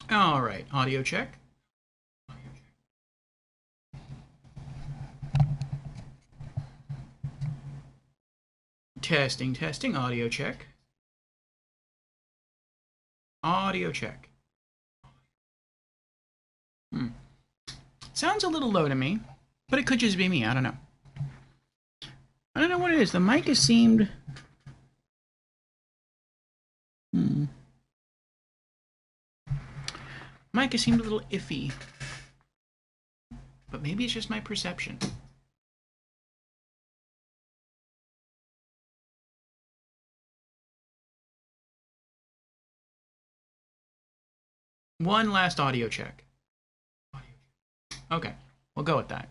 All right, audio check. Testing, testing, audio check. Audio check. Hmm. Sounds a little low to me, but it could just be me. I don't know. I don't know what it is. The mic has seemed. Hmm. Mic has seemed a little iffy, but maybe it's just my perception. One last audio check. Okay, we'll go with that.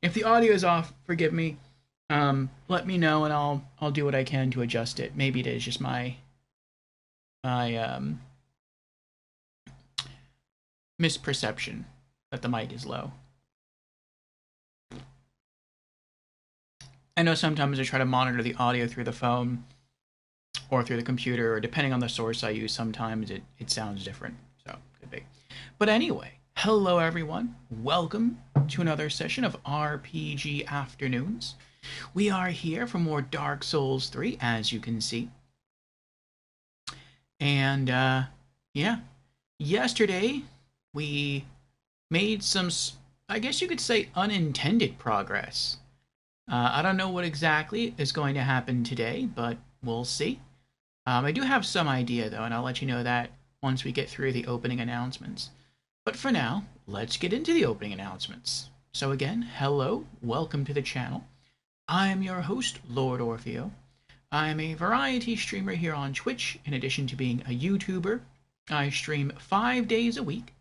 If the audio is off, forgive me. Let me know and I'll do what I can to adjust it. Maybe it is just my misperception that the mic is low. I know sometimes I try to monitor the audio through the phone or through the computer, or depending on the source I use, sometimes it sounds different. So, could be. But anyway, hello everyone. Welcome to another session of RPG Afternoons. We are here for more Dark Souls 3, as you can see. And, yeah. Yesterday, we made some, I guess you could say, unintended progress. I don't know what exactly is going to happen today, but we'll see. I do have some idea, though, and I'll let you know that once we get through the opening announcements. But for now, let's get into the opening announcements. So again, hello, welcome to the channel. I am your host, Lord Orfeo. I am a variety streamer here on Twitch. In addition to being a YouTuber, I stream 5 days a week,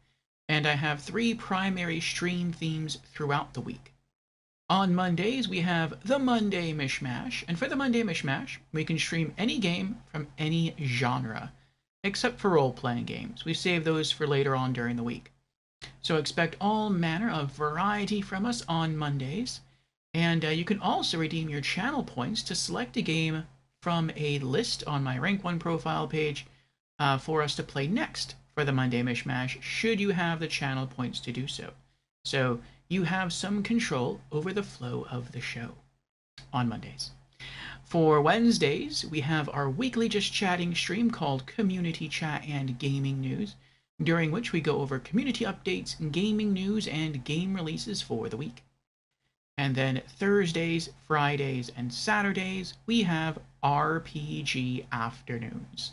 and I have 3 primary stream themes throughout the week. On Mondays, we have the Monday Mishmash, and for the Monday Mishmash, we can stream any game from any genre, except for role-playing games. We save those for later on during the week. So expect all manner of variety from us on Mondays, and you can also redeem your channel points to select a game from a list on my Rank 1 profile page for us to play next for the Monday Mishmash, should you have the channel points to do so. So you have some control over the flow of the show on Mondays. For Wednesdays, we have our weekly Just Chatting stream called Community Chat and Gaming News, during which we go over community updates, gaming news, and game releases for the week. And then Thursdays, Fridays, and Saturdays, we have RPG Afternoons.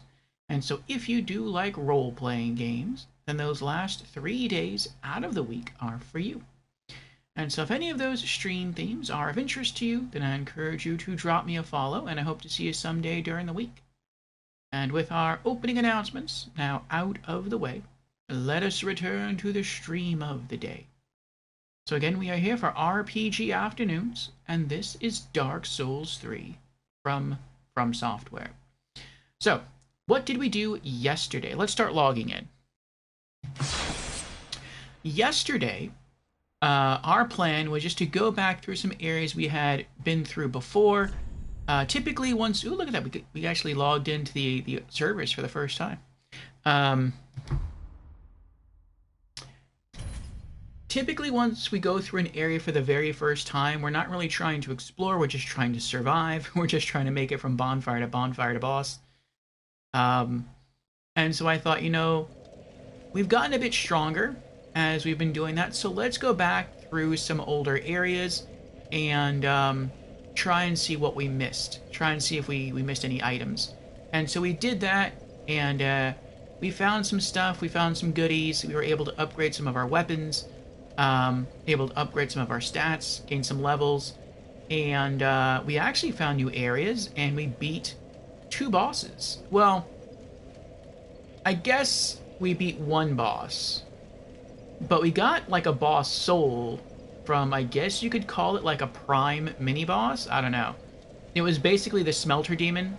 And so if you do like role-playing games, then those last 3 days out of the week are for you. And so if any of those stream themes are of interest to you, then I encourage you to drop me a follow, and I hope to see you someday during the week. And with our opening announcements now out of the way, let us return to the stream of the day. So again, we are here for RPG Afternoons, and this is Dark Souls 3 from Software. So, what did we do yesterday? Let's start logging in. Yesterday, our plan was just to go back through some areas we had been through before. Typically, once... Ooh, look at that. We actually logged into the servers for the first time. Typically, once we go through an area for the very first time, we're not really trying to explore. We're just trying to survive. We're just trying to make it from bonfire to boss. And so I thought, you know, we've gotten a bit stronger as we've been doing that, so let's go back through some older areas and try and see what we missed. Try and see if we missed any items. And so we did that, and we found some stuff. We found some goodies. We were able to upgrade some of our weapons, able to upgrade some of our stats, gain some levels, and we actually found new areas, and we beat 2 bosses. Well, I guess we beat 1 boss. But we got, like, a boss soul from, I guess you could call it, like, a prime mini-boss? I don't know. It was basically the Smelter Demon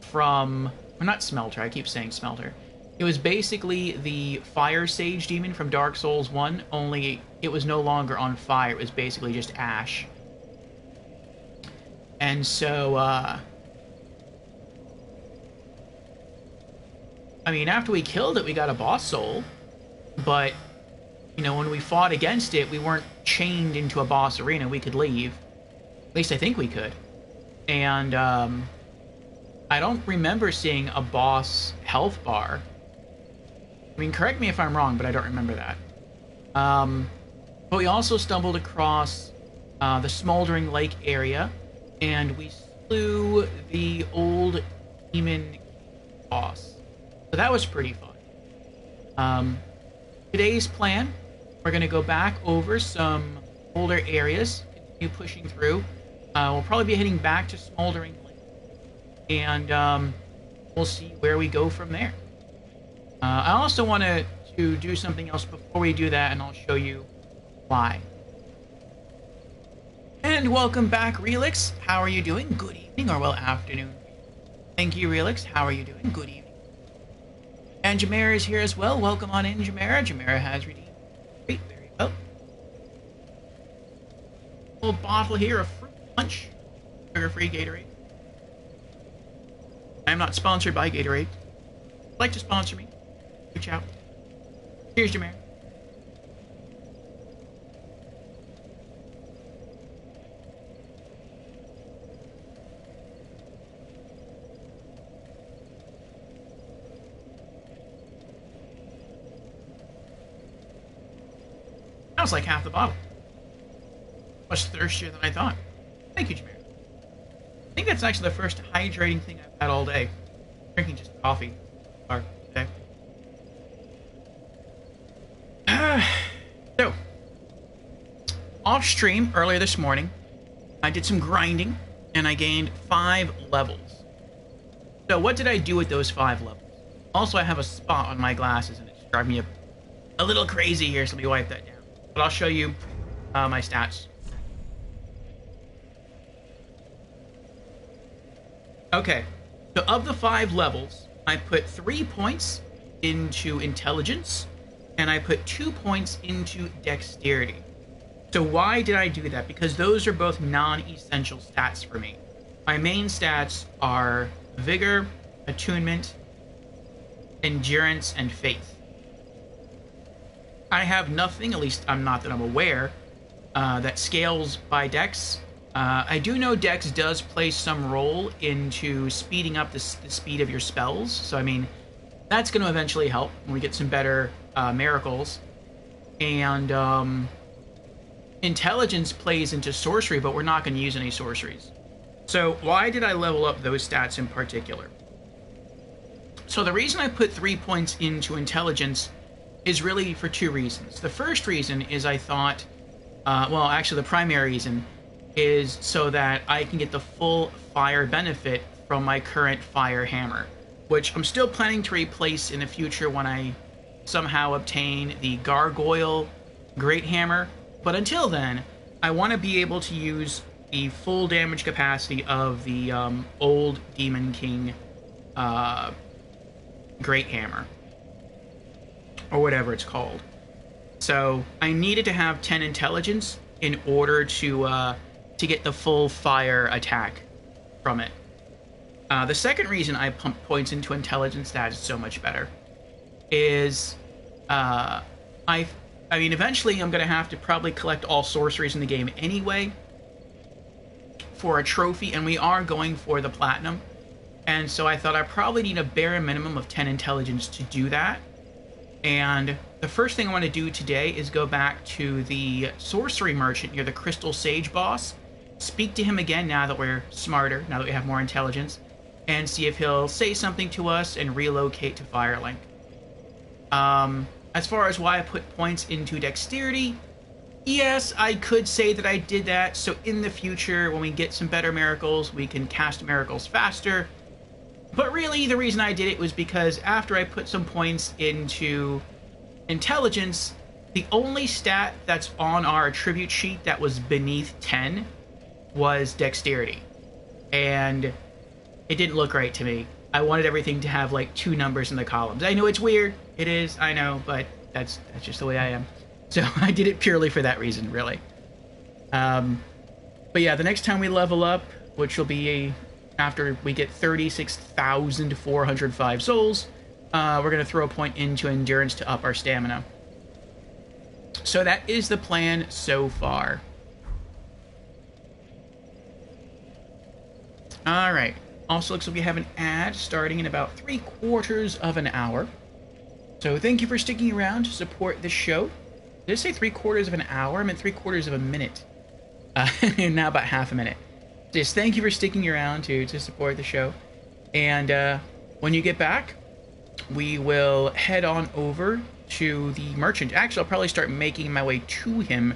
from... Or not Smelter, I keep saying Smelter. It was basically the Fire Sage Demon from Dark Souls 1, only it was no longer on fire. It was basically just ash. And so, I mean, after we killed it, we got a boss soul, but, you know, when we fought against it, we weren't chained into a boss arena. We could leave. At least I think we could. And, I don't remember seeing a boss health bar. I mean, correct me if I'm wrong, but I don't remember that. But we also stumbled across the Smoldering Lake area, and we slew the old demon boss. So that was pretty fun. Today's plan, we're going to go back over some older areas, continue pushing through. We'll probably be heading back to Smoldering Lake, and we'll see where we go from there. I also want to do something else before we do that, and I'll show you why. And welcome back, Relix. How are you doing? Good evening, or well, afternoon. Thank you, Relix. How are you doing? Good evening. And Jamera is here as well. Welcome on in, Jamera. Jamera has redeemed. Great, very well. A little bottle here of fruit punch. Sugar-free Gatorade. I'm not sponsored by Gatorade. If you'd like to sponsor me, reach out. Cheers, Jamera. That was like half the bottle. Much thirstier than I thought. Thank you, Jamera. I think that's actually the first hydrating thing I've had all day. Drinking just coffee today. So, off stream earlier this morning, I did some grinding and I gained 5 levels. So, what did I do with those 5 levels? Also, I have a spot on my glasses and it's driving me a little crazy here, so let me wipe that down. But I'll show you my stats. Okay, so of the 5 levels, I put 3 points into intelligence, and I put 2 points into dexterity. So why did I do that? Because those are both non-essential stats for me. My main stats are vigor, attunement, endurance, and faith. I have nothing, at least not that I'm aware, that scales by dex. I do know dex does play some role into speeding up the speed of your spells, so I mean, that's going to eventually help when we get some better miracles. And intelligence plays into sorcery, but we're not going to use any sorceries. So why did I level up those stats in particular? So the reason I put 3 points into intelligence is really for 2 reasons. The first reason is I thought, well, actually the primary reason is so that I can get the full fire benefit from my current fire hammer, which I'm still planning to replace in the future when I somehow obtain the gargoyle great hammer. But until then, I want to be able to use the full damage capacity of the old Demon King great hammer, or whatever it's called. So I needed to have 10 intelligence in order to get the full fire attack from it. The second reason I pump points into intelligence that is so much better is I mean, eventually I'm going to have to probably collect all sorceries in the game anyway for a trophy, and we are going for the platinum. And so I thought I probably need a bare minimum of 10 intelligence to do that. And the first thing I want to do today is go back to the sorcery merchant near the Crystal Sage boss, speak to him again now that we're smarter, now that we have more intelligence, and see if he'll say something to us and relocate to Firelink. As far as why I put points into dexterity, yes, I could say that I did that, so in the future, when we get some better miracles, we can cast miracles faster. But really, the reason I did it was because after I put some points into intelligence, the only stat that's on our attribute sheet that was beneath 10 was dexterity. And it didn't look right to me. I wanted everything to have like 2 numbers in the columns. I know it's weird. It is, I know, but that's just the way I am. So I did it purely for that reason, really. But yeah, the next time we level up, which will be after we get 36,405 souls, we're going to throw a point into endurance to up our stamina. So that is the plan so far. Alright. Also looks like we have an ad starting in about 3/4 of an hour. So thank you for sticking around to support the show. Did I say 3/4 of an hour? I meant 3/4 of a minute. Now about half a minute. Just thank you for sticking around to support the show. And when you get back, we will head on over to the merchant. Actually, I'll probably start making my way to him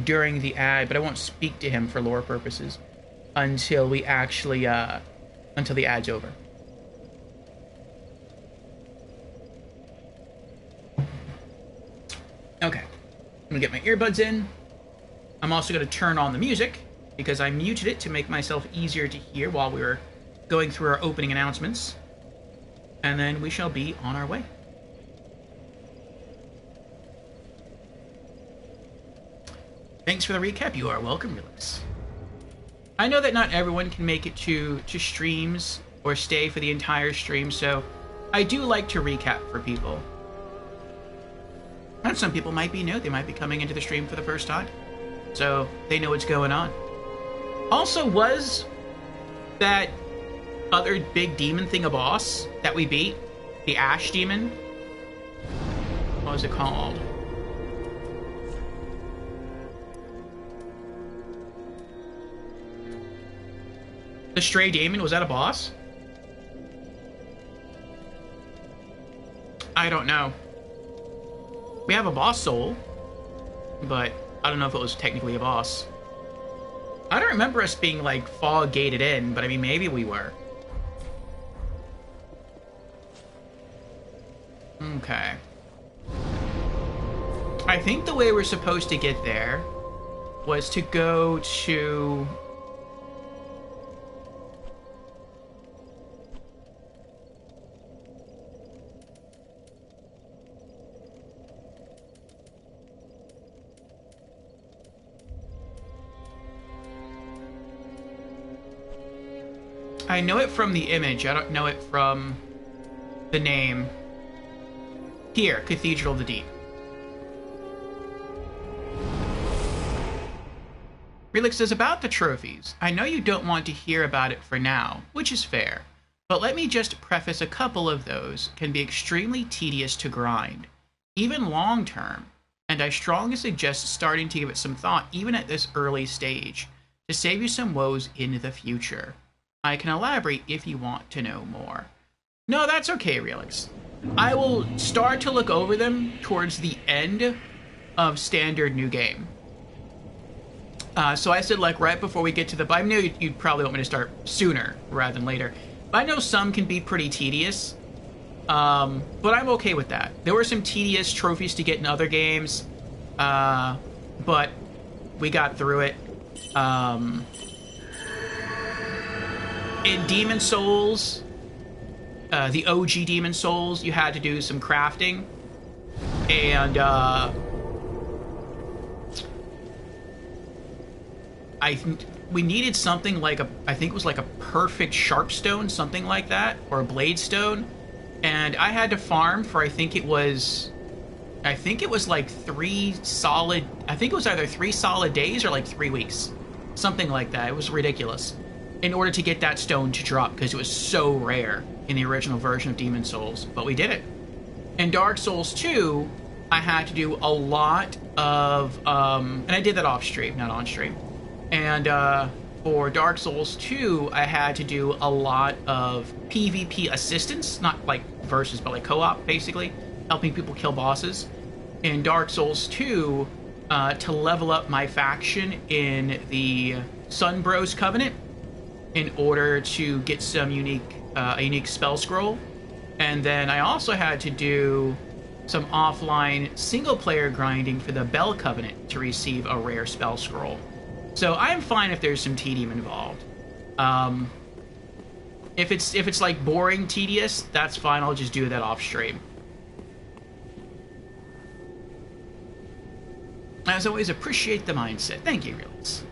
during the ad, but I won't speak to him for lore purposes until we actually, until the ad's over. Okay. I'm gonna get my earbuds in. I'm also gonna turn on the music, because I muted it to make myself easier to hear while we were going through our opening announcements. And then we shall be on our way. Thanks for the recap. You are welcome, Relix. I know that not everyone can make it to streams or stay for the entire stream, so I do like to recap for people. And some people might be new. They might be coming into the stream for the first time, so they know what's going on. Also, was that other big demon thing a boss that we beat? The Ash Demon? What was it called? The Stray Demon, was that a boss? I don't know. We have a boss soul, but I don't know if it was technically a boss. I don't remember us being, like, fog gated in, but I mean, maybe we were. Okay. I think the way we're supposed to get there was to go to... I know it from the image, I don't know it from the name. Here, Cathedral of the Deep. Relix says, about the trophies, I know you don't want to hear about it for now, which is fair, but let me just preface a couple of those can be extremely tedious to grind, even long term, and I strongly suggest starting to give it some thought even at this early stage, to save you some woes in the future. I can elaborate if you want to know more. No, that's okay, Relix. I will start to look over them towards the end of standard new game. So I said, like, right before we get to the... I knew you'd probably want me to start sooner rather than later. But I know some can be pretty tedious. But I'm okay with that. There were some tedious trophies to get in other games. But we got through it. In Demon Souls, the OG Demon Souls, you had to do some crafting, and we needed something like I think it was like a perfect sharpstone, something like that, or a blade stone, and I had to farm for I think it was like 3 solid, I think it was either 3 solid days or like 3 weeks, something like that. It was ridiculous, in order to get that stone to drop, because it was so rare in the original version of Demon Souls, but we did it. In Dark Souls 2, I had to do a lot of, and I did that off stream, not on stream, and for Dark Souls 2, I had to do a lot of PvP assistance, not like versus, but like co-op, basically, helping people kill bosses. In Dark Souls 2, to level up my faction in the Sun Bros Covenant, in order to get some a unique spell scroll. And then I also had to do some offline single-player grinding for the Bell Covenant to receive a rare spell scroll. So I'm fine if there's some tedium involved. If it's like boring tedious, that's fine. I'll just do that off stream. As always, appreciate the mindset. Thank you, Reels.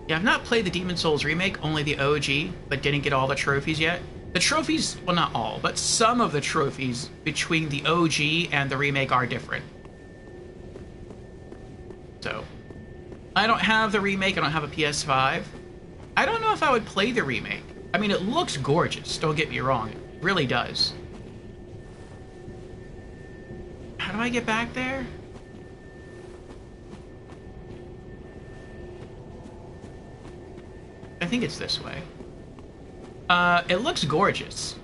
Yeah, I've not played the Demon Souls remake, only the OG, but didn't get all the trophies yet. The trophies, well, not all, but some of the trophies between the OG and the remake are different. So, I don't have the remake, I don't have a PS5. I don't know if I would play the remake. I mean, it looks gorgeous, don't get me wrong. It really does. How do I get back there? I think it's this way. It looks gorgeous.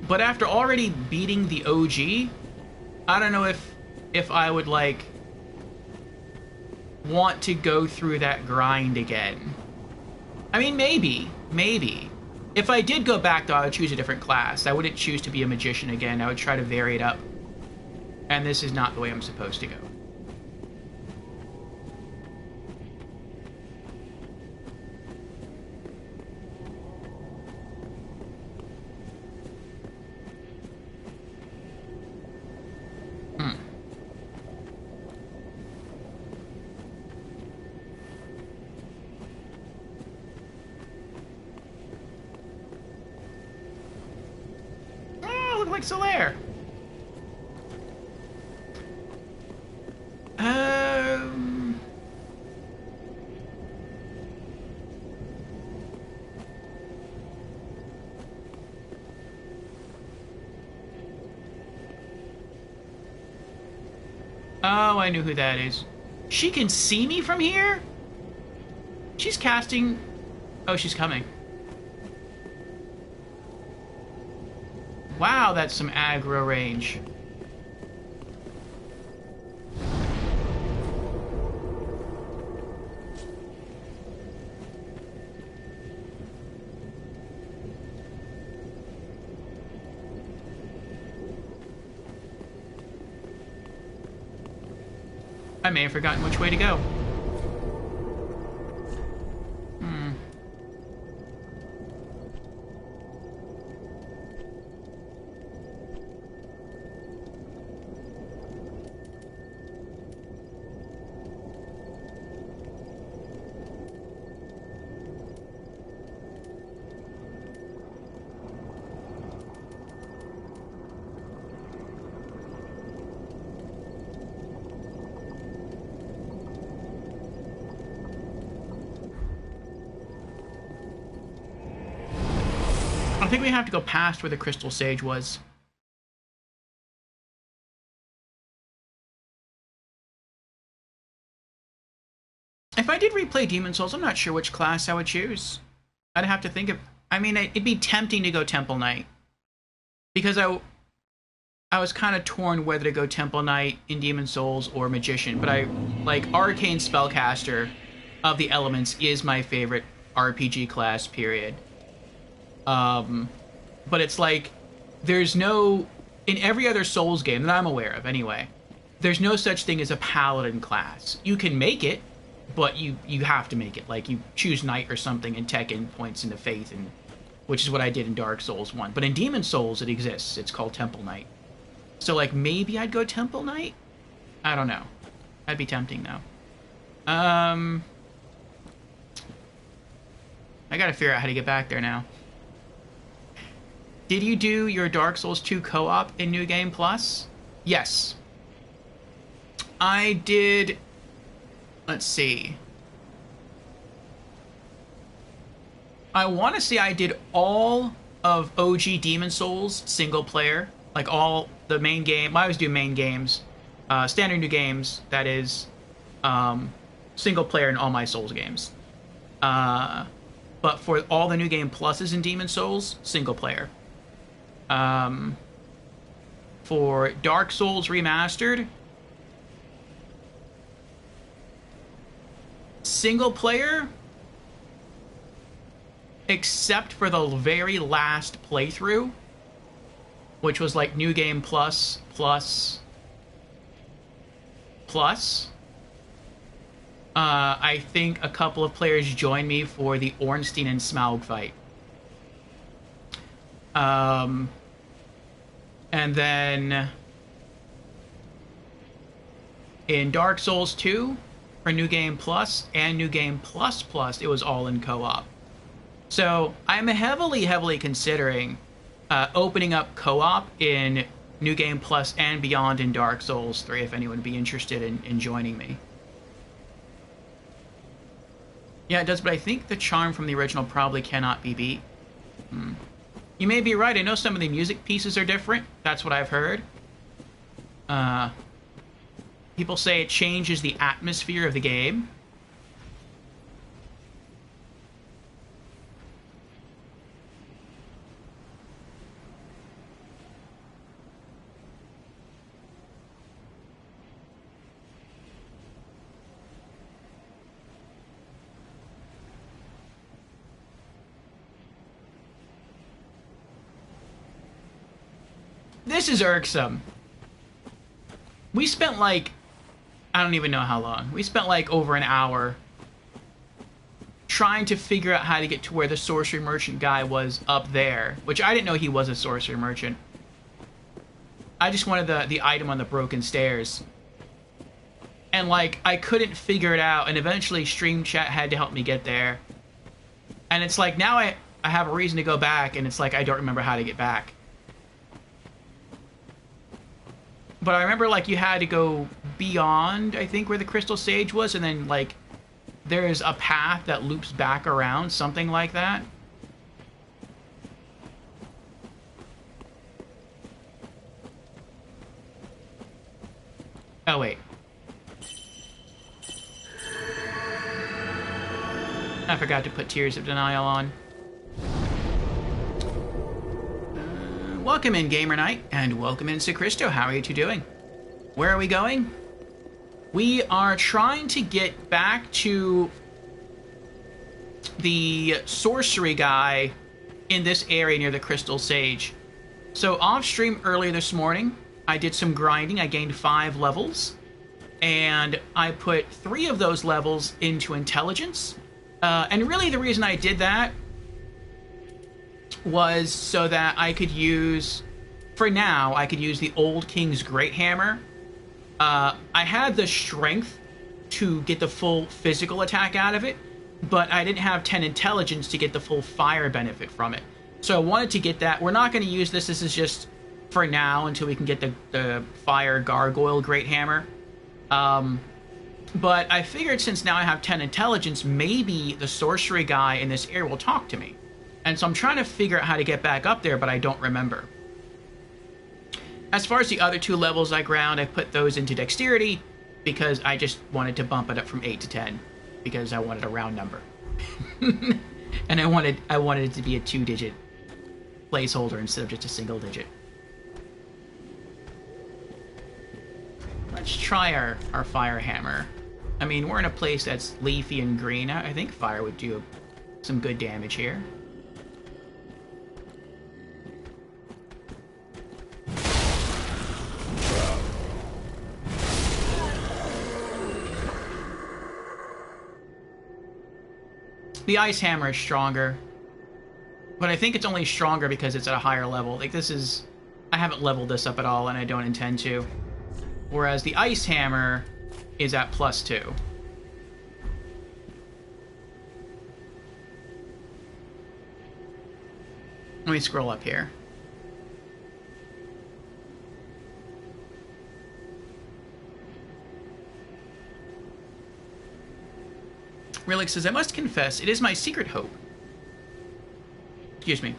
But after already beating the OG, I don't know if I would, like, want to go through that grind again. I mean, maybe. If I did go back, though, I would choose a different class. I wouldn't choose to be a magician again. I would try to vary it up. And this is not the way I'm supposed to go. Like Solaire. Oh, I knew who that is. She can see me from here? She's casting... Oh, she's coming. Wow, that's some aggro range. I may have forgotten which way to go. I think we have to go past where the Crystal Sage was. If I did replay Demon Souls, I'm not sure which class I would choose. I'd have to think of... I mean, it'd be tempting to go Temple Knight. Because I was kind of torn whether to go Temple Knight in Demon Souls or Magician. But Arcane Spellcaster of the Elements is my favorite RPG class, period. But it's like, there's no... In every other Souls game that I'm aware of, anyway, there's no such thing as a Paladin class. You can make it, but you have to make it. Like, you choose Knight or something and tech in points into Faith, and which is what I did in Dark Souls 1. But in Demon Souls, it exists. It's called Temple Knight. So, like, maybe I'd go Temple Knight? I don't know. That'd be tempting, though. I gotta figure out how to get back there now. Did you do your Dark Souls 2 co-op in New Game Plus? Yes. I did... Let's see. I want to say I did all of OG Demon Souls single player. Like all the main game. I always do main games. Standard new games, that is. Single player in all my Souls games. But for all the New Game Pluses in Demon Souls, single player. For Dark Souls Remastered, single player, except for the very last playthrough, which was like New Game Plus. I think a couple of players joined me for the Ornstein and Smaug fight. And then in Dark Souls 2, for New Game Plus and New Game Plus, it was all in co-op. So I'm heavily considering opening up co-op in New Game Plus and beyond in Dark Souls 3 if anyone would be interested in joining me. Yeah, it does, but I think the charm from the original probably cannot be beat. You may be right. I know some of the music pieces are different. That's what I've heard. People say it changes the atmosphere of the game. This is irksome. We spent like, I don't even know how long. We spent like over an hour trying to figure out how to get to where the sorcery merchant guy was up there, which I didn't know he was a sorcery merchant. I just wanted the item on the broken stairs. And like, I couldn't figure it out, and eventually Stream Chat had to help me get there. And it's like, now I have a reason to go back, and it's like, I don't remember how to get back. But I remember, like, you had to go beyond, I think, where the Crystal Sage was, and then, like, there's a path that loops back around, something like that. Oh, wait. I forgot to put Tears of Denial on. Welcome in, Gamer Knight, and welcome in, Sicristo. How are you two doing? Where are we going? We are trying to get back to the sorcery guy in this area near the Crystal Sage. So off stream earlier this morning, I did some grinding. I gained 5 levels, and I put 3 of those levels into intelligence. And really the reason I did that was so that I could use, for now, I could use the Old King's Great Hammer. I had the strength to get the full physical attack out of it, but I didn't have 10 intelligence to get the full fire benefit from it. So I wanted to get that. We're not going to use this. This is just for now until we can get the Fire Gargoyle Great Hammer. But I figured since now I have 10 intelligence, maybe the sorcery guy in this area will talk to me. And so I'm trying to figure out how to get back up there, but I don't remember. As far as the other 2 levels I ground, I put those into dexterity because I just wanted to bump it up from 8 to 10 because I wanted a round number. And I wanted it to be a 2-digit placeholder instead of just a single digit. Let's try our fire hammer. I mean, we're in a place that's leafy and green. I think fire would do some good damage here. The ice hammer is stronger, but I think it's only stronger because it's at a higher level. Like, this is... I haven't leveled this up at all, and I don't intend to. Whereas the ice hammer is at +2. Let me scroll up here. Relic says, I must confess, it is my secret hope. Excuse me.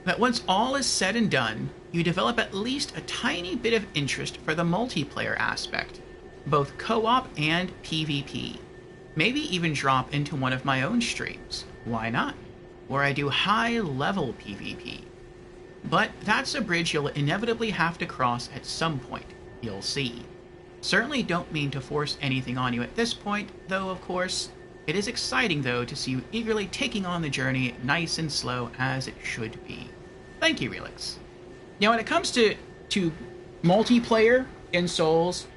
That once all is said and done, you develop at least a tiny bit of interest for the multiplayer aspect, both co-op and PvP. Maybe even drop into one of my own streams. Why not? Where I do high-level PvP. But that's a bridge you'll inevitably have to cross at some point. You'll see. Certainly don't mean to force anything on you at this point, though, of course. It is exciting, though, to see you eagerly taking on the journey, nice and slow, as it should be. Thank you, Relix. Now, when it comes to multiplayer in Souls,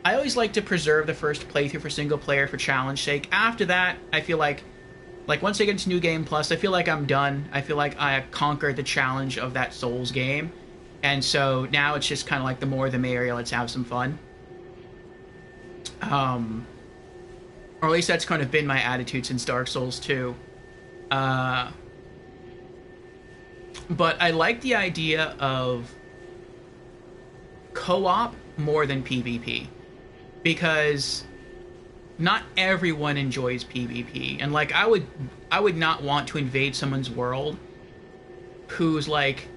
I always like to preserve the first playthrough for single player for challenge sake. After that, I feel like once I get into New Game Plus, I feel like I'm done. I feel like I conquered the challenge of that Souls game. And so now it's just kind of like the more the merrier, let's have some fun. Or at least that's kind of been my attitude since Dark Souls 2. But I like the idea of co-op more than PvP, because not everyone enjoys PvP, and like I would not want to invade someone's world who's like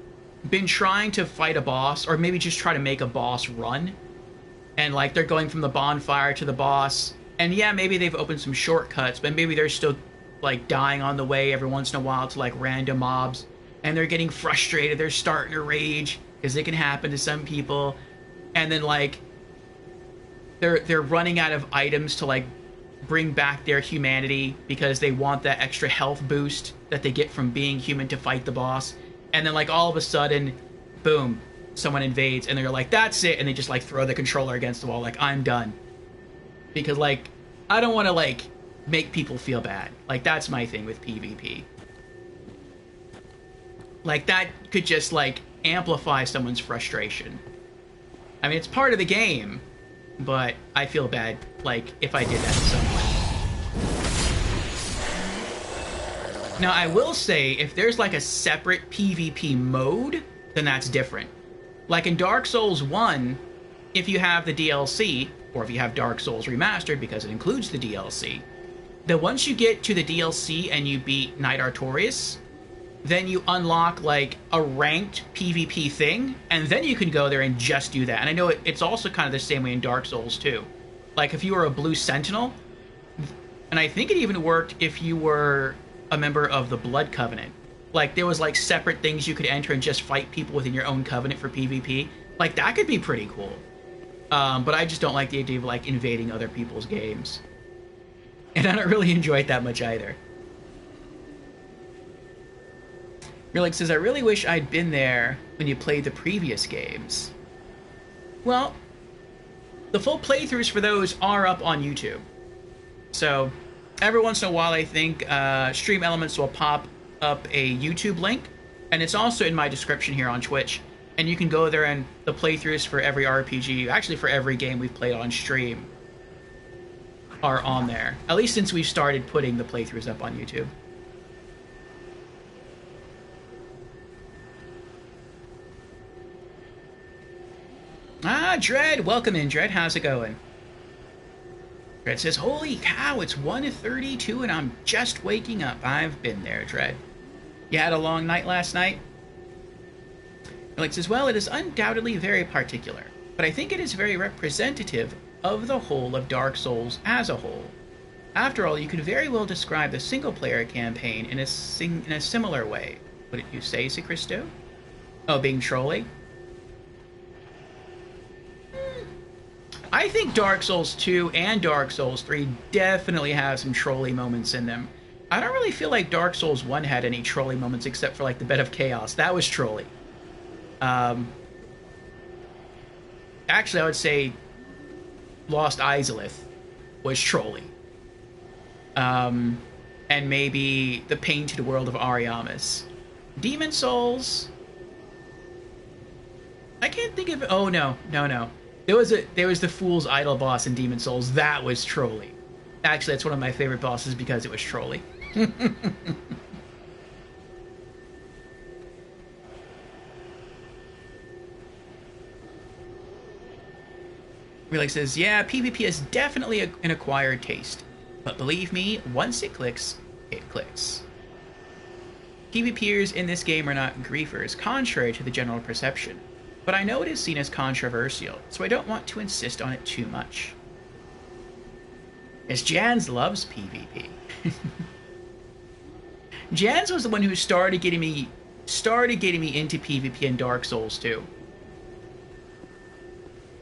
been trying to fight a boss, or maybe just try to make a boss run, and like they're going from the bonfire to the boss, and yeah, maybe they've opened some shortcuts, but maybe they're still like dying on the way every once in a while to like random mobs, and they're getting frustrated, they're starting to rage, because it can happen to some people, and then like they're running out of items to like bring back their humanity because they want that extra health boost that they get from being human to fight the boss. And then like all of a sudden, boom, someone invades and they're like, that's it, and they just like throw the controller against the wall like, I'm done. Because like I don't want to like make people feel bad. Like that's my thing with PvP. Like that could just like amplify someone's frustration. I mean, it's part of the game, but I feel bad, like, if I did that to someone. Now, I will say, if there's, like, a separate PvP mode, then that's different. Like, in Dark Souls 1, if you have the DLC, or if you have Dark Souls Remastered, because it includes the DLC, then once you get to the DLC and you beat Knight Artorias, then you unlock like a ranked PvP thing, and then you can go there and just do that. And I know it's also kind of the same way in Dark Souls too. Like if you were a Blue Sentinel, and I think it even worked if you were a member of the Blood Covenant. Like there was like separate things you could enter and just fight people within your own covenant for PvP. Like that could be pretty cool. But I just don't like the idea of like invading other people's games. And I don't really enjoy it that much either. Cleric says, I really wish I'd been there when you played the previous games. Well, the full playthroughs for those are up on YouTube. So, every once in a while, I think Stream Elements will pop up a YouTube link, and it's also in my description here on Twitch. And you can go there, and the playthroughs for every RPG, actually for every game we've played on stream, are on there. At least since we've started putting the playthroughs up on YouTube. Ah, Dread! Welcome in, Dread. How's it going? Dread says, holy cow, it's 1:32 and I'm just waking up. I've been there, Dread. You had a long night last night? Cleric says, well, it is undoubtedly very particular, but I think it is very representative of the whole of Dark Souls as a whole. After all, you could very well describe the single-player campaign in a similar way. Wouldn't you say, Sicristo? Oh, being trolly? I think Dark Souls 2 and Dark Souls 3 definitely have some trolly moments in them. I don't really feel like Dark Souls 1 had any trolly moments except for like the Bed of Chaos. That was trolly. Actually, I would say Lost Izalith was trolly. And maybe the Painted World of Ariamis. Demon Souls... I can't think of... Oh, no. There was the Fool's Idol boss in Demon Souls. That was trolly. Actually, that's one of my favorite bosses because it was trolly. Relix says, yeah, PvP is definitely an acquired taste. But believe me, once it clicks, it clicks. PvPers in this game are not griefers, contrary to the general perception. But I know it is seen as controversial, so I don't want to insist on it too much. As Jans loves PvP. Jans was the one who started getting me into PvP in Dark Souls 2.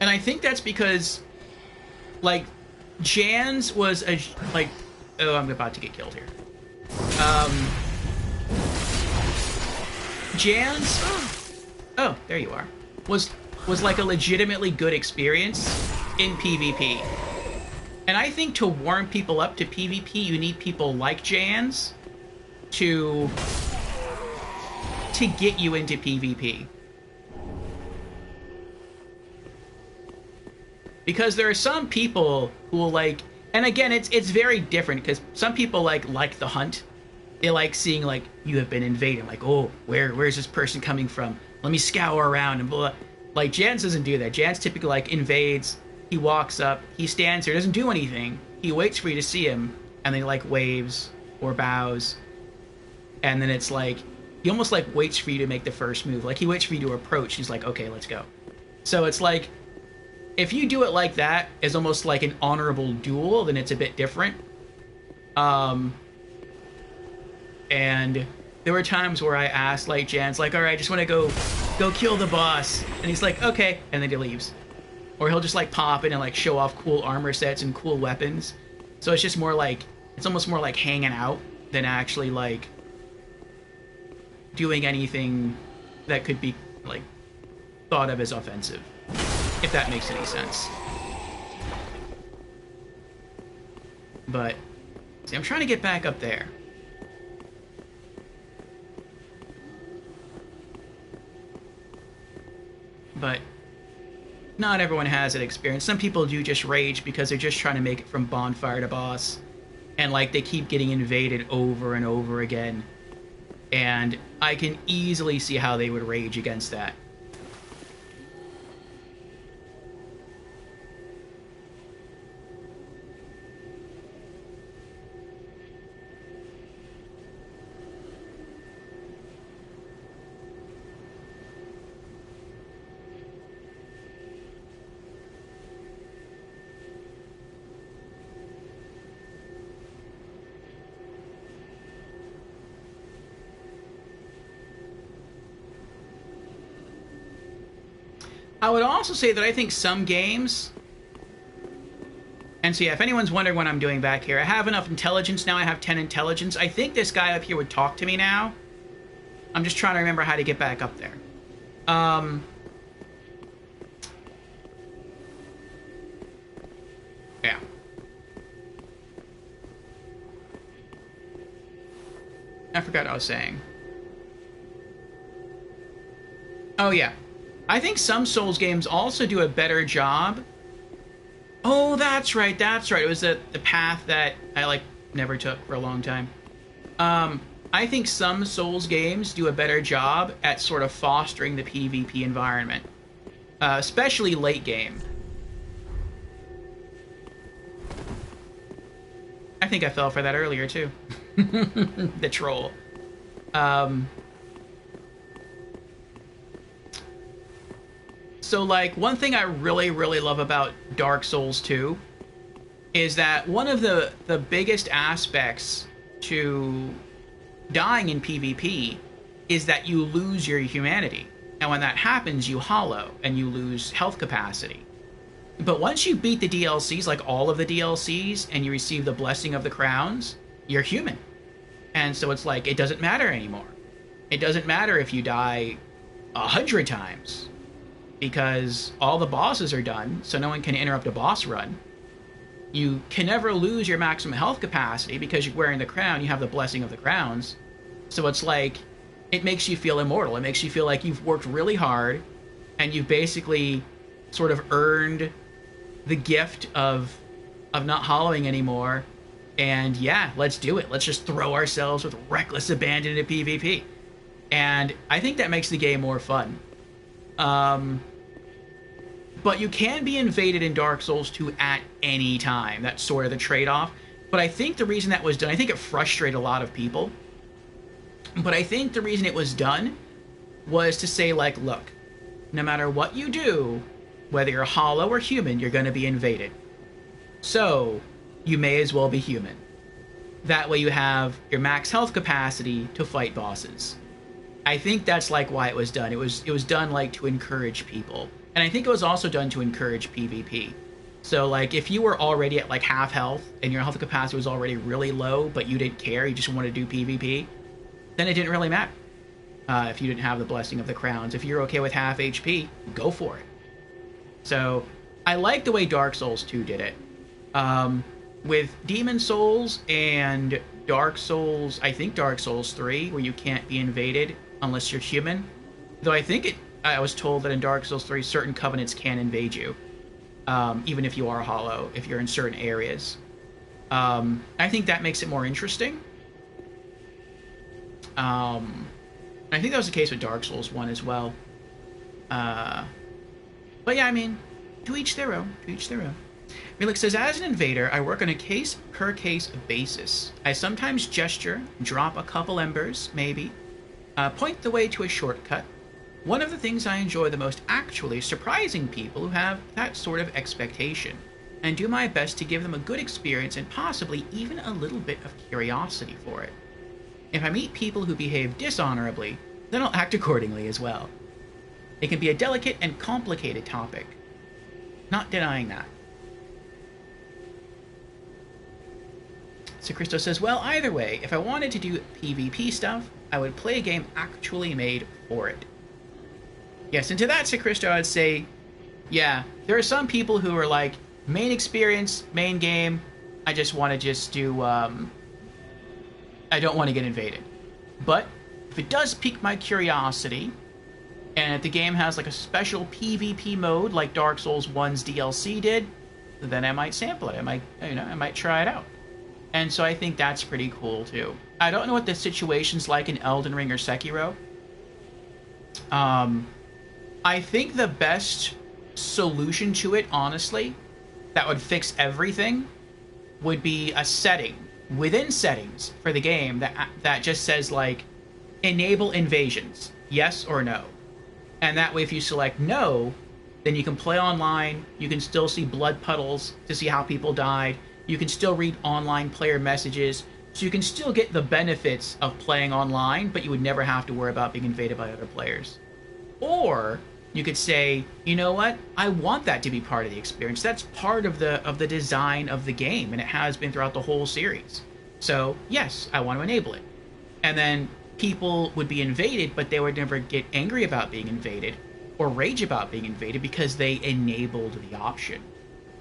And I think that's because, like, Jans was a, like, oh, I'm about to get killed here. Jans, oh, there you are, was like a legitimately good experience in PvP. And I think to warm people up to PvP, you need people like Jans to get you into PvP. Because there are some people who will like, and again, it's very different because some people like the hunt, It like seeing like you have been invaded. Like, oh, where's this person coming from? Let me scour around and blah. Like Jans doesn't do that. Jans typically like invades. He walks up. He stands there. Doesn't do anything. He waits for you to see him, and then he like waves or bows, and then it's like he almost like waits for you to make the first move. Like he waits for you to approach. He's like, okay, let's go. So it's like if you do it like that as almost like an honorable duel, then it's a bit different. And there were times where I asked like Jan's like, all right, I just want to go kill the boss, and he's like, okay, and then he leaves. Or he'll just like pop in and like show off cool armor sets and cool weapons. So it's just more like it's almost more like hanging out than actually like doing anything that could be like thought of as offensive, if that makes any sense. But see, I'm trying to get back up there. But not everyone has that experience. Some people do just rage because they're just trying to make it from bonfire to boss, and like they keep getting invaded over and over again, and I can easily see how they would rage against that. I would also say that I think some games, and so yeah, if anyone's wondering what I'm doing back here, I have enough intelligence now. I have 10 intelligence. I think this guy up here would talk to me now. I'm just trying to remember how to get back up there. Yeah. I forgot what I was saying. Oh, yeah. I think some Souls games also do a better job. Oh, that's right, that's right. It was the path that I, like, never took for a long time. I think some Souls games do a better job at sort of fostering the PvP environment. Especially late game. I think I fell for that earlier, too. The troll. So, like, one thing I really, really love about Dark Souls 2 is that one of the biggest aspects to dying in PvP is that you lose your humanity. And when that happens, you hollow and you lose health capacity. But once you beat the DLCs, like all of the DLCs, and you receive the Blessing of the Crowns, you're human. And so it's like, it doesn't matter anymore. It doesn't matter if you die 100 times, because all the bosses are done, so no one can interrupt a boss run. You can never lose your maximum health capacity because you're wearing the crown, you have the Blessing of the Crowns. So it's like, it makes you feel immortal. It makes you feel like you've worked really hard, and you've basically sort of earned the gift of not hollowing anymore. And yeah, let's do it. Let's just throw ourselves with reckless abandon into PvP. And I think that makes the game more fun. But you can be invaded in Dark Souls 2 at any time. That's sort of the trade-off. But I think the reason that was done, I think it frustrated a lot of people. But I think the reason it was done was to say, like, look, no matter what you do, whether you're hollow or human, you're going to be invaded. So, you may as well be human. That way you have your max health capacity to fight bosses. I think that's like why it was done. It was done like to encourage people. And I think it was also done to encourage PvP. So like if you were already at like half health and your health capacity was already really low, but you didn't care, you just wanted to do PvP, then it didn't really matter. If you didn't have the Blessing of the Crowns. If you're okay with half HP, go for it. So I like the way Dark Souls 2 did it. With Demon Souls and Dark Souls, I think Dark Souls 3, where you can't be invaded unless you're human. Though I was told that in Dark Souls 3, certain covenants can invade you, even if you are hollow, if you're in certain areas. I think that makes it more interesting. I think that was the case with Dark Souls 1 as well. Uh, but yeah, I mean, to each their own. To each their own. Relix says, as an invader, I work on a case-per-case basis. I sometimes gesture, drop a couple embers, maybe, point the way to a shortcut. One of the things I enjoy the most actually surprising people who have that sort of expectation, and do my best to give them a good experience and possibly even a little bit of curiosity for it. If I meet people who behave dishonorably, then I'll act accordingly as well. It can be a delicate and complicated topic. Not denying that. So Christo says, well, either way, if I wanted to do PvP stuff, I would play a game actually made for it. Yes, and to that, Sir Christo, I'd say, yeah, there are some people who are like, main experience, main game, I just want to do, I don't want to get invaded. But if it does pique my curiosity, and if the game has like a special PvP mode like Dark Souls 1's DLC did, then I might sample it. I might try it out. And so I think that's pretty cool too. I don't know what the situation's like in Elden Ring or Sekiro. I think the best solution to it, honestly, that would fix everything, would be a setting within settings for the game that just says like, enable invasions, yes or no. And that way, if you select no, then you can play online. You can still see blood puddles to see how people died. You can still read online player messages, so you can still get the benefits of playing online, but you would never have to worry about being invaded by other players. Or you could say, you know what? I want that to be part of the experience. That's part of the design of the game, and it has been throughout the whole series. So yes, I want to enable it. And then people would be invaded, but they would never get angry about being invaded or rage about being invaded because they enabled the option.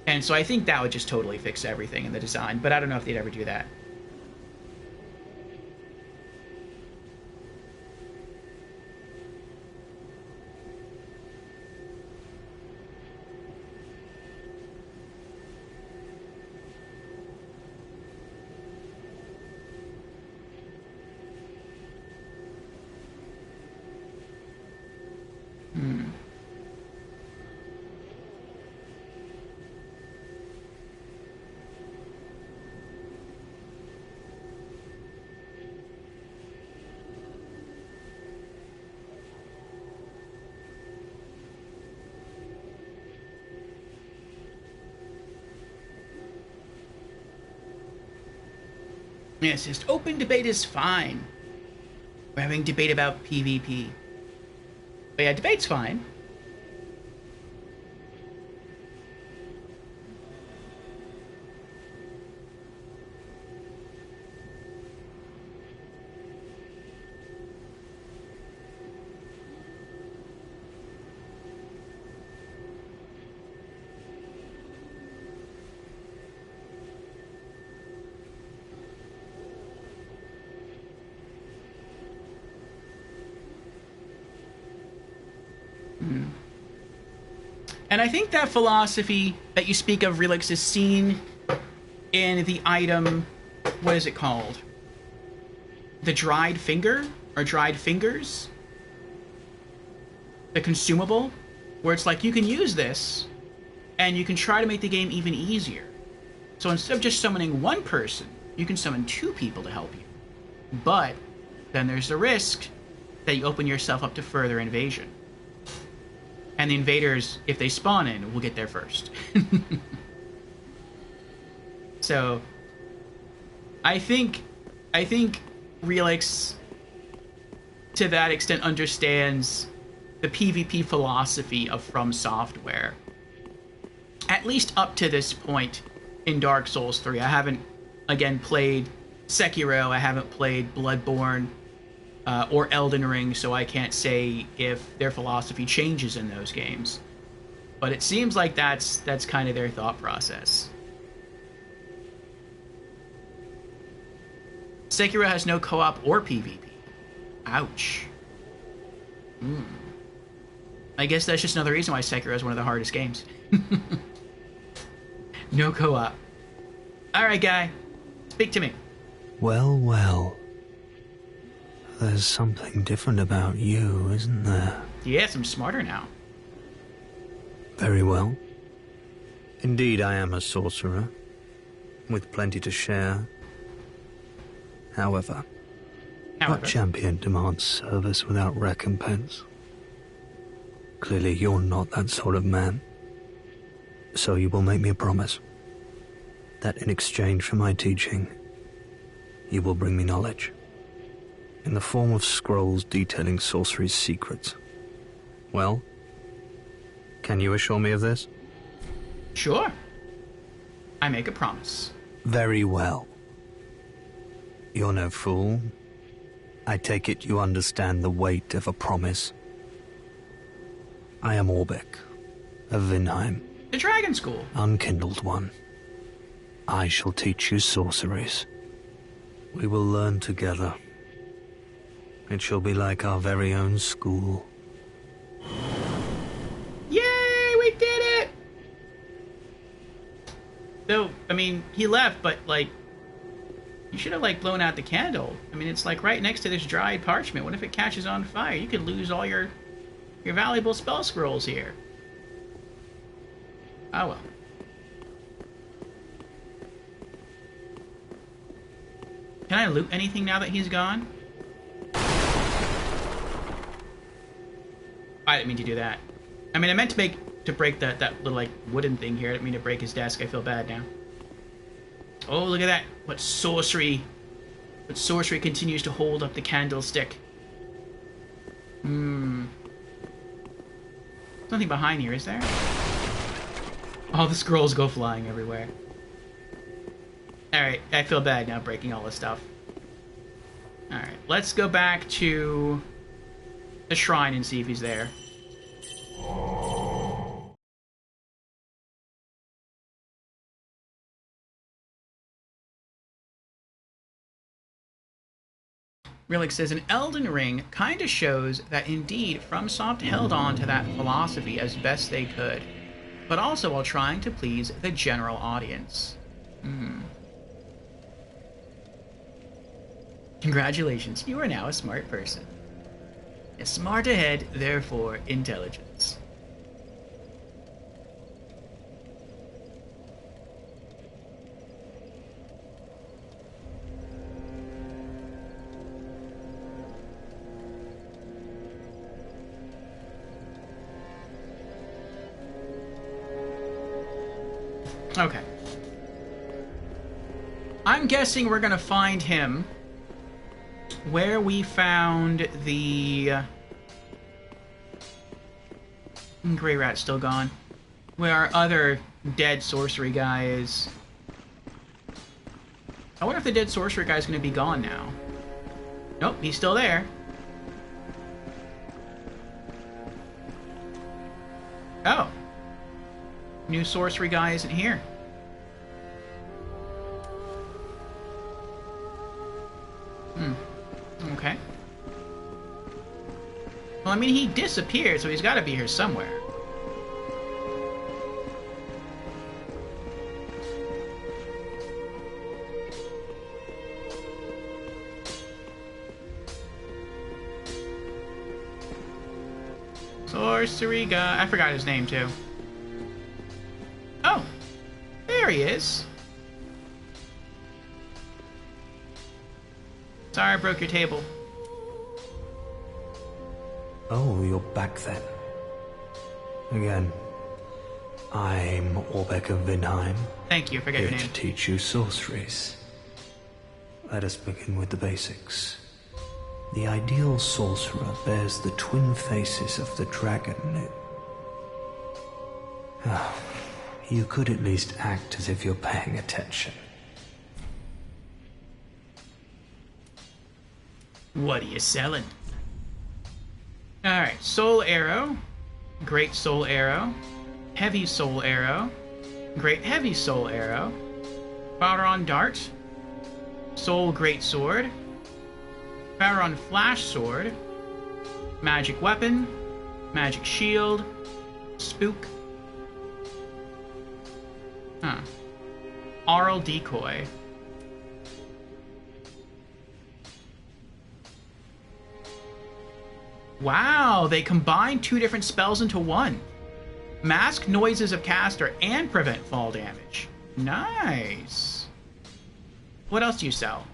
And so I think that would just totally fix everything in the design, but I don't know if they'd ever do that. Yes, just open debate is fine. We're having debate about PvP. But yeah, debate's fine. And I think that philosophy that you speak of, Relix, is seen in the item, what is it called? The dried finger? Or dried fingers? The consumable? Where it's like, you can use this, and you can try to make the game even easier. So instead of just summoning one person, you can summon two people to help you. But then there's the risk that you open yourself up to further invasion. And the invaders, if they spawn in, will get there first. So, I think Relix, to that extent, understands the PvP philosophy of From Software. At least up to this point in Dark Souls 3. I haven't, again, played Sekiro. I haven't played Bloodborne. Or Elden Ring, so I can't say if their philosophy changes in those games. But it seems like that's kind of their thought process. Sekiro has no co-op or PvP. Ouch. I guess that's just another reason why Sekiro is one of the hardest games. No co-op. Alright, guy. Speak to me. Well, well. There's something different about you, isn't there? Yes, I'm smarter now. Very well. Indeed, I am a sorcerer, with plenty to share. However, what champion demands service without recompense? Clearly, you're not that sort of man. So you will make me a promise that in exchange for my teaching, you will bring me knowledge in the form of scrolls detailing sorcery's secrets. Well, can you assure me of this? Sure. I make a promise. Very well. You're no fool. I take it you understand the weight of a promise. I am Orbeck, of Vinheim. The Dragon School. Unkindled one. I shall teach you sorceries. We will learn together. It shall be like our very own school. Yay, we did it! Though, I mean, he left, but, like, you should have, like, blown out the candle. I mean, it's, like, right next to this dried parchment. What if it catches on fire? You could lose all your valuable spell scrolls here. Oh, well. Can I loot anything now that he's gone? I didn't mean to do that. I mean, I meant to break that little, like, wooden thing here. I didn't mean to break his desk. I feel bad now. Oh, look at that. What sorcery continues to hold up the candlestick. Nothing behind here, is there? All the scrolls go flying everywhere. Alright, I feel bad now breaking all this stuff. Alright, let's go back to the shrine and see if he's there. Relic says, an Elden Ring kinda shows that indeed FromSoft held on to that philosophy as best they could, but also while trying to please the general audience. Congratulations, you are now a smart person. A smart ahead, therefore intelligence. Okay. I'm guessing we're gonna find him where we found the... Grey Rat's still gone. Where our other dead sorcery guy is. I wonder if the dead sorcery guy is gonna be gone now. Nope, he's still there. Oh. New sorcery guy isn't here. Okay. Well, I mean, he disappeared, so he's got to be here somewhere. Sorcery guy. I forgot his name, too. Oh, there he is. Sorry I broke your table. Oh, you're back then. Again, I'm Orbeck of Vinheim. Thank you, I forget your name. Here to teach you sorceries. Let us begin with the basics. The ideal sorcerer bears the twin faces of the dragon. You could at least act as if you're paying attention. What are you selling? Alright, Soul Arrow, Great Soul Arrow, Heavy Soul Arrow, Great Heavy Soul Arrow, Faron Dart, Soul Great Sword, Faron Flash Sword, Magic Weapon, Magic Shield, Spook, Aural Decoy. Wow, they combine 2 different spells into one. Mask noises of caster and prevent fall damage. Nice. What else do you sell?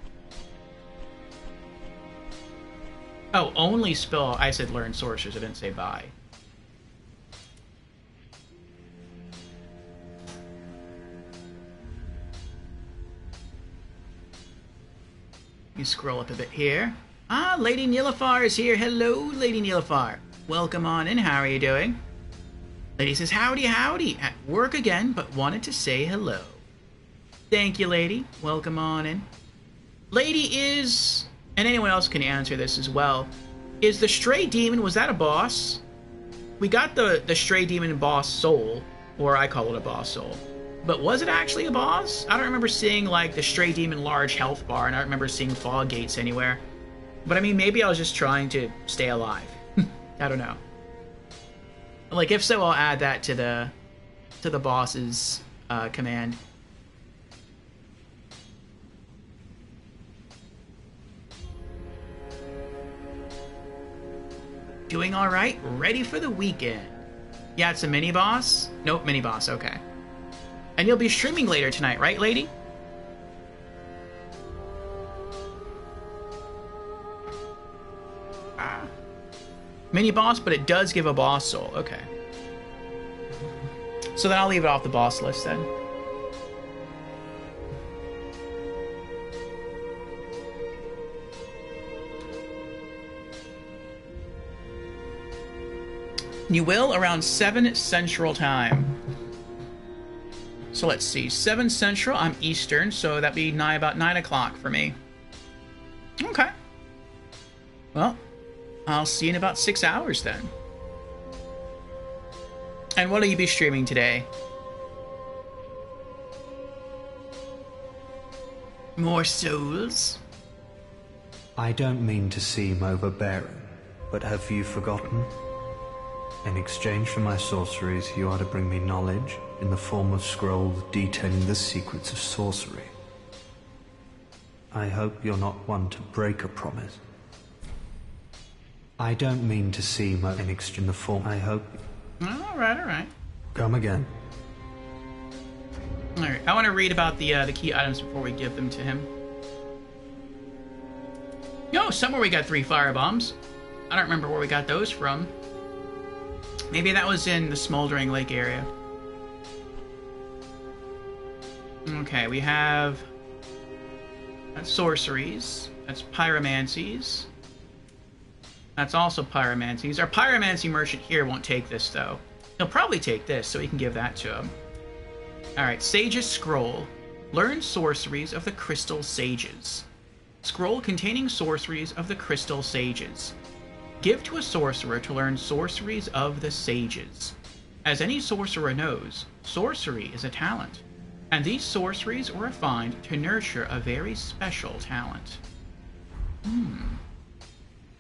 Oh, only spell. I said learn sorcerers. I didn't say buy. You scroll up a bit here. Ah, Lady Nilafar is here. Hello, Lady Nilafar. Welcome on in. How are you doing? Lady says, howdy, howdy. At work again, but wanted to say hello. Thank you, lady. Welcome on in. Lady is... And anyone else can answer this as well. Is the Stray Demon, was that a boss? We got the Stray Demon boss soul, or I call it a boss soul. But was it actually a boss? I don't remember seeing, like, the Stray Demon large health bar, and I don't remember seeing fog gates anywhere. But, I mean, maybe I was just trying to stay alive. I don't know. Like, if so, I'll add that to the boss's command. Doing all right? Ready for the weekend. Yeah, it's a mini boss? Nope, mini boss, okay. And you'll be streaming later tonight, right, lady? Mini boss, but it does give a boss soul. Okay. So then I'll leave it off the boss list then. You will around 7 Central Time. So let's see. 7 Central, I'm Eastern, so that'd be about 9 o'clock for me. Okay. Well, I'll see you in about 6 hours then. And what will you be streaming today? More souls? I don't mean to seem overbearing, but have you forgotten? In exchange for my sorceries, you are to bring me knowledge in the form of scrolls detailing the secrets of sorcery. I hope you're not one to break a promise. I don't mean to seem in the form. I hope. All right. Come again. All right. I want to read about the key items before we give them to him. Yo, somewhere we got 3 firebombs. I don't remember where we got those from. Maybe that was in the Smoldering Lake area. Okay, we have... That's sorceries. That's pyromancies. That's also pyromancies. Our pyromancy merchant here won't take this, though. He'll probably take this, so we can give that to him. Alright, Sage's Scroll. Learn sorceries of the Crystal Sages. Scroll containing sorceries of the Crystal Sages. Give to a sorcerer to learn sorceries of the Sages. As any sorcerer knows, sorcery is a talent, and these sorceries are refined to nurture a very special talent.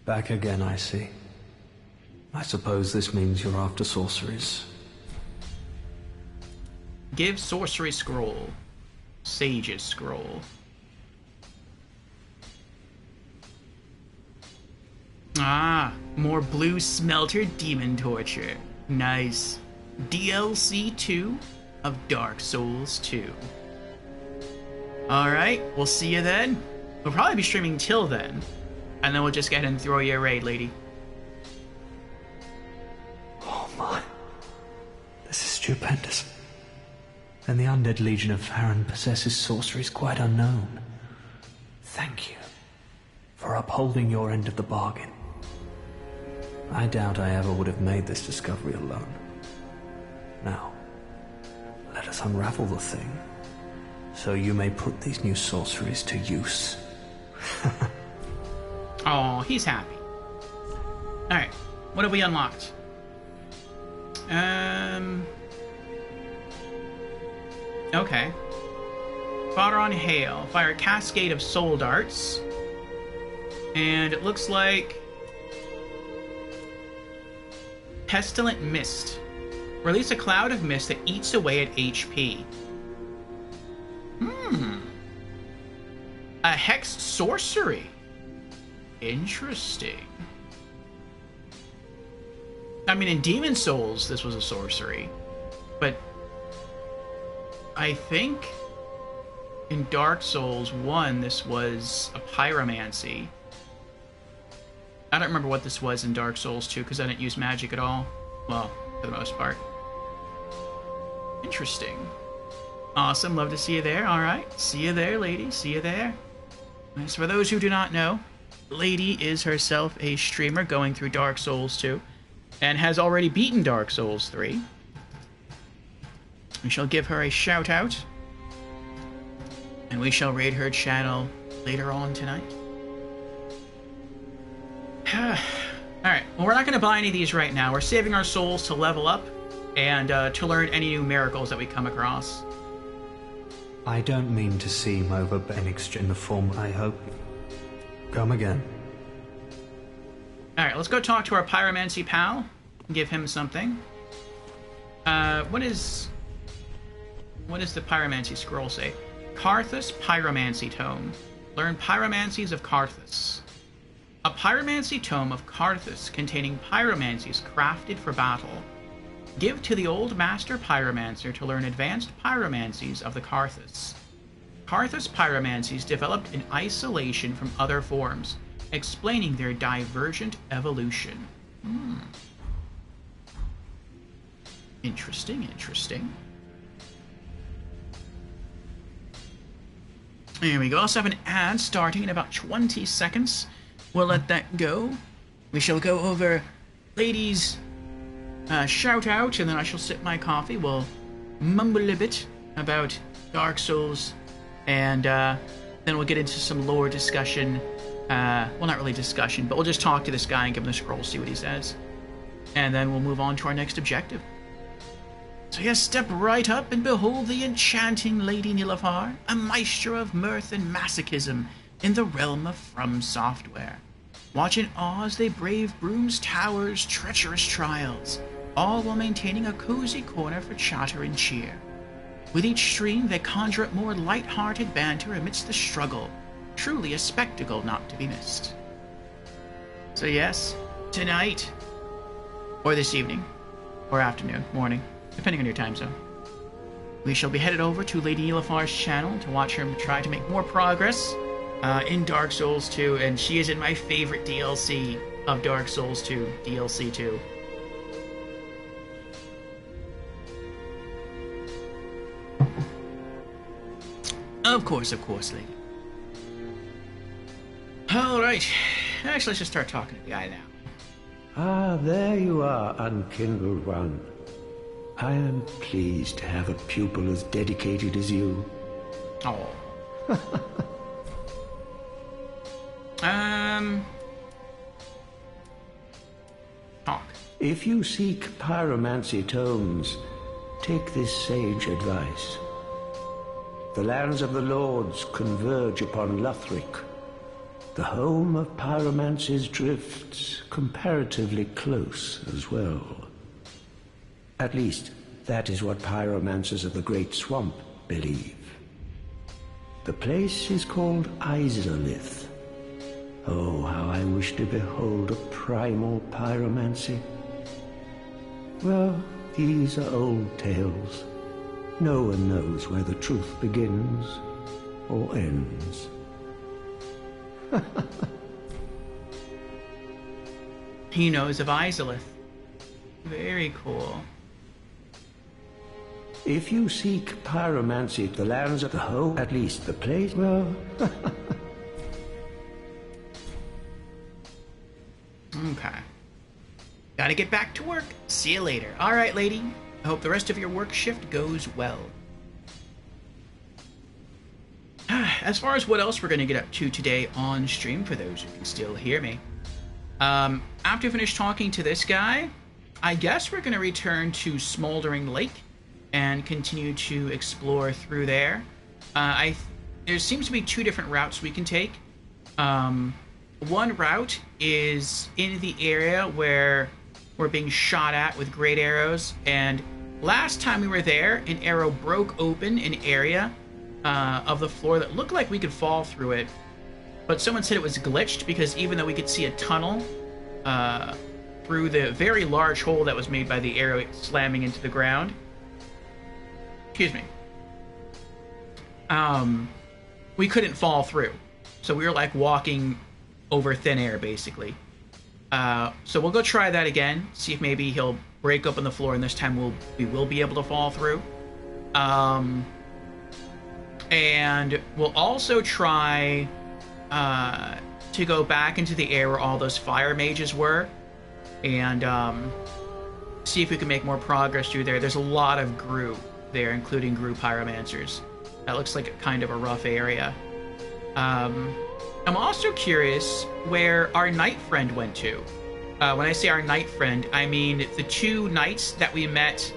Back again, I see. I suppose this means you're after sorceries. Give Sorcery Scroll. Sage's Scroll. Ah, more Blue Smelter Demon Torture. Nice. DLC 2 of Dark Souls 2. Alright, we'll see you then. We'll probably be streaming till then. And then we'll just get and throw you a raid, lady. Oh my. This is stupendous. And the undead legion of Farron possesses sorceries quite unknown. Thank you for upholding your end of the bargain. I doubt I ever would have made this discovery alone. Now, let us unravel the thing, so you may put these new sorceries to use. Oh, he's happy. Alright, what have we unlocked? Okay. Fodder on Hail. Fire a cascade of soul darts. And it looks like... Pestilent Mist. Release a cloud of mist that eats away at HP. A Hex Sorcery. Interesting. I mean, in Demon Souls, this was a sorcery. But I think in Dark Souls 1, this was a pyromancy. I don't remember what this was in Dark Souls 2 because I didn't use magic at all. Well, for the most part. Interesting. Awesome. Love to see you there. All right. See you there, lady. See you there. As for those who do not know, Lady is herself a streamer going through Dark Souls 2 and has already beaten Dark Souls 3. We shall give her a shout out and we shall raid her channel later on tonight. Alright, well, we're not going to buy any of these right now. We're saving our souls to level up and to learn any new miracles that we come across. I don't mean to seem overbearing in the form I hope. Come again. Alright, let's go talk to our pyromancy pal and give him something. What is the pyromancy scroll say? Karthus Pyromancy Tome. Learn pyromancies of Karthus. A pyromancy tome of Karthus containing pyromancies crafted for battle. Give to the old master pyromancer to learn advanced pyromancies of the Karthus. Karthus pyromancies developed in isolation from other forms, explaining their divergent evolution. Interesting, interesting. There we go. Also have an ad starting in about 20 seconds. We'll let that go. We shall go over Lady's shout out, and then I shall sip my coffee. We'll mumble a bit about Dark Souls, and then we'll get into some lore discussion. Well, not really discussion, but we'll just talk to this guy and give him the scroll, see what he says. And then we'll move on to our next objective. So yes, step right up and behold the enchanting Lady Nilafar, a maestro of mirth and masochism in the realm of From Software. Watch in awe as they brave Broom's Tower's treacherous trials, all while maintaining a cozy corner for chatter and cheer. With each stream, they conjure up more light-hearted banter amidst the struggle, truly a spectacle not to be missed. So yes, tonight, or this evening, or afternoon, morning, depending on your time zone, we shall be headed over to Lady Nilafar's channel to watch her try to make more progress in Dark Souls 2, and she is in my favorite DLC of Dark Souls 2, DLC 2. Of course, lady. Alright, actually let's just start talking to the guy now. Ah, there you are, unkindled one. I am pleased to have a pupil as dedicated as you. Oh. Talk. If you seek pyromancy tomes, take this sage advice. The lands of the lords converge upon Lothric. The home of pyromancy's drifts comparatively close as well. At least, that is what pyromancers of the Great Swamp believe. The place is called Izalith. Oh, how I wish to behold a primal pyromancy. Well, these are old tales. No one knows where the truth begins or ends. He knows of Izalith. Very cool. If you seek pyromancy, the lands of the home, at least the place, well... Okay. Gotta get back to work. See you later. Alright, lady. I hope the rest of your work shift goes well. As far as what else we're going to get up to today on stream, for those who can still hear me, after we finish talking to this guy, I guess we're going to return to Smoldering Lake and continue to explore through there. There seems to be two different routes we can take. One route is in the area where we're being shot at with great arrows, and last time we were there, an arrow broke open an area of the floor that looked like we could fall through it, but someone said it was glitched because even though we could see a tunnel through the very large hole that was made by the arrow slamming into the ground. Excuse me. We couldn't fall through. So we were like walking over thin air, basically. So we'll go try that again, see if maybe he'll break open the floor, and this time we will be able to fall through. And we'll also try to go back into the air where all those fire mages were, and see if we can make more progress through there. There's a lot of Gru there, including Gru pyromancers. That looks like a kind of a rough area. I'm also curious where our knight friend went to. When I say our knight friend, I mean the two knights that we met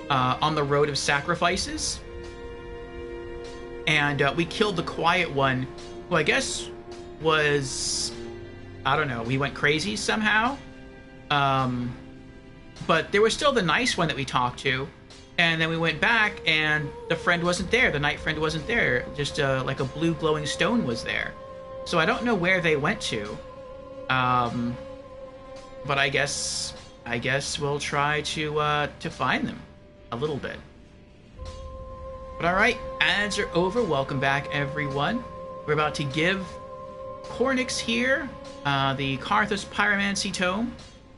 on the Road of Sacrifices. And we killed the quiet one, who I guess was... I don't know, he went crazy somehow. But there was still the nice one that we talked to. And then we went back, and the friend wasn't there. The knight friend wasn't there. Just like a blue glowing stone was there. So I don't know where they went to. But I guess we'll try to find them a little bit. But alright, ads are over. Welcome back, everyone. We're about to give Cornix here the Karthus Pyromancy Tome,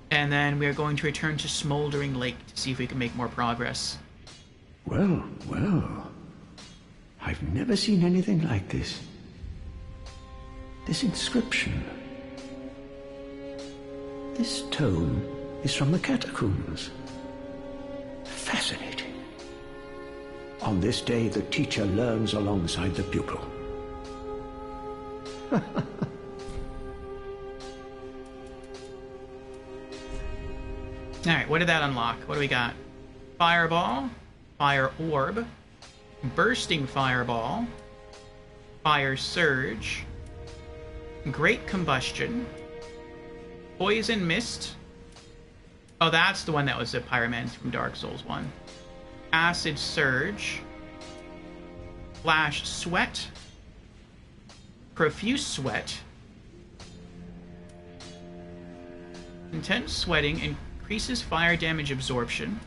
and then we're going to return to Smoldering Lake to see if we can make more progress. Well, well. I've never seen anything like this. This inscription. This tome is from the catacombs. Fascinating. On this day, the teacher learns alongside the pupil. Alright, what did that unlock? What do we got? Fireball, Fire Orb, Bursting Fireball, Fire Surge, Great Combustion, Poison Mist. Oh, that's the one that was a Pyromancy from Dark Souls 1. Acid Surge, Flash Sweat, Profuse Sweat. Intense sweating increases fire damage absorption.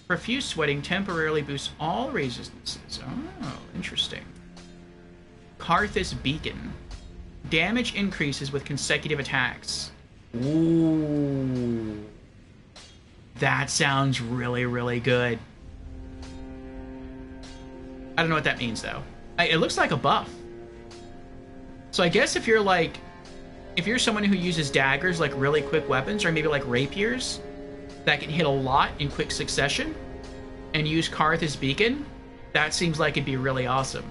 Profuse sweating temporarily boosts all resistances. Oh, interesting. Karthus Beacon. Damage increases with consecutive attacks. Ooh. That sounds really, really good. I don't know what that means, though. It looks like a buff. So I guess if you're like... If you're someone who uses daggers like really quick weapons, or maybe like rapiers, that can hit a lot in quick succession, and use Karthus Beacon, that seems like it'd be really awesome.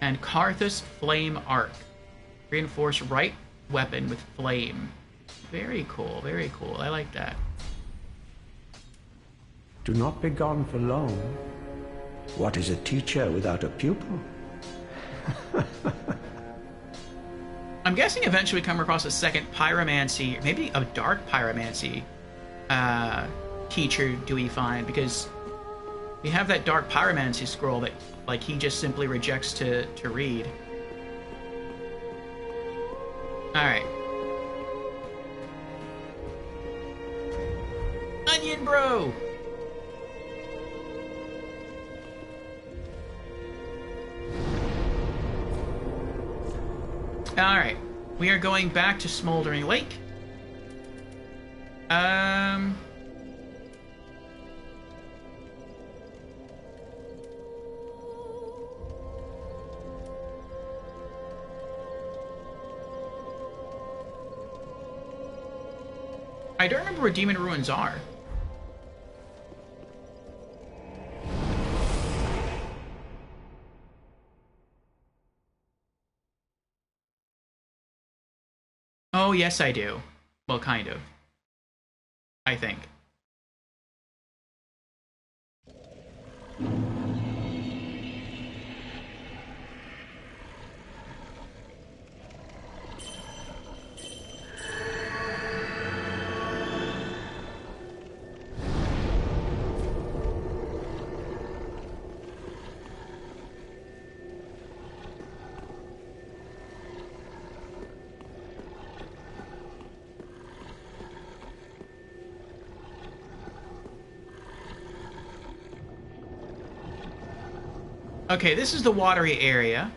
And Karthus Flame Arc. Reinforce right weapon with flame. Very cool, very cool. I like that. Do not be gone for long. What is a teacher without a pupil? I'm guessing eventually we come across a second pyromancy, maybe a dark pyromancy teacher do we find, because we have that dark pyromancy scroll that like he just simply rejects to read. Alright. Onion Bro! Alright. We are going back to Smoldering Lake. I don't remember where Demon Ruins are. Oh, yes, I do. Well, kind of. I think. Okay, this is the watery area.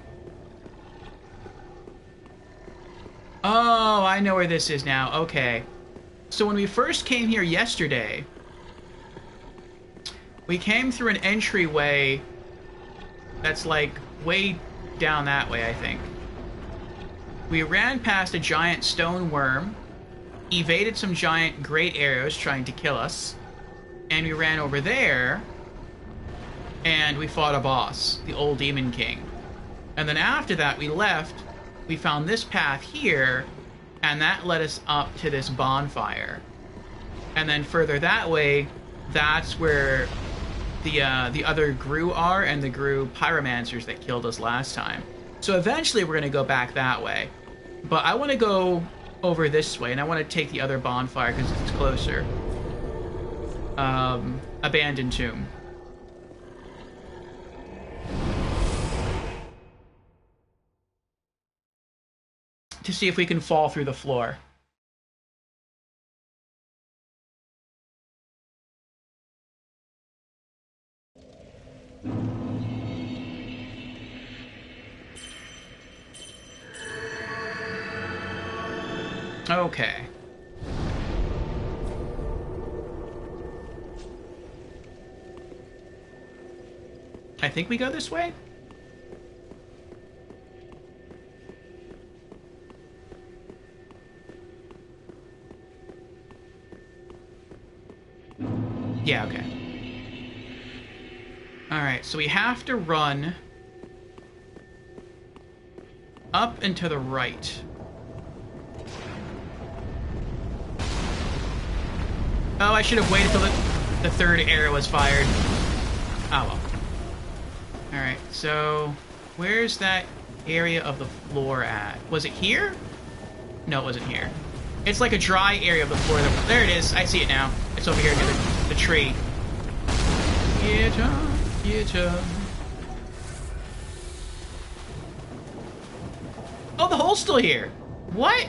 Oh, I know where this is now. Okay. So when we first came here yesterday, we came through an entryway that's like way down that way, I think. We ran past a giant stone worm, evaded some giant great arrows trying to kill us, and we ran over there, and we fought a boss, the old demon king. And then after that, we left, we found this path here, and that led us up to this bonfire. And then further that way, that's where the other Gru are, and the Gru pyromancers that killed us last time. So eventually we're going to go back that way. But I want to go over this way, and I want to take the other bonfire because it's closer. Abandoned tomb. To see if we can fall through the floor. Okay. I think we go this way? Yeah, okay. Alright, so we have to run up and to the right. Oh, I should have waited till the third arrow was fired. Oh well. Alright, so where's that area of the floor at? Was it here? No, it wasn't here. It's like a dry area of the floor. There it is. I see it now. It's over here near the tree. Get up, get up. Oh, the hole's still here. What?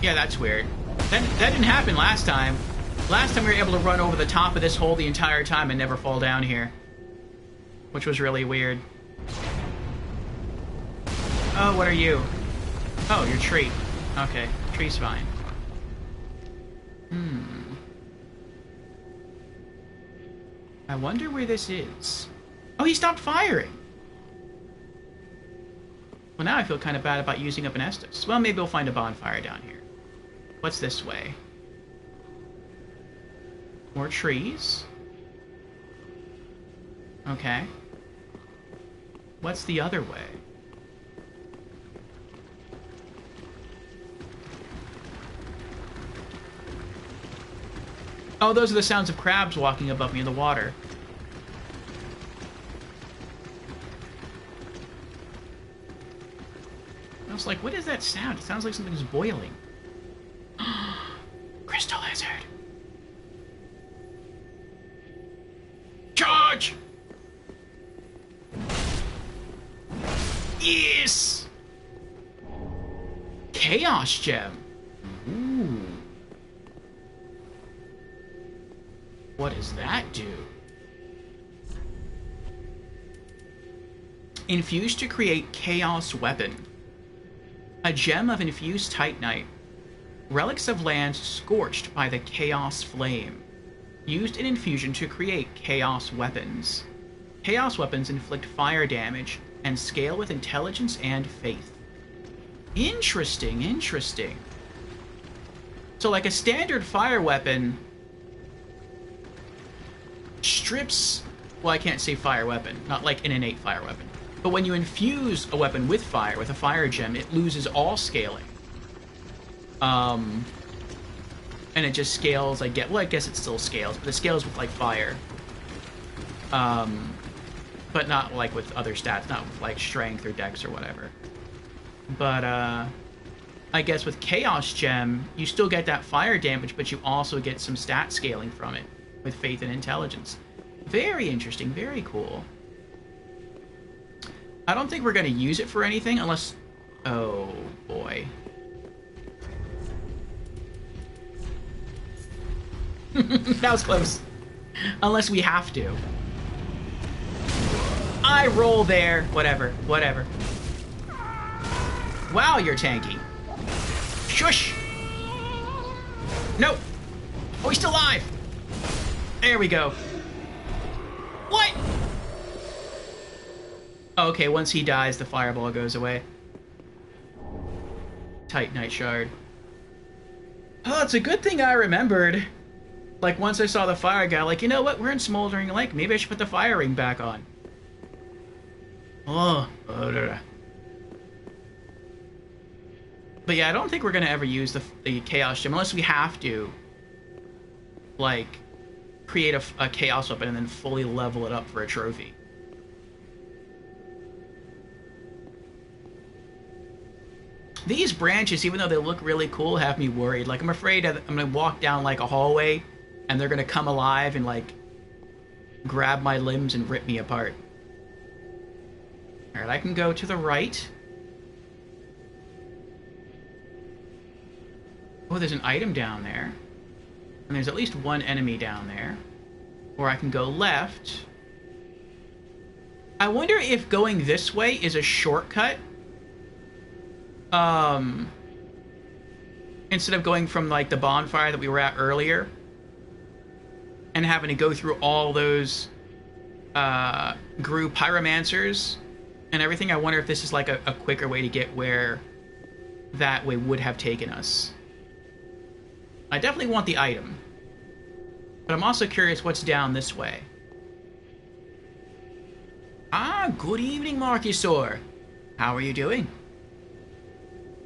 Yeah, that's weird. That didn't happen last time. Last time we were able to run over the top of this hole the entire time and never fall down here. Which was really weird. Oh, what are you? Oh, you're tree. Okay, tree's fine. I wonder where this is. Oh, he stopped firing! Well, now I feel kind of bad about using up an Estus. Well, maybe we'll find a bonfire down here. What's this way? More trees? Okay. What's the other way? Oh, those are the sounds of crabs walking above me in the water. I was like, what is that sound? It sounds like something's boiling. Crystal lizard. Charge! Yes! Chaos gem. Ooh. What does that do? Infused to create Chaos Weapon. A gem of infused Titanite. Relics of lands scorched by the Chaos Flame. Used in infusion to create Chaos Weapons. Chaos Weapons inflict fire damage and scale with intelligence and faith. Interesting, interesting. So like a standard fire weapon strips... Well, I can't say fire weapon. Not like an innate fire weapon. But when you infuse a weapon with fire, with a fire gem, it loses all scaling. And it just scales, I guess... Well, I guess it still scales, but it scales with, like, fire. But not, like, with other stats. Not with, like, strength or dex or whatever. But, I guess with Chaos Gem, you still get that fire damage, but you also get some stat scaling from it. With faith and intelligence. Very interesting, very cool. I don't think we're going to use it for anything unless... Oh, boy. That was close. Unless we have to. I roll there. Whatever. Whatever. Wow, you're tanky. Shush! Nope. Oh, he's still alive. There we go. What? Okay, once he dies, the fireball goes away. Titanite shard. Oh, it's a good thing I remembered. Like, once I saw the fire guy, like, you know what? We're in Smoldering Lake. Maybe I should put the fire ring back on. Oh. But yeah, I don't think we're going to ever use the Chaos Gem unless we have to, like, create a Chaos weapon and then fully level it up for a trophy. These branches, even though they look really cool, have me worried. Like, I'm afraid that I'm going to walk down, like, a hallway and they're going to come alive and, like, grab my limbs and rip me apart. Alright, I can go to the right. Oh, there's an item down there. And there's at least one enemy down there. Or I can go left. I wonder if going this way is a shortcut. Instead of going from, like, the bonfire that we were at earlier. And having to go through all those Gru pyromancers and everything. I wonder if this is, like, a quicker way to get where that way would have taken us. I definitely want the item. But I'm also curious what's down this way. Ah, good evening, Marcusor. How are you doing?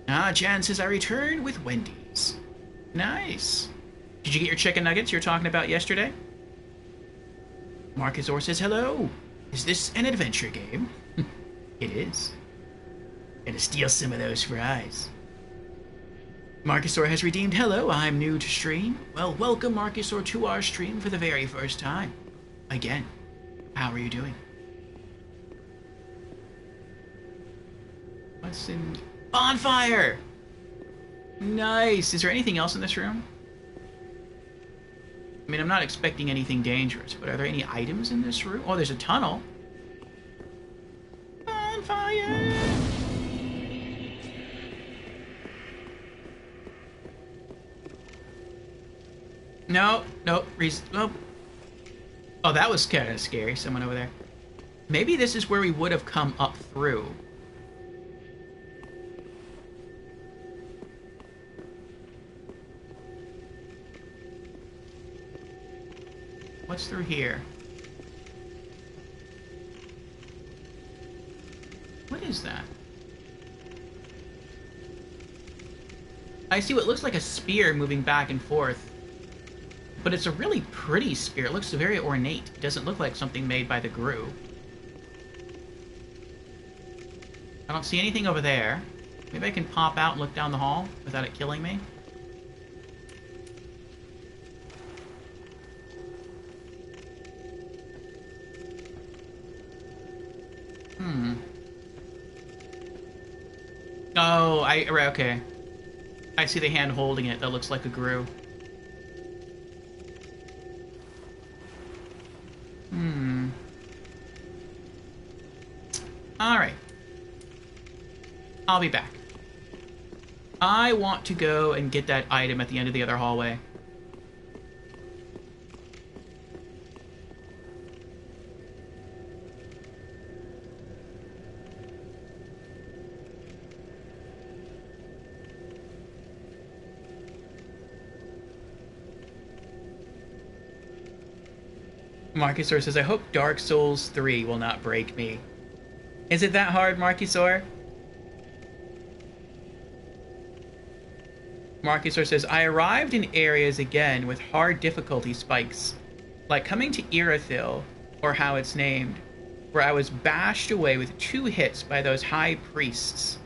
Ah, Jan says I returned with Wendy's. Nice. Did you get your chicken nuggets you were talking about yesterday? Marcusor says hello. Is this an adventure game? It is. Gonna steal some of those fries. Marcusor has redeemed hello, I'm new to stream. Well, welcome Marcusor to our stream for the very first time. Again, how are you doing? What's in... Bonfire! Nice! Is there anything else in this room? I mean, I'm not expecting anything dangerous, but are there any items in this room? Oh, there's a tunnel. Bonfire! No, nope. Nope. Oh, that was kind of scary. Someone over there. Maybe this is where we would have come up through. What's through here? What is that? I see what looks like a spear moving back and forth. But it's a really pretty spear. It looks very ornate. It doesn't look like something made by the Gru. I don't see anything over there. Maybe I can pop out and look down the hall without it killing me. Oh, okay. I see the hand holding it. That looks like a Gru. Alright. I'll be back. I want to go and get that item at the end of the other hallway. Marcusor says, I hope Dark Souls 3 will not break me. Is it that hard, Marcusor? Marcusor says, I arrived in areas again with hard difficulty spikes, like coming to Irithyll, or how it's named, where I was bashed away with 2 hits by those high priests.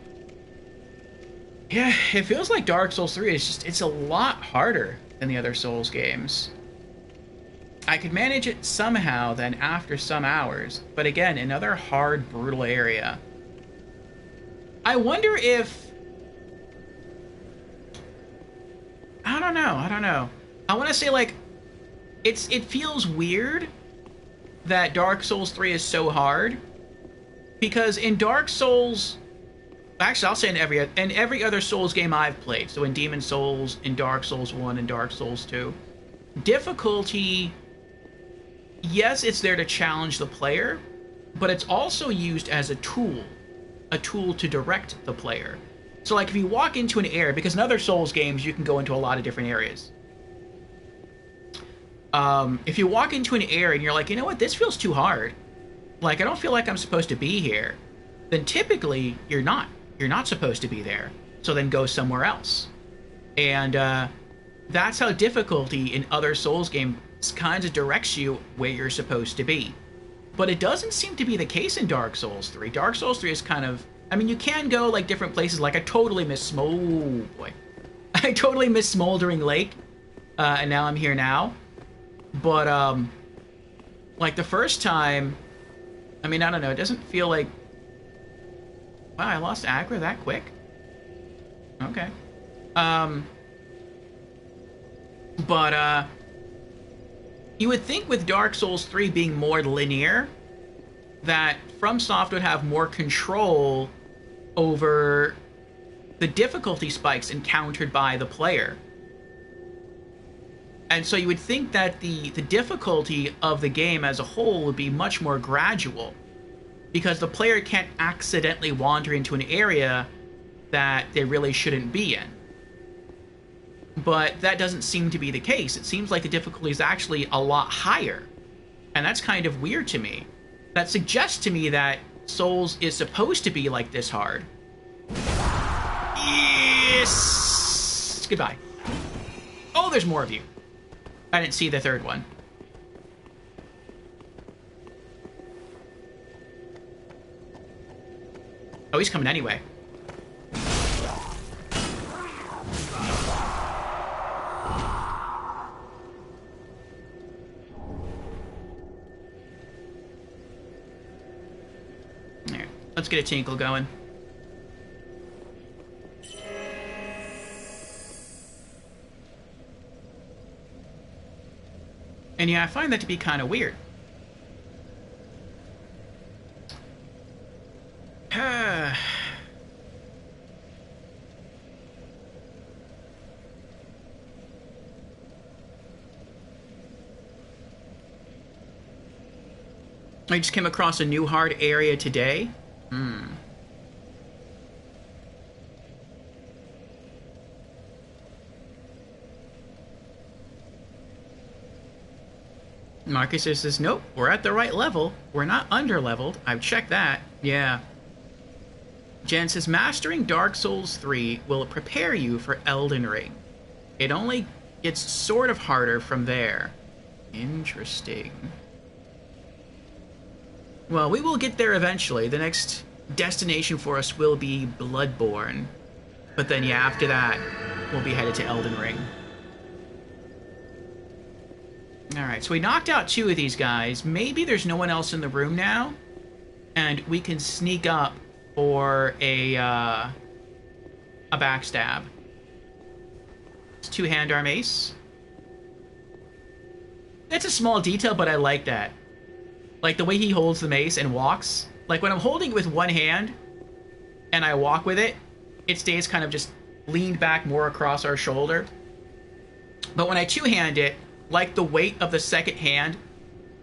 Yeah, it feels like Dark Souls 3 is just, it's a lot harder than the other Souls games. I could manage it somehow then after some hours, but again, another hard, brutal area. I wonder if... I don't know. I want to say, like, it feels weird that Dark Souls 3 is so hard, because in Dark Souls, actually I'll say in every other Souls game I've played, so in Demon Souls, in Dark Souls 1 and Dark Souls 2, difficulty, yes, it's there to challenge the player, but it's also used as a tool to direct the player. So like if you walk into an area, because in other Souls games you can go into a lot of different areas. If you walk into an area and you're like, you know what, this feels too hard. Like, I don't feel like I'm supposed to be here. Then typically, you're not. You're not supposed to be there. So then go somewhere else. And that's how difficulty in other Souls games kind of directs you where you're supposed to be. But it doesn't seem to be the case in Dark Souls 3. Dark Souls 3 is kind of... I mean, you can go, like, different places. Like, I totally missed... Oh, boy. I totally missed Smoldering Lake. And now I'm here now. But, like, the first time, I mean, I don't know, it doesn't feel like... Wow, I lost aggro that quick? Okay. But, you would think with Dark Souls 3 being more linear, that FromSoft would have more control over the difficulty spikes encountered by the player. And so you would think that the difficulty of the game as a whole would be much more gradual, because the player can't accidentally wander into an area that they really shouldn't be in. But that doesn't seem to be the case. It seems like the difficulty is actually a lot higher. And that's kind of weird to me. That suggests to me that Souls is supposed to be like this hard. Yes! Goodbye. Oh, there's more of you. I didn't see the third one. Oh, he's coming anyway. Alright, let's get a tinkle going. And yeah, I find that to be kind of weird. I just came across a new hard area today. Marcus says, nope, we're at the right level. We're not under-leveled. I've checked that. Yeah. Jen says, mastering Dark Souls 3 will prepare you for Elden Ring. It only gets sort of harder from there. Interesting. Well, we will get there eventually. The next destination for us will be Bloodborne. But then, yeah, after that, we'll be headed to Elden Ring. Alright, so we knocked out 2 of these guys. Maybe there's no one else in the room now, and we can sneak up for a backstab. It's 2-hand arm ace. It's a small detail, but I like that. Like the way he holds the mace and walks. Like when I'm holding it with one hand and I walk with it, it stays kind of just leaned back more across our shoulder. But when I 2-hand it, like the weight of the second hand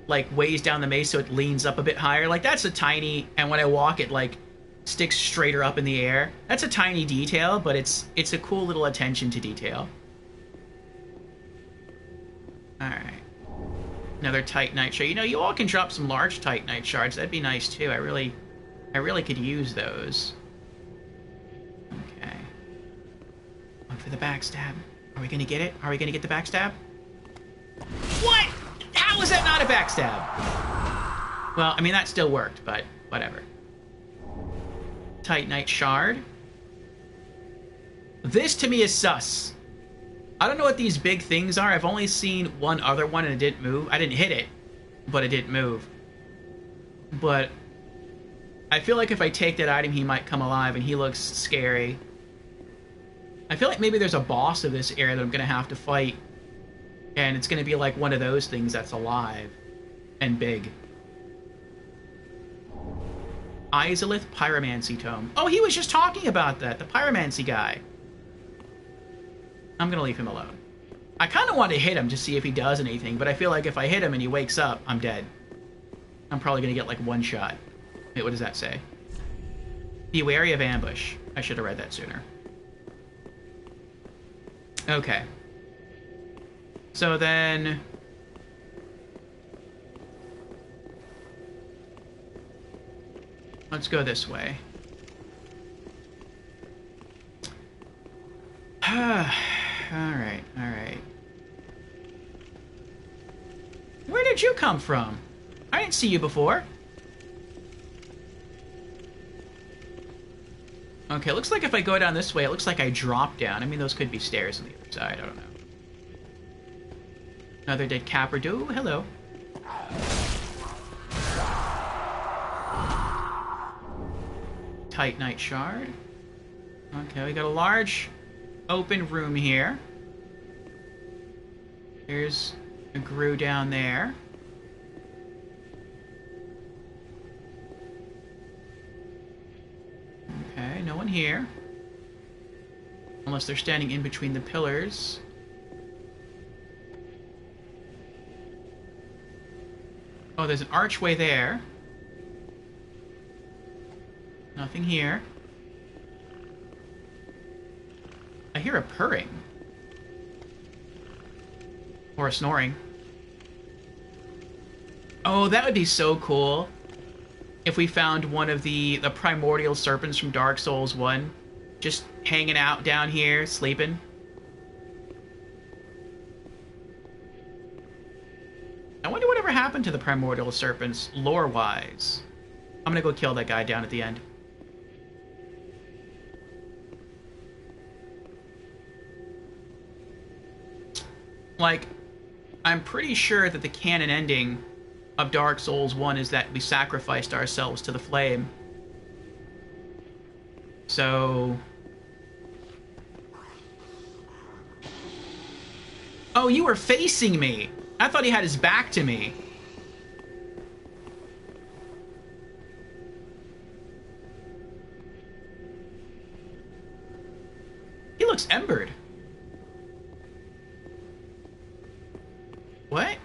like weighs down the mace so it leans up a bit higher. Like that's a tiny, and when I walk it like sticks straighter up in the air. That's a tiny detail, but it's a cool little attention to detail. Alright. Another Titanite shard. You know, you all can drop some large Titanite shards. That'd be nice too. I really could use those. Okay. Look for the backstab. Are we gonna get it? Are we gonna get the backstab? What? How is that not a backstab? Well, I mean, that still worked, but whatever. Titanite shard. This to me is sus. I don't know what these big things are. I've only seen one other one and it didn't move. I didn't hit it, but it didn't move. But I feel like if I take that item, he might come alive, and he looks scary. I feel like maybe there's a boss of this area that I'm going to have to fight. And it's going to be like one of those things that's alive and big. Izalith Pyromancy Tome. Oh, he was just talking about that. The Pyromancy guy. I'm going to leave him alone. I kind of want to hit him to see if he does anything, but I feel like if I hit him and he wakes up, I'm dead. I'm probably going to get like one shot. Wait, what does that say? Be wary of ambush. I should have read that sooner. Okay. So then... let's go this way. Alright, alright. Where did you come from? I didn't see you before. Okay, looks like if I go down this way, it looks like I drop down. I mean, those could be stairs on the other side. I don't know. Another dead Capperdo. Hello. Titanite shard. Okay, we got a large open room here. There's a grue down there. Okay, no one here. Unless they're standing in between the pillars. Oh, there's an archway there. Nothing here. I hear a purring. Or a snoring. Oh, that would be so cool. If we found one of the primordial serpents from Dark Souls 1. Just hanging out down here, sleeping. I wonder whatever happened to the primordial serpents, lore-wise. I'm gonna go kill that guy down at the end. Like, I'm pretty sure that the canon ending of Dark Souls 1 is that we sacrificed ourselves to the flame. So... oh, you were facing me! I thought he had his back to me. He looks embered. What?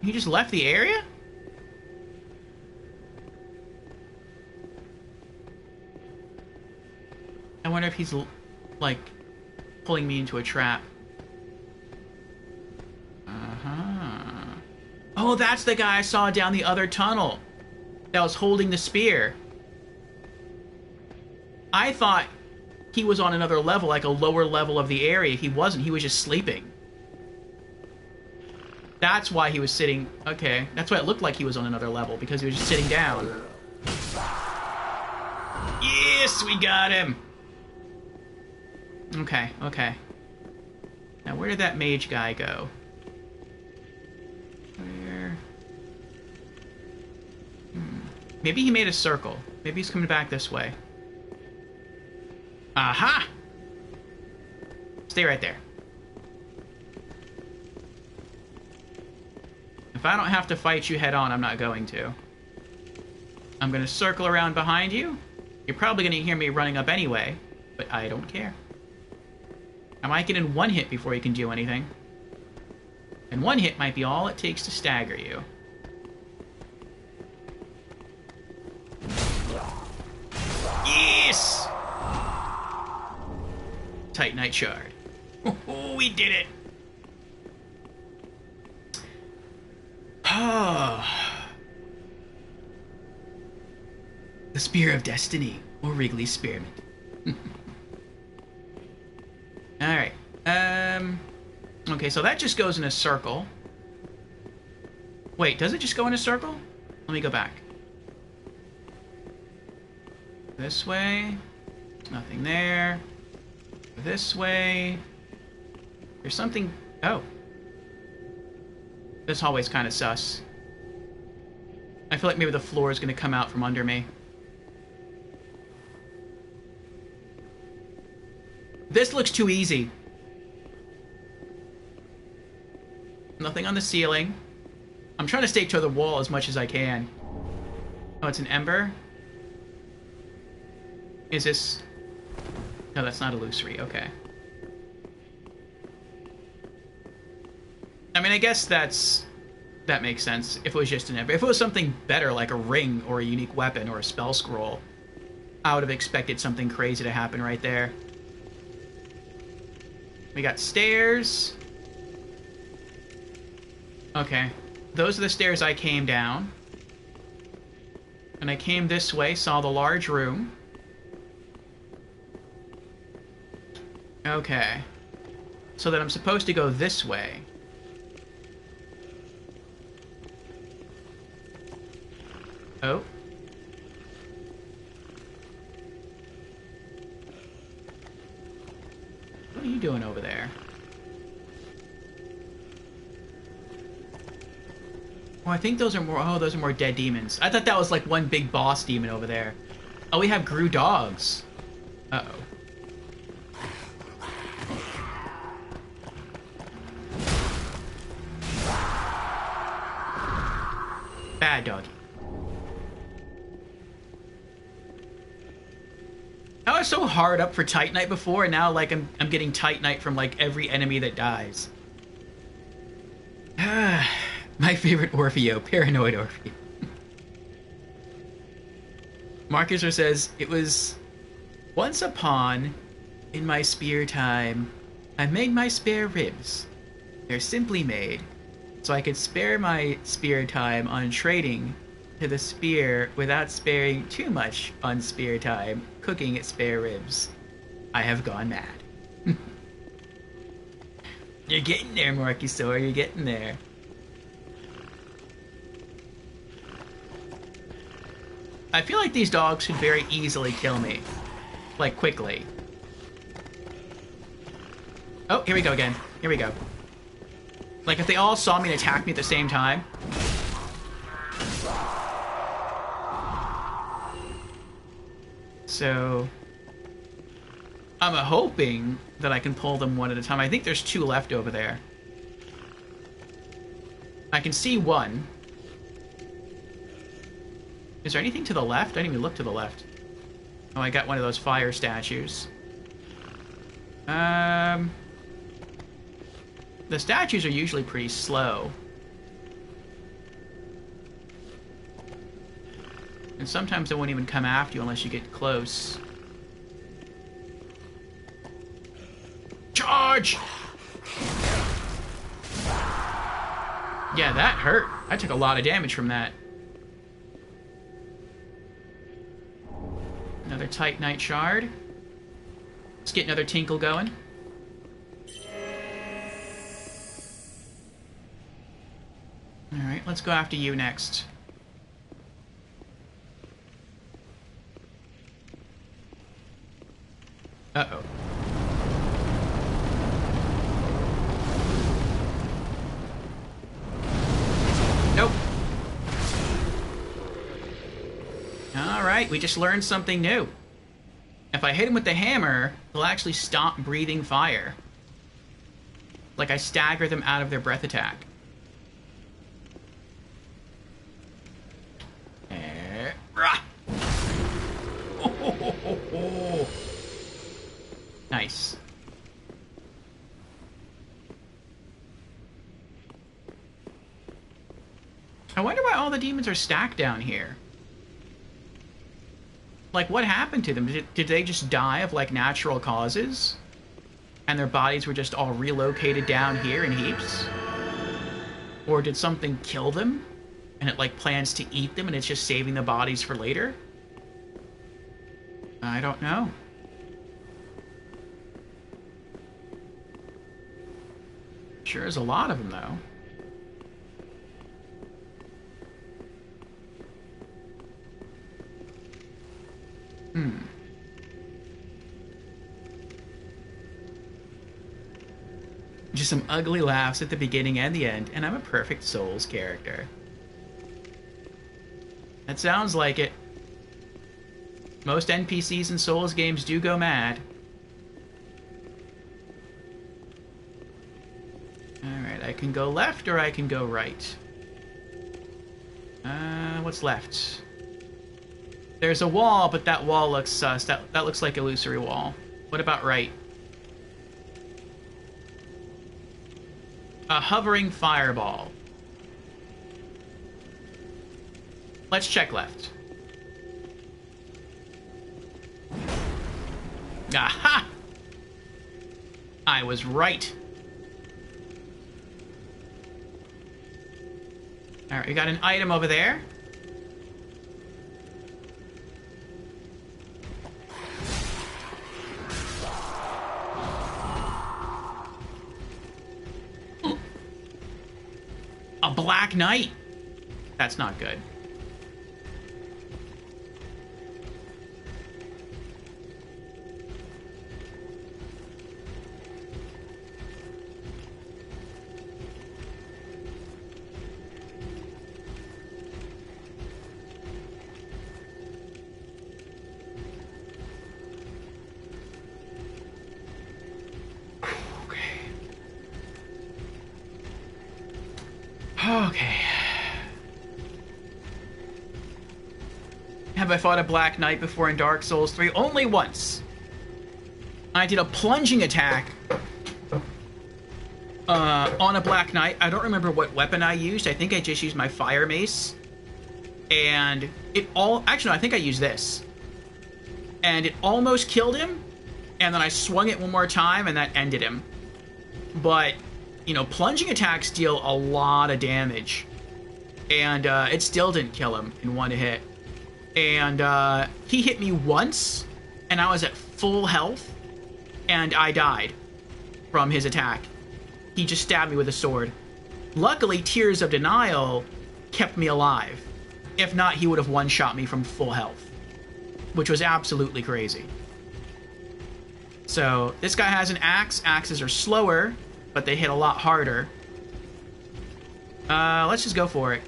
He just left the area? I wonder if he's, like, pulling me into a trap. Uh-huh. Oh, that's the guy I saw down the other tunnel that was holding the spear. I thought he was on another level, like a lower level of the area. He wasn't. He was just sleeping. That's why he was sitting... okay, that's why it looked like he was on another level, because he was just sitting down. Yes, we got him! Okay, okay. Now, where did that mage guy go? Where... maybe he made a circle. Maybe he's coming back this way. Aha! Stay right there. If I don't have to fight you head on, I'm not going to. I'm going to circle around behind you. You're probably going to hear me running up anyway, but I don't care. I might get in one hit before you can do anything. And one hit might be all it takes to stagger you. Yes! Titanite shard. Oh, we did it! Oh. The Spear of Destiny, or Wrigley's Spearmint. Alright. Okay, so that just goes in a circle. Wait, does it just go in a circle? Let me go back. This way. Nothing there. This way. There's something... oh. This hallway's kind of sus. I feel like maybe the floor is going to come out from under me. This looks too easy. Nothing on the ceiling. I'm trying to stay to the wall as much as I can. Oh, it's an ember? Is this... No, that's not illusory. Okay. I mean, I guess that makes sense if it was just an ember. If it was something better, like a ring or a unique weapon or a spell scroll, I would have expected something crazy to happen right there. We got stairs. Okay. Those are the stairs I came down. And I came this way, saw the large room. Okay. So that I'm supposed to go this way. Oh. What are you doing over there? Oh, I think those are more... Oh, those are more dead demons. I thought that was like one big boss demon over there. Oh, we have Gru dogs. Uh-oh. Bad doggy. I was so hard up for Titanite before, and now like I'm getting Titanite from like every enemy that dies. My favorite Orfeo, Paranoid Orfeo. Marcus says, it was once upon, in my spear time, I made my spare ribs. They're simply made, so I could spare my spear time on trading to the spear without sparing too much on spear time, cooking at spare ribs. I have gone mad. You're getting there, Marcusaur, you're getting there. I feel like these dogs could very easily kill me. Like, quickly. Oh, here we go again. Here we go. Like, if they all saw me and attacked me at the same time. So... I'm hoping that I can pull them one at a time. I think there's 2 left over there. I can see one. Is there anything to the left? I didn't even look to the left. Oh, I got one of those fire statues. The statues are usually pretty slow. And sometimes they won't even come after you unless you get close. Charge! Yeah, that hurt. I took a lot of damage from that. Another Titanite shard. Let's get another tinkle going. Alright, let's go after you next. Uh-oh. Nope. Alright, we just learned something new. If I hit him with the hammer, he'll actually stop breathing fire. Like I stagger them out of their breath attack. Nice. I wonder why all the demons are stacked down here. Like, what happened to them? Did they just die of, like, natural causes? And their bodies were just all relocated down here in heaps? Or did something kill them? And it, like, plans to eat them and it's just saving the bodies for later? I don't know. Sure is a lot of them, though. Just some ugly laughs at the beginning and the end, and I'm a perfect Souls character. That sounds like it. Most NPCs in Souls games do go mad. Alright, I can go left or I can go right. What's left? There's a wall, but that wall looks sus. That looks like illusory wall. What about right? A hovering fireball. Let's check left. Aha! I was right. Alright, we got an item over there. A Black Knight. That's not good. Okay. Have I fought a Black Knight before in Dark Souls 3? Only once. I did a plunging attack on a Black Knight. I don't remember what weapon I used. I think I just used my fire mace. And it all... Actually, no, I think I used this. And it almost killed him. And then I swung it one more time, and that ended him. But... you know, plunging attacks deal a lot of damage. And it still didn't kill him in one hit. And he hit me once, and I was at full health, and I died from his attack. He just stabbed me with a sword. Luckily, Tears of Denial kept me alive. If not, he would have one-shot me from full health, which was absolutely crazy. So, this guy has an axe. Axes are slower, but they hit a lot harder. Let's just go for it.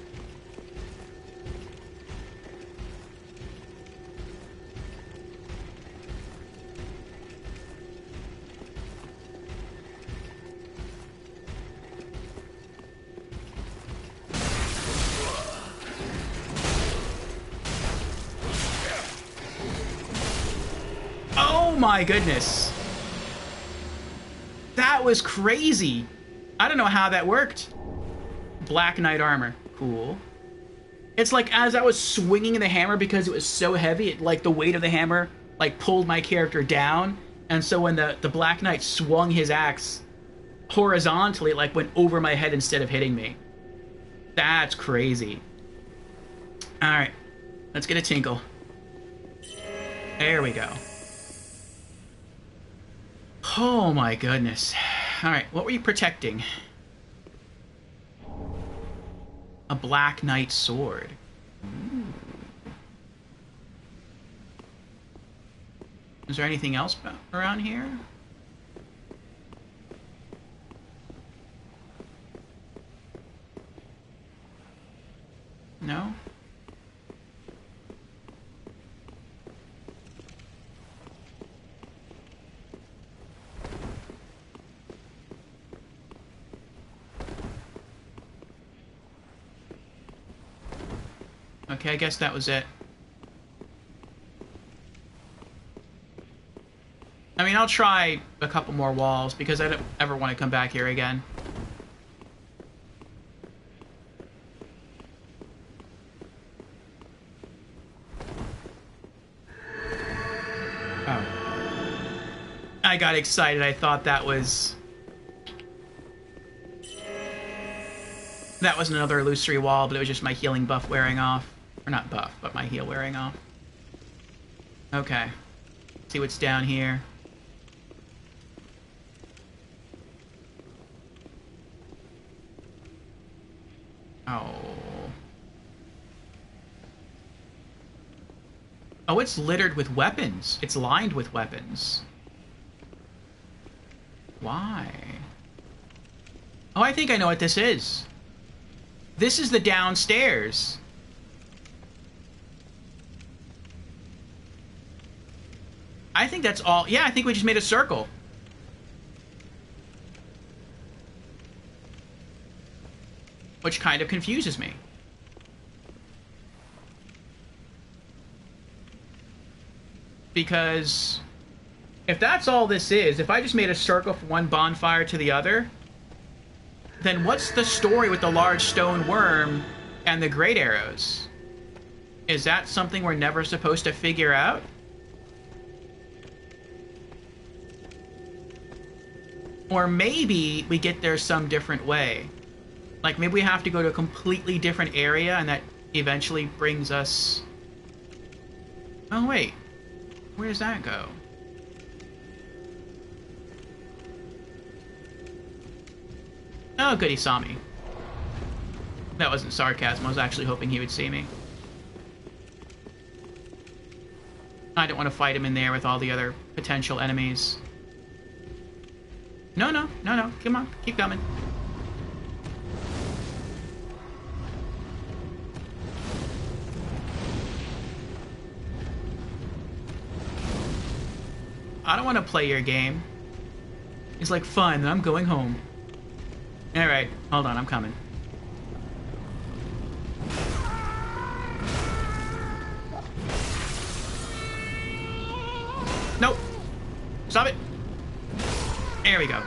Oh my goodness. That was crazy. I don't know how that worked. Black Knight armor. Cool. It's like as I was swinging the hammer, because it was so heavy, it, like the weight of the hammer like pulled my character down. And so when the Black Knight swung his axe horizontally, it like went over my head instead of hitting me. That's crazy. Alright. Let's get a tinkle. There we go. Oh my goodness. Alright, what were you protecting? A Black Knight sword. Ooh. Is there anything else around here? No? Okay, I guess that was it. I mean, I'll try a couple more walls, because I don't ever want to come back here again. Oh. I got excited. I thought that was... that was another illusory wall, but it was just my healing buff wearing off. Or not buff, but my heal wearing off. Okay. See what's down here. Oh. Oh, it's littered with weapons. It's lined with weapons. Why? Oh, I think I know what this is. This is the downstairs. I think that's all. Yeah, I think we just made a circle. which kind of confuses me. Because if that's all this is, if I just made a circle from one bonfire to the other, then what's the story with the large stone worm and the great arrows? Is that something we're never supposed to figure out? Or maybe we get there some different way. Like, maybe we have to go to a completely different area, and that eventually brings us... Oh, wait. Where does that go? Oh, good, he saw me. That wasn't sarcasm. I was actually hoping he would see me. I don't want to fight him in there with all the other potential enemies. No, no, no, no. Come on. Keep coming. I don't want to play your game. He's like, fine, then I'm going home. Alright, hold on, I'm coming. Nope. Stop it. There we go.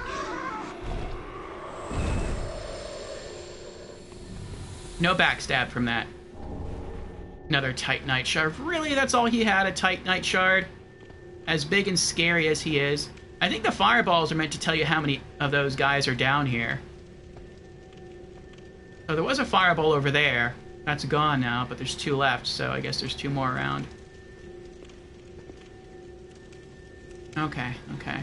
No backstab from that. Another Titanite shard. Really? That's all he had, a Titanite shard? As big and scary as he is. I think the fireballs are meant to tell you how many of those guys are down here. So there was a fireball over there. That's gone now, but there's 2 left, so I guess there's 2 more around. Okay, okay.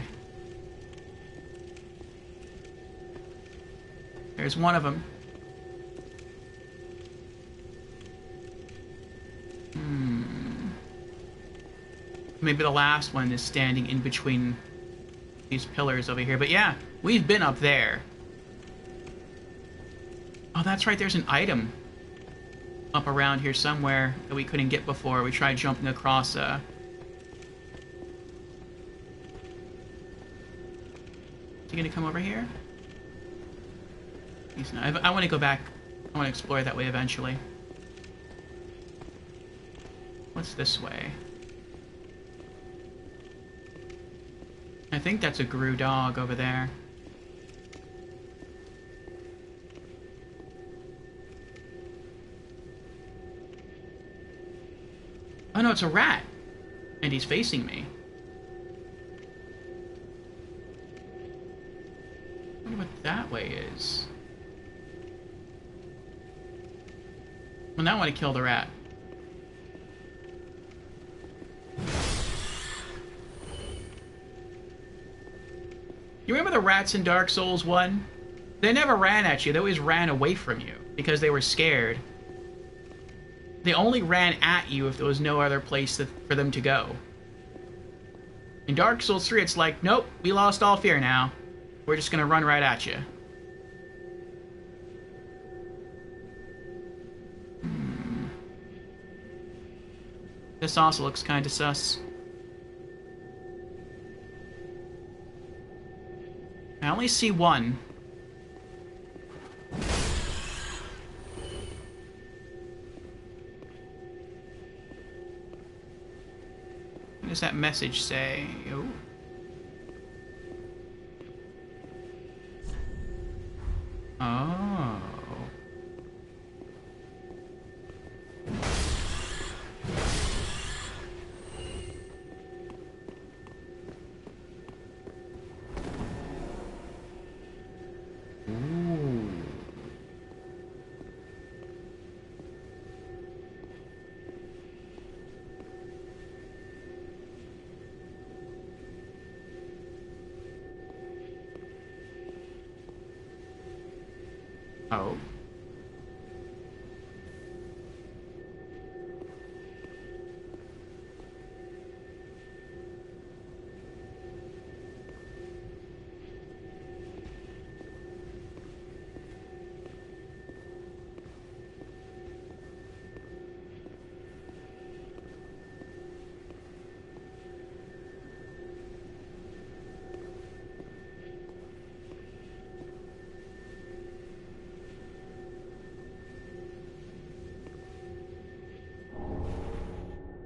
There's one of them. Maybe the last one is standing in between these pillars over here. But yeah, we've been up there. Oh, that's right. There's an item up around here somewhere that we couldn't get before. We tried jumping across Is he gonna come over here? He's not. I want to go back. I want to explore that way eventually. What's this way? I think that's a Gru dog over there. Oh no, it's a rat! And he's facing me. I wonder what that way is. Well, now I want to kill the rat. You remember the rats in Dark Souls 1? They never ran at you, they always ran away from you because they were scared. They only ran at you if there was no other place for them to go. In Dark Souls 3, it's like, nope, we lost all fear now. We're just gonna run right at you. This also looks kinda sus. I only see one. What does that message say? Oh. Oh. Oh.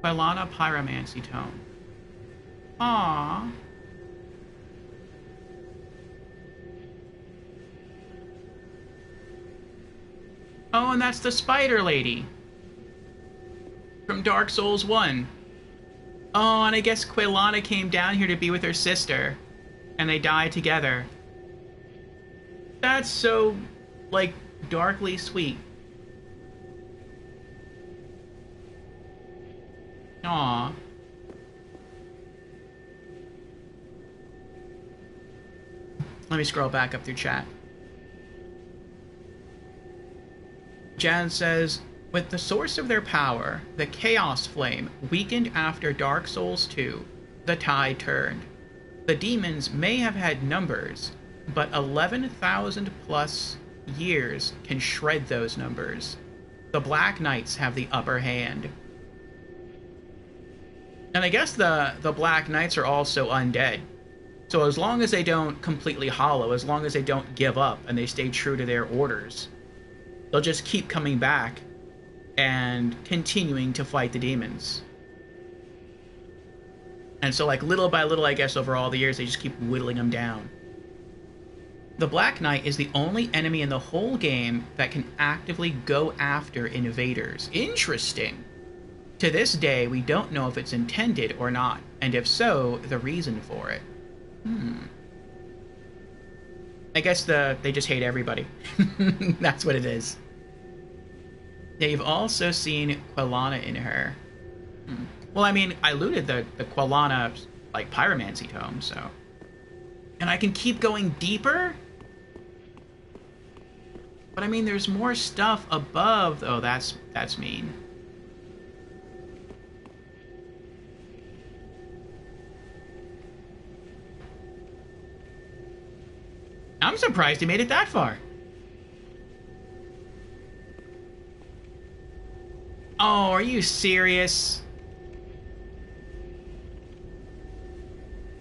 Quilana Pyromancy Tome. Aww. Oh, and that's the spider lady from Dark Souls 1. Oh, and I guess Quilana came down here to be with her sister, and they died together. That's so, like, darkly sweet. Aww. Let me scroll back up through chat. Jan says, with the source of their power, the Chaos Flame, weakened after Dark Souls 2, the tide turned. The demons may have had numbers, but 11,000 plus years can shred those numbers. The Black Knights have the upper hand. And I guess the Black Knights are also undead. So as long as they don't completely hollow, as long as they don't give up and they stay true to their orders, they'll just keep coming back and continuing to fight the demons. And so, like, little by little, I guess, over all the years, they just keep whittling them down. The Black Knight is the only enemy in the whole game that can actively go after invaders. Interesting. To this day, we don't know if it's intended or not, and if so, the reason for it. I guess they just hate everybody. That's what it is. They've also seen Quilana in her. Well, I mean, I looted the Quilana, like, Pyromancy Tome, so... And I can keep going deeper? But I mean, there's more stuff above... Oh, that's mean. I'm surprised he made it that far. Oh, are you serious?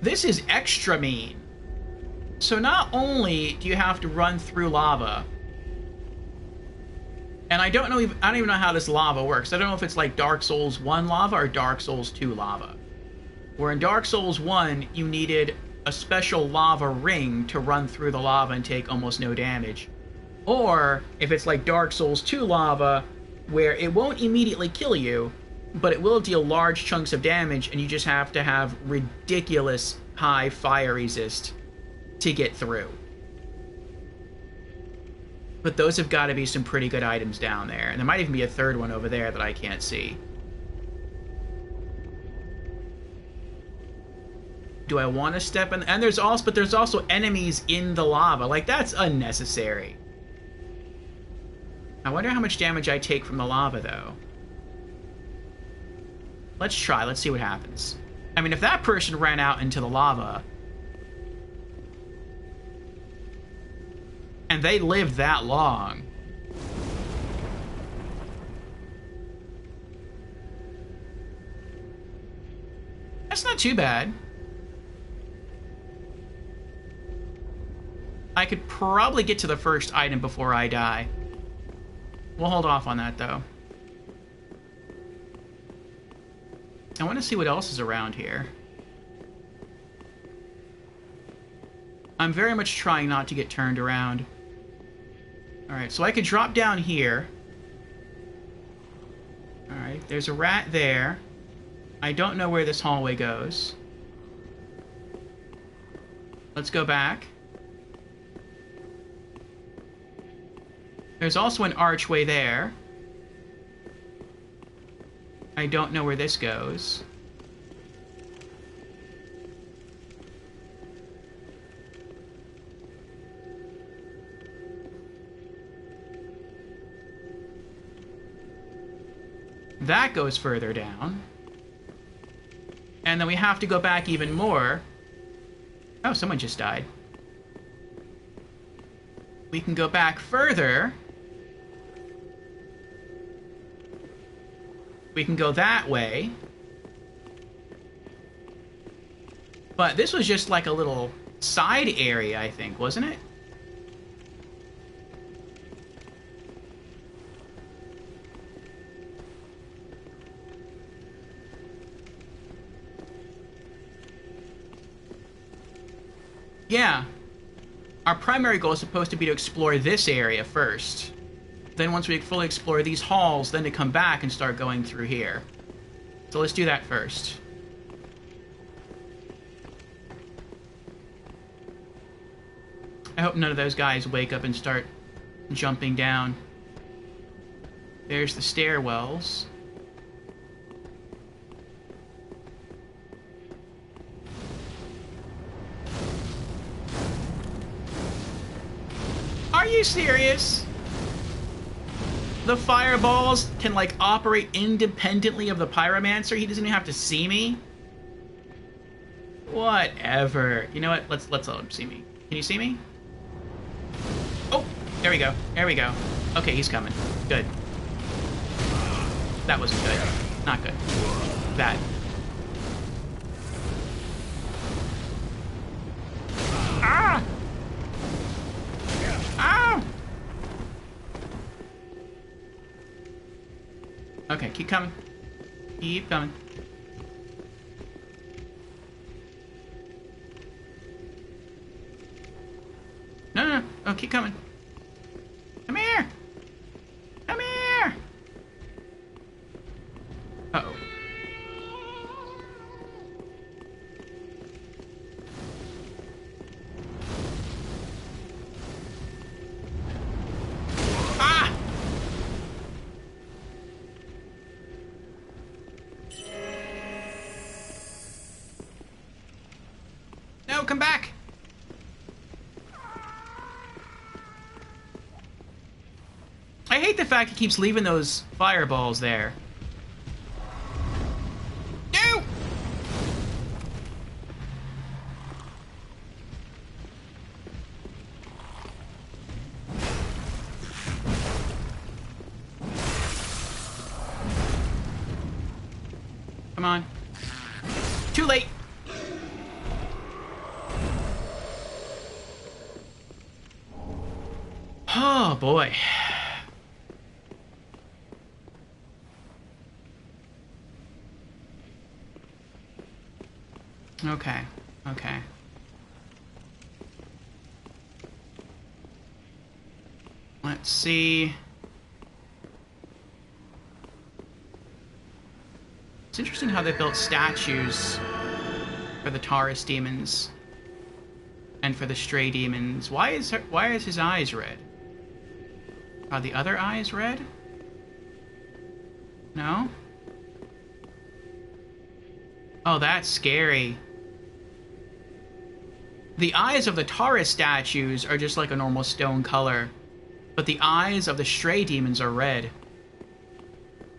This is extra mean. So not only do you have to run through lava, and I don't even know how this lava works. I don't know if it's like Dark Souls 1 lava or Dark Souls 2 lava. Where in Dark Souls 1, you needed a special lava ring to run through the lava and take almost no damage. Or if it's like Dark Souls 2 lava, where it won't immediately kill you, but it will deal large chunks of damage, and you just have to have ridiculous high fire resist to get through. But those have got to be some pretty good items down there. And there might even be a third one over there that I can't see. Do I want to step in? And there's also enemies in the lava. Like, that's unnecessary. I wonder how much damage I take from the lava, though. Let's try. Let's see what happens. I mean, if that person ran out into the lava, and they lived that long, that's not too bad. I could probably get to the first item before I die. We'll hold off on that, though. I want to see what else is around here. I'm very much trying not to get turned around. Alright, so I could drop down here. Alright, there's a rat there. I don't know where this hallway goes. Let's go back. There's also an archway there. I don't know where this goes. That goes further down. And then we have to go back even more. Oh, someone just died. We can go back further. We can go that way. But this was just like a little side area, I think, wasn't it? Yeah. Our primary goal is supposed to be to explore this area first. Then once we fully explore these halls, then to come back and start going through here. So let's do that first. I hope none of those guys wake up and start jumping down. There's the stairwells. Are you serious? The fireballs can, like, operate independently of the pyromancer? He doesn't even have to see me? Whatever. You know what? Let's let him see me. Can you see me? Oh, there we go. There we go. Okay, he's coming. Good. That wasn't good. Not good. Bad. Ah! Ow! Okay, keep coming. Keep coming. No, no, no. Oh, keep coming. Come here! Come here! Uh-oh. Ah! No, come back! I hate the fact he keeps leaving those fireballs there. No! Come on. Too late! Oh, boy. Okay, okay. Let's see. It's interesting how they built statues for the Taurus demons and for the stray demons. Why is his eyes red? Are the other eyes red? No? Oh, that's scary. The eyes of the Taurus statues are just like a normal stone color, but the eyes of the stray demons are red,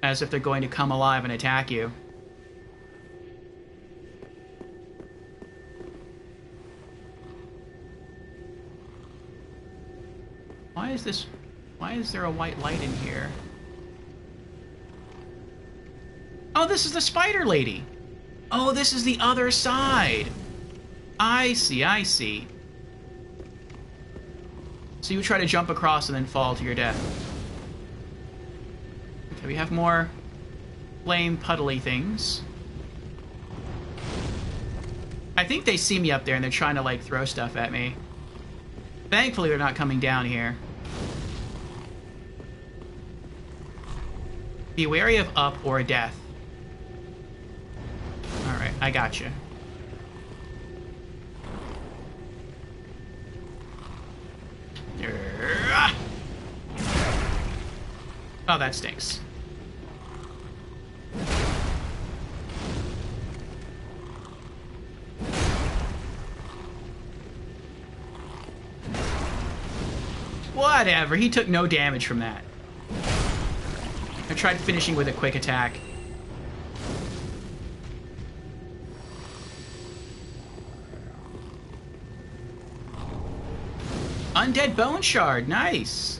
as if they're going to come alive and attack you. Why is there a white light in here? Oh, this is the spider lady. Oh, this is the other side. I see, I see. So you try to jump across and then fall to your death. Okay, we have more flame puddly things. I think they see me up there and they're trying to, like, throw stuff at me. Thankfully, they're not coming down here. Be wary of up or death. Alright, I gotcha. Oh, that stinks. Whatever, he took no damage from that. I tried finishing with a quick attack. Undead Bone Shard, nice.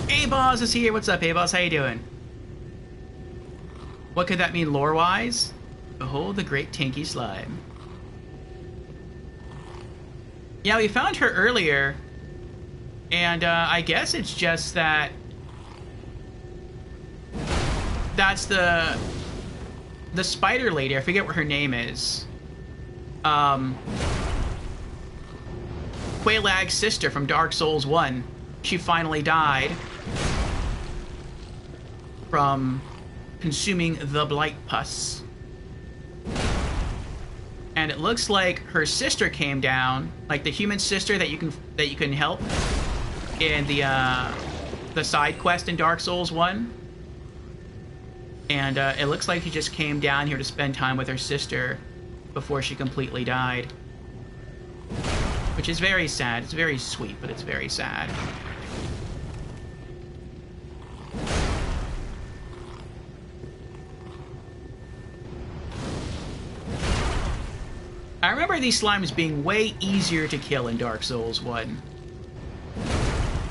A-Boss is here. What's up, A-Boss? How you doing? What could that mean lore-wise? Behold the great tanky slime. Yeah, we found her earlier, and I guess it's just that that's the the spider lady, I forget what her name is. Quaylag's sister from Dark Souls 1. She finally died from consuming the blight pus. And it looks like her sister came down, like the human sister that you can help in the side quest in Dark Souls 1. And it looks like she just came down here to spend time with her sister before she completely died. Which is very sad. It's very sweet, but it's very sad. I remember these slimes being way easier to kill in Dark Souls 1.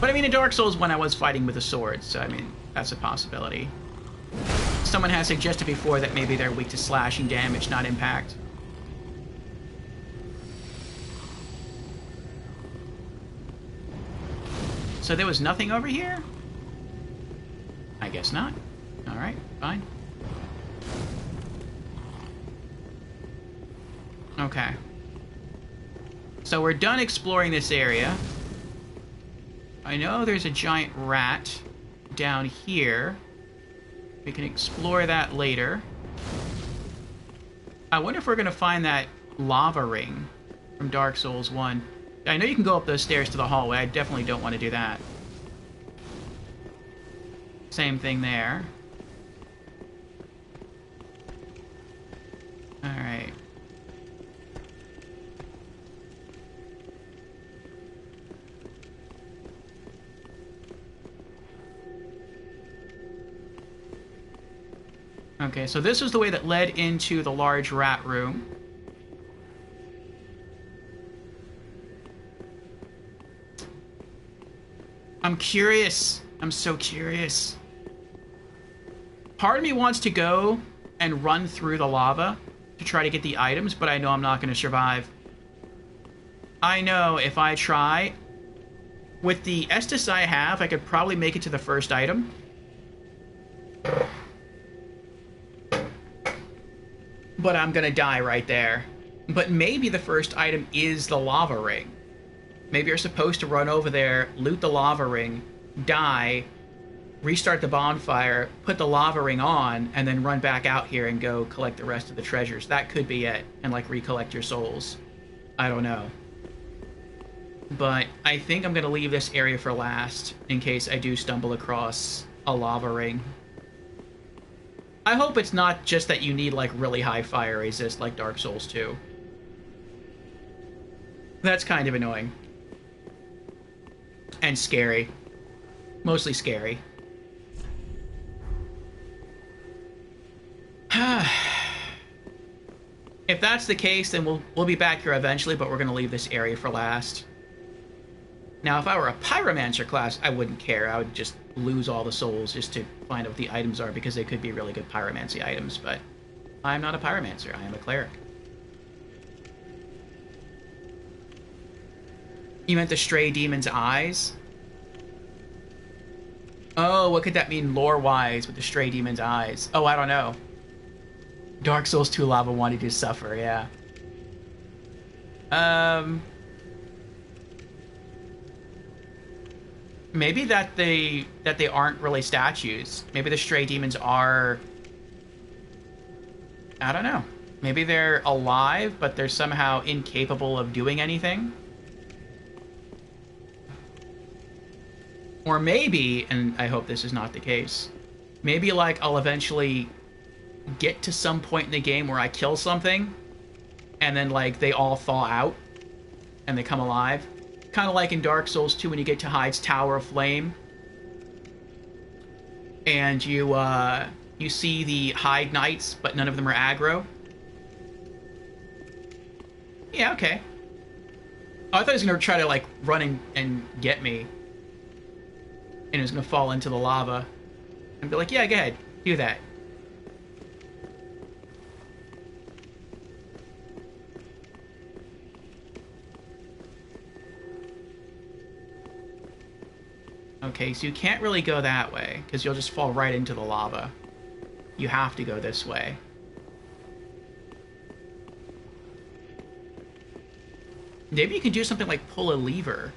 But I mean, in Dark Souls 1 I was fighting with a sword, so I mean, that's a possibility. Someone has suggested before that maybe they're weak to slashing damage, not impact. So there was nothing over here? I guess not. Alright, fine. Okay. So we're done exploring this area. I know there's a giant rat down here. We can explore that later. I wonder if we're going to find that lava ring from Dark Souls 1. I know you can go up those stairs to the hallway. I definitely don't want to do that. Same thing there. Alright. Okay, so this was the way that led into the large rat room. I'm curious. I'm so curious. Part of me wants to go and run through the lava to try to get the items, but I know I'm not going to survive. I know if I try, with the Estus I have, I could probably make it to the first item. But I'm going to die right there. But maybe the first item is the lava ring. Maybe you're supposed to run over there, loot the lava ring, die, restart the bonfire, put the lava ring on, and then run back out here and go collect the rest of the treasures. That could be it, and like recollect your souls. I don't know. But I think I'm going to leave this area for last, in case I do stumble across a lava ring. I hope it's not just that you need like really high fire resist like Dark Souls 2. That's kind of annoying. And scary. Mostly scary. If that's the case, then we'll be back here eventually, but we're going to leave this area for last. Now, if I were a Pyromancer class, I wouldn't care. I would just lose all the souls just to find out what the items are, because they could be really good Pyromancy items, but I'm not a Pyromancer. I am a Cleric. You meant the stray demon's eyes? Oh, what could that mean lore-wise with the stray demon's eyes? Oh, I don't know. Dark Souls 2 lava wanted to suffer, yeah. Maybe that they aren't really statues. Maybe the stray demons are... I don't know. Maybe they're alive, but they're somehow incapable of doing anything. Or maybe, and I hope this is not the case, maybe like I'll eventually get to some point in the game where I kill something, and then like they all thaw out, and they come alive. Kind of like in Dark Souls 2 when you get to Hyde's Tower of Flame, and you see the Hyde Knights, but none of them are aggro. Yeah, okay. Oh, I thought he was gonna try to like run and get me. And it was going to fall into the lava. And be like, yeah, go ahead. Do that. Okay, so you can't really go that way, because you'll just fall right into the lava. You have to go this way. Maybe you can do something like pull a lever.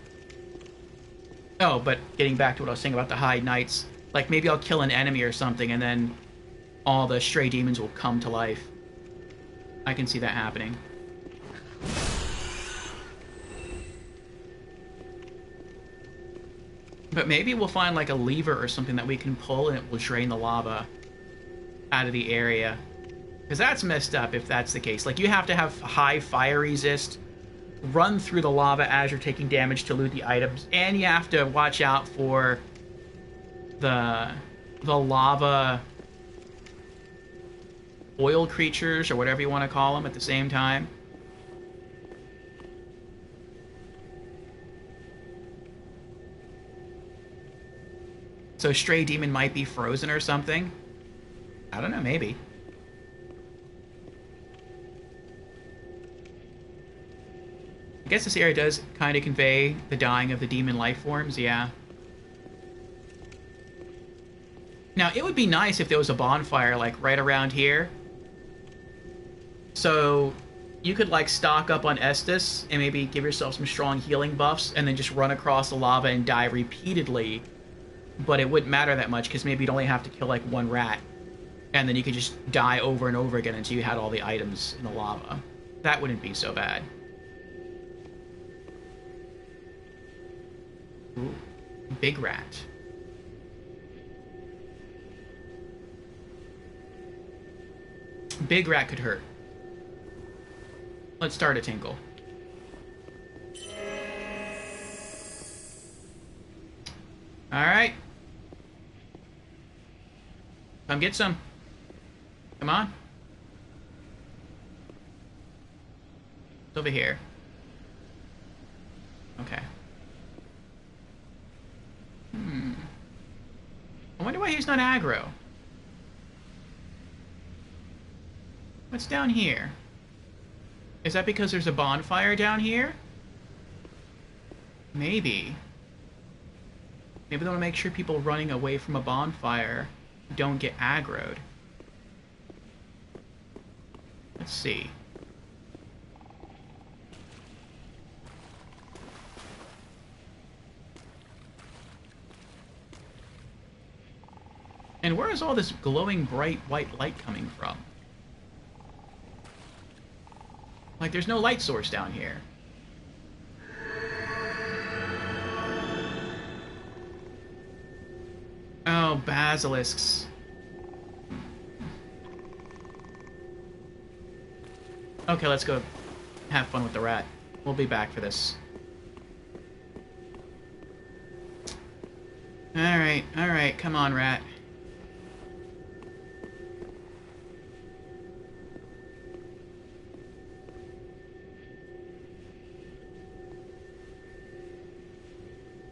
Oh, but getting back to what I was saying about the High Knights, like maybe I'll kill an enemy or something, and then all the stray demons will come to life. I can see that happening. But maybe we'll find like a lever or something that we can pull and it will drain the lava out of the area. Because that's messed up if that's the case. Like, you have to have high fire resist, run through the lava as you're taking damage to loot the items, and you have to watch out for the lava oil creatures, or whatever you want to call them, at the same time. So Stray Demon might be frozen or something. I don't know, maybe. I guess this area does kind of convey the dying of the demon life forms, yeah. Now, it would be nice if there was a bonfire, like, right around here. So you could, like, stock up on Estus and maybe give yourself some strong healing buffs and then just run across the lava and die repeatedly. But it wouldn't matter that much because maybe you'd only have to kill, like, one rat. And then you could just die over and over again until you had all the items in the lava. That wouldn't be so bad. Ooh, big rat. Big rat could hurt. Let's start a tinkle. Alright. Come get some. Come on. It's over here. Okay. I wonder why he's not aggro. What's down here? Is that because there's a bonfire down here? Maybe. Maybe they want to make sure people running away from a bonfire don't get aggroed. Let's see. And where is all this glowing bright white light coming from? Like, there's no light source down here. Oh, basilisks. Okay, let's go have fun with the rat. We'll be back for this. Alright, come on, rat.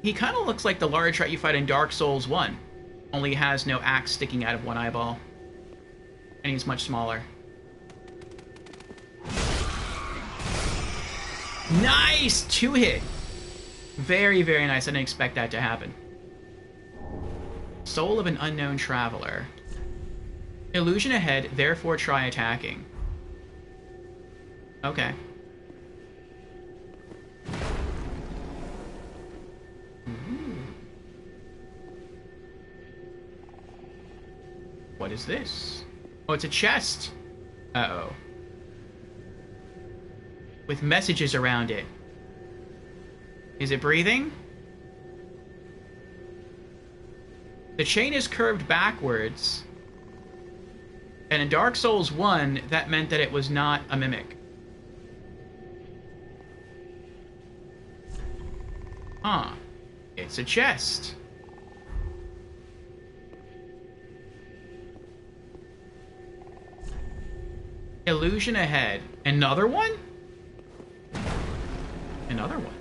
He kind of looks like the large rat you fight in Dark Souls 1, only he has no axe sticking out of one eyeball. And he's much smaller. Nice! 2-hit! Very, very nice. I didn't expect that to happen. Soul of an Unknown Traveler. Illusion ahead, therefore try attacking. Okay. What is this? Oh, it's a chest. Uh-oh. With messages around it. Is it breathing? The chain is curved backwards. And in Dark Souls 1, that meant that it was not a mimic. Huh. It's a chest. Illusion ahead. Another one? Another one.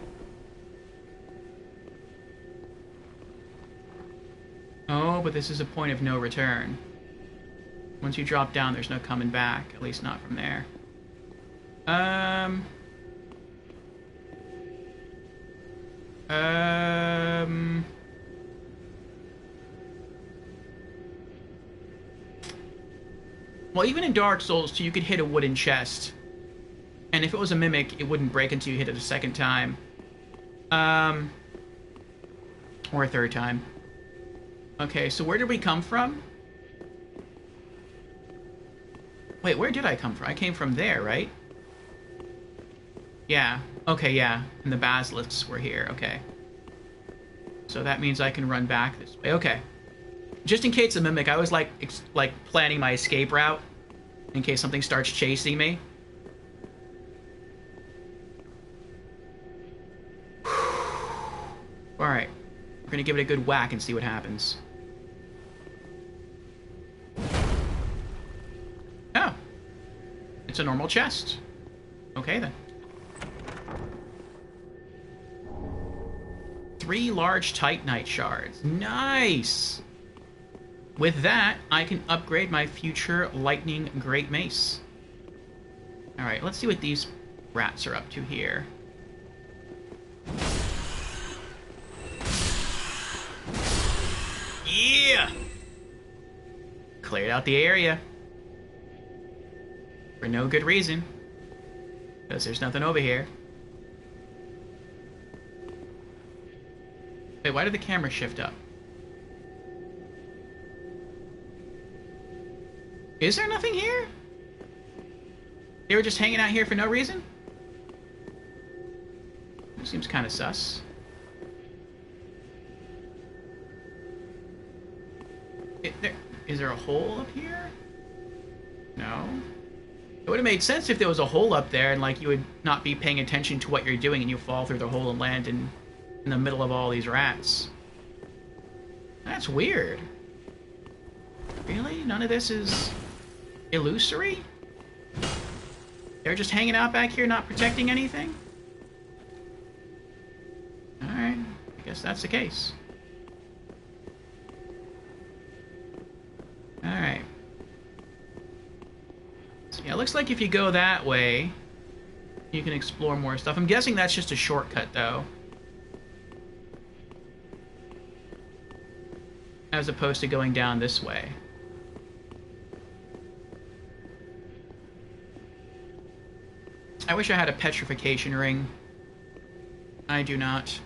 Oh, but this is a point of no return. Once you drop down, there's no coming back. At least not from there. Well, even in Dark Souls 2, you could hit a wooden chest And if it was a mimic, it wouldn't break until you hit it a second time. Or a third time. Okay, so where did we come from? Wait, where did I come from? I came from there, right? Yeah. Okay, yeah. And the basilisks were here. Okay. So that means I can run back this way. Okay. Just in case a mimic, I was like planning my escape route in case something starts chasing me. Alright. We're gonna give it a good whack and see what happens. Oh. It's a normal chest. Okay, then. 3 large Titanite shards. Nice! With that, I can upgrade my future Lightning Great Mace. Alright, let's see what these rats are up to here. Yeah! Cleared out the area. For no good reason. Because there's nothing over here. Wait, why did the camera shift up? Is there nothing here? They were just hanging out here for no reason? That seems kind of sus. Is there a hole up here? No. It would have made sense if there was a hole up there and like you would not be paying attention to what you're doing and you fall through the hole and land in the middle of all these rats. That's weird. Really? None of this is illusory? They're just hanging out back here, not protecting anything? Alright, I guess that's the case. Alright. So yeah, it looks like if you go that way, you can explore more stuff. I'm guessing that's just a shortcut, though. As opposed to going down this way. I wish I had a petrification ring. I do not.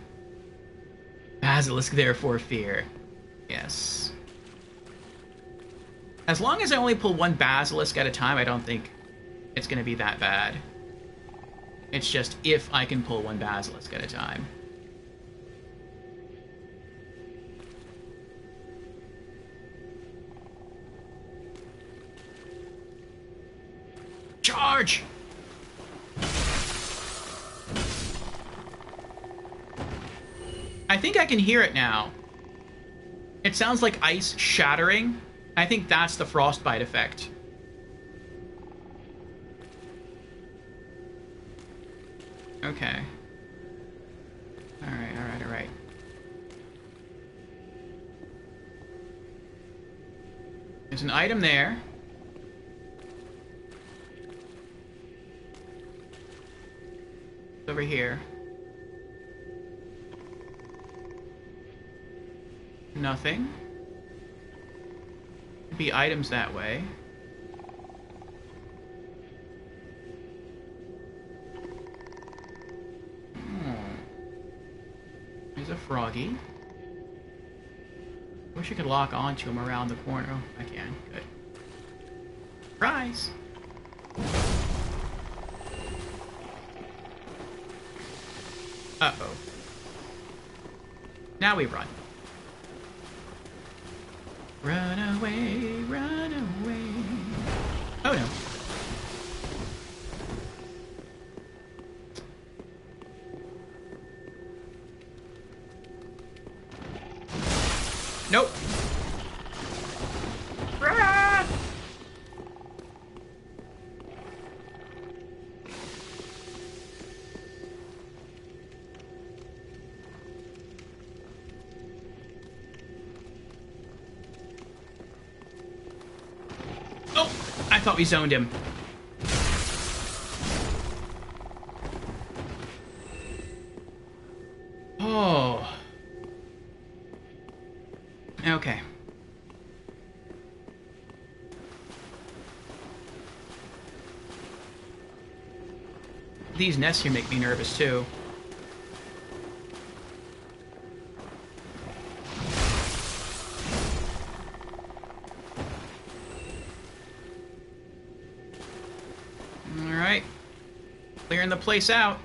Basilisk, therefore fear. Yes. As long as I only pull one basilisk at a time, I don't think it's going to be that bad. It's just if I can pull one basilisk at a time. Charge! I think I can hear it now. It sounds like ice shattering. I think that's the frostbite effect. Okay. Alright, alright, alright. There's an item there. It's over here. Nothing. Could be items that way. There's a froggy. Wish I could lock onto him around the corner. Oh, I can. Good. Surprise! Uh-oh. Now we run. Run away, run away. Oh no. Nope. Ah! Oh, I thought we zoned him. Oh. Okay. These nests here make me nervous, too. Alright. Clearing the place out.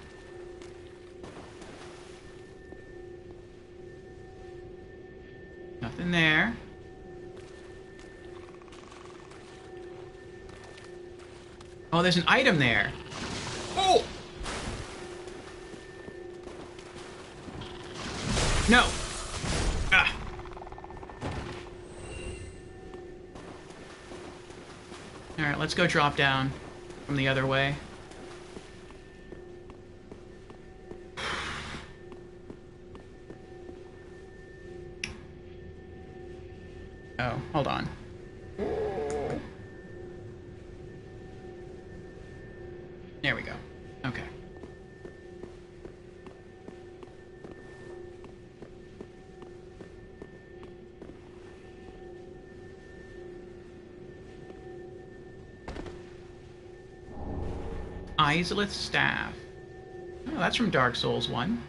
Nothing there. Oh, there's an item there. Oh! No! Ah! Alright, let's go drop down from the other way. Oh, hold on. There we go. Okay. Izalith Staff. Oh, that's from Dark Souls 1.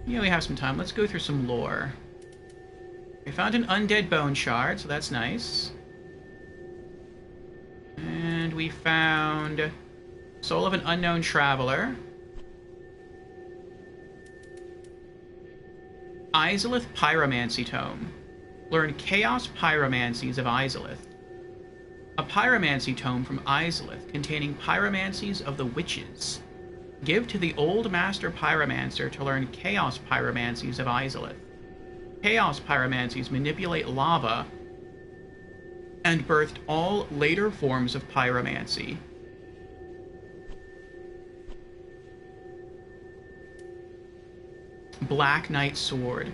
Yeah, we have some time. Let's go through some lore. We found an undead bone shard, so that's nice. And we found Soul of an Unknown Traveler. Izalith Pyromancy Tome. Learn Chaos Pyromancies of Izalith. A Pyromancy Tome from Izalith containing pyromancies of the witches. Give to the Old Master Pyromancer to learn Chaos Pyromancies of Izalith. Chaos Pyromancies manipulate lava and birthed all later forms of pyromancy. Black Knight Sword.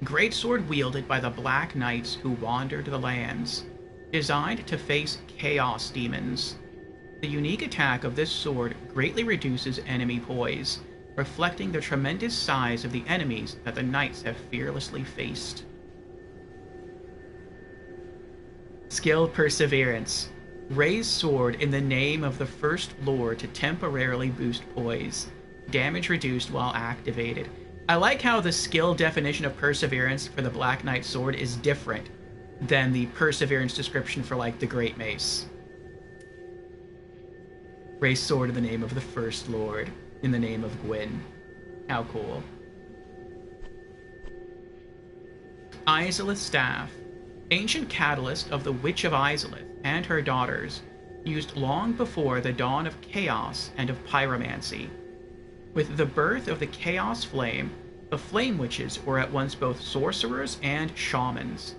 Great sword wielded by the Black Knights who wandered the lands. Designed to face chaos demons. The unique attack of this sword greatly reduces enemy poise, reflecting the tremendous size of the enemies that the knights have fearlessly faced. Skill Perseverance. Raise sword in the name of the First Lord to temporarily boost poise. Damage reduced while activated. I like how the skill definition of Perseverance for the Black Knight sword is different than the Perseverance description for, like, the Great Mace. Raise sword in the name of the First Lord, in the name of Gwyn. How cool. Izalith Staff. Ancient catalyst of the Witch of Izalith and her daughters, used long before the dawn of chaos and of pyromancy. With the birth of the Chaos Flame, the Flame Witches were at once both sorcerers and shamans.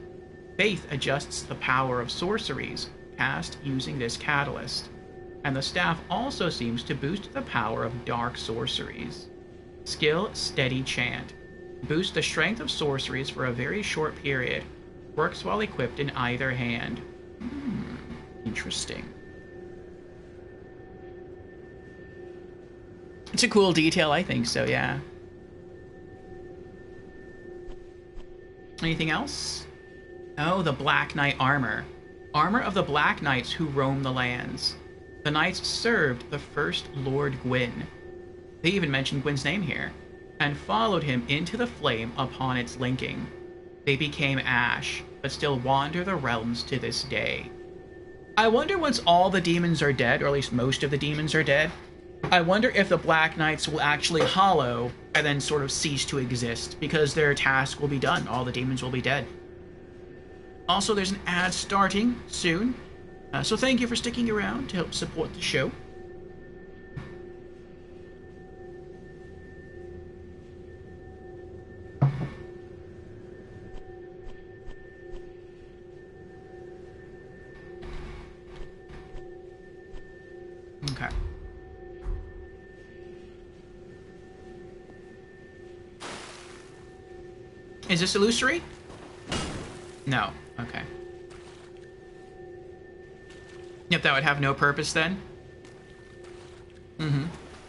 Faith adjusts the power of sorceries cast using this catalyst, and the staff also seems to boost the power of dark sorceries. Skill Steady Chant. Boost the strength of sorceries for a very short period. Works while equipped in either hand. Interesting. It's a cool detail, I think so, yeah. Anything else? Oh, the Black Knight armor. Armor of the Black Knights who roam the lands. The knights served the first Lord Gwyn. They even mentioned Gwyn's name here. And followed him into the flame upon its linking. They became ash, but still wander the realms to this day. I wonder once all the demons are dead, or at least most of the demons are dead, I wonder if the Black Knights will actually hollow and then sort of cease to exist, because their task will be done. All the demons will be dead. Also, there's an ad starting soon, so thank you for sticking around to help support the show. Okay. Is this illusory? No. Okay. Yep, that would have no purpose then.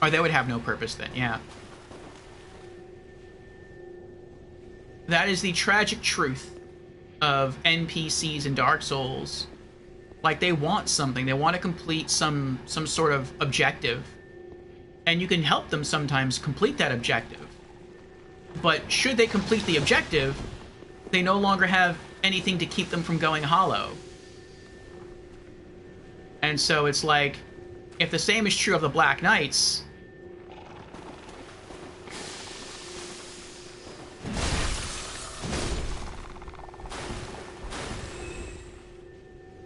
Or that would have no purpose then, yeah. That is the tragic truth of NPCs in Dark Souls. Like, they want something. They want to complete some sort of objective. And you can help them sometimes complete that objective. But should they complete the objective, they no longer have anything to keep them from going hollow. And so it's like, if the same is true of the Black Knights,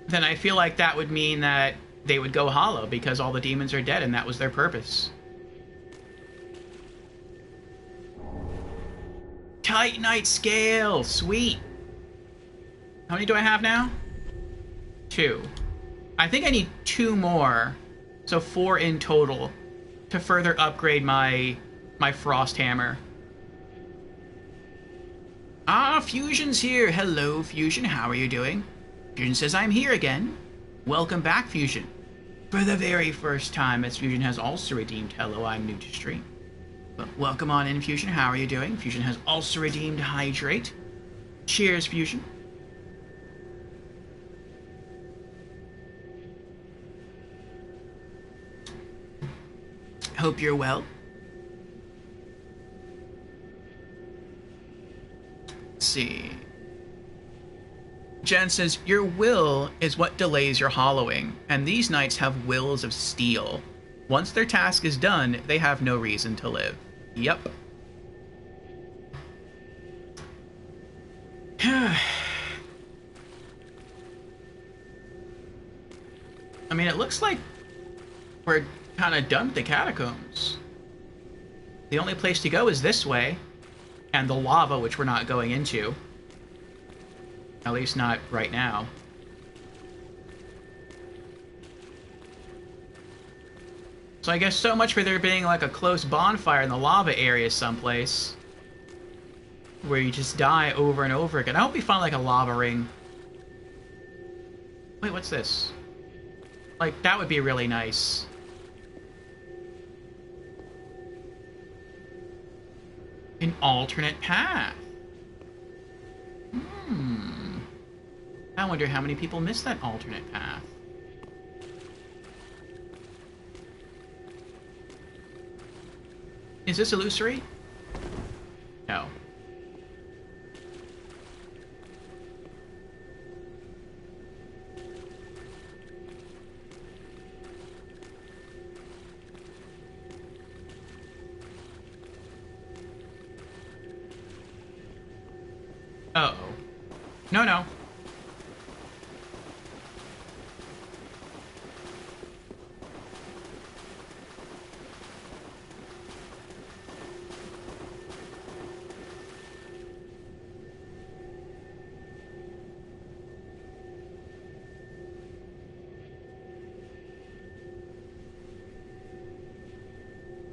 then I feel like that would mean that they would go hollow because all the demons are dead and that was their purpose. Titanite scale! Sweet! How many do I have now? 2. I think I need 2 more, so 4 in total, to further upgrade my frost hammer. Ah, Fusion's here! Hello, Fusion, how are you doing? Fusion says I'm here again. Welcome back, Fusion. For the very first time, as Fusion has also redeemed hello, I'm new to stream. But welcome on in, Fusion, how are you doing? Fusion has also redeemed hydrate. Cheers, Fusion. Hope you're well. Let's see. Jen says, your will is what delays your hollowing, and these knights have wills of steel. Once their task is done, they have no reason to live. Yep. I mean, it looks like we're kind of done with the catacombs. The only place to go is this way, and the lava, which we're not going into. At least not right now. So I guess so much for there being like a close bonfire in the lava area someplace. Where you just die over and over again. I hope we find like a lava ring. Wait, what's this? Like, that would be really nice. An alternate path. I wonder how many people miss that alternate path. Is this illusory? No. Uh-oh. No, no.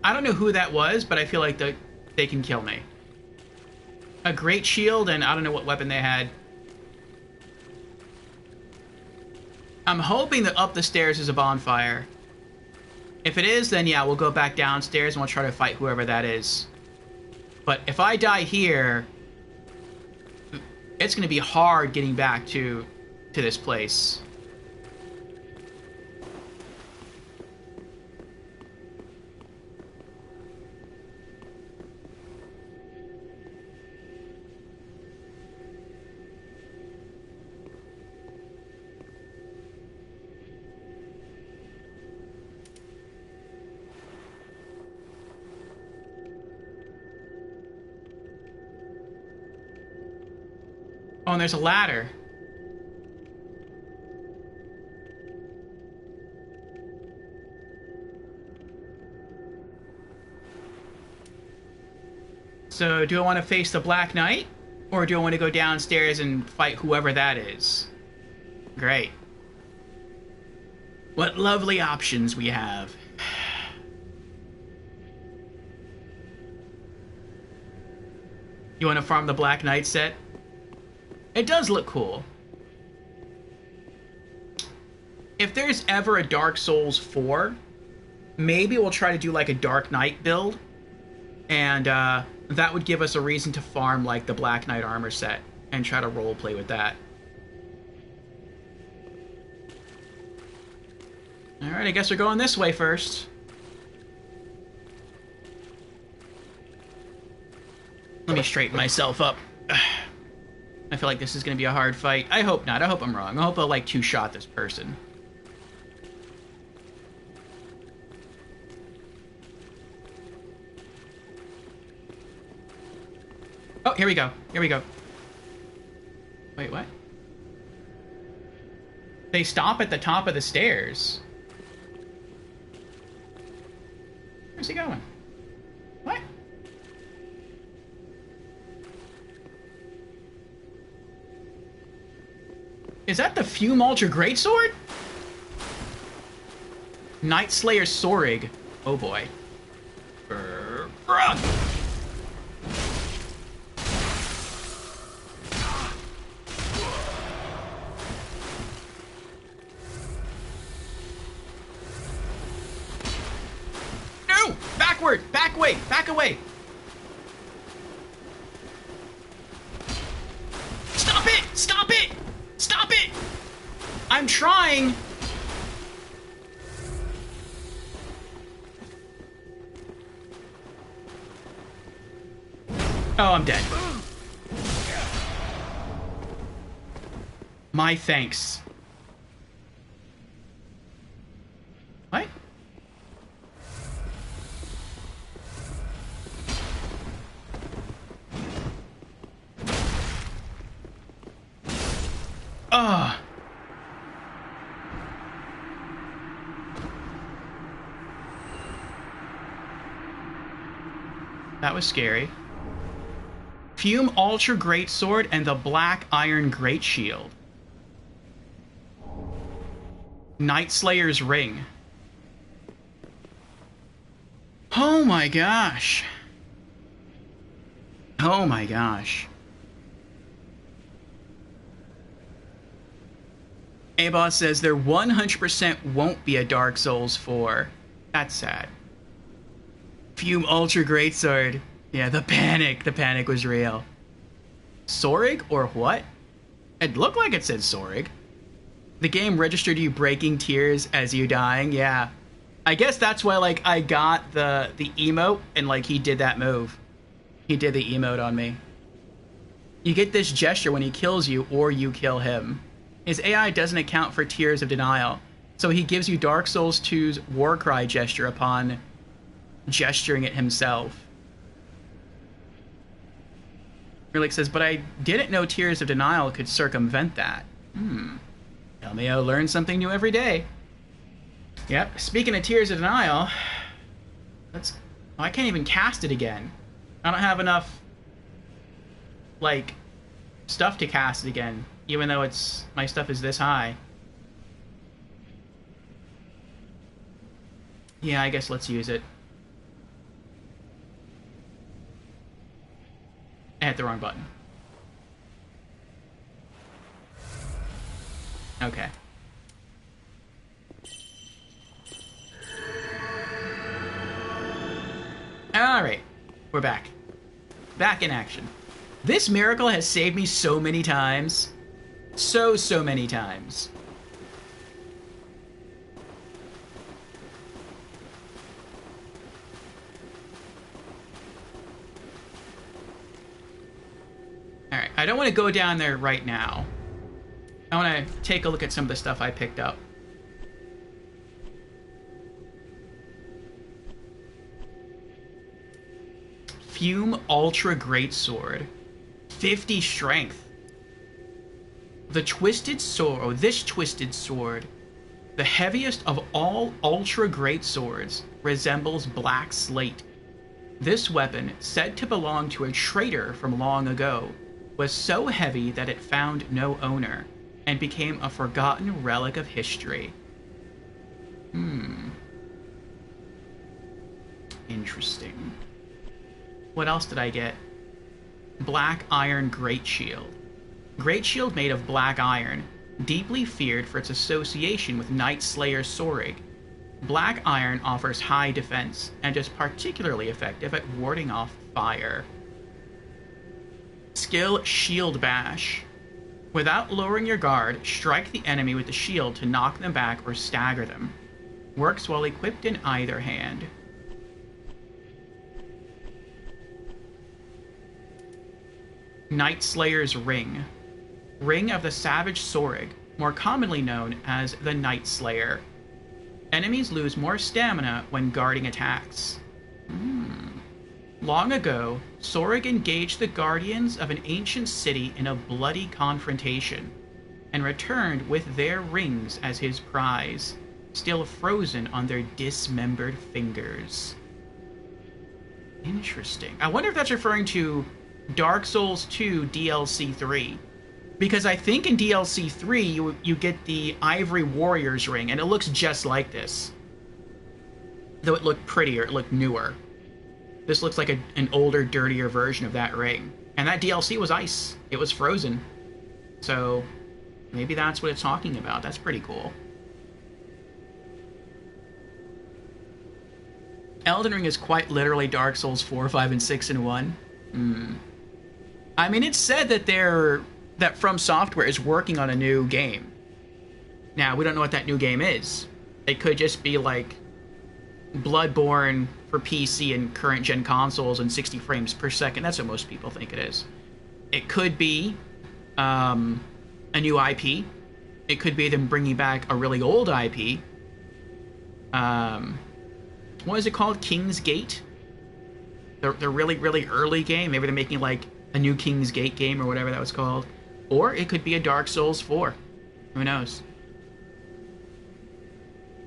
I don't know who that was, but I feel like they can kill me. A great shield, and I don't know what weapon they had. I'm hoping that up the stairs is a bonfire. If it is, then yeah, we'll go back downstairs and we'll try to fight whoever that is. But if I die here, it's going to be hard getting back to this place. Oh, and there's a ladder. So, do I want to face the Black Knight? Or do I want to go downstairs and fight whoever that is? Great. What lovely options we have. You want to farm the Black Knight set? It does look cool. If there's ever a Dark Souls 4, maybe we'll try to do like a Dark Knight build. And that would give us a reason to farm like the Black Knight armor set and try to roleplay with that. Alright, I guess we're going this way first. Let me straighten myself up. I feel like this is going to be a hard fight. I hope not. I hope I'm wrong. I hope I'll, like, two-shot this person. Oh, here we go. Here we go. Wait, what? They stop at the top of the stairs. Where's he going? What? Is that the Fume Ultra Greatsword? Night Slayer Sorig. Oh boy. No! Backward! Back away! Back away! Stop it! Stop it! Stop it! I'm trying! Oh, I'm dead. My thanks. What? Ugh. That was scary. Fume Ultra Greatsword and the Black Iron Great Shield. Night Slayer's Ring. Oh my gosh. Oh my gosh. A-Boss says there 100% won't be a Dark Souls 4. That's sad. Fume Ultra Greatsword. Yeah, the panic. The panic was real. Sorig or what? It looked like it said Sorig. The game registered you breaking tears as you dying. Yeah. I guess that's why, like, I got the emote and, like, he did that move. He did the emote on me. You get this gesture when he kills you or you kill him. His AI doesn't account for tears of denial, so he gives you Dark Souls 2's Warcry gesture upon gesturing it himself. Cleric says, but I didn't know Tears of Denial could circumvent that. Tell me I learn something new every day. Yep, speaking of Tears of Denial, I can't even cast it again. I don't have enough, like, stuff to cast it again, even though my stuff is this high. Yeah, I guess let's use it. I hit the wrong button. Okay. Alright. We're back. Back in action. This miracle has saved me so many times. So many times. Alright, I don't want to go down there right now. I want to take a look at some of the stuff I picked up. Fume Ultra Greatsword. 50 strength. The Twisted Sword, this Twisted Sword, the heaviest of all Ultra Greatswords, resembles black slate. This weapon, said to belong to a traitor from long ago, was so heavy that it found no owner, and became a forgotten relic of history. Interesting. What else did I get? Black Iron Great Shield. Great Shield made of black iron, deeply feared for its association with Night Slayer Sorig. Black iron offers high defense, and is particularly effective at warding off fire. Skill Shield Bash. Without lowering your guard, strike the enemy with the shield to knock them back or stagger them. Works while equipped in either hand. Night Slayer's Ring. Ring of the Savage Sorig, more commonly known as the Night Slayer. Enemies lose more stamina when guarding attacks. Long ago, Sorig engaged the guardians of an ancient city in a bloody confrontation, and returned with their rings as his prize, still frozen on their dismembered fingers. Interesting. I wonder if that's referring to Dark Souls 2 DLC 3. Because I think in DLC 3, you get the Ivory Warrior's Ring, and it looks just like this. Though it looked prettier, it looked newer. This looks like an older, dirtier version of that ring. And that DLC was ice. It was frozen. So, maybe that's what it's talking about. That's pretty cool. Elden Ring is quite literally Dark Souls 4, 5, and 6 in one. I mean, it's said that From Software is working on a new game. Now, we don't know what that new game is. It could just be like Bloodborne for PC and current-gen consoles and 60 frames per second. That's what most people think it is. It could be a new IP. It could be them bringing back a really old IP. What is it called? King's Gate? The really, really early game. Maybe they're making like a new King's Gate game or whatever that was called. Or it could be a Dark Souls 4. Who knows?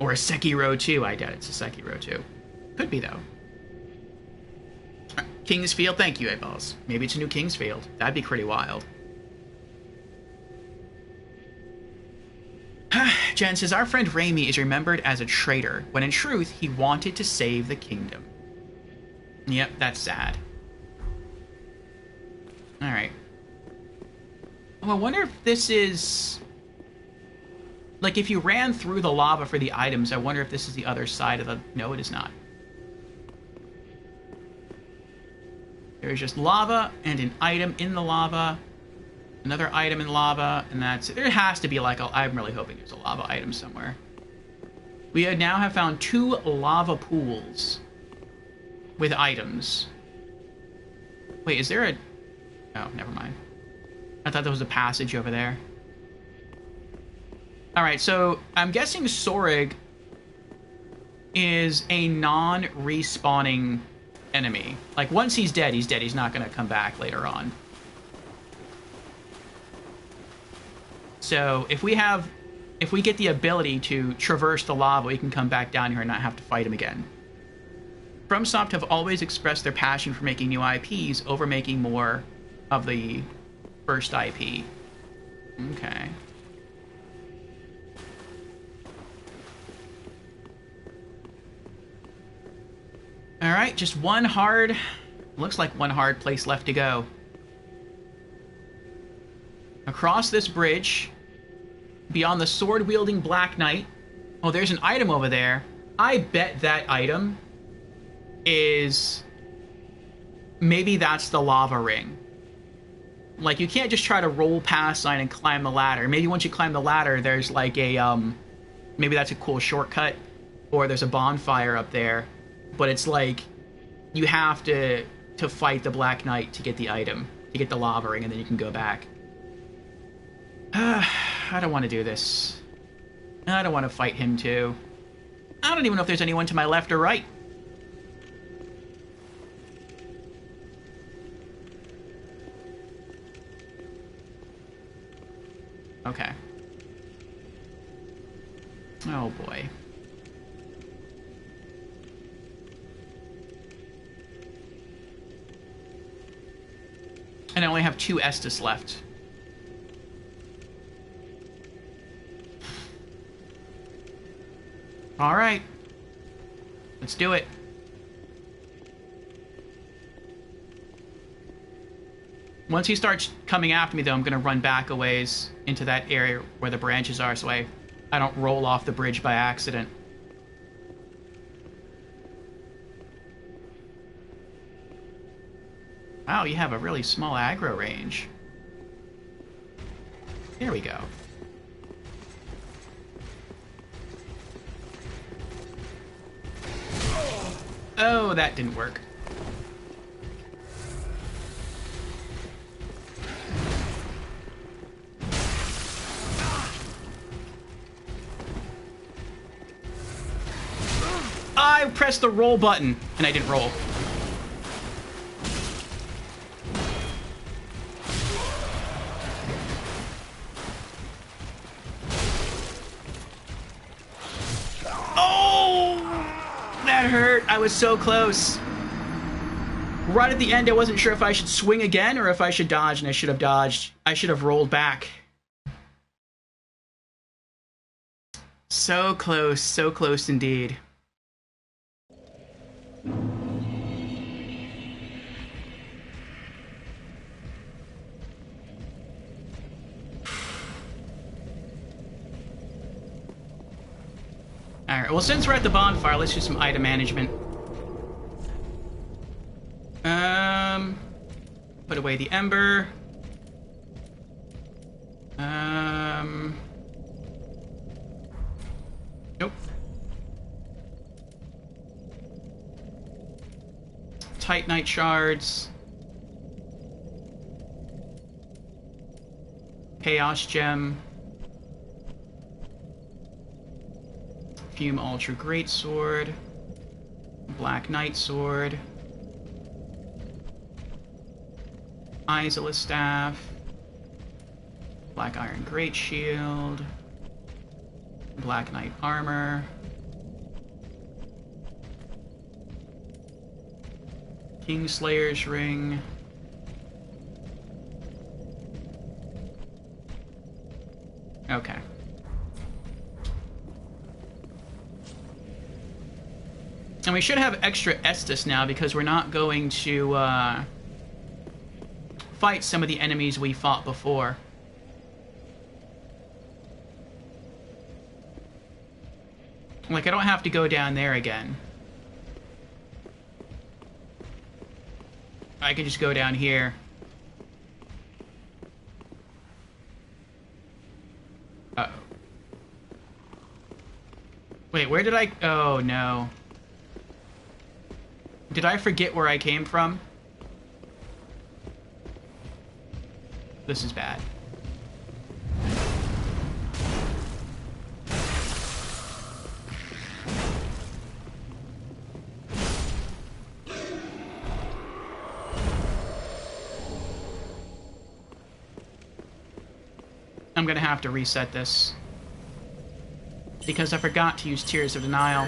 Or a Sekiro 2. I doubt it's a Sekiro 2. Could be, though. Kingsfield, thank you, Eyeballs. Maybe it's a new Kingsfield. That'd be pretty wild. Jen says, our friend Raimi is remembered as a traitor, when in truth, he wanted to save the kingdom. Yep, that's sad. Alright. Oh, I wonder if this is... Like, if you ran through the lava for the items, I wonder if this is the other side of the... No, it is not. There's just lava and an item in the lava. Another item in lava, and that's it. There has to be, like, I'm really hoping there's a lava item somewhere. We now have found 2 lava pools with items. Wait, is there a... Oh, never mind. I thought there was a passage over there. Alright, so I'm guessing Sorig is a non-respawning enemy. Like, once he's dead, he's dead. He's not going to come back later on. So, if we get the ability to traverse the lava, we can come back down here and not have to fight him again. FromSoft have always expressed their passion for making new IPs over making more of the first IP. Okay. Alright, just one hard... Looks like one hard place left to go. Across this bridge, beyond the sword-wielding Black Knight... Oh, there's an item over there. I bet that item is... Maybe that's the lava ring. Like, you can't just try to roll past sign and climb the ladder. Maybe once you climb the ladder, there's like a, maybe that's a cool shortcut. Or there's a bonfire up there. But it's like, you have to fight the Black Knight to get the item. To get the lava ring, and then you can go back. I don't want to do this. I don't want to fight him, too. I don't even know if there's anyone to my left or right. Okay. Oh, boy. And I only have 2 Estus left. Alright. Let's do it. Once he starts coming after me, though, I'm going to run back a ways into that area where the branches are so I don't roll off the bridge by accident. Wow, you have a really small aggro range. There we go. Oh, that didn't work. I pressed the roll button, and I didn't roll. Oh! That hurt. I was so close. Right at the end, I wasn't sure if I should swing again or if I should dodge, and I should have dodged. I should have rolled back. So close indeed. Alright, well, since we're at the bonfire, let's do some item management. Put away the ember. Nope. Titanite shards. Chaos gem. Fume Ultra Greatsword, Black Knight Sword, Isola Staff, Black Iron Great Shield, Black Knight Armor, Kingslayer's Ring, okay. And we should have extra Estus now because we're not going to fight some of the enemies we fought before. Like, I don't have to go down there again. I can just go down here. Uh-oh. Wait, where did I... Oh, no. Did I forget where I came from? This is bad. I'm gonna have to reset this. Because I forgot to use Tears of Denial.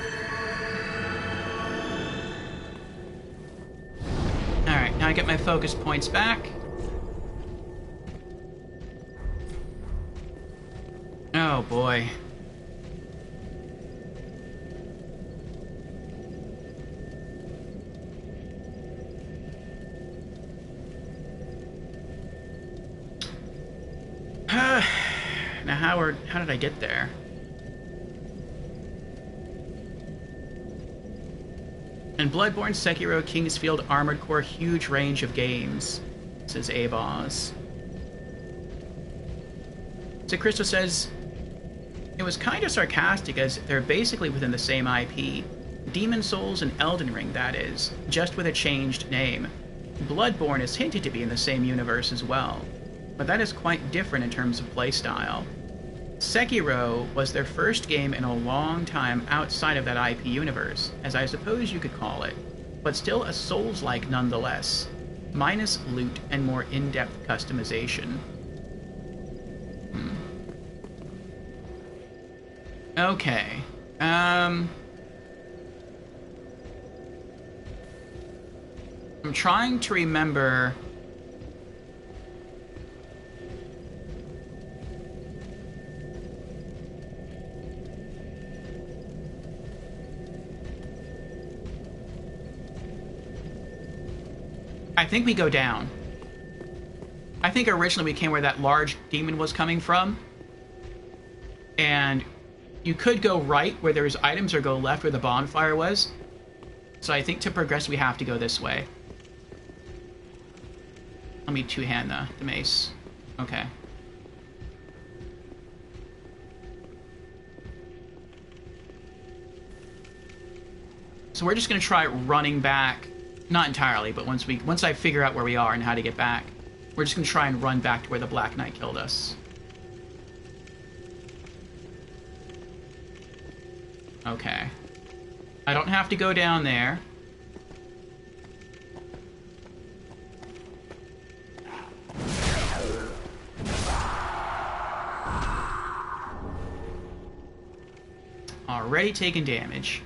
Alright, now I get my focus points back. Oh boy. Now how did I get there? And Bloodborne, Sekiro, Kingsfield, Armored Core, huge range of games, says Abaz. So Crystal says, it was kind of sarcastic as they're basically within the same IP. Demon Souls and Elden Ring, that is, just with a changed name. Bloodborne is hinted to be in the same universe as well, but that is quite different in terms of playstyle. Sekiro was their first game in a long time outside of that IP universe, as I suppose you could call it, but still a Souls-like nonetheless, minus loot and more in-depth customization. Okay. I'm trying to remember... I think we go down. I think originally we came where that large demon was coming from. And you could go right where there's items or go left where the bonfire was. So I think to progress we have to go this way. Let me two-hand the mace. Okay. So we're just going to try running back. Not entirely, but once I figure out where we are and how to get back, we're just going to try and run back to where the Black Knight killed us. Okay. I don't have to go down there. Already taking damage.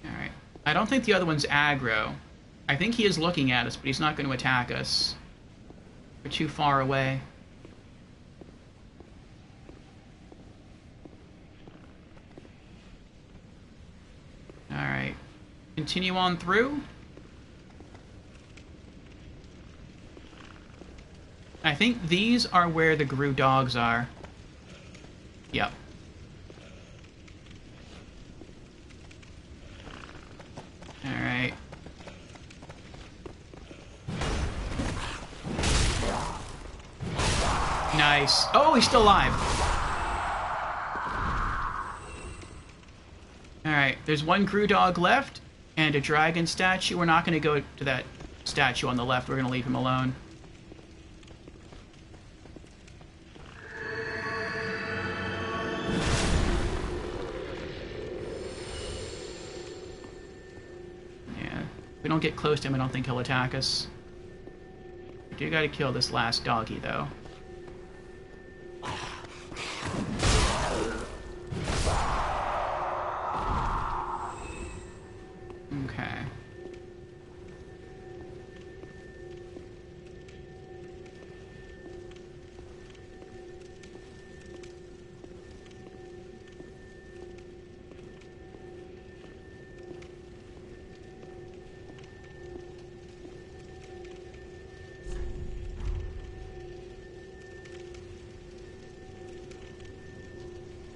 Alright. I don't think the other one's aggro. I think he is looking at us, but he's not going to attack us. We're too far away. Alright. Continue on through. I think these are where the Gru dogs are. Yep. Alright. Nice. Oh, he's still alive. Alright, there's one Gru dog left, and a dragon statue. We're not going to go to that statue on the left. We're going to leave him alone. If we don't get close to him, I don't think he'll attack us. We do gotta kill this last doggy, though. Okay.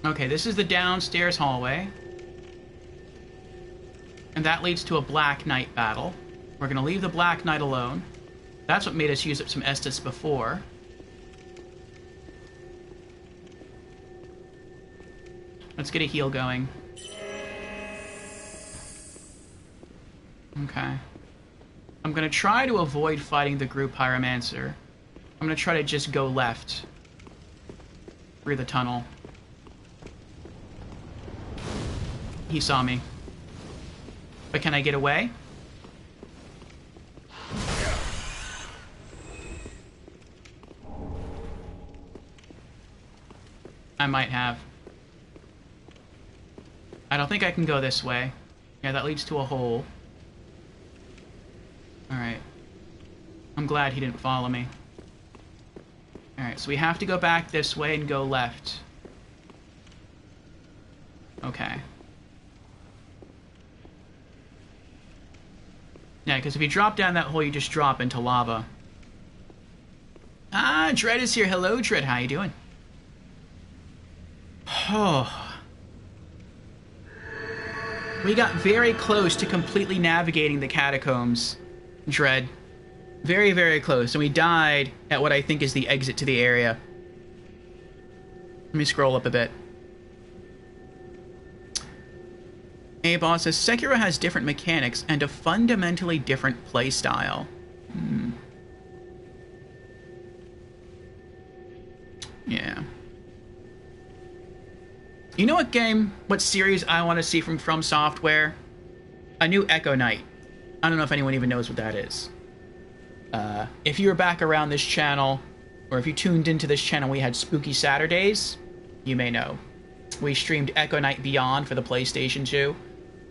Okay, this is the downstairs hallway. And that leads to a Black Knight battle. We're going to leave the Black Knight alone. That's what made us use up some Estus before. Let's get a heal going. Okay. I'm going to try to avoid fighting the group Pyromancer. I'm going to try to just go left through the tunnel. He saw me. But can I get away? I might have. I don't think I can go this way. Yeah, that leads to a hole. Alright. I'm glad he didn't follow me. Alright, so we have to go back this way and go left. Okay. Yeah, because if you drop down that hole, you just drop into lava. Ah, Dread is here. Hello, Dread. How you doing? Oh. We got very close to completely navigating the catacombs, Dread. Very, very close. And we died at what I think is the exit to the area. Let me scroll up a bit. A-Boss says, Sekiro has different mechanics and a fundamentally different playstyle. Yeah. You know what series I want to see from Software? A new Echo Knight. I don't know if anyone even knows what that is. If you were back around this channel, or if you tuned into this channel, we had Spooky Saturdays, you may know. We streamed Echo Knight Beyond for the PlayStation 2.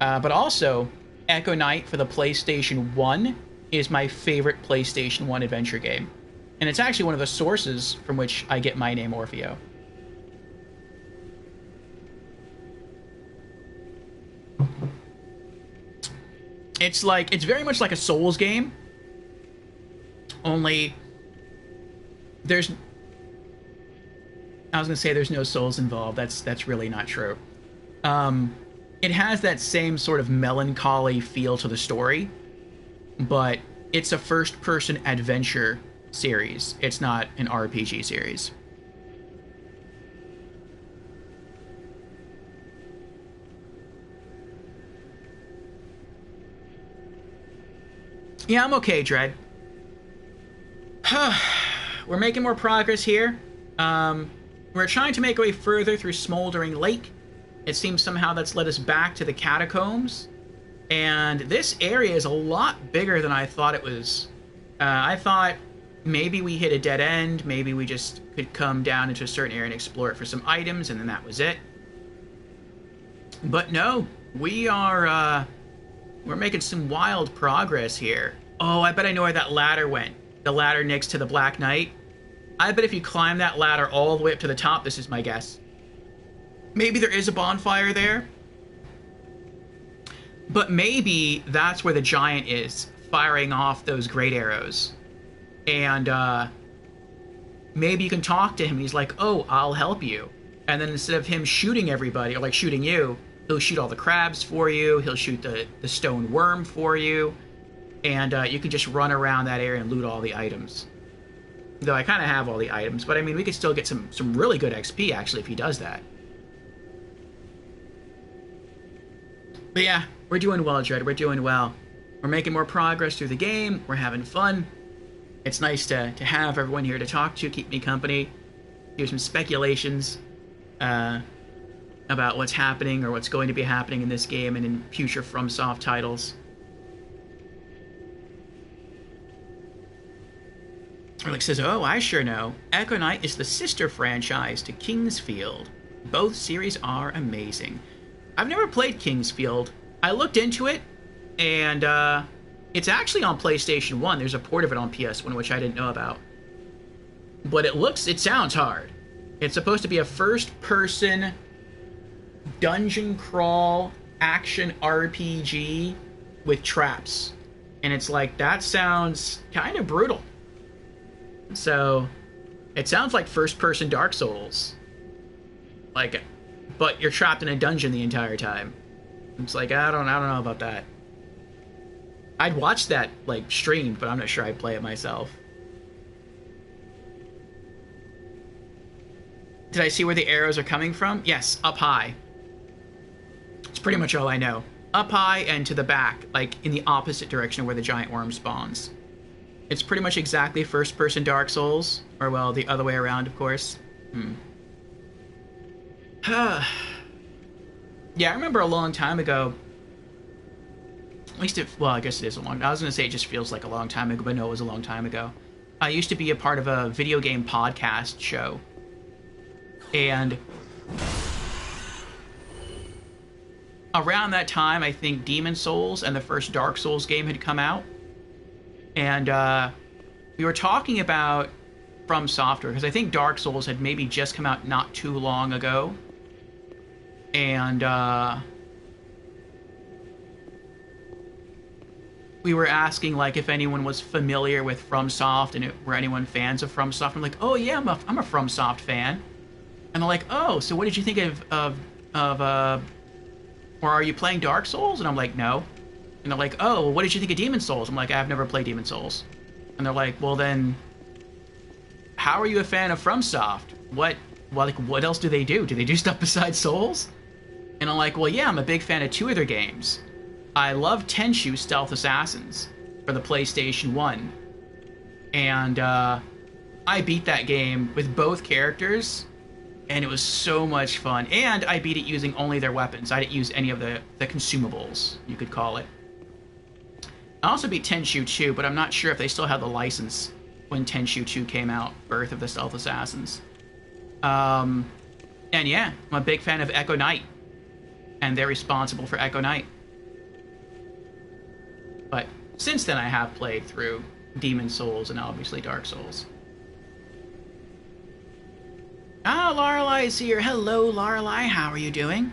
But also, Echo Knight for the PlayStation 1 is my favorite PlayStation 1 adventure game. And it's actually one of the sources from which I get my name Orfeo. It's very much like a Souls game. Only, I was gonna say there's no souls involved. That's really not true. It has that same sort of melancholy feel to the story, but it's a first-person adventure series. It's not an RPG series. Yeah, I'm okay, Dread. We're making more progress here. We're trying to make our way further through Smoldering Lake. It seems somehow that's led us back to the catacombs. And this area is a lot bigger than I thought it was. I thought maybe we hit a dead end, maybe we just could come down into a certain area and explore it for some items, and then that was it. But no, we're making some wild progress here. Oh, I bet I know where that ladder went. The ladder next to the Black Knight. I bet if you climb that ladder all the way up to the top, this is my guess. Maybe there is a bonfire there. But maybe that's where the giant is, firing off those great arrows. And maybe you can talk to him. He's like, oh, I'll help you. And then instead of him shooting everybody, or like shooting you, he'll shoot all the crabs for you. He'll shoot the stone worm for you. And you can just run around that area and loot all the items. Though I kind of have all the items. But I mean, we could still get some really good XP, actually, if he does that. But yeah, we're doing well, Dread. We're doing well. We're making more progress through the game. We're having fun. It's nice to have everyone here to talk to, keep me company, do some speculations about what's happening or what's going to be happening in this game and in future FromSoft titles. Alex says, oh, I sure know. Echo Knight is the sister franchise to Kingsfield. Both series are amazing. I've never played Kingsfield. I looked into it, and it's actually on PlayStation 1. There's a port of it on PS1, which I didn't know about. But it sounds hard. It's supposed to be a first-person dungeon crawl action RPG with traps. And it's like, that sounds kind of brutal. So, it sounds like first-person Dark Souls. Like, but you're trapped in a dungeon the entire time. It's like, I don't know about that. I'd watch that, like, streamed, but I'm not sure I'd play it myself. Did I see where the arrows are coming from? Yes, up high. It's pretty much all I know. Up high and to the back, like, in the opposite direction of where the giant worm spawns. It's pretty much exactly first-person Dark Souls. Or, well, the other way around, of course. Yeah, I remember a long time ago. At least well, I guess it is a long... I was going to say it just feels like a long time ago, but no, it was a long time ago. I used to be a part of a video game podcast show. And around that time, I think Demon Souls and the first Dark Souls game had come out. And we were talking about From Software, because I think Dark Souls had maybe just come out not too long ago. And we were asking, like, if anyone was familiar with FromSoft and were anyone fans of FromSoft. I'm like, oh yeah, I'm a FromSoft fan. And they're like, oh, so what did you think of or are you playing Dark Souls? And I'm like, no. And they're like, oh, well, what did you think of Demon Souls? I'm like, I've never played Demon Souls. And they're like, well then, how are you a fan of FromSoft? What else do they do? Do they do stuff besides Souls? And I'm like, well, yeah, I'm a big fan of two of their games. I love Tenchu Stealth Assassins for the PlayStation 1. And I beat that game with both characters, and it was so much fun. And I beat it using only their weapons. I didn't use any of the consumables, you could call it. I also beat Tenchu 2, but I'm not sure if they still had the license when Tenchu 2 came out, Birth of the Stealth Assassins. And yeah, I'm a big fan of Echo Knight. And they're responsible for Echo Knight. But since then I have played through Demon Souls and obviously Dark Souls. Ah, Lorelei is here. Hello, Lorelei. How are you doing?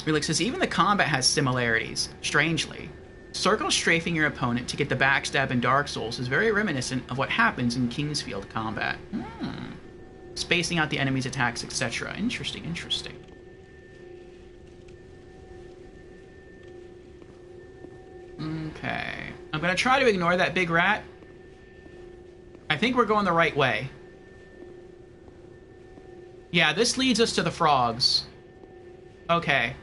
Relix says, even the combat has similarities, strangely. Circle strafing your opponent to get the backstab in Dark Souls is very reminiscent of what happens in Kingsfield combat. Spacing out the enemy's attacks, etc. Interesting, interesting. Okay. I'm going to try to ignore that big rat. I think we're going the right way. Yeah, this leads us to the frogs. Okay.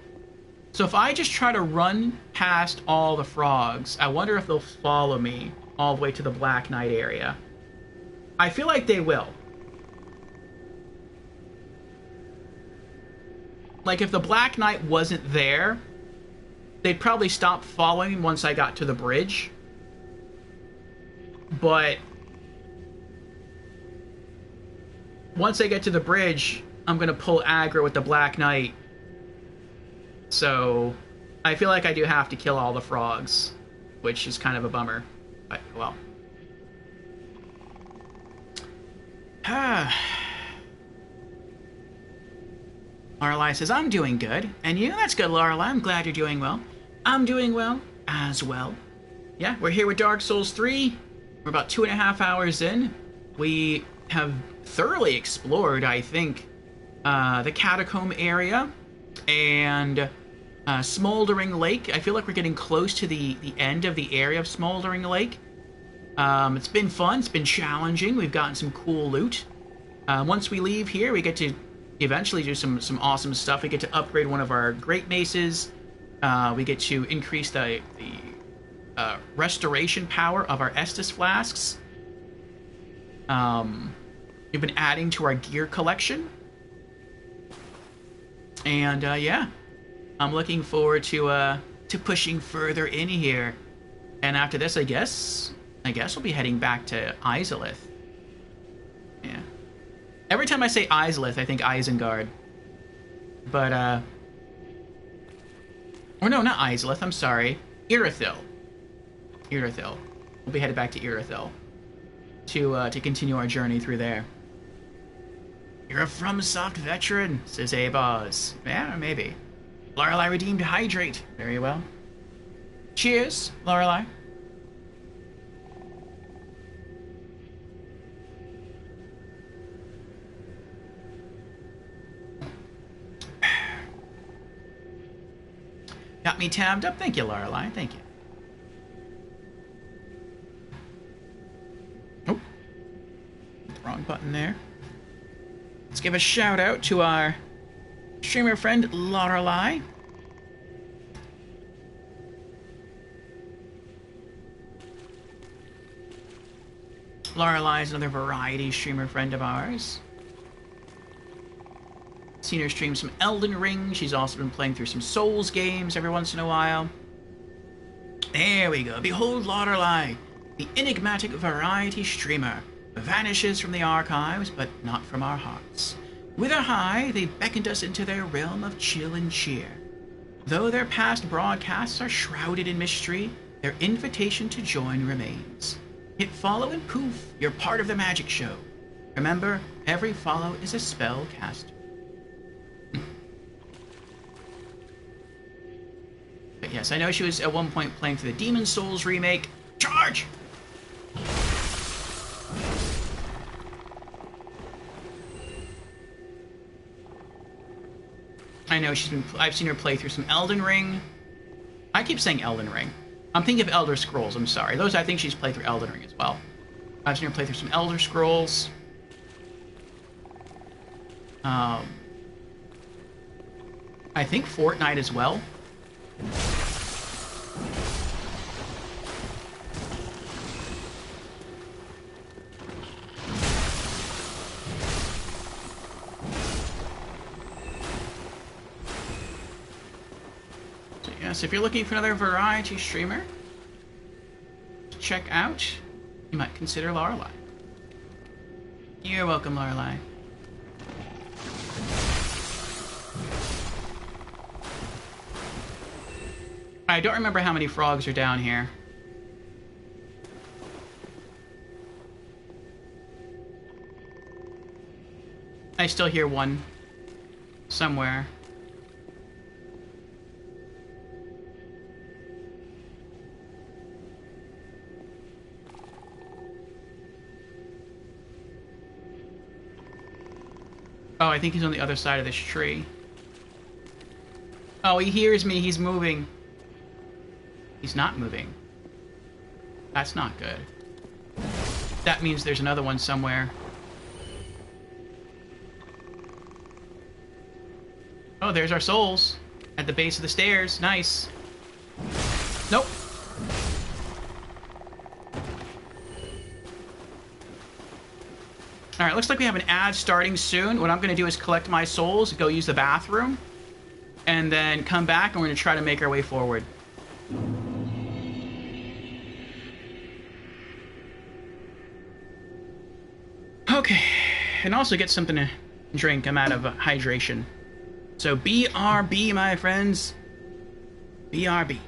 So if I just try to run past all the frogs, I wonder if they'll follow me all the way to the Black Knight area. I feel like they will. Like, if the Black Knight wasn't there, they'd probably stop following me once I got to the bridge. But once I get to the bridge, I'm going to pull aggro with the Black Knight. So I feel like I do have to kill all the frogs, which is kind of a bummer. But, well. Lorelei says, I'm doing good. And you? That's good, Lorelei. I'm glad you're doing well. I'm doing well as well. Yeah, we're here with Dark Souls 3. We're about 2.5 hours in. We have thoroughly explored, I think, the Catacomb area and Smoldering Lake. I feel like we're getting close to the end of the area of Smoldering Lake. It's been fun. It's been challenging. We've gotten some cool loot. Once we leave here, we get to eventually do some awesome stuff. We get to upgrade one of our Great Maces. We get to increase the restoration power of our Estus Flasks. We've been adding to our gear collection. And, yeah. I'm looking forward to pushing further in here. And after this, I guess we'll be heading back to Izalith. Yeah. Every time I say Izalith, I think Isengard. But, or no, not Izalith, I'm sorry. Irithyll. Irithyll. We'll be headed back to Irithyll to continue our journey through there. You're a FromSoft veteran, says Abaz. Yeah, maybe. Lorelei redeemed Hydrate. Very well. Cheers, Lorelei. Got me tabbed up. Thank you, Lorelei. Thank you. Oh. Wrong button there. Let's give a shout out to our streamer friend, Lorelei. Lorelei is another variety streamer friend of ours. Seen her stream some Elden Ring. She's also been playing through some Souls games every once in a while. There we go. Behold Lorelei, the enigmatic variety streamer, vanishes from the archives, but not from our hearts. With a hi, they beckoned us into their realm of chill and cheer. Though their past broadcasts are shrouded in mystery, their invitation to join remains. Hit follow and poof, you're part of the magic show. Remember, every follow is a spell cast. But yes, I know she was at one point playing for the Demon Souls remake. Charge! I know I've seen her play through some Elden Ring. I keep saying Elden Ring. I'm thinking of Elder Scrolls, I'm sorry. I think she's played through Elden Ring as well. I've seen her play through some Elder Scrolls. I think Fortnite as well. So yes, if you're looking for another variety streamer to check out, you might consider Lorelei. You're welcome, Lorelei. I don't remember how many frogs are down here. I still hear one somewhere. Oh, I think he's on the other side of this tree. Oh, he hears me. He's moving. He's not moving. That's not good. That means there's another one somewhere. Oh, there's our souls. At the base of the stairs. Nice. Nope. Alright, looks like we have an ad starting soon. What I'm going to do is collect my souls, go use the bathroom, and then come back, and we're going to try to make our way forward. Okay. And also get something to drink. I'm out of hydration. So BRB, my friends. BRB.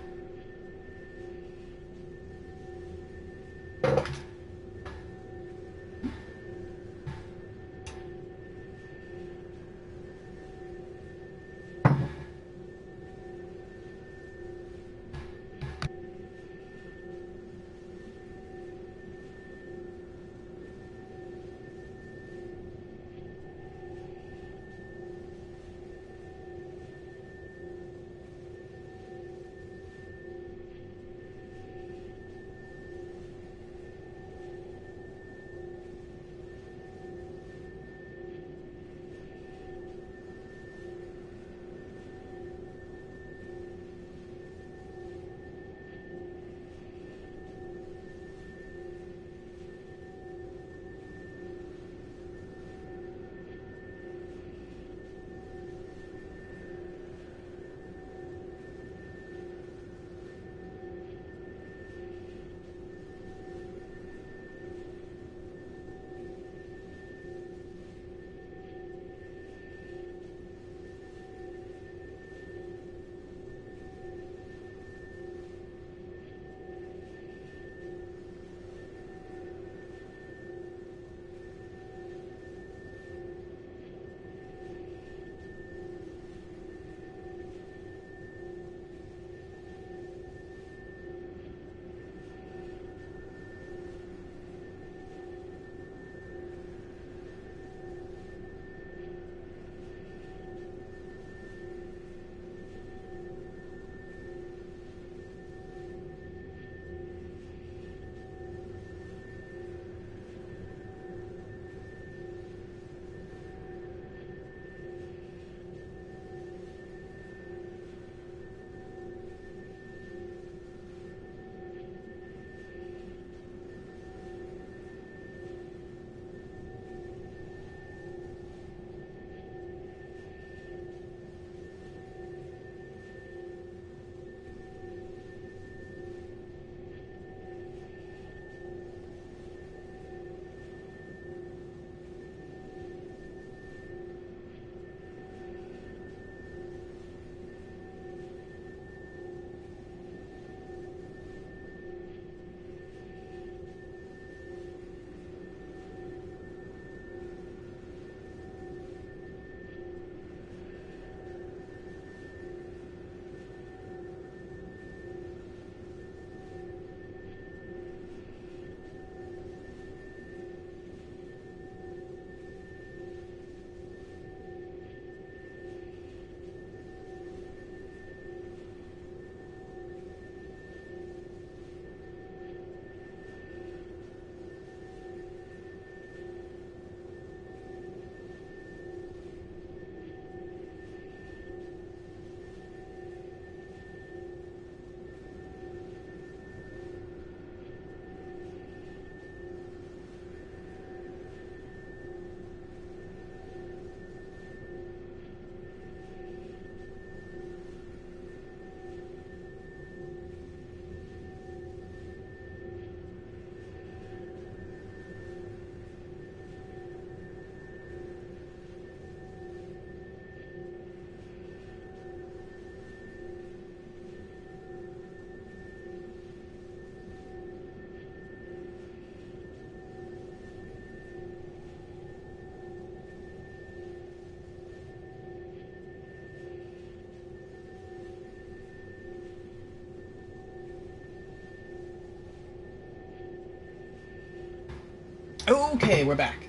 Okay, we're back.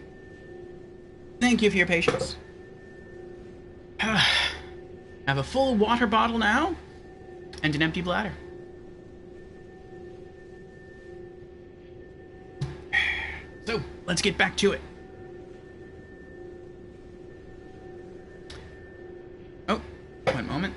Thank you for your patience. I have a full water bottle now, and an empty bladder. So, let's get back to it. Oh, one moment.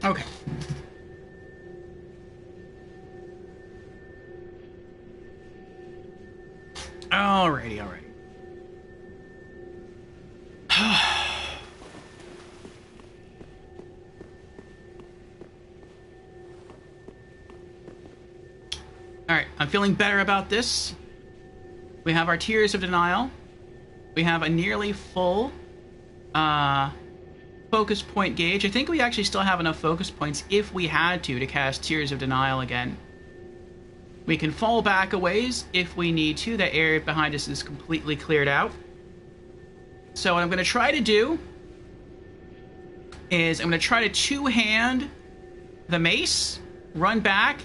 Okay. Alrighty, alrighty. Alright, I'm feeling better about this. We have our Tears of Denial. We have a nearly full focus point gauge. I think we actually still have enough focus points if we had to cast Tears of Denial again. We can fall back a ways if we need to. That area behind us is completely cleared out. So what I'm going to try to do is I'm going to try to two-hand the mace, run back,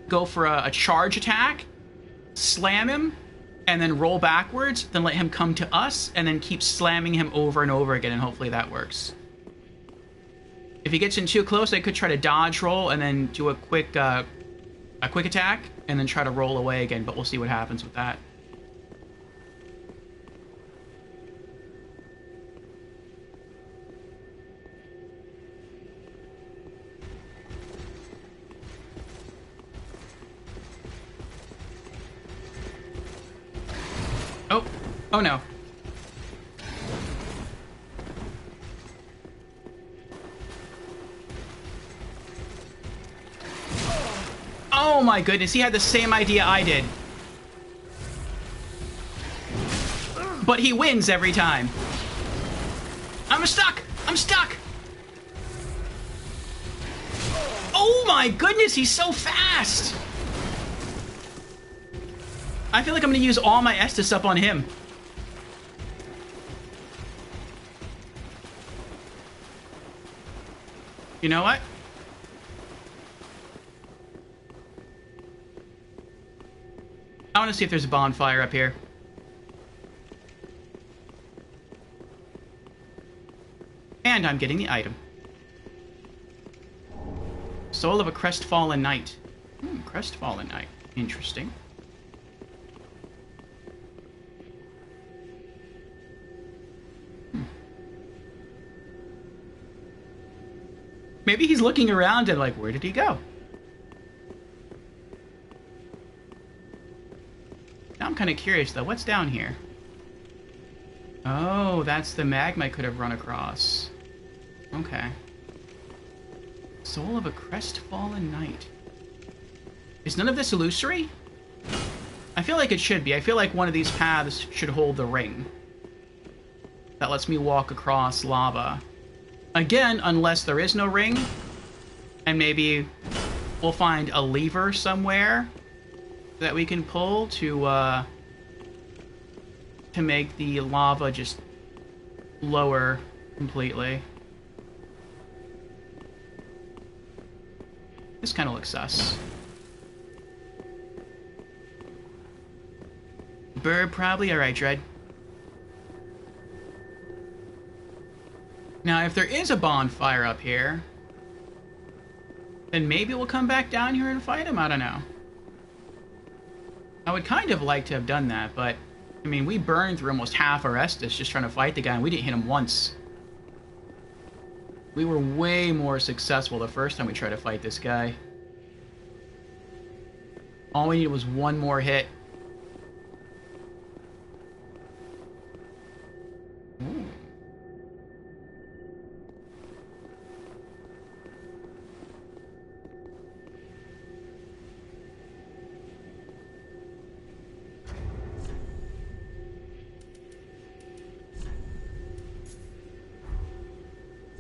go for a charge attack, slam him, and then roll backwards, then let him come to us, and then keep slamming him over and over again, and hopefully that works. If he gets in too close, I could try to dodge roll and then do a quick attack, and then try to roll away again, but we'll see what happens with that. Oh no. Oh my goodness, he had the same idea I did. But he wins every time. I'm stuck! I'm stuck! Oh my goodness, he's so fast! I feel like I'm gonna use all my Estus up on him. You know what? I want to see if there's a bonfire up here. And I'm getting the item. Soul of a Crestfallen Knight. Crestfallen Knight. Interesting. Maybe he's looking around and like, where did he go? Now I'm kind of curious though, what's down here? Oh, that's the magma I could have run across. Okay. Soul of a Crestfallen Knight. Is none of this illusory? I feel like it should be. I feel like one of these paths should hold the ring. That lets me walk across lava. Again, unless there is no ring, and maybe we'll find a lever somewhere that we can pull to make the lava just lower completely. This kind of looks sus. Bird probably. Alright, Dread. Now, if there is a bonfire up here, then maybe we'll come back down here and fight him. I don't know. I would kind of like to have done that, but, I mean, we burned through almost half our Estus just trying to fight the guy, and we didn't hit him once. We were way more successful the first time we tried to fight this guy. All we needed was one more hit. Ooh.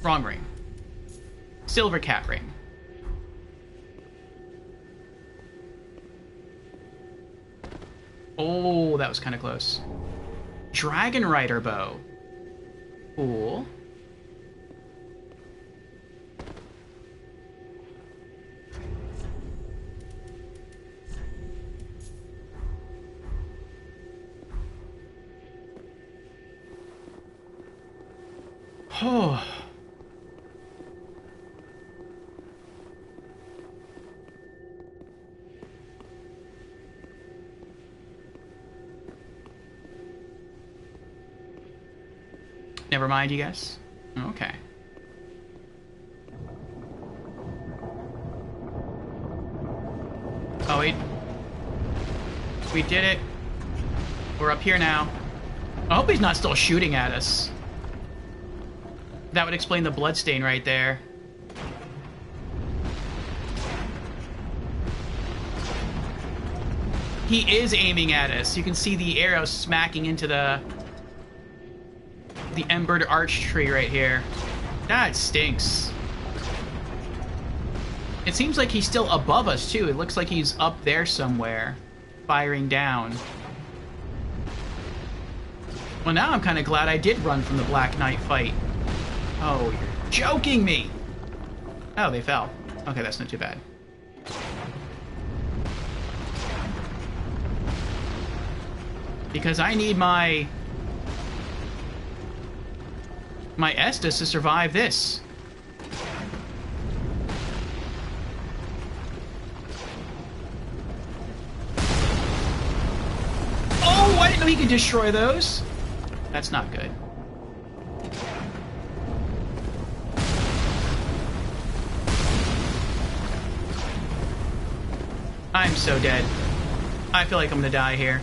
Wrong ring. Silver cat ring. Oh, that was kind of close. Dragon Rider bow. Cool. Oh. Never mind, you guys. Okay. destroyed. We did it. We're up here now. I hope he's not still shooting at us. That would explain the bloodstain right there. He is aiming at us. You can see the arrow smacking into the embered arch tree right here. That stinks. It seems like he's still above us, too. It looks like he's up there somewhere, firing down. Well, now I'm kind of glad I did run from the Black Knight fight. Oh, you're joking me! Oh, they fell. Okay, that's not too bad. Because I need my Estus to survive this. Oh, I didn't know he could destroy those. That's not good. I'm so dead. I feel like I'm gonna die here.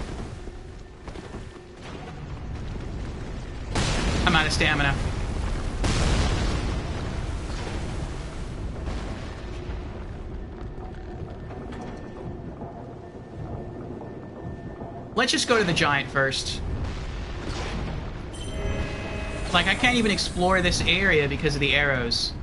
I'm out of stamina. Let's just go to the giant first. Like, I can't even explore this area because of the arrows.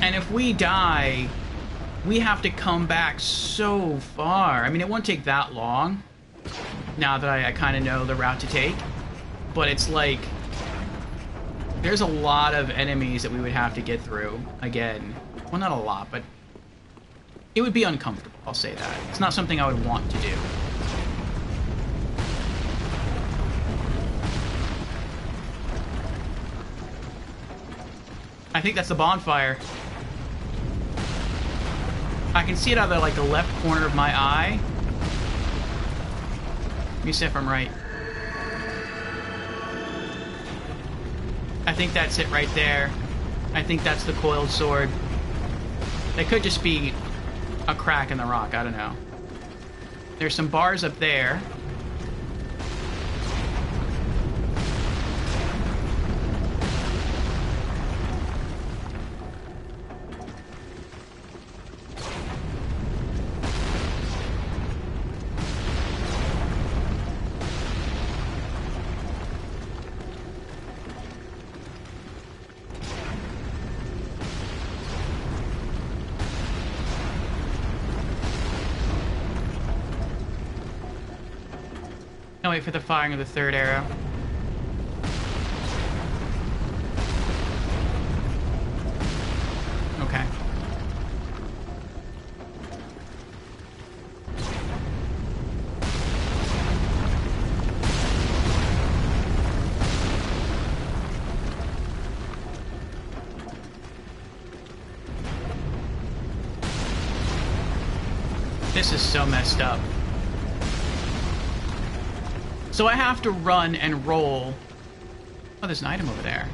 And if we die, we have to come back so far. I mean, it won't take that long, now that I kind of know the route to take. But it's like, there's a lot of enemies that we would have to get through again. Well, not a lot, but it would be uncomfortable, I'll say that. It's not something I would want to do. I think that's the bonfire. I can see it out of like the left corner of my eye. Let me see if I'm right. I think that's it right there. I think that's the coiled sword. It could just be a crack in the rock, I don't know. There's some bars up there. I'll wait for the firing of the third arrow. Okay. This is so messed up. So I have to run and roll. Oh, there's an item over there.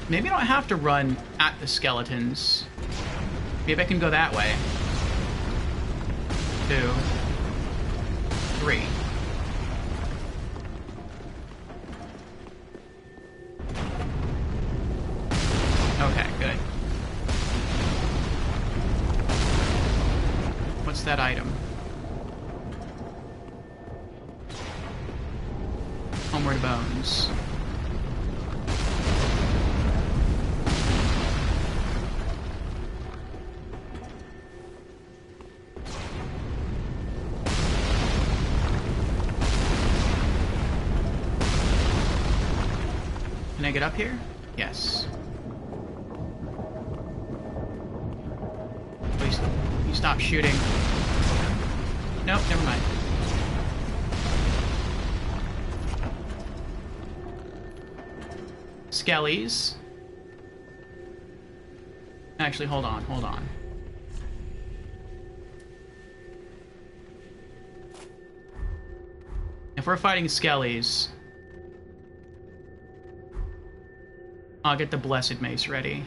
Maybe I don't have to run at the skeletons. Maybe I can go that way. 2, 3. Okay, good. What's that item? Homeward Bones. Can I get up here? Yes. Please, you stop shooting. Nope, never mind. skellies. Actually, hold on, hold on. If we're fighting skellies, I'll get the Blessed Mace ready.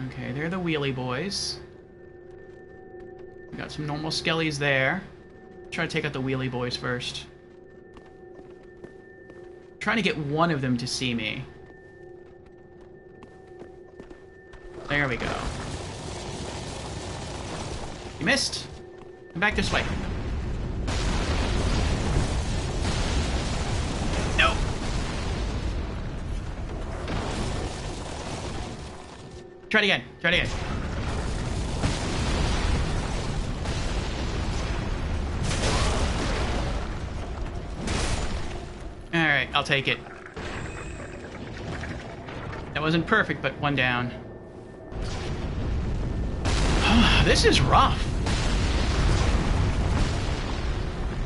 Okay, they're the wheelie boys. We got some normal skellies there. Try to take out the wheelie boys first. Trying to get one of them to see me. There we go. You missed. Come back this way. No. Try it again. Try it again. Alright, I'll take it. That wasn't perfect, but one down. This is rough.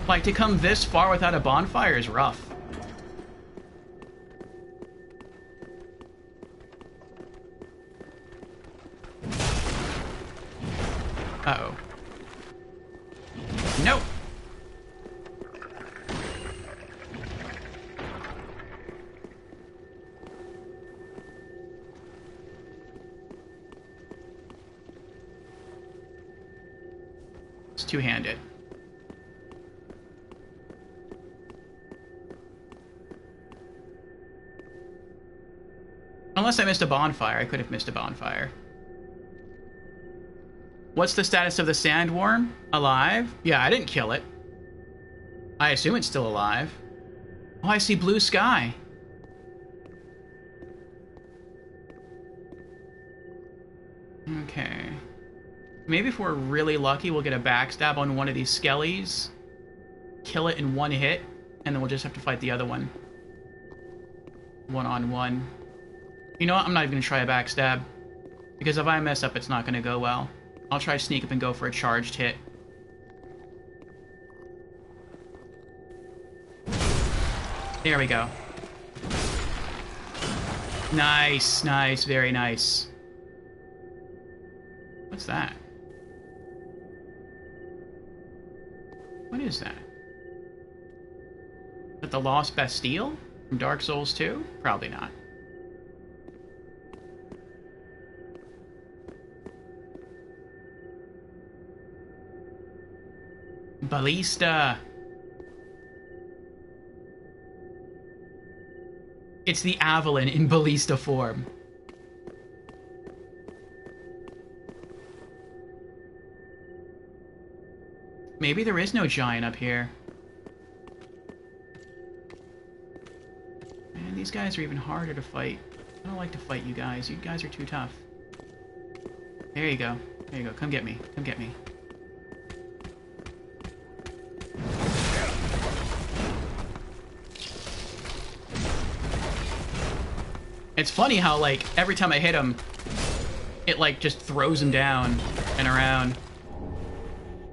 Like, to come this far without a bonfire is rough. Uh-oh. Nope. It's two-handed. Unless I missed a bonfire. I could have missed a bonfire. What's the status of the sandworm? Alive? Yeah, I didn't kill it. I assume it's still alive. Oh, I see blue sky. Okay. Maybe if we're really lucky, we'll get a backstab on one of these skellies. Kill it in one hit, and then we'll just have to fight the other one. One-on-one. You know what? I'm not even going to try a backstab. Because if I mess up, it's not going to go well. I'll try to sneak up and go for a charged hit. There we go. Nice, nice, very nice. What's that? What is that? Is that the Lost Bastille from Dark Souls 2? Probably not. Ballista. It's the Avalon in Ballista form. Maybe there is no giant up here. Man, these guys are even harder to fight. I don't like to fight you guys. You guys are too tough. There you go. There you go. Come get me. Come get me. It's funny how, like, every time I hit him, it, like, just throws him down and around.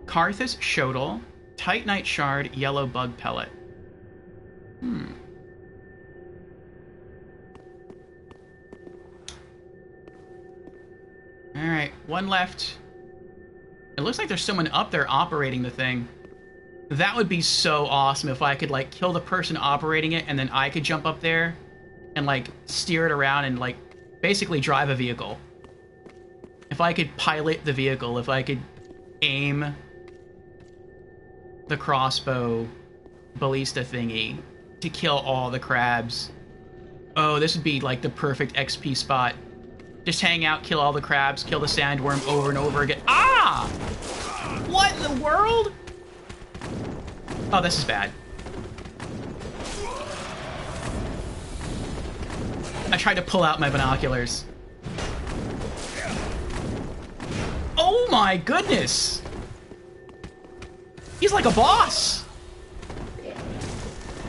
Karthus Shodel, Titanite Shard, Yellow Bug Pellet. Alright, one left. It looks like there's someone up there operating the thing. That would be so awesome if I could, like, kill the person operating it and then I could jump up there and, like, steer it around and, like, basically drive a vehicle. If I could pilot the vehicle, if I could aim the crossbow ballista thingy to kill all the crabs. Oh, this would be, like, the perfect XP spot. Just hang out, kill all the crabs, kill the sandworm over and over again. Ah! What in the world? Oh, this is bad. I tried to pull out my binoculars. Oh my goodness! He's like a boss!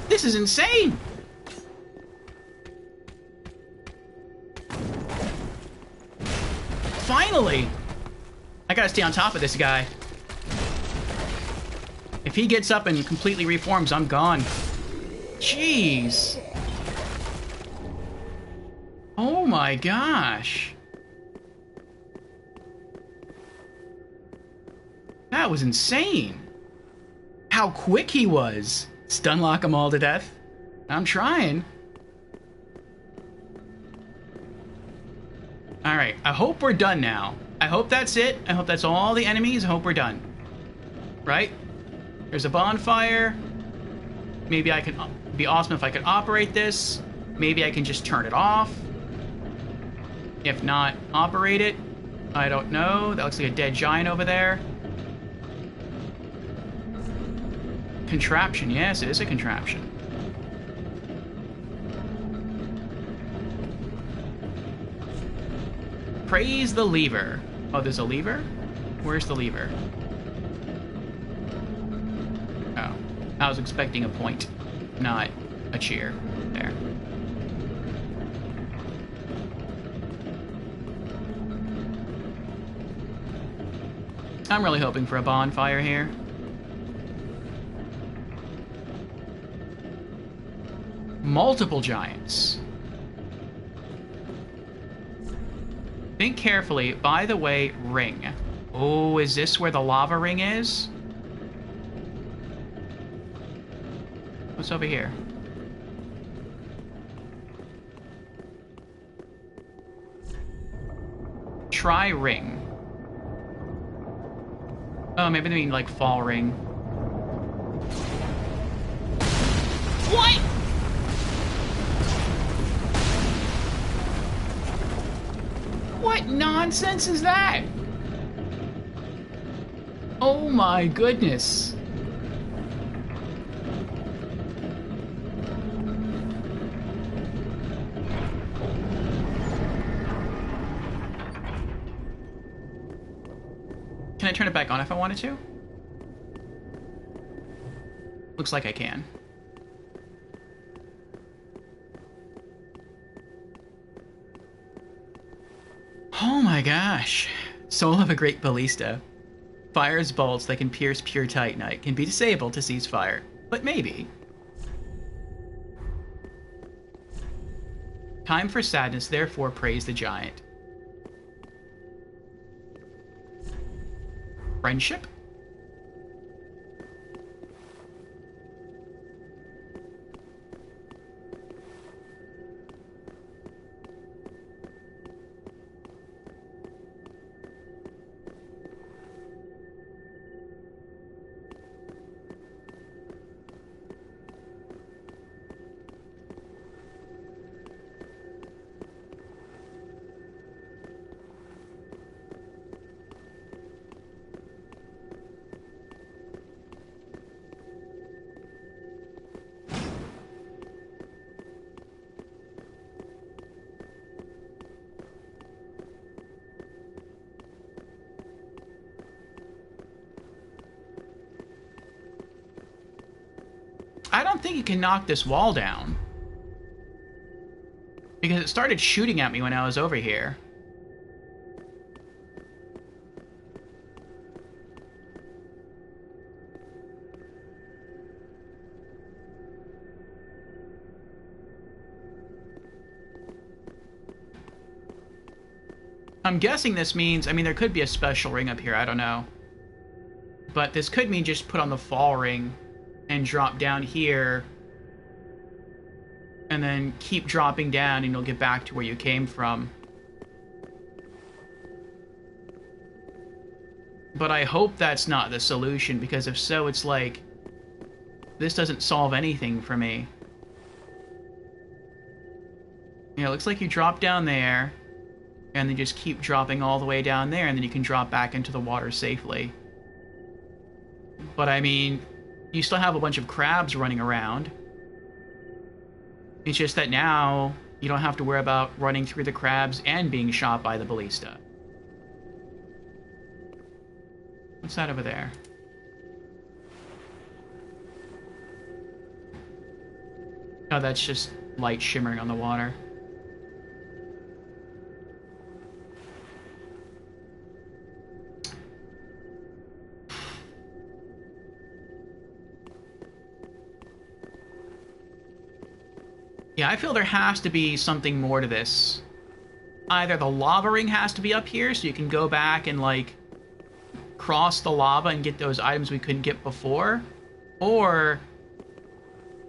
This is insane! Finally! I gotta stay on top of this guy. If he gets up and completely reforms, I'm gone. Jeez. Oh my gosh. That was insane. How quick he was. Stun lock them all to death. I'm trying. Alright, I hope we're done now. I hope that's it. I hope that's all the enemies. I hope we're done. Right? There's a bonfire. Maybe I can... It'd be awesome if I could operate this. Maybe I can just turn it off. If not, operate it. I don't know. That looks like a dead giant over there. Contraption. Yes, it is a contraption. Praise the lever. Oh, there's a lever? Where's the lever? Oh. I was expecting a point, not a cheer. There. I'm really hoping for a bonfire here. Multiple giants. Think carefully. By the way, ring. Oh, is this where the lava ring is? What's over here? Try ring. Oh, maybe they mean like fall ring. What? What nonsense is that? Oh my goodness. Can I turn it back on if I wanted to? Looks like I can. Oh my gosh. Soul of a Great Ballista. Fires bolts that can pierce pure titanite. Can be disabled to seize fire. But maybe. Time for sadness, therefore praise the giant. Friendship? I don't think you can knock this wall down. Because it started shooting at me when I was over here. I'm guessing this means, I mean, there could be a special ring up here, I don't know. But this could mean just put on the fall ring and drop down here. And then keep dropping down and you'll get back to where you came from. But I hope that's not the solution, because if so, it's like, this doesn't solve anything for me. Yeah, it looks like you drop down there, and then just keep dropping all the way down there, and then you can drop back into the water safely. But I mean, you still have a bunch of crabs running around. It's just that now you don't have to worry about running through the crabs and being shot by the ballista. What's that over there? Oh, that's just light shimmering on the water. Yeah, I feel there has to be something more to this. Either the lava ring has to be up here so you can go back and, like, cross the lava and get those items we couldn't get before, or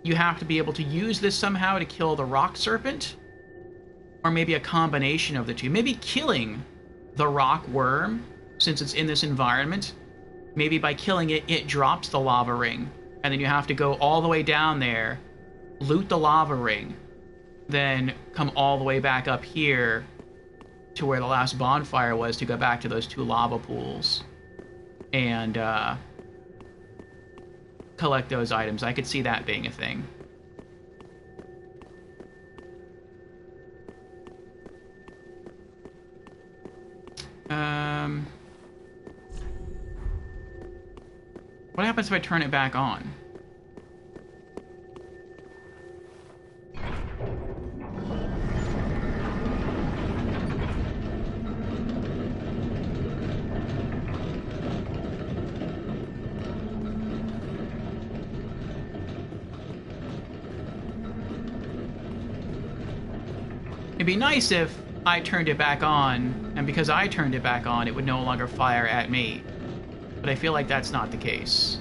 you have to be able to use this somehow to kill the rock serpent, or maybe a combination of the two. Maybe killing the rock worm, since it's in this environment, maybe by killing it, it drops the lava ring, and then you have to go all the way down there, loot the lava ring, then come all the way back up here to where the last bonfire was to go back to those two lava pools and collect those items. I could see that being a thing. What happens if I turn it back on? It'd be nice if I turned it back on, and because I turned it back on, it would no longer fire at me. But I feel like that's not the case.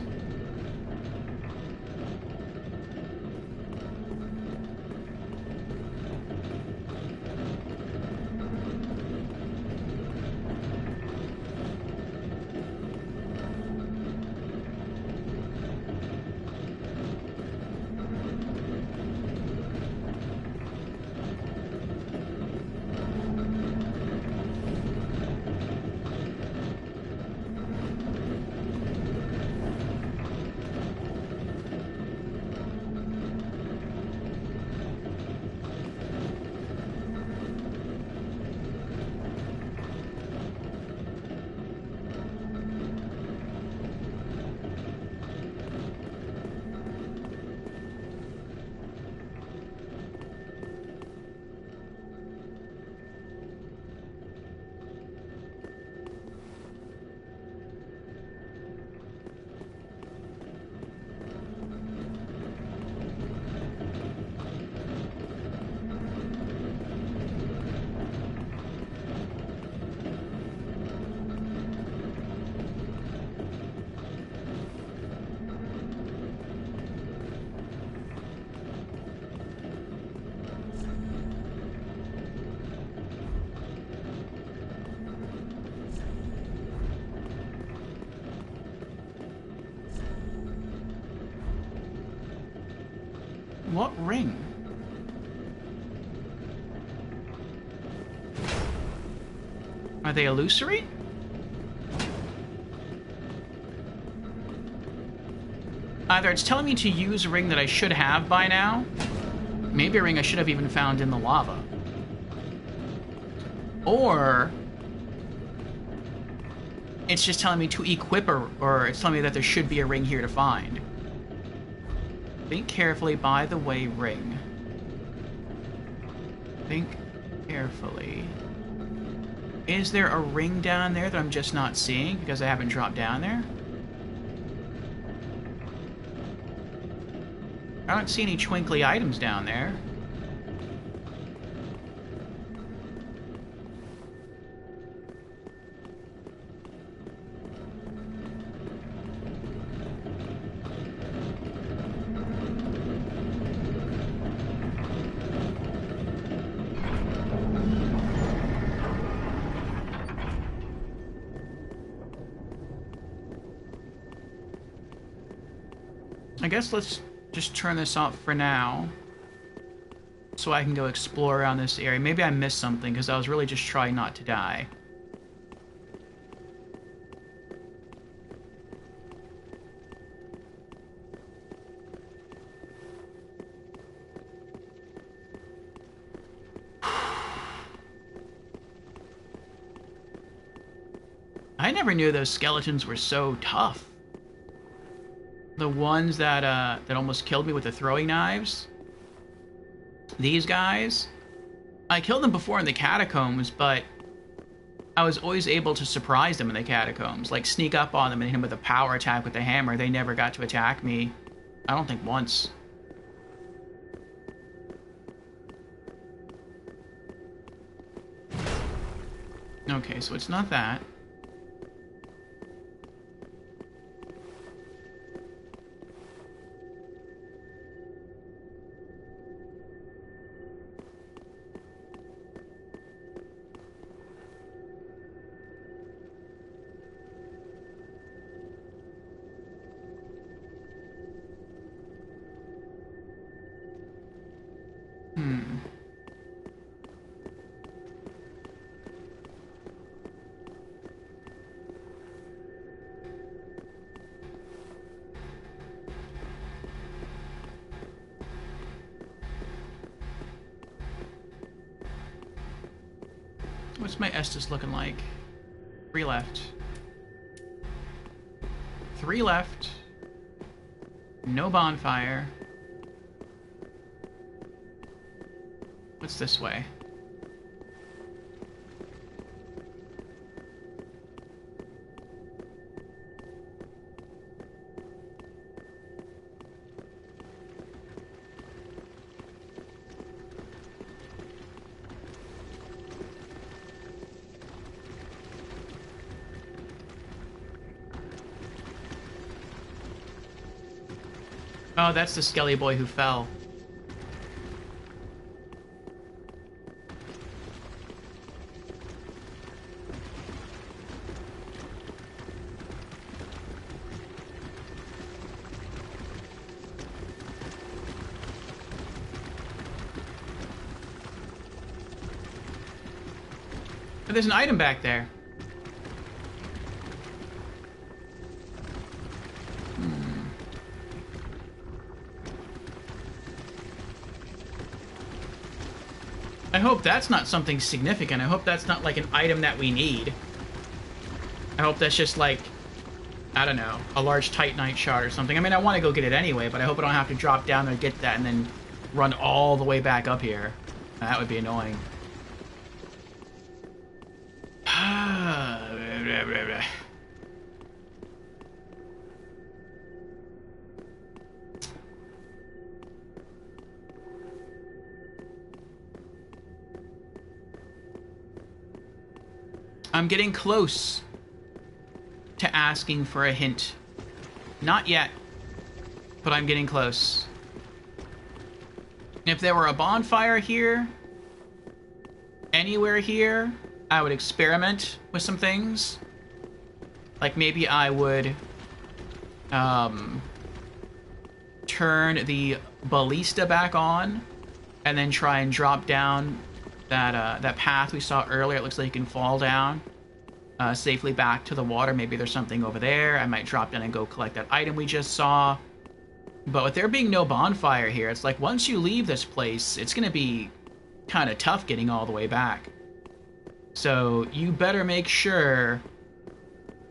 What ring? Are they illusory? Either it's telling me to use a ring that I should have by now, maybe a ring I should have even found in the lava, or it's just telling me to equip or it's telling me that there should be a ring here to find. Think carefully, by the way, ring. Think carefully. Is there a ring down there that I'm just not seeing because I haven't dropped down there? I don't see any twinkly items down there. I guess let's just turn this off for now so I can go explore around this area. Maybe I missed something because I was really just trying not to die. I never knew those skeletons were so tough. The ones that that almost killed me with the throwing knives. These guys, I killed them before in the catacombs, but I was always able to surprise them in the catacombs, like sneak up on them and hit them with a power attack with the hammer. They never got to attack me, I don't think once. Okay, so it's not that. What's my Estus looking like? 3 left. 3 left. No bonfire. What's this way? Oh, that's the skelly boy who fell. But there's an item back there. I hope that's not something significant. I hope that's not like an item that we need. I hope that's just like, I don't know, a large Titanite shard or something. I mean, I want to go get it anyway, but I hope I don't have to drop down there, get that, and then run all the way back up here. That would be annoying. I'm getting close to asking for a hint. Not yet, but I'm getting close. If there were a bonfire here, anywhere here, I would experiment with some things. Like maybe I would turn the ballista back on and then try and drop down that path we saw earlier. It looks like you can fall down safely back to the water. Maybe there's something over there. I might drop down and go collect that item we just saw. But with there being no bonfire here, it's like once you leave this place, it's going to be kind of tough getting all the way back. So you better make sure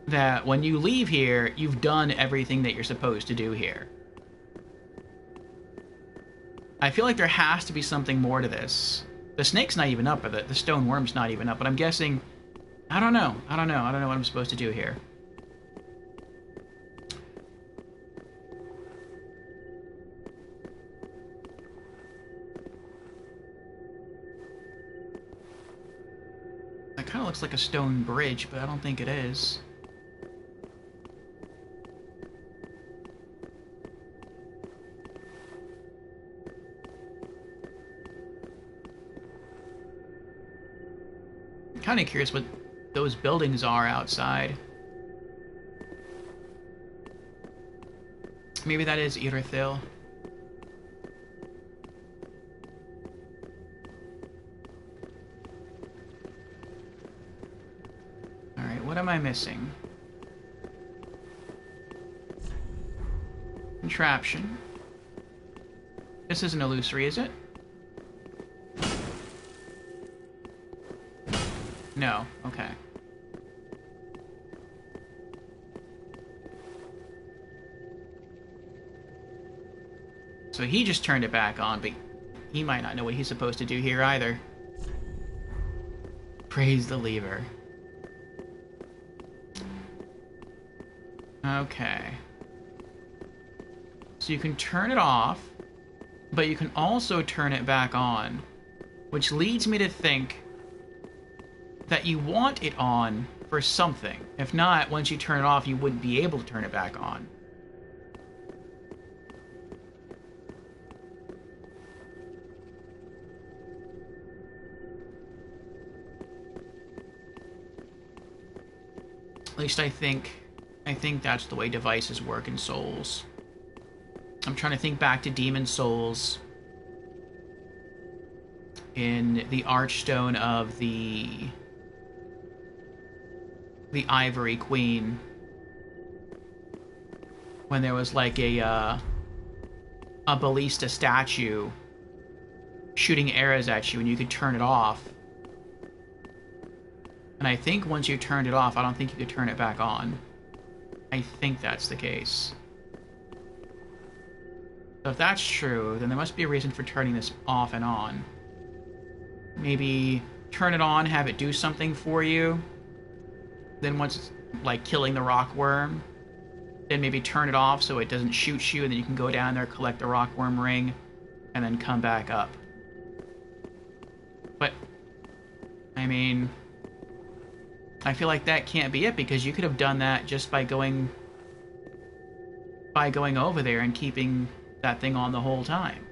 that when you leave here, you've done everything that you're supposed to do here. I feel like there has to be something more to this. The snake's not even up, or the stone worm's not even up, but I'm guessing... I don't know what I'm supposed to do here. That kind of looks like a stone bridge, but I don't think it is. I'm kind of curious what those buildings are outside. Maybe that is Irithyll. Alright, what am I missing? Contraption. This isn't illusory, is it? No, okay. So he just turned it back on, but he might not know what he's supposed to do here either. Praise the lever. Okay. So you can turn it off, but you can also turn it back on, which leads me to think that you want it on for something. If not, once you turn it off, you wouldn't be able to turn it back on. At least I think that's the way devices work in Souls. I'm trying to think back to Demon Souls in the Archstone of the Ivory Queen, when there was like a ballista statue shooting arrows at you and you could turn it off. And I think once you turned it off, I don't think you could turn it back on. I think that's the case. So if that's true, then there must be a reason for turning this off and on. Maybe turn it on, have it do something for you. Then once it's like killing the rockworm, then maybe turn it off so it doesn't shoot you, and then you can go down there, collect the rockworm ring, and then come back up. But, I mean, I feel like that can't be it, because you could have done that just by going over there and keeping that thing on the whole time.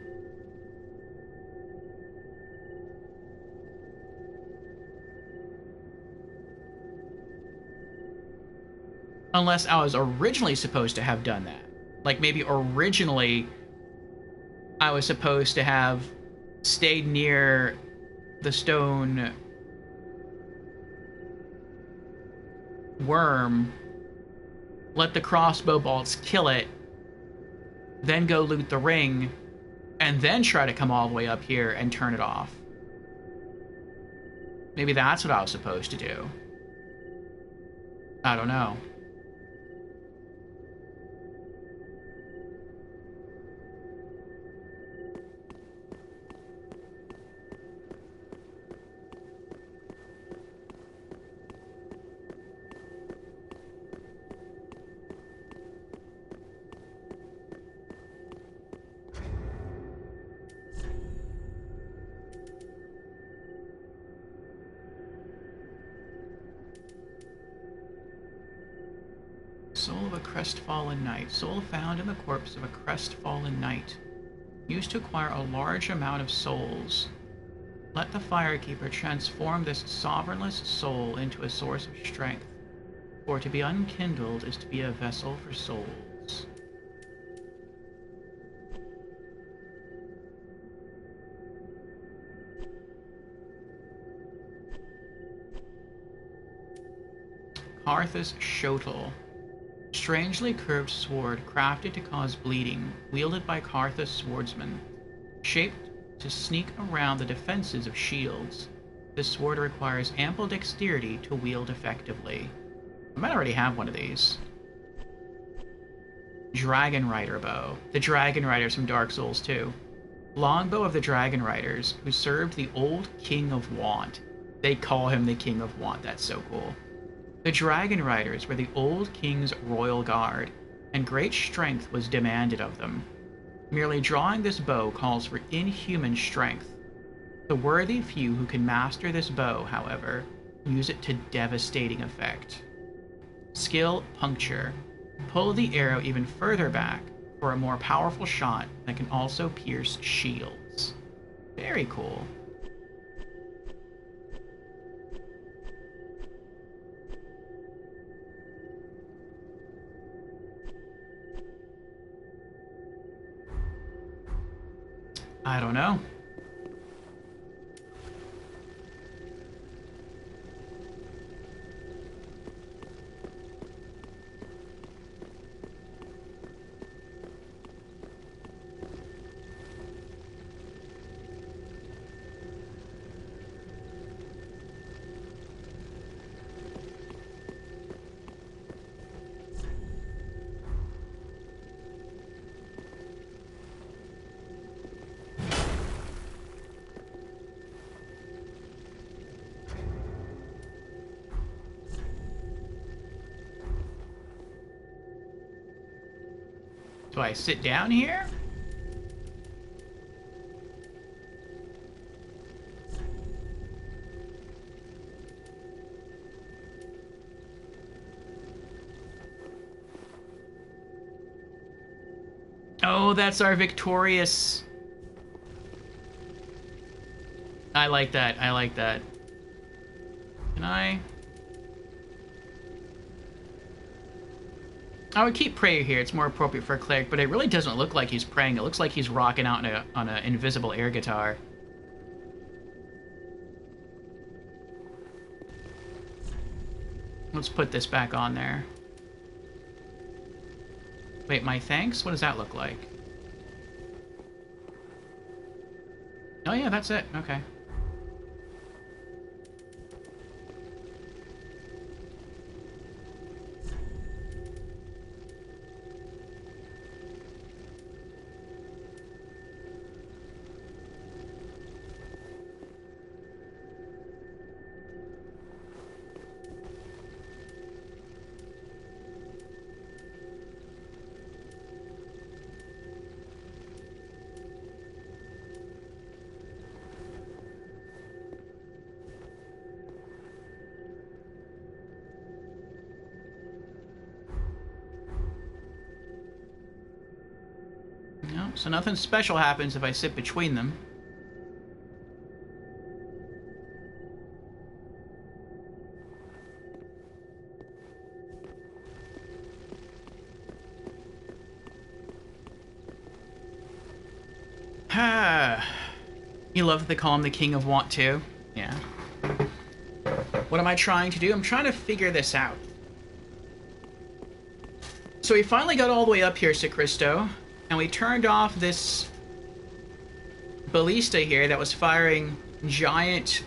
Unless I was originally supposed to have done that. Like, maybe originally I was supposed to have stayed near the stone worm, let the crossbow bolts kill it, then go loot the ring, and then try to come all the way up here and turn it off. Maybe that's what I was supposed to do. I don't know. Soul of a crestfallen knight. Soul found in the corpse of a crestfallen knight. Used to acquire a large amount of souls. Let the Firekeeper transform this sovereignless soul into a source of strength. For to be unkindled is to be a vessel for souls. Karthus Shotel. Strangely curved sword crafted to cause bleeding, wielded by Karthus swordsmen. Shaped to sneak around the defenses of shields. This sword requires ample dexterity to wield effectively. I might already have one of these. Dragon Rider Bow. The Dragon Riders from Dark Souls 2. Longbow of the Dragon Riders, who served the old King of Want. They call him the King of Want. That's so cool. The Dragon Riders were the old king's royal guard, and great strength was demanded of them. Merely drawing this bow calls for inhuman strength. The worthy few who can master this bow, however, use it to devastating effect. Skill Puncture. Pull the arrow even further back for a more powerful shot that can also pierce shields. Very cool. I don't know. Do I sit down here? Oh, that's our victorious... I like that. I like that. Can I... I would keep prayer here. It's more appropriate for a cleric, but it really doesn't look like he's praying. It looks like he's rocking out on an invisible air guitar. Let's put this back on there. Wait, my thanks? What does that look like? Oh yeah, that's it. Okay. No, so nothing special happens if I sit between them. You love that they call him the King of Want To? Yeah. What am I trying to do? I'm trying to figure this out. So we finally got all the way up here, Sicristo, and we turned off this ballista here that was firing giant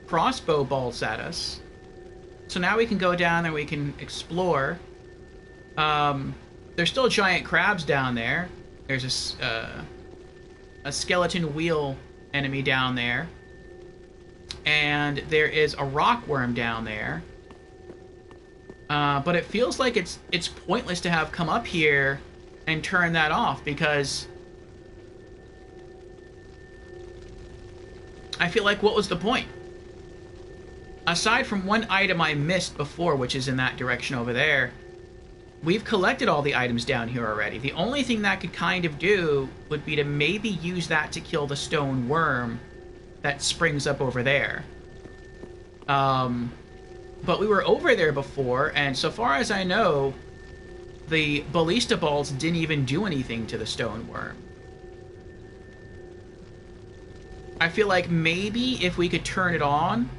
crossbow bolts at us. So now we can go down there, we can explore. There's still giant crabs down there. There's a skeleton wheel enemy down there. And there is a rock worm down there. But it feels like it's pointless to have come up here and turn that off, because I feel like, what was the point? Aside from one item I missed before, which is in that direction over there, we've collected all the items down here already. The only thing that could kind of do would be to maybe use that to kill the stone worm that springs up over there. But we were over there before, and so far as I know, the ballista balls didn't even do anything to the stone worm. I feel like maybe if we could turn it on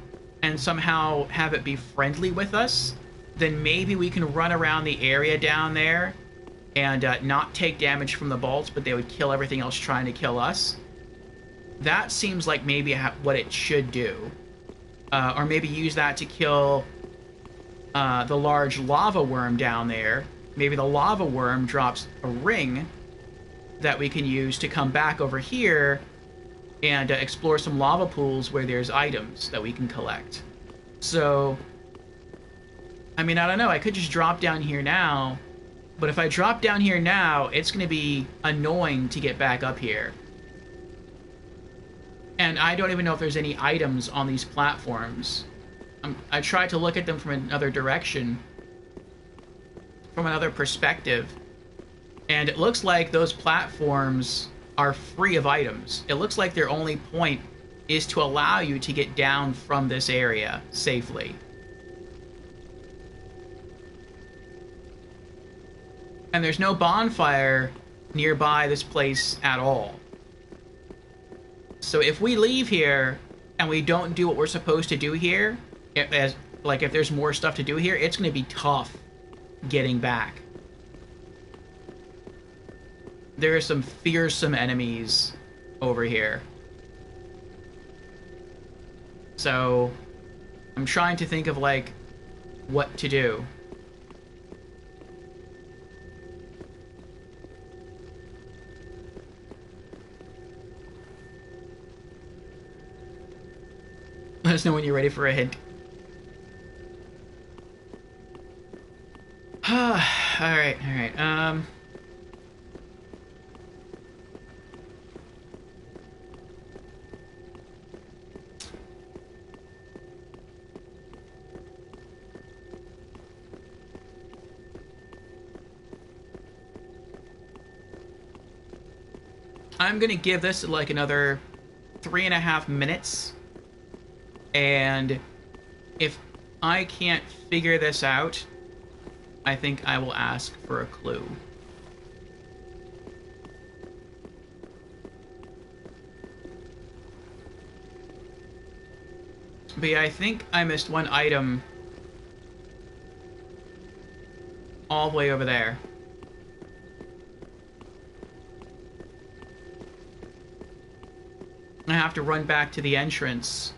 and somehow have it be friendly with us, then maybe we can run around the area down there and not take damage from the bolts, but they would kill everything else trying to kill us. That seems like maybe what it should do. Or maybe use that to kill the large lava worm down there. Maybe the lava worm drops a ring that we can use to come back over here and explore some lava pools where there's items that we can collect. So, I mean, I don't know. I could just drop down here now, but if I drop down here now, it's going to be annoying to get back up here. And I don't even know if there's any items on these platforms. I tried to look at them from another direction, from another perspective, and it looks like those platforms are free of items. It looks like their only point is to allow you to get down from this area safely. And there's no bonfire nearby this place at all. So if we leave here and we don't do what we're supposed to do here, if there's more stuff to do here, it's going to be tough getting back. There are some fearsome enemies over here. So I'm trying to think of, like, what to do. Let us know when you're ready for a hint. Alright. I'm gonna give this like another 3.5 minutes, and if I can't figure this out, I think I will ask for a clue. But yeah, I think I missed one item all the way over there. I have to run back to the entrance.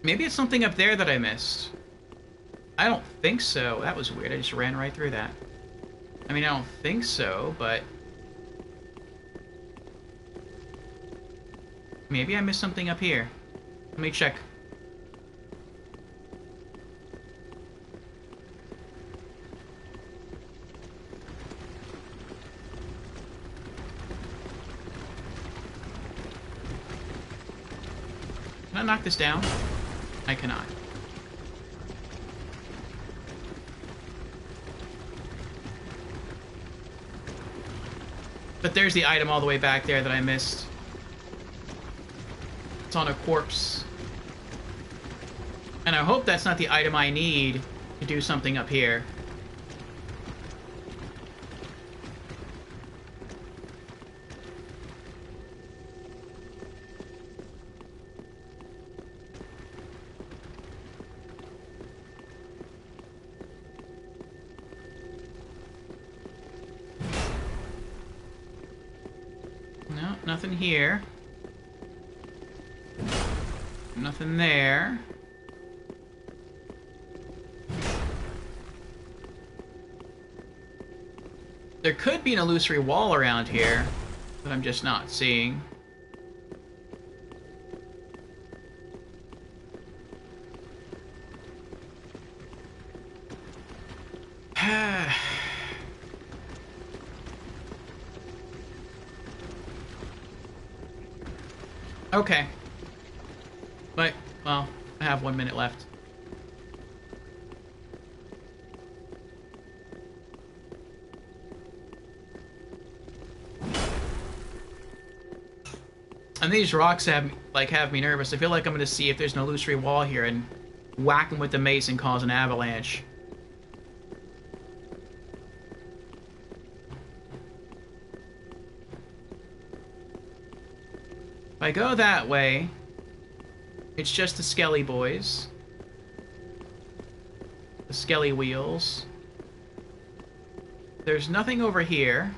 Maybe it's something up there that I missed. I don't think so. That was weird. I just ran right through that. I mean, I don't think so, but... maybe I missed something up here. Let me check. Can I knock this down? I cannot. But there's the item all the way back there that I missed. It's on a corpse. And I hope that's not the item I need to do something up here. No, nothing here. Nothing there. There could be an illusory wall around here that I'm just not seeing. Okay. But, well, I have 1 minute left. And these rocks have me nervous. I feel like I'm gonna see if there's an illusory wall here and whack them with the mace and cause an avalanche. If I go that way, it's just the Skelly boys. The Skelly wheels. There's nothing over here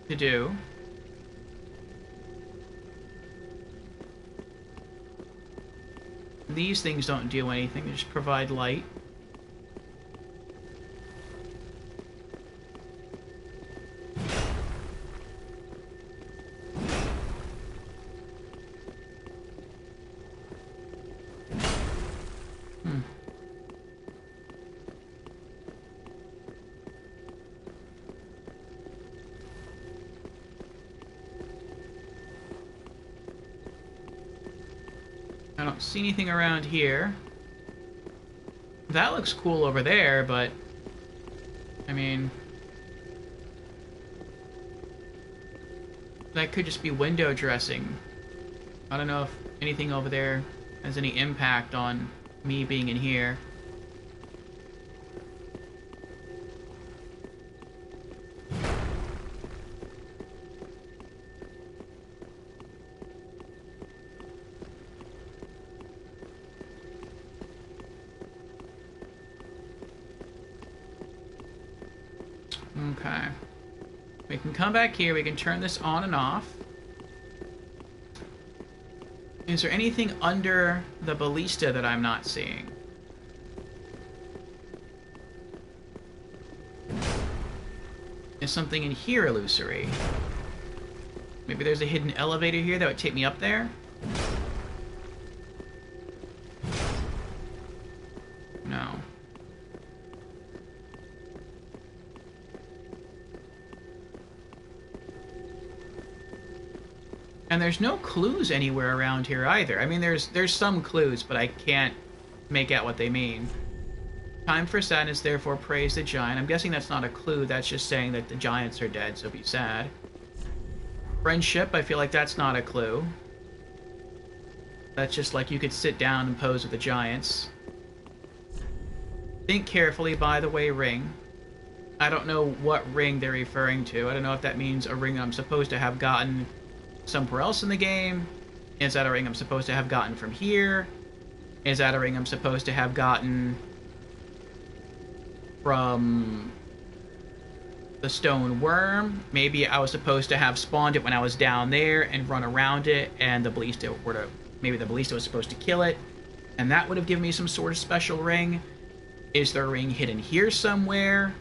to do. These things don't do anything, they just provide light. I don't see anything around here. That looks cool over there, but... I mean... that could just be window dressing. I don't know if anything over there has any impact on me being in here. Okay. We can come back here, we can turn this on and off. Is there anything under the ballista that I'm not seeing? Is something in here illusory? Maybe there's a hidden elevator here that would take me up there? No. And there's no clues anywhere around here either. I mean, there's some clues, but I can't make out what they mean. Time for sadness, therefore praise the giant. I'm guessing that's not a clue. That's just saying that the giants are dead, so be sad. Friendship, I feel like that's not a clue. That's just like you could sit down and pose with the giants. Think carefully, by the way, ring. I don't know what ring they're referring to. I don't know if that means a ring I'm supposed to have gotten somewhere else in the game. Is that a ring I'm supposed to have gotten from here? Is that a ring I'm supposed to have gotten from the stone worm? Maybe I was supposed to have spawned it when I was down there and run around it, and the ballista were to... Maybe the ballista was supposed to kill it, and that would have given me some sort of special ring. Is there a ring hidden here somewhere?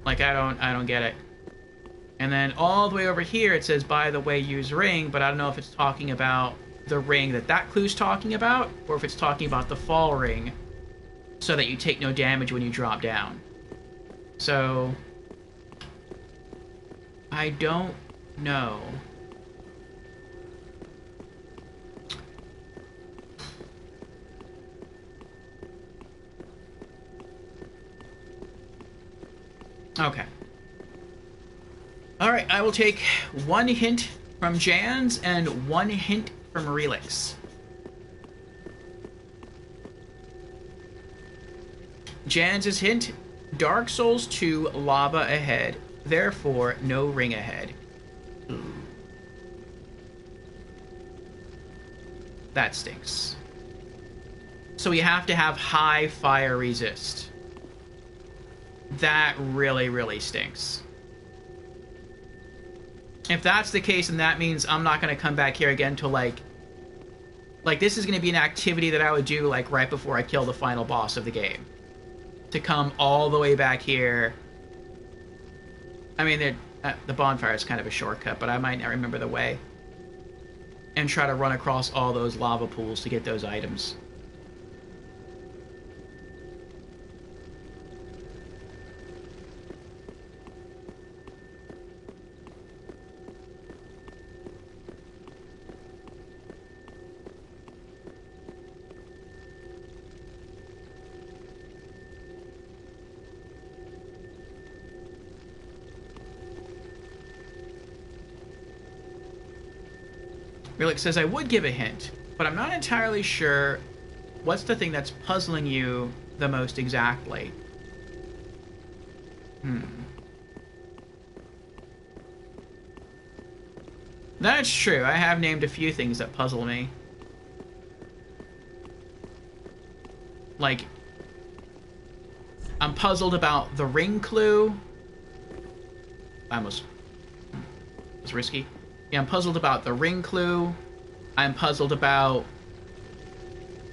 Like, I don't get it. And then all the way over here it says, by the way, use ring, but I don't know if it's talking about the ring that clue's talking about, or if it's talking about the fall ring, so that you take no damage when you drop down. So, I don't know. Okay. Alright, I will take one hint from Jans and one hint from Relix. Jans' hint, Dark Souls 2 lava ahead, therefore no ring ahead. That stinks. So we have to have high fire resist. That really, really stinks. If that's the case, then that means I'm not going to come back here again till, like, this is going to be an activity that I would do, like, right before I kill the final boss of the game. To come all the way back here. I mean, the bonfire is kind of a shortcut, but I might not remember the way. And try to run across all those lava pools to get those items. Relix says, I would give a hint, but I'm not entirely sure what's the thing that's puzzling you the most exactly. That's true. I have named a few things that puzzle me. Like, I'm puzzled about the ring clue. I almost... It was risky. Yeah, I'm puzzled about the ring clue. I'm puzzled about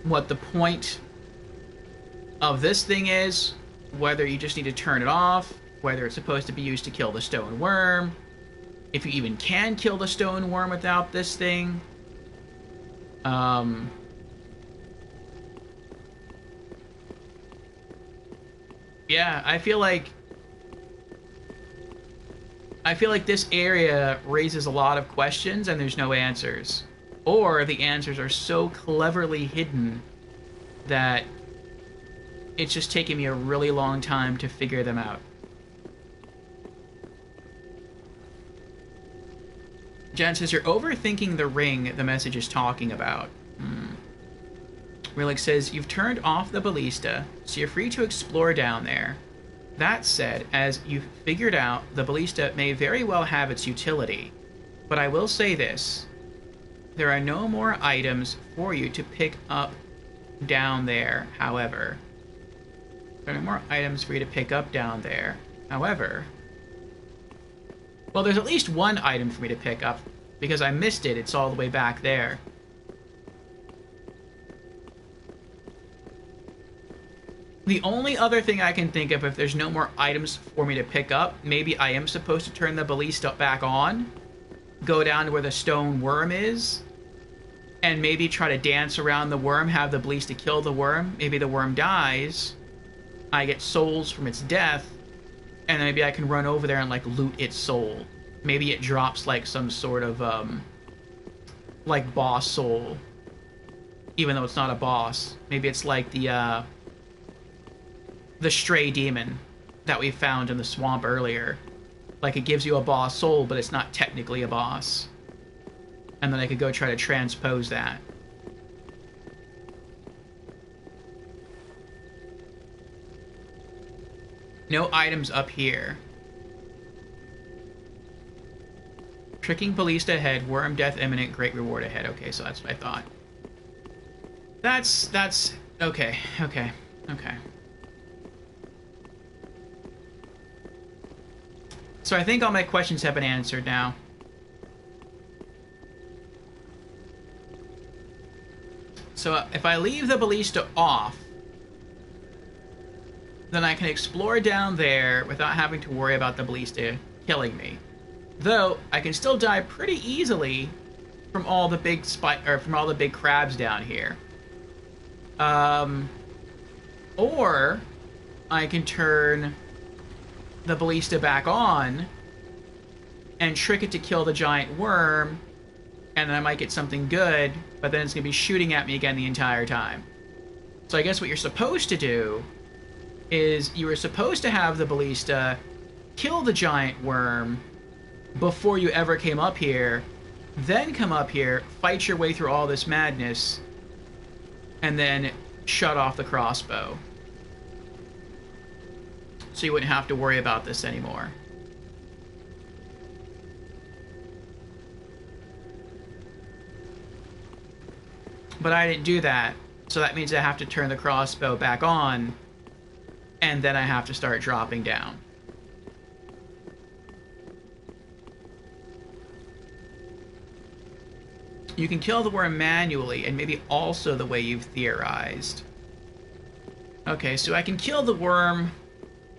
what the point of this thing is. Whether you just need to turn it off. Whether it's supposed to be used to kill the stone worm. If you even can kill the stone worm without this thing. Yeah, I feel like this area raises a lot of questions and there's no answers. Or the answers are so cleverly hidden that it's just taking me a really long time to figure them out. Jen says, you're overthinking the ring the message is talking about. Relix says, you've turned off the ballista, so you're free to explore down there. That said, as you've figured out, the ballista may very well have its utility. But I will say this. There are no more items for you to pick up down there, however. There are no more items for you to pick up down there. However... Well, there's at least one item for me to pick up, because I missed it. It's all the way back there. The only other thing I can think of, if there's no more items for me to pick up, maybe I am supposed to turn the ballista back on, go down to where the stone worm is, and maybe try to dance around the worm, have the ballista kill the worm. Maybe the worm dies, I get souls from its death, and maybe I can run over there and, like, loot its soul. Maybe it drops, like, some sort of, like, boss soul. Even though it's not a boss. Maybe it's like the, the stray demon that we found in the swamp earlier. Like, it gives you a boss soul, but it's not technically a boss. And then I could go try to transpose that. No items up here. Tricking Ballista ahead, worm death imminent, great reward ahead. Okay, so that's what I thought. That's okay. So I think all my questions have been answered now. So if I leave the Ballista off, then I can explore down there without having to worry about the Ballista killing me. Though I can still die pretty easily from all the big from all the big crabs down here. Or I can turn the Ballista back on and trick it to kill the giant worm, and then I might get something good, but then it's going to be shooting at me again the entire time. So I guess what you're supposed to do is you were supposed to have the Ballista kill the giant worm before you ever came up here, then come up here, fight your way through all this madness, and then shut off the crossbow. So you wouldn't have to worry about this anymore. But I didn't do that, so that means I have to turn the crossbow back on, and then I have to start dropping down. You can kill the worm manually, and maybe also the way you've theorized. Okay, so I can kill the worm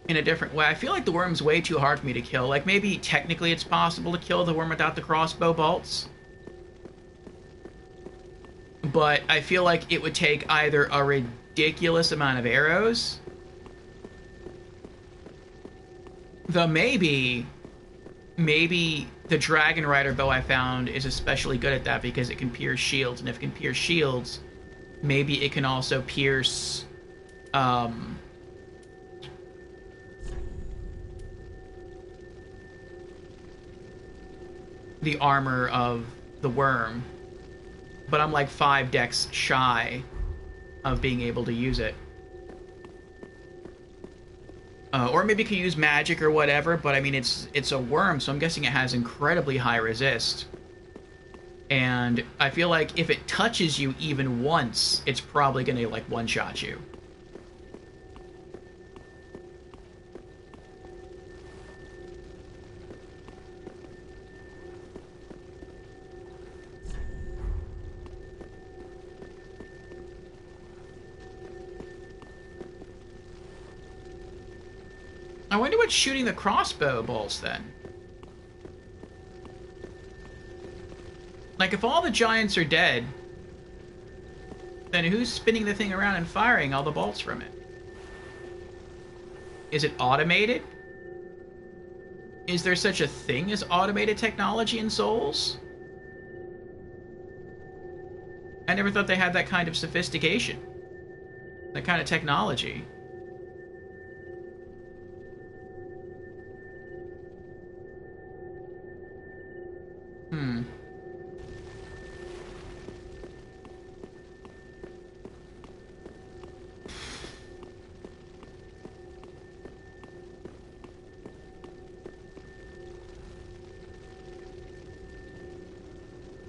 in a different way. I feel like the worm's way too hard for me to kill. Like, maybe technically it's possible to kill the worm without the crossbow bolts. But I feel like it would take either a ridiculous amount of arrows, though maybe the Dragon Rider bow I found is especially good at that because it can pierce shields, and if it can pierce shields, maybe it can also pierce the armor of the worm. But I'm like 5 decks shy of being able to use it. Or maybe you can use magic or whatever, but I mean, it's a worm, so I'm guessing it has incredibly high resist. And I feel like if it touches you even once, it's probably gonna, like, one-shot you. I wonder what's shooting the crossbow bolts, then. Like, if all the giants are dead, then who's spinning the thing around and firing all the bolts from it? Is it automated? Is there such a thing as automated technology in Souls? I never thought they had that kind of sophistication. That kind of technology.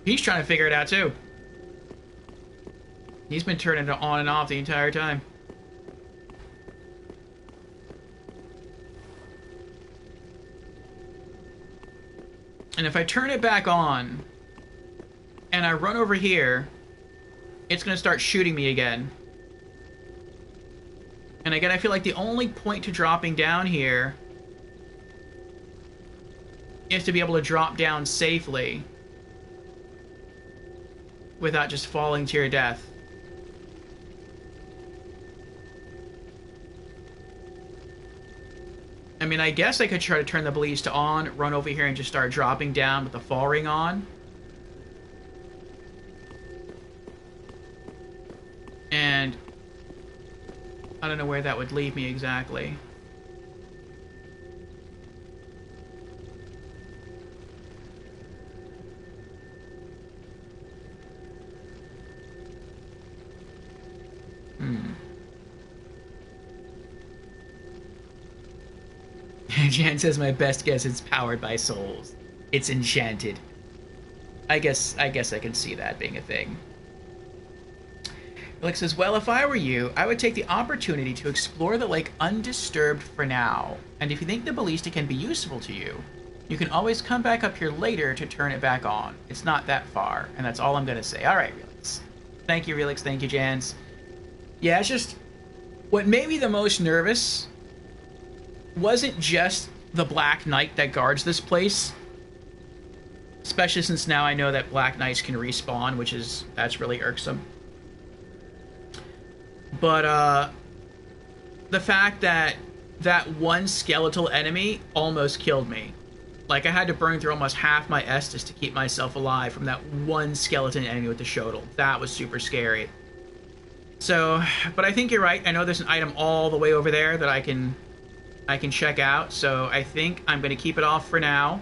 He's trying to figure it out, too. He's been turning it on and off the entire time. And if I turn it back on, and I run over here, it's going to start shooting me again. And again, I feel like the only point to dropping down here is to be able to drop down safely without just falling to your death. I mean, I guess I could try to turn the ballista on, run over here and just start dropping down with the fall ring on. And I don't know where that would leave me exactly. Jan says my best guess it's powered by souls. It's enchanted. I guess I can see that being a thing. Alex says, well, if I were you, I would take the opportunity to explore the lake undisturbed for now. And if you think the ballista can be useful to you, you can always come back up here later to turn it back on. It's not that far, and that's all I'm going to say. All right, Relix. Thank you, Relix. Thank you, Jans. Yeah, it's just... what made me the most nervous wasn't just the Black Knight that guards this place. Especially since now I know that Black Knights can respawn, that's really irksome. But, the fact that that one skeletal enemy almost killed me. Like, I had to burn through almost half my Estus to keep myself alive from that one skeleton enemy with the Shodel. That was super scary. So, but I think you're right. I know there's an item all the way over there that I can check out. So I think I'm going to keep it off for now.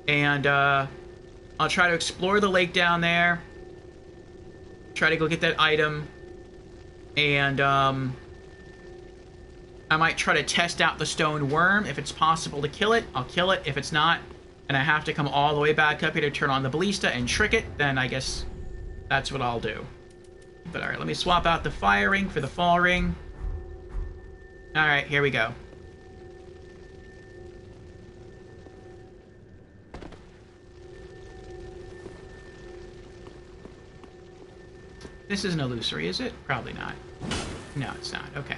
And, I'll try to explore the lake down there. Try to go get that item. And, I might try to test out the stone worm. If it's possible to kill it, I'll kill it. If it's not, and I have to come all the way back up here to turn on the ballista and trick it, then I guess that's what I'll do. But alright, let me swap out the fire ring for the fall ring. Alright, here we go. This is an illusory, is it? Probably not. No, it's not. Okay.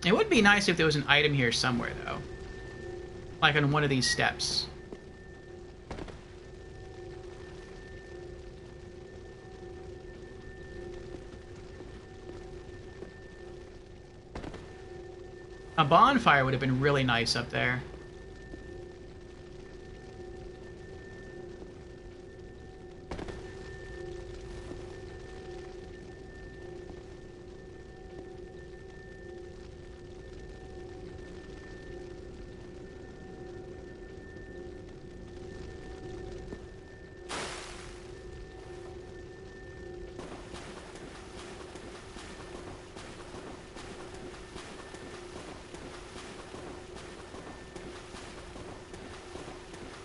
It would be nice if there was an item here somewhere, though. Like on one of these steps. A bonfire would have been really nice up there.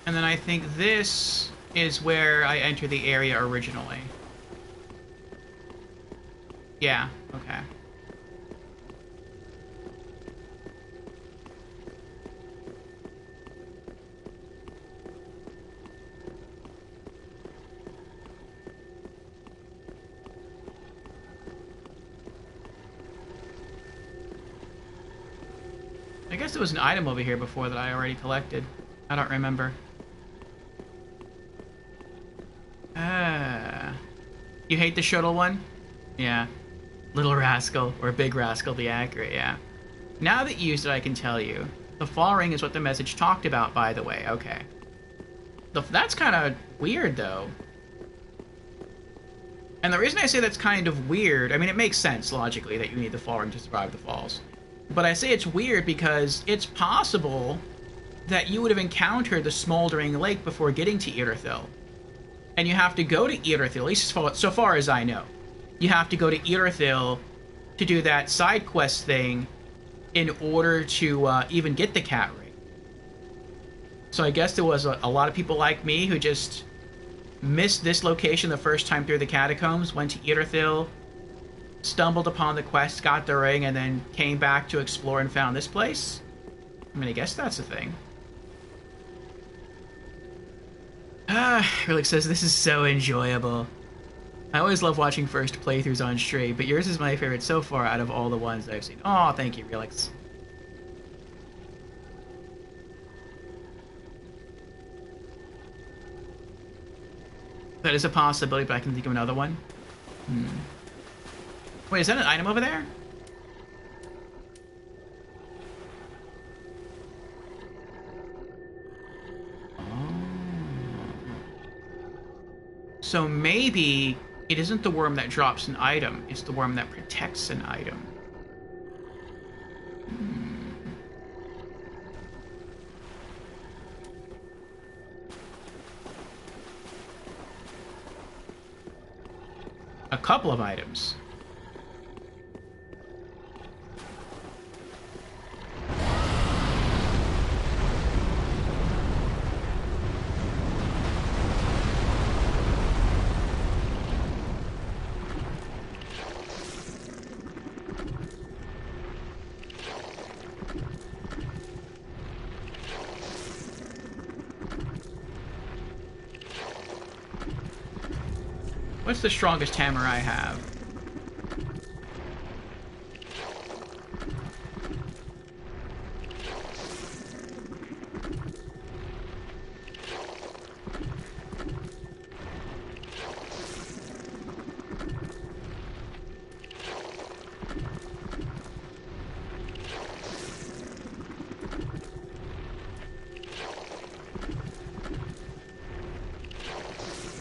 And then I think this is where I enter the area originally. Yeah, okay. I guess there was an item over here before that I already collected. I don't remember. You hate the shuttle one? Yeah. Little rascal, or big rascal, be accurate, yeah. Now that you used it, I can tell you. The fall ring is what the message talked about, by the way. Okay. That's kind of weird, though. And the reason I say that's kind of weird, I mean, it makes sense, logically, that you need the fall ring to survive the falls. But I say it's weird because it's possible that you would have encountered the smoldering lake before getting to Irithyll. And you have to go to Irithyll, at least so far as I know. You have to go to Irithyll to do that side quest thing in order to even get the cat ring. So I guess there was a lot of people like me who just missed this location the first time through the catacombs, went to Irithyll, stumbled upon the quest, got the ring, and then came back to explore and found this place. I mean, I guess that's a thing. Relic says, this is so enjoyable. I always love watching first playthroughs on stream, but yours is my favorite so far out of all the ones I've seen. Oh, thank you, Relix. That is a possibility, but I can think of another one. Wait, is that an item over there? So maybe It isn't the worm that drops an item, it's the worm that protects an item. A couple of items. What's the strongest hammer I have?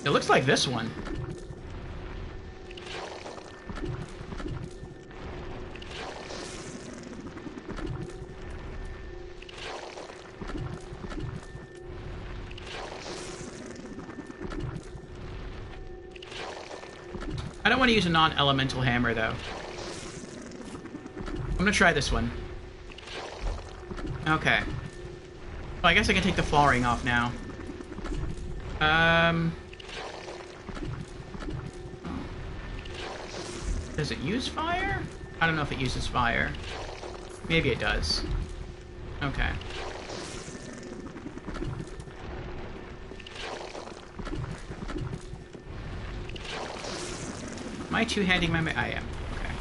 It looks like this one. I don't want to use a non-elemental hammer, though. I'm gonna try this one. Okay. Well, I guess I can take the fall ring off now. Does it use fire? I don't know if it uses fire. Maybe it does. Okay. Am I two-handing my... I am. Okay.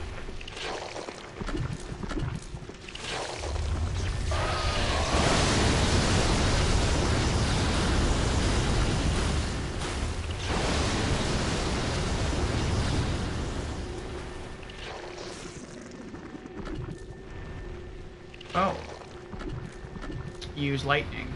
Oh. Use lightning.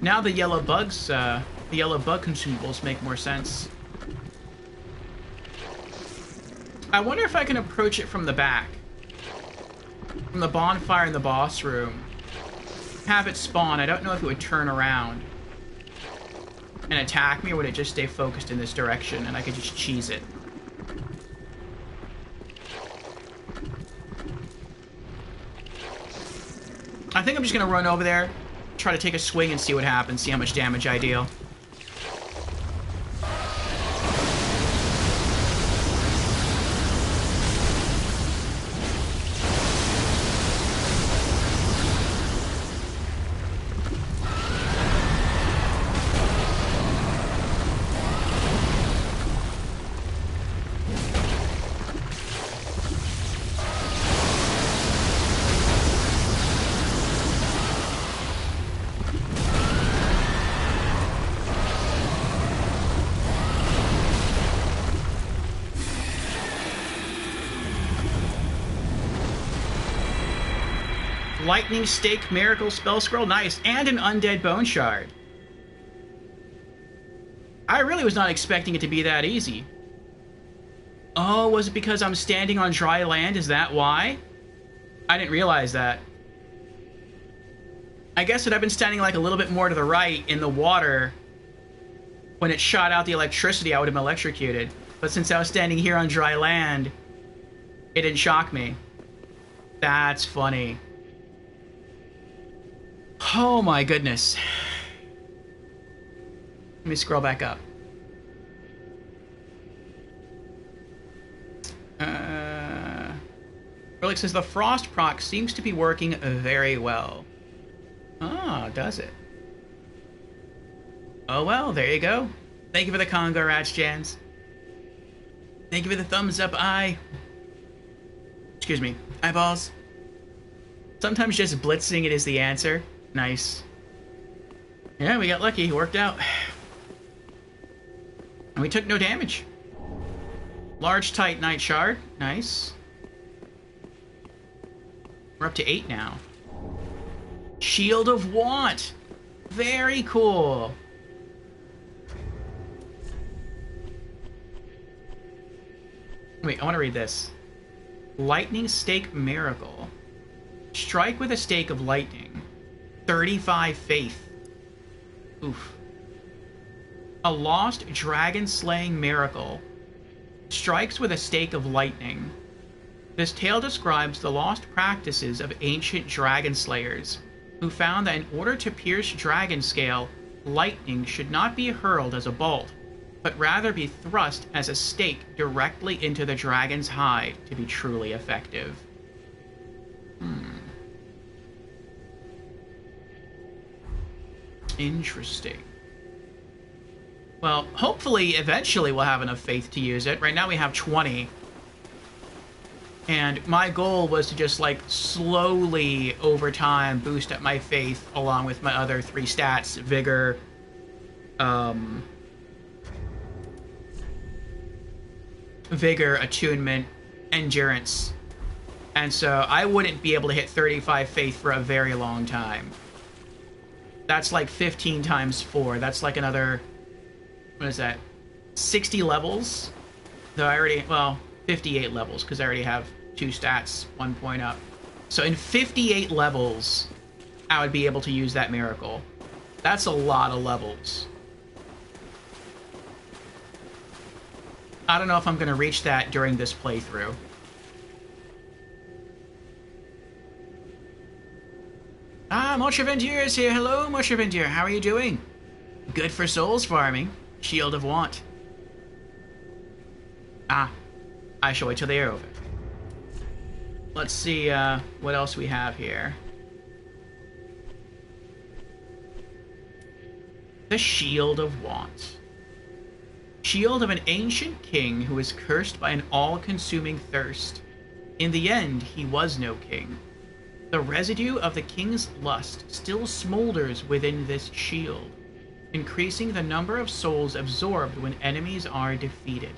Now the yellow bugs, the yellow bug consumables make more sense. I wonder if I can approach it from the back. From the bonfire in the boss room. Have it spawn. I don't know if it would turn around and attack me, or would it just stay focused in this direction and I could just cheese it. I think I'm just gonna run over there, try to take a swing and see what happens, see how much damage I deal. Lightning Stake Miracle Spell Scroll, nice, and an Undead Bone Shard. I really was not expecting it to be that easy. Oh, was it because I'm standing on dry land? Is that why? I didn't realize that. I guess that I've been standing like a little bit more to the right in the water. When it shot out the electricity, I would have been electrocuted. But since I was standing here on dry land, it didn't shock me. That's funny. Oh my goodness. Let me scroll back up. Cleric says the frost proc seems to be working very well. Ah, does it? Oh well, there you go. Thank you for the Congo Rats, Jans. Thank you for the thumbs up eye. Excuse me, eyeballs. Sometimes just blitzing it is the answer. Nice. Yeah, we got lucky. It worked out. And we took no damage. Large Titanite shard. Nice. We're up to 8 now. Shield of Want. Very cool. Wait, I want to read this. Lightning Stake Miracle. Strike with a stake of lightning. 35 faith. Oof. A lost dragon slaying miracle. Strikes with a stake of lightning. This tale describes the lost practices of ancient dragon slayers, who found that in order to pierce dragon scale, lightning should not be hurled as a bolt, but rather be thrust as a stake directly into the dragon's hide to be truly effective. Interesting. Well, hopefully, eventually we'll have enough faith to use it. Right now we have 20. And my goal was to just, like, slowly, over time, boost up my faith along with my other 3 stats. Vigor, Vigor, Attunement, Endurance. And so I wouldn't be able to hit 35 faith for a very long time. That's like 15 times 4. That's like another... What is that? 60 levels? Though I already... Well, 58 levels, because I already have 2 stats, 1 point up. So in 58 levels, I would be able to use that miracle. That's a lot of levels. I don't know if I'm going to reach that during this playthrough. Ah, Mochavendier is here. Hello, Mochavendier. How are you doing? Good for souls farming. Shield of Want. Ah, I shall wait till they are over. Let's see what else we have here. The Shield of Want. Shield of an ancient king who was cursed by an all-consuming thirst. In the end, he was no king. The residue of the king's lust still smolders within this shield, increasing the number of souls absorbed when enemies are defeated.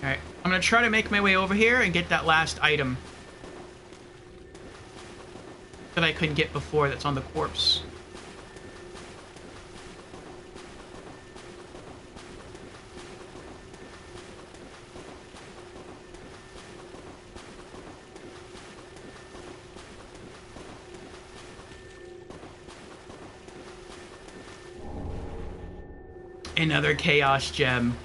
Alright, I'm gonna try to make my way over here and get that last item that I couldn't get before that's on the corpse. Another Chaos Gem.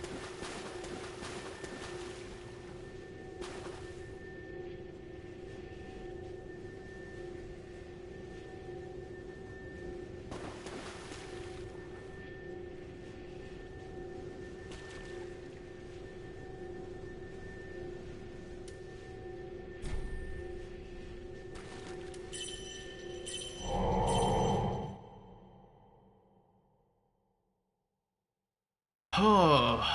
Oh.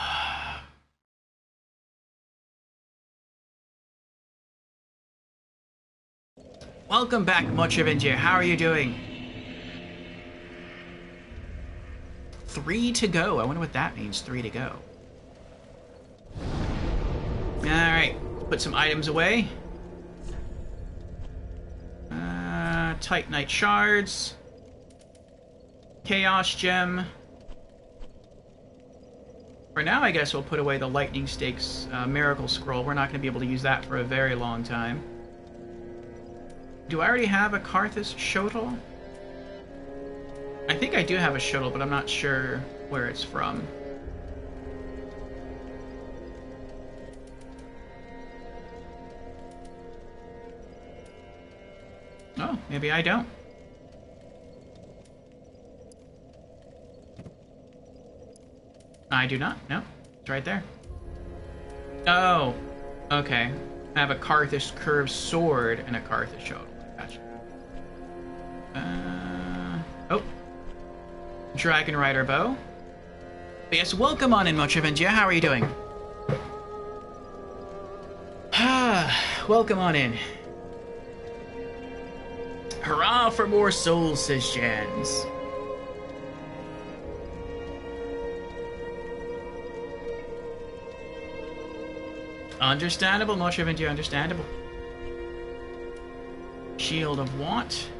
Welcome back, Mochavendier. How are you doing? 3 to go. I wonder what that means, 3 to go. Alright, put some items away. Titanite shards. Chaos gem. For now, I guess we'll put away the Lightning Stakes Miracle Scroll. We're not going to be able to use that for a very long time. Do I already have a Karthus Shuttle? I think I do have a shuttle, but I'm not sure where it's from. Oh, maybe I don't. I do not, no. It's right there. Oh, okay. I have a Karthus curved sword and a Karthus shoulder. Gotcha. Oh. Dragon Rider bow. But yes, welcome on in, Mochavengia. How are you doing? Welcome on in. Hurrah for more souls, says Jans. Understandable, Mochavengia, understandable. Shield of Want.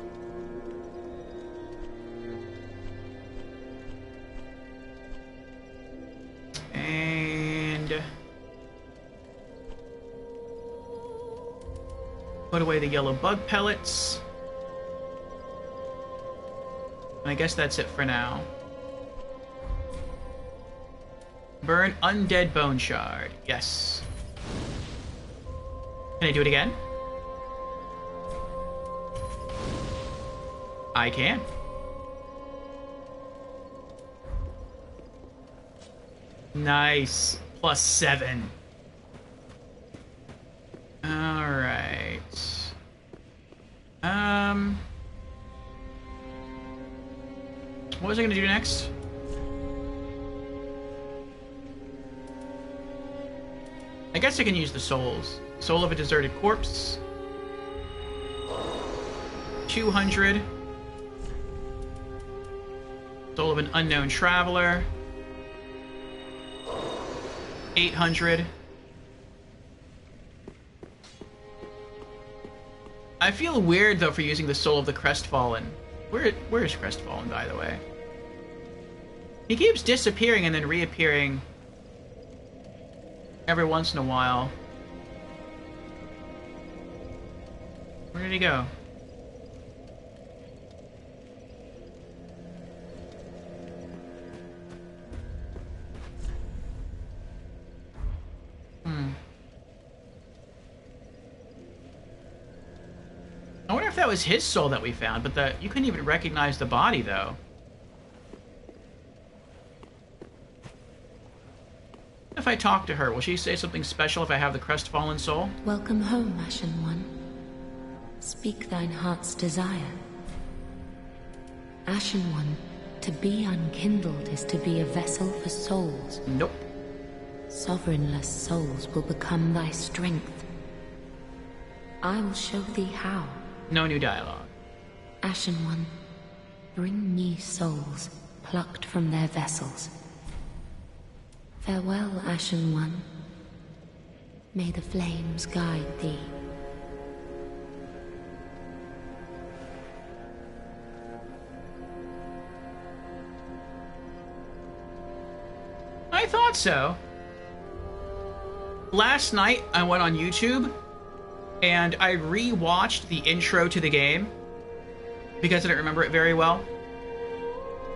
And put away the yellow bug pellets. And I guess that's it for now. Burn undead bone shard. Yes. Can I do it again? I can. Nice. +7. Alright. What was I gonna do next? I guess I can use the souls. Soul of a deserted corpse. 200. Soul of an unknown traveler. 800. I feel weird though for using the Soul of the Crestfallen. Where is Crestfallen, by the way? He keeps disappearing and then reappearing every once in a while. Where did he go? I wonder if that was his soul that we found, but you couldn't even recognize the body, though. If I talk to her, will she say something special if I have the Crestfallen soul? Welcome home, Ashen One. Speak thine heart's desire. Ashen One, to be unkindled is to be a vessel for souls. Nope. Sovereignless souls will become thy strength. I will show thee how. No new dialogue. Ashen One, bring me souls plucked from their vessels. Farewell, Ashen One. May the flames guide thee. I thought so. Last night, I went on YouTube, and I re-watched the intro to the game, because I didn't remember it very well.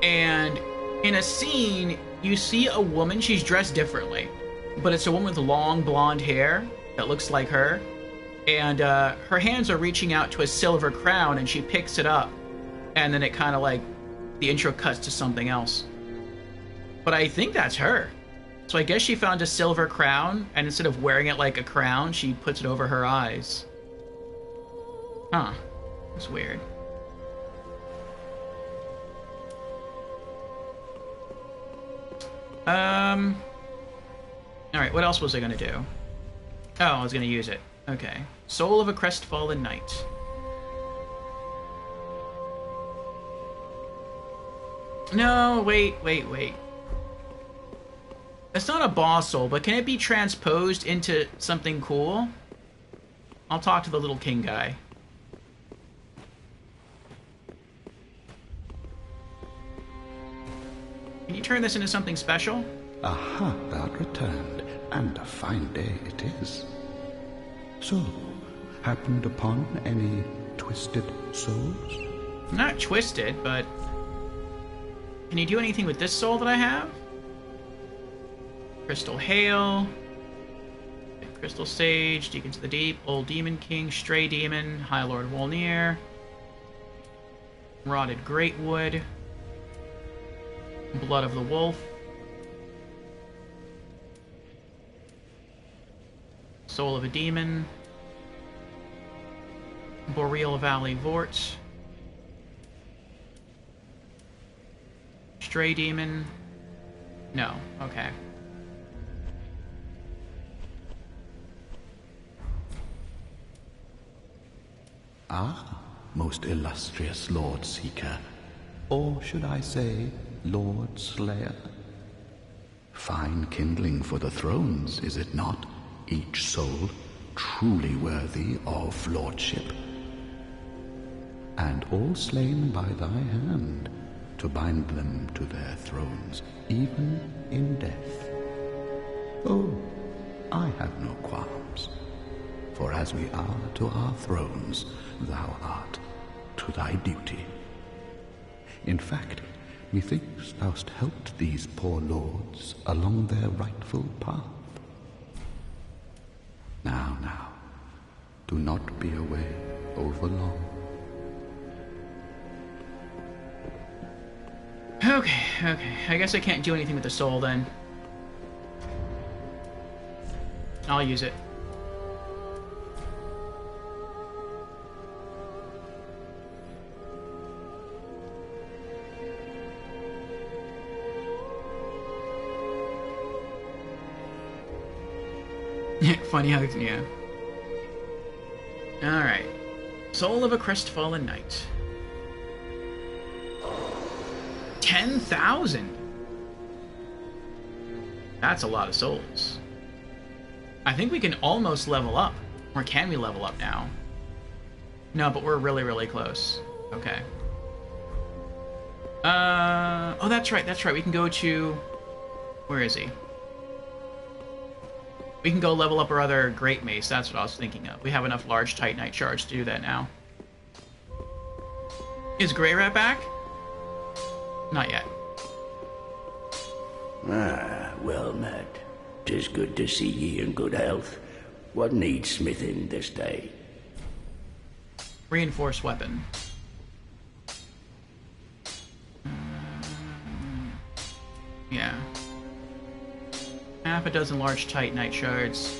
And in a scene, you see a woman, she's dressed differently, but it's a woman with long blonde hair that looks like her, and her hands are reaching out to a silver crown, and she picks it up, and then it kind of like, the intro cuts to something else. But I think that's her. So I guess she found a silver crown, and instead of wearing it like a crown, she puts it over her eyes. Huh. That's weird. Alright, what else was I gonna do? Oh, I was gonna use it. Okay. Soul of a Crestfallen Knight. No, wait. It's not a boss soul, but can it be transposed into something cool? I'll talk to the little king guy. Can you turn this into something special? Aha, thou returned, and a fine day it is. So, happened upon any twisted souls? Not twisted, but... Can you do anything with this soul that I have? Crystal Hail, Crystal Sage, Deacons of the Deep, Old Demon King, Stray Demon, High Lord Wolnir, Rotted Greatwood, Blood of the Wolf, Soul of a Demon. Boreal Valley Vort. Stray Demon. No, okay. Ah, most illustrious Lord Seeker, or should I say, Lord Slayer? Fine kindling for the thrones, is it not? Each soul truly worthy of lordship. And all slain by thy hand, to bind them to their thrones, even in death. Oh, I have no qualms, for as we are to our thrones, thou art to thy duty. In fact, methinks thou'st helped these poor lords along their rightful path. Now, do not be away over long. Okay. I guess I can't do anything with the soul then. I'll use it. Funny how, yeah. Alright. Soul of a Crestfallen Knight. 10,000! That's a lot of souls. I think we can almost level up. Or can we level up now? No, but we're really, really close. Okay. Oh, that's right. We can go to... Where is he? We can go level up our other Great Mace. That's what I was thinking of. We have enough large Titanite shards to do that now. Is Grey Rat back? Not yet. Ah, well met. 'Tis good to see ye in good health. What needs smithing this day? Reinforced weapon. Yeah. Half a dozen large Titanite shards.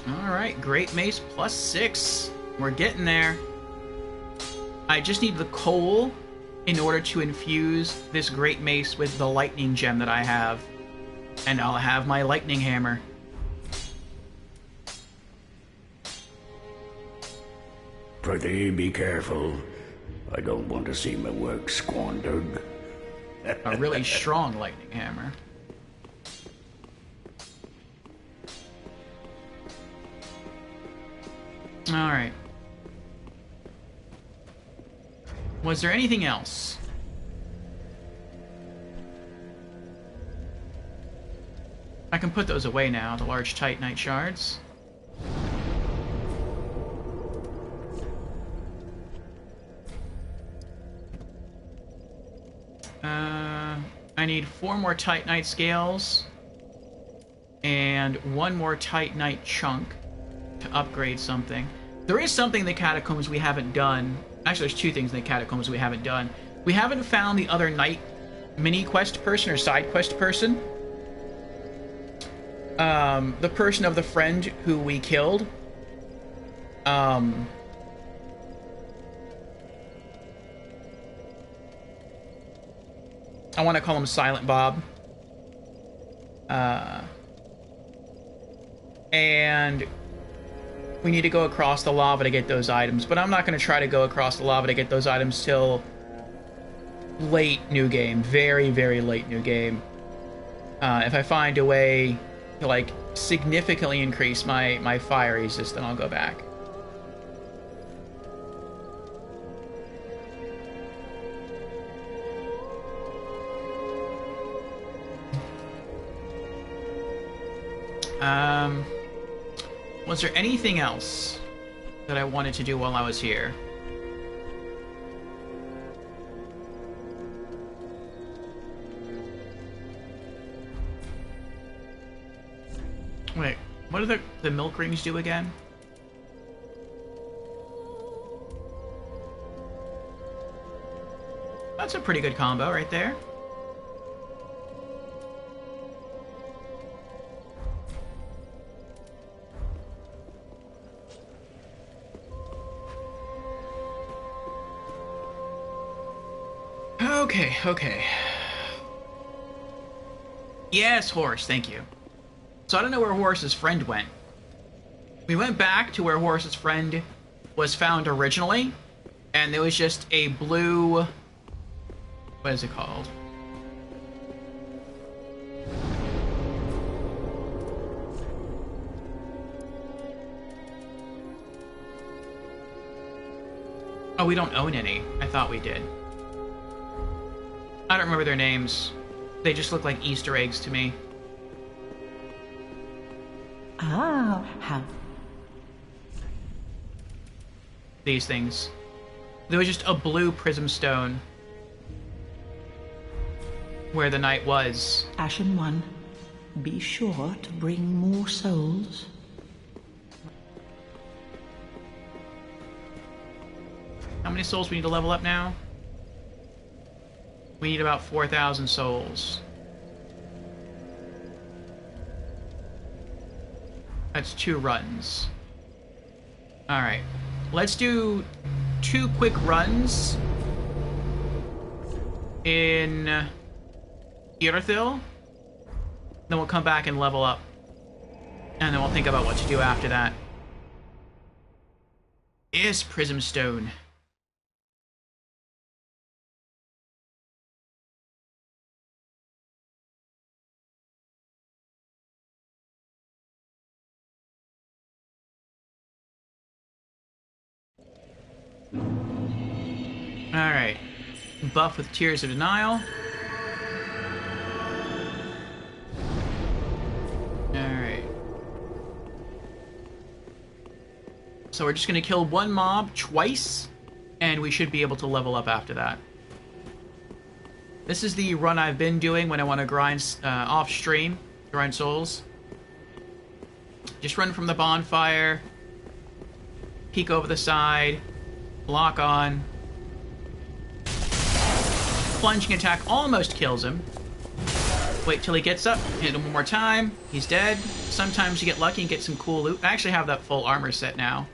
Alright, Great Mace +6. We're getting there. I just need the coal in order to infuse this Great Mace with the lightning gem that I have. And I'll have my lightning hammer. Prithee, be careful. I don't want to see my work squandered. A really strong lightning hammer. Alright. Was there anything else? I can put those away now, the large Titanite shards. I need 4 more Titanite scales and 1 more Titanite chunk to upgrade something. There is something in the catacombs we haven't done. Actually, there's 2 things in the catacombs we haven't done. We haven't found the other knight mini quest person or side quest person. The person of the friend who we killed. I want to call him Silent Bob. And we need to go across the lava to get those items, but I'm not going to try to go across the lava to get those items till late new game. Very, very late new game. If I find a way to, like, significantly increase my fire resist, then I'll go back. Was there anything else that I wanted to do while I was here? Wait, what do the milk rings do again? That's a pretty good combo right there. Okay, okay. Yes, Horse, thank you. So I don't know where Horse's friend went. We went back to where Horse's friend was found originally, and there was just a blue... What is it called? Oh, we don't own any. I thought we did. I don't remember their names. They just look like Easter eggs to me. Ah, how... These things. There was just a blue prism stone where the knight was. Ashen One, be sure to bring more souls. How many souls we need to level up now? We need about 4,000 souls. That's 2 runs. Alright. Let's do 2 quick runs in Irithyll. Then we'll come back and level up. And then we'll think about what to do after that. Yes, Prism Stone. Alright. Buff with Tears of Denial. Alright. So we're just gonna kill 1 mob twice, and we should be able to level up after that. This is the run I've been doing when I want to grind off stream, grind souls. Just run from the bonfire, peek over the side, lock on. Plunging attack almost kills him. Wait till he gets up, hit him one more time, he's dead. Sometimes you get lucky and get some cool loot. I actually have that full armor set now.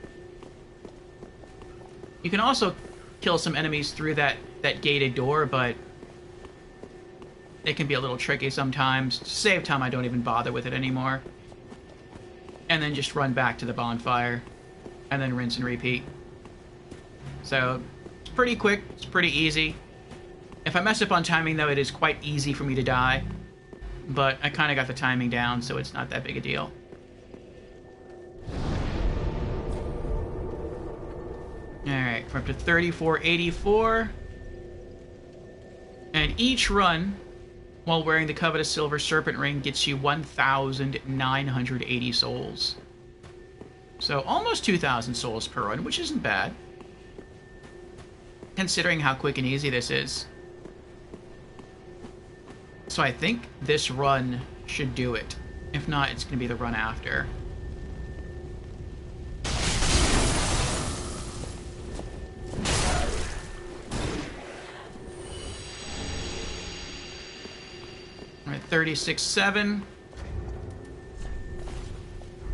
You can also kill some enemies through that gated door, but it can be a little tricky sometimes. To save time, I don't even bother with it anymore. And then just run back to the bonfire, and then rinse and repeat. So, it's pretty quick, it's pretty easy. If I mess up on timing, though, it is quite easy for me to die. But I kind of got the timing down, so it's not that big a deal. Alright, we're up to 3484. And each run, while wearing the covetous silver serpent ring, gets you 1,980 souls. So almost 2,000 souls per run, which isn't bad, considering how quick and easy this is. So I think this run should do it. If not, it's going to be the run after. Alright, 36.7.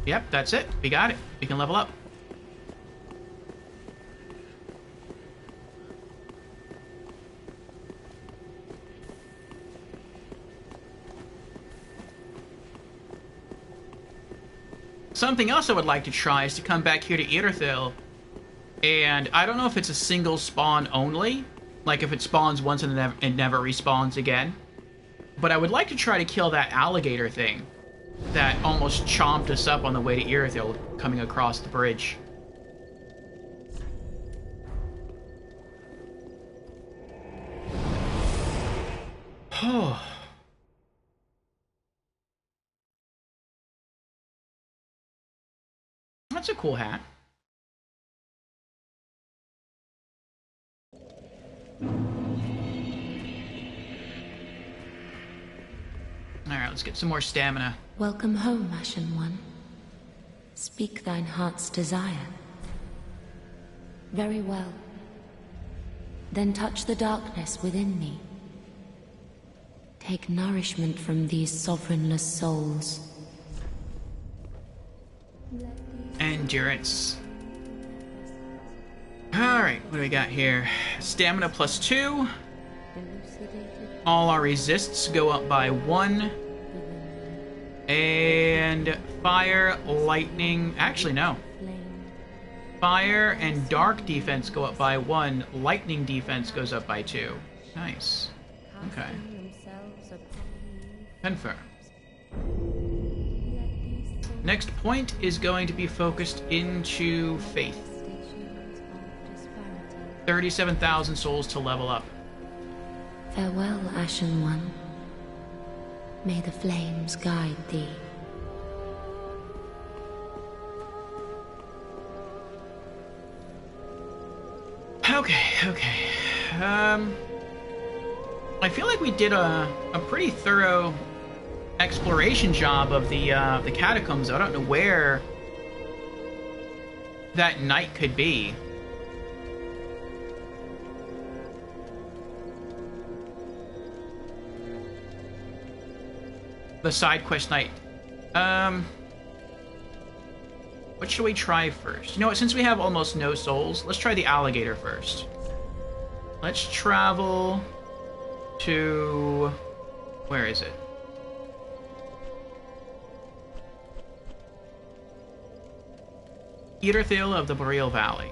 Yep, that's it. We got it. We can level up. Something else I would like to try is to come back here to Irithyll, and I don't know if it's a single spawn only, like if it spawns once and it never respawns again, but I would like to try to kill that alligator thing that almost chomped us up on the way to Irithyll coming across the bridge. Oh. That's a cool hat. Alright, let's get some more stamina. Welcome home, Ashen One. Speak thine heart's desire. Very well. Then touch the darkness within me. Take nourishment from these sovereignless souls. Endurance. Alright, what do we got here? Stamina +2. All our resists go up by 1. And fire, lightning... Actually, no. Fire and dark defense go up by 1. Lightning defense goes up by 2. Nice. Okay. Confirmed. Next point is going to be focused into faith. 37,000 souls to level up. Farewell, Ashen One. May the flames guide thee. Okay. I feel like we did a pretty thorough exploration job of the catacombs. I don't know where that knight could be. The side quest knight. What should we try first? You know what, since we have almost no souls, let's try the alligator first. Let's travel to... where is it? Etherthil of the Boreal Valley.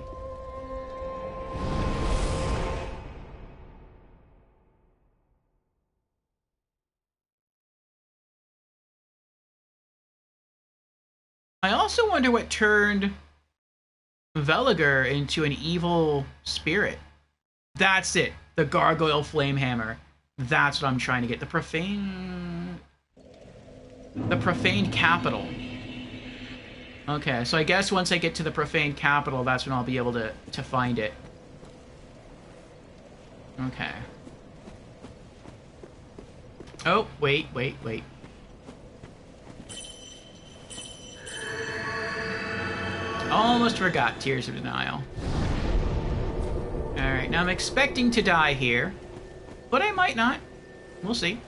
I also wonder what turned Veliger into an evil spirit. That's it. The Gargoyle Flamehammer. That's what I'm trying to get. The Profaned Capital. Okay, so I guess once I get to the Profaned Capital, that's when I'll be able to find it. Okay. Oh, wait. Almost forgot Tears of Denial. Alright, now I'm expecting to die here, but I might not. We'll see.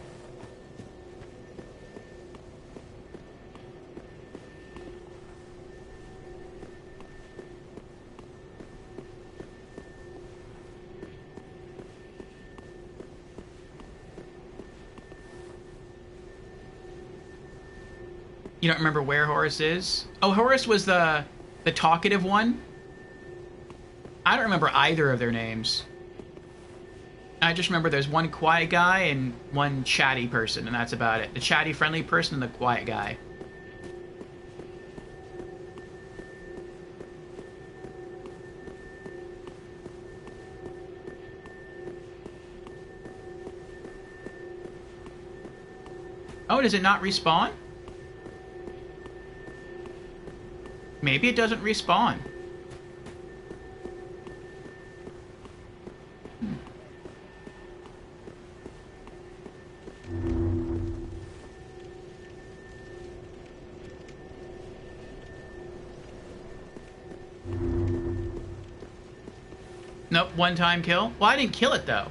You don't remember where Horus is? Oh, Horus was the talkative one? I don't remember either of their names. I just remember there's one quiet guy and one chatty person, and that's about it. The chatty, friendly person and the quiet guy. Oh, does it not respawn? Maybe it doesn't respawn. Nope, one-time kill. Well, I didn't kill it, though.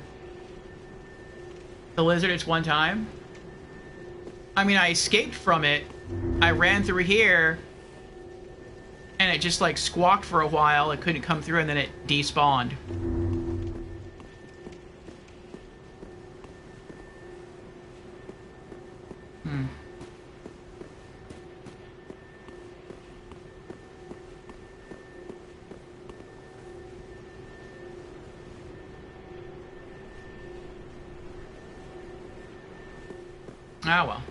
The lizard, it's one time. I mean, I escaped from it. I ran through here. And it just, like, squawked for a while. It couldn't come through, and then it despawned. Ah, well.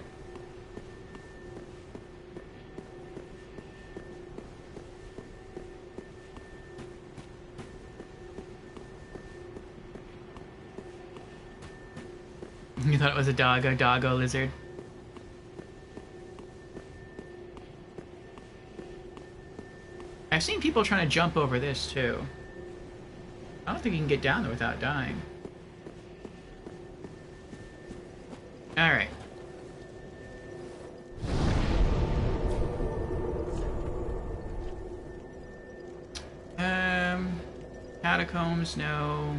You thought it was a doggo lizard? I've seen people trying to jump over this, too. I don't think you can get down there without dying. Alright. Catacombs, no.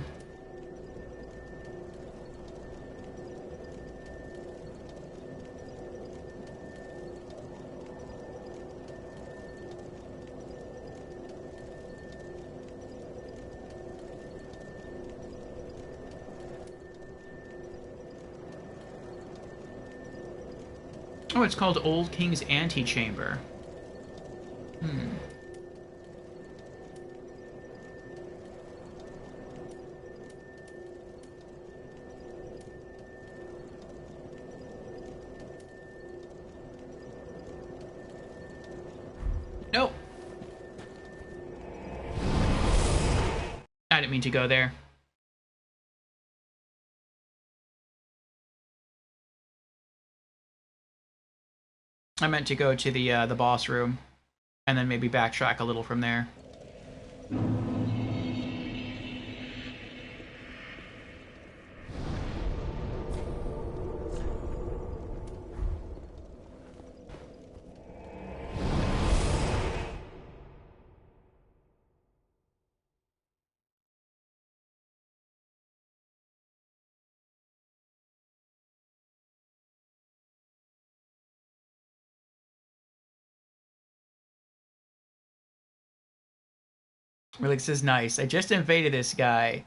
Oh, it's called Old King's Antechamber. Hmm. Nope. I didn't mean to go there. I meant to go to the boss room, and then maybe backtrack a little from there. Relix is nice. I just invaded this guy.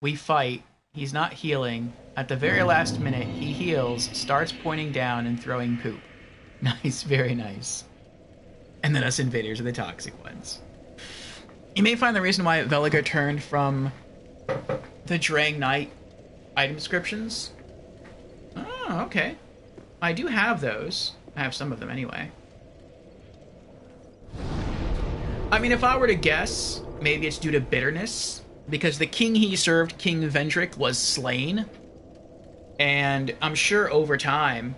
We fight. He's not healing. At the very last minute, he heals, starts pointing down and throwing poop. Nice, very nice. And then us invaders are the toxic ones. You may find the reason why Veliger turned from the Drang Knight item descriptions. Oh, okay. I do have those. I have some of them anyway. I mean, if I were to guess, maybe it's due to bitterness, because the king he served, King Vendrick, was slain. And I'm sure over time,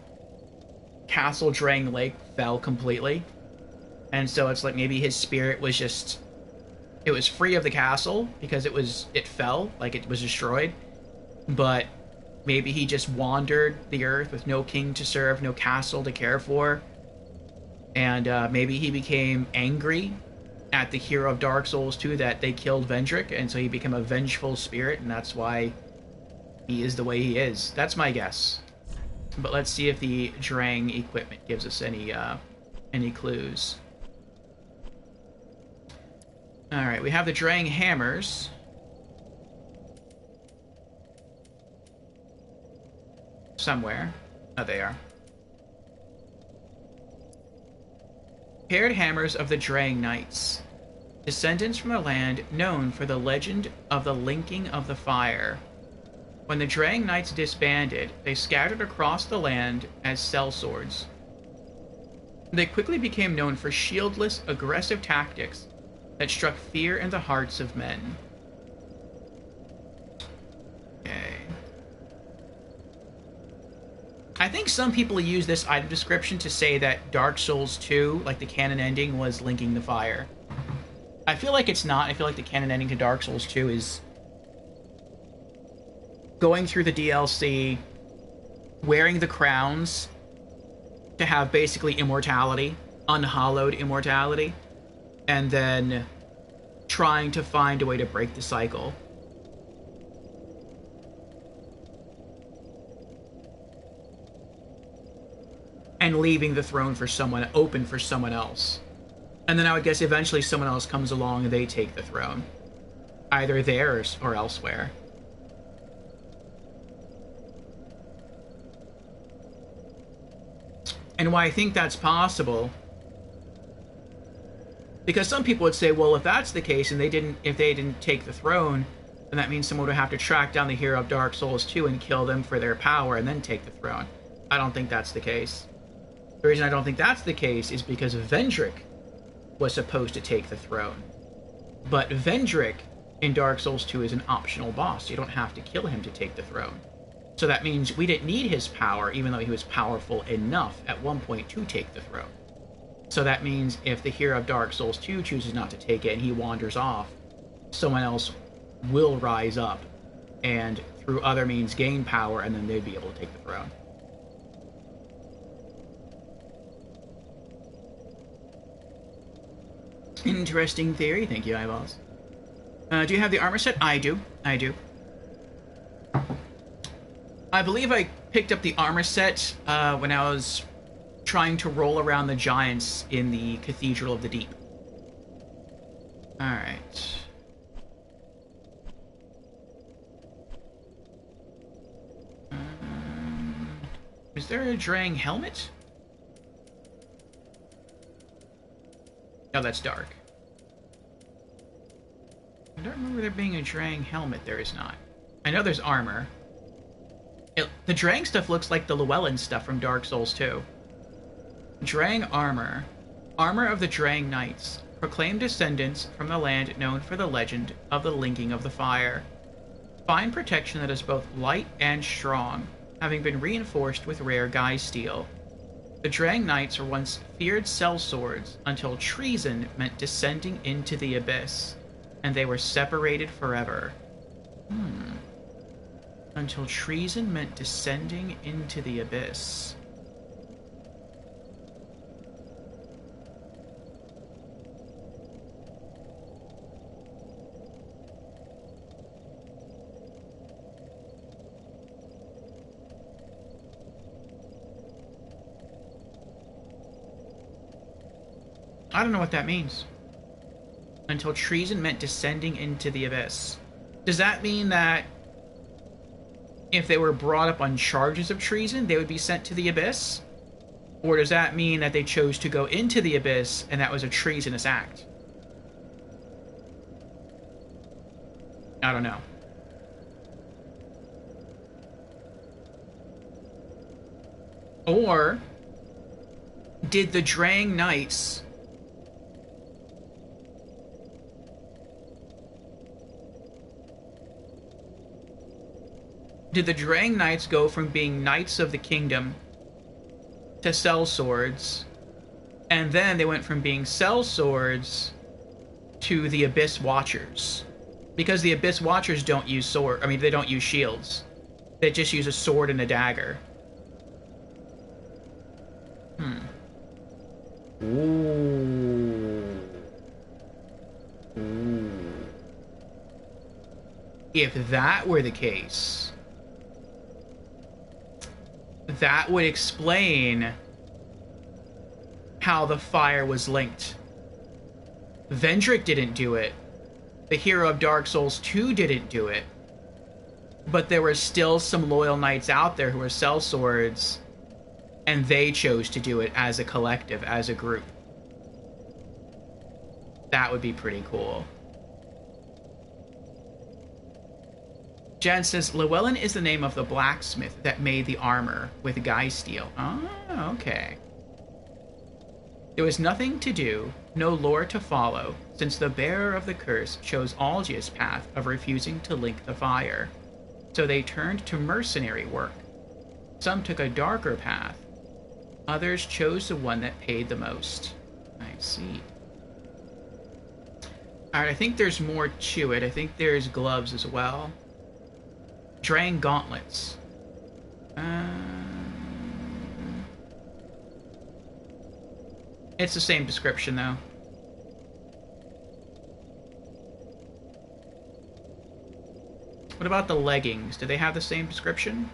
Castle Drang Lake fell completely. And so it's like maybe his spirit was just... It was free of the castle, because it fell, like it was destroyed. But maybe he just wandered the earth with no king to serve, no castle to care for. And maybe he became angry at the hero of Dark Souls 2 that they killed Vendrick, and so he became a vengeful spirit, and that's why he is the way he is. That's my guess. But let's see if the Drang equipment gives us any clues. Alright, we have the Drang hammers. Somewhere. Oh, they are. Paired hammers of the Drang Knights. Descendants from a land known for the legend of the linking of the fire. When the Drang Knights disbanded, they scattered across the land as sellswords. They quickly became known for shieldless, aggressive tactics that struck fear in the hearts of men. Okay. I think some people use this item description to say that Dark Souls 2, like the canon ending, was linking the fire. I feel like it's not. I feel like the canon ending to Dark Souls 2 is going through the DLC, wearing the crowns to have basically immortality, unhallowed immortality, and then trying to find a way to break the cycle. And leaving the throne for someone, open for someone else. And then I would guess eventually someone else comes along and they take the throne. Either theirs or elsewhere. And why I think that's possible, because some people would say, well, if that's the case and if they didn't take the throne, then that means someone would have to track down the hero of Dark Souls 2 and kill them for their power and then take the throne. I don't think that's the case. The reason I don't think that's the case is because Vendrick was supposed to take the throne. But Vendrick in Dark Souls 2 is an optional boss. You don't have to kill him to take the throne. So that means we didn't need his power, even though he was powerful enough at one point to take the throne. So that means if the hero of Dark Souls 2 chooses not to take it and he wanders off, someone else will rise up and through other means gain power, and then they'd be able to take the throne. Interesting theory. Thank you, Eyeballs. Do you have the armor set? I do. I do. I believe I picked up the armor set when I was trying to roll around the giants in the Cathedral of the Deep. Alright. Is there a Drang helmet? Oh, that's dark. I don't remember there being a Drang helmet. There is not. I know there's armor. The Drang stuff looks like the Llewellyn stuff from Dark Souls 2. Drang armor. Armor of the Drang Knights. Proclaimed descendants from the land known for the legend of the linking of the fire. Fine protection that is both light and strong, having been reinforced with rare guise steel. The Drang Knights were once feared sellswords until treason meant descending into the abyss, and they were separated forever. Until treason meant descending into the abyss. I don't know what that means. Until treason meant descending into the abyss. Does that mean that if they were brought up on charges of treason, they would be sent to the abyss? Or does that mean that they chose to go into the abyss and that was a treasonous act? I don't know. Or did the Drang Knights go from being Knights of the Kingdom to sellswords, and then they went from being sellswords to the Abyss Watchers? Because the Abyss Watchers don't use sword. I mean, they don't use shields. They just use a sword and a dagger. Ooh. If that were the case, that would explain how the fire was linked. Vendrick didn't do it. The hero of Dark Souls 2 didn't do it. But there were still some loyal knights out there who were sellswords, and they chose to do it as a collective, as a group. That would be pretty cool. Jan says, Llewellyn is the name of the blacksmith that made the armor with guise steel. Oh, okay. There was nothing to do, no lore to follow, since the bearer of the curse chose Algia's path of refusing to link the fire. So they turned to mercenary work. Some took a darker path. Others chose the one that paid the most. I see. Alright, I think there's more to it. I think there's gloves as well. Drang gauntlets. It's the same description, though. What about the leggings? Do they have the same description?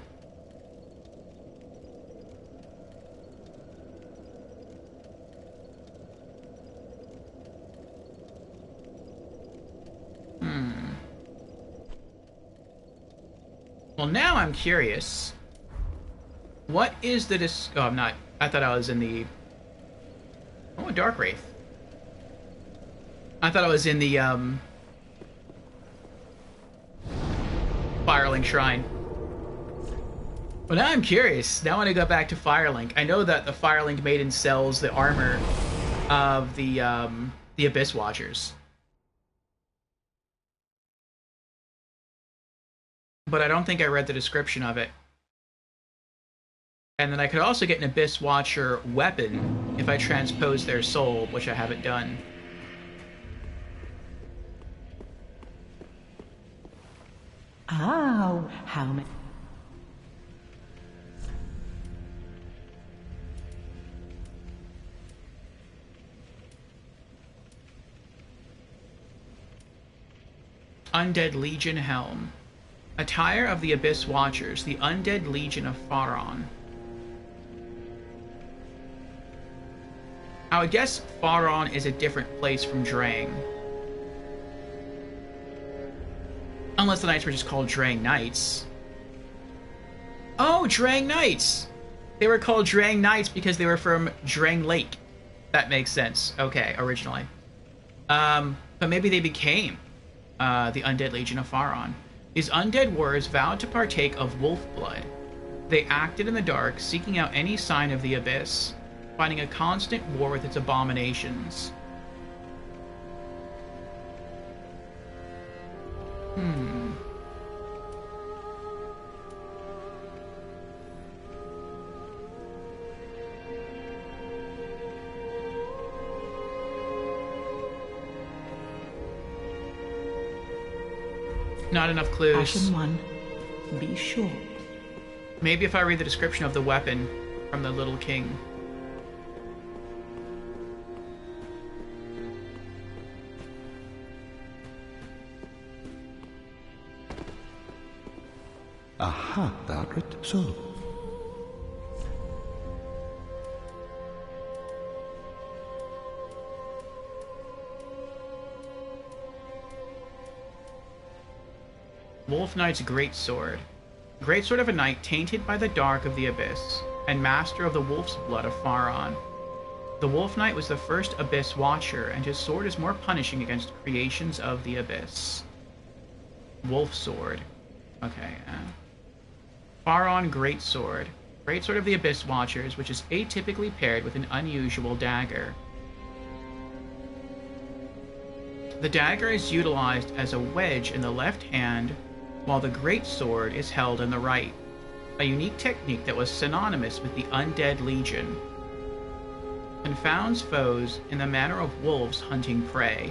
Well, now I'm curious. What is the Oh, I'm not. I thought I was in the... Oh, a Dark Wraith. I thought I was in the, Firelink Shrine. Well, now I'm curious. Now I want to go back to Firelink. I know that the Firelink Maiden sells the armor of the Abyss Watchers. But I don't think I read the description of it. And then I could also get an Abyss Watcher weapon if I transpose their soul, which I haven't done. Oh, how many... Undead Legion Helm. Attire of the Abyss Watchers, the Undead Legion of Faron. I would guess Faron is a different place from Drang. Unless the knights were just called Drang Knights. Oh, Drang Knights! They were called Drang Knights because they were from Drang Lake. That makes sense. Okay, originally. But maybe they became the Undead Legion of Faron. These undead warriors vowed to partake of wolf blood. They acted in the dark, seeking out any sign of the abyss, fighting a constant war with its abominations. Not enough clues. Ashen One, be sure. Maybe if I read the description of the weapon from the Little King. Aha, thou art so. Wolf Knight's Greatsword. Greatsword of a knight tainted by the dark of the abyss, and master of the wolf's blood of Faron. The Wolf Knight was the first Abyss Watcher, and his sword is more punishing against creations of the abyss. Wolf Sword. Okay. Faron Greatsword. Greatsword of the Abyss Watchers, which is atypically paired with an unusual dagger. The dagger is utilized as a wedge in the left hand, while the greatsword is held in the right, a unique technique that was synonymous with the Undead Legion. Confounds foes in the manner of wolves hunting prey.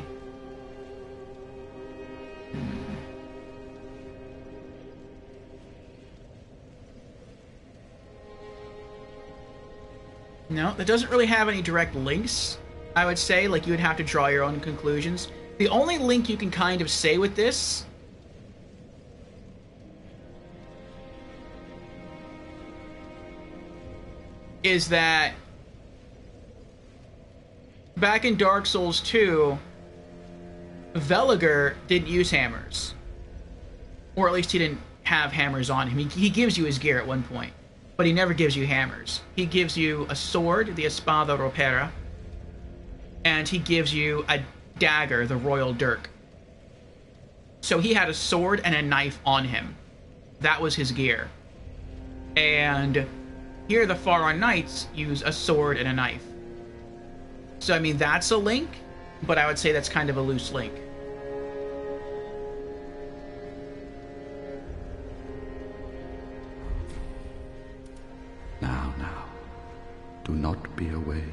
No, that doesn't really have any direct links, I would say. Like, you would have to draw your own conclusions. The only link you can kind of say with this is that back in Dark Souls 2, Veliger didn't use hammers. Or at least he didn't have hammers on him. He gives you his gear at one point, but he never gives you hammers. He gives you a sword, the Espada Ropera, and he gives you a dagger, the Royal Dirk. So he had a sword and a knife on him. That was his gear. And here the Faron Knights use a sword and a knife. So, I mean, that's a link, but I would say that's kind of a loose link. Now, do not be away.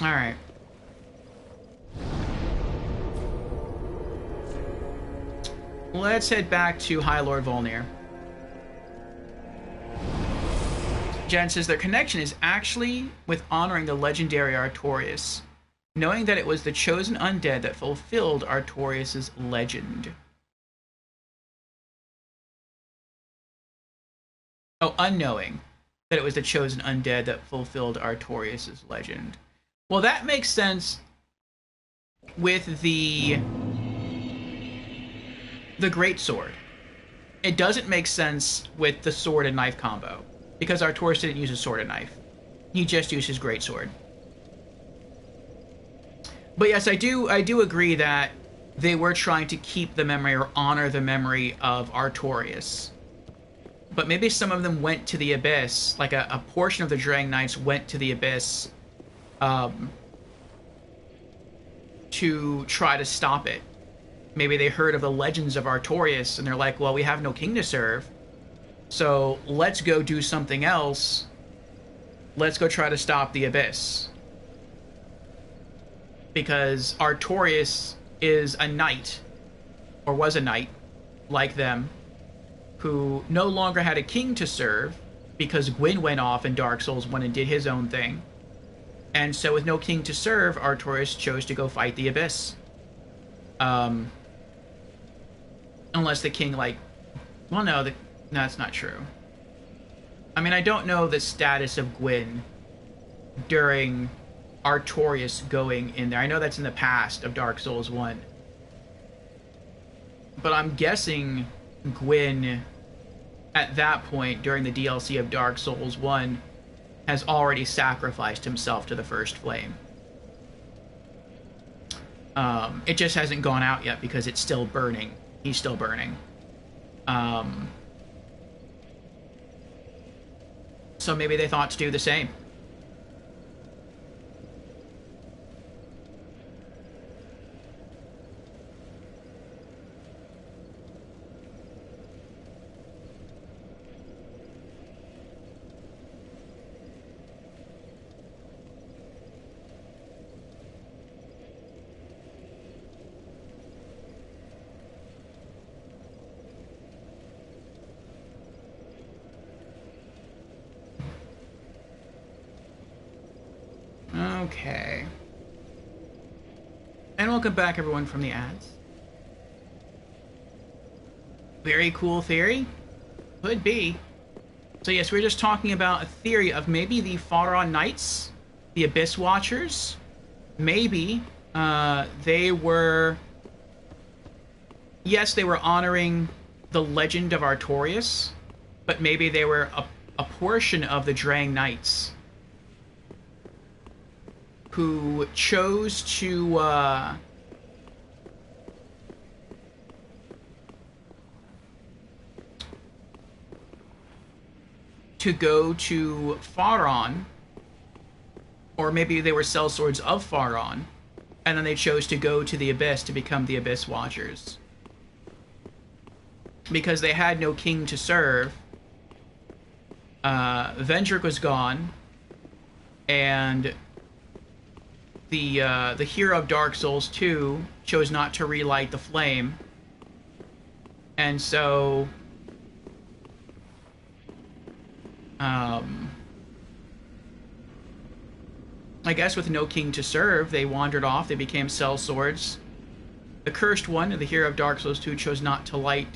All right. Let's head back to High Lord Volnir. Jen says their connection is actually with honoring the legendary Artorias, knowing that it was the chosen undead that fulfilled Artorias' legend. Oh, unknowing that it was the chosen undead that fulfilled Artorias' legend. Well, that makes sense with the greatsword. It doesn't make sense with the sword and knife combo, because Artorias didn't use a sword and knife. He just used his greatsword. But yes, I do agree that they were trying to keep the memory or honor the memory of Artorias. But maybe some of them went to the Abyss, like a portion of the Drang Knights went to the Abyss to try to stop it. Maybe they heard of the legends of Artorias, and they're like, well, we have no king to serve, so let's go do something else. Let's go try to stop the Abyss. Because Artorias is a knight, or was a knight, like them, who no longer had a king to serve, because Gwyn went off in Dark Souls 1 and did his own thing. And so with no king to serve, Artorias chose to go fight the Abyss. Unless the king, like... Well, no, that's not true. I mean, I don't know the status of Gwyn during Artorias going in there. I know that's in the past of Dark Souls 1. But I'm guessing Gwyn, at that point, during the DLC of Dark Souls 1, has already sacrificed himself to the first flame. It just hasn't gone out yet because it's still burning. He's still burning. So maybe they thought to do the same. Okay. And welcome back, everyone, from the ads. Very cool theory. Could be. So yes, we were just talking about a theory of maybe the Faron Knights, the Abyss Watchers. Maybe they were... Yes, they were honoring the legend of Artorias, but maybe they were a portion of the Drang Knights who chose to go to Faron, or maybe they were sellswords of Faron, and then they chose to go to the Abyss to become the Abyss Watchers. Because they had no king to serve. Vendrick was gone, and the hero of Dark Souls 2 chose not to relight the flame, and so I guess with no king to serve, they wandered off. They became sellswords. The Cursed One, the hero of Dark Souls 2, chose not to light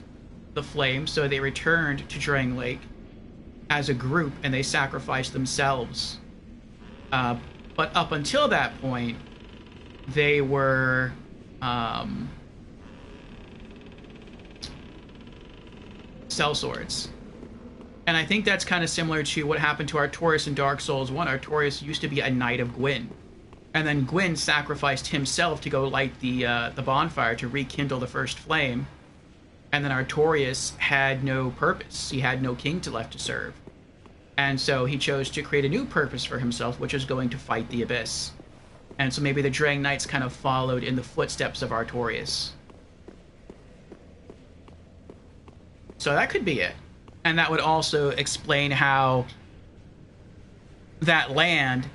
the flame, so they returned to Drang Lake as a group, and they sacrificed themselves. But up until that point, they were sellswords. And I think that's kind of similar to what happened to Artorias in Dark Souls 1. Artorias used to be a Knight of Gwyn. And then Gwyn sacrificed himself to go light the bonfire to rekindle the first flame. And then Artorias had no purpose. He had no king left to serve. And so he chose to create a new purpose for himself, which is going to fight the Abyss. And so maybe the Drang Knights kind of followed in the footsteps of Artorias. So that could be it. And that would also explain how that land,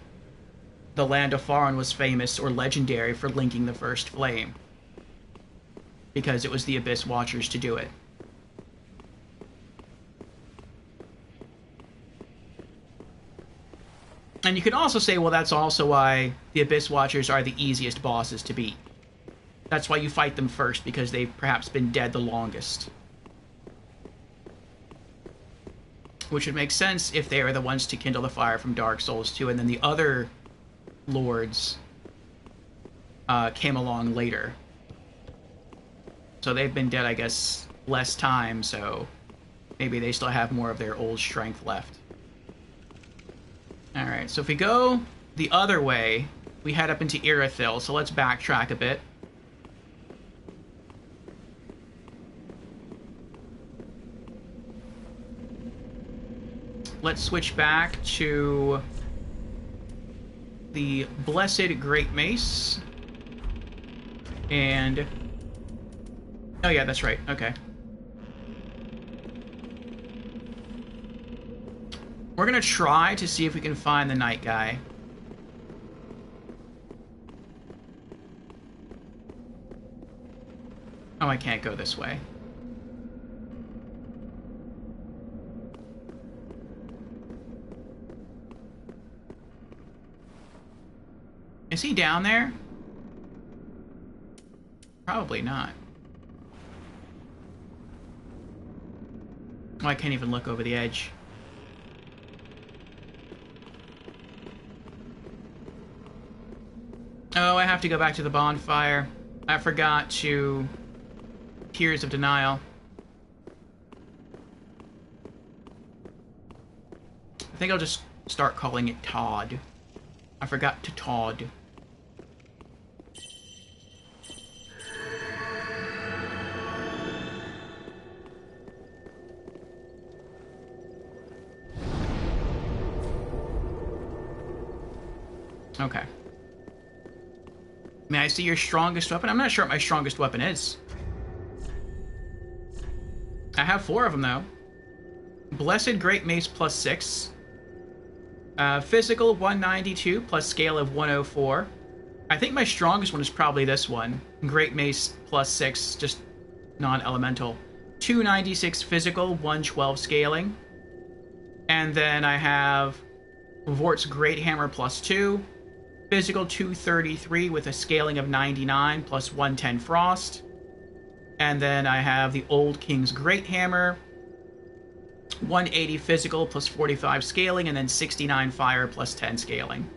the land of Faron, was famous or legendary for linking the first flame. Because it was the Abyss Watchers to do it. And you could also say, well, that's also why the Abyss Watchers are the easiest bosses to beat. That's why you fight them first, because they've perhaps been dead the longest. Which would make sense if they are the ones to kindle the fire from Dark Souls 2, and then the other lords came along later. So they've been dead, I guess, less time, so maybe they still have more of their old strength left. Alright, so if we go the other way, we head up into Irithyll, so let's backtrack a bit. Let's switch back to the Blessed Great Mace. And... oh yeah, that's right, okay. We're gonna try to see if we can find the Night Guy. Oh, I can't go this way. Is he down there? Probably not. Oh, I can't even look over the edge. Oh, I have to go back to the bonfire. I forgot to... Tears of Denial. I think I'll just start calling it Todd. I forgot to Todd. Okay. May I see your strongest weapon? I'm not sure what my strongest weapon is. I have 4 of them, though. Blessed Great Mace plus 6. Physical 192 plus scale of 104. I think my strongest one is probably this one. Great Mace plus 6, just non-elemental. 296 physical, 112 scaling. And then I have Vort's Great Hammer plus 2. Physical 233 with a scaling of 99 plus 110 frost. And then I have the Old King's Great Hammer, 180 physical plus 45 scaling, and then 69 fire plus 10 scaling.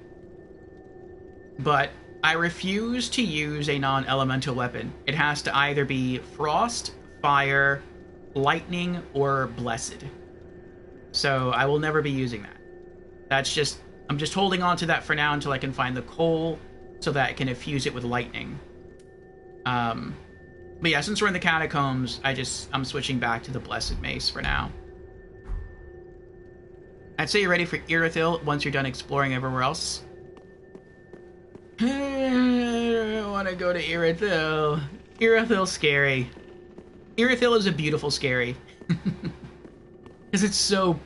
But I refuse to use a non-elemental weapon. It has to either be frost, fire, lightning, or blessed. So I will never be using that. That's just... I'm just holding on to that for now until I can find the coal so that I can infuse it with lightning. But yeah, since we're in the catacombs, I'm switching back to the Blessed Mace for now. I'd say you're ready for Irithyll once you're done exploring everywhere else. I don't want to go to Irithyll. Irithyll's scary. Irithyll is a beautiful scary. Because it's so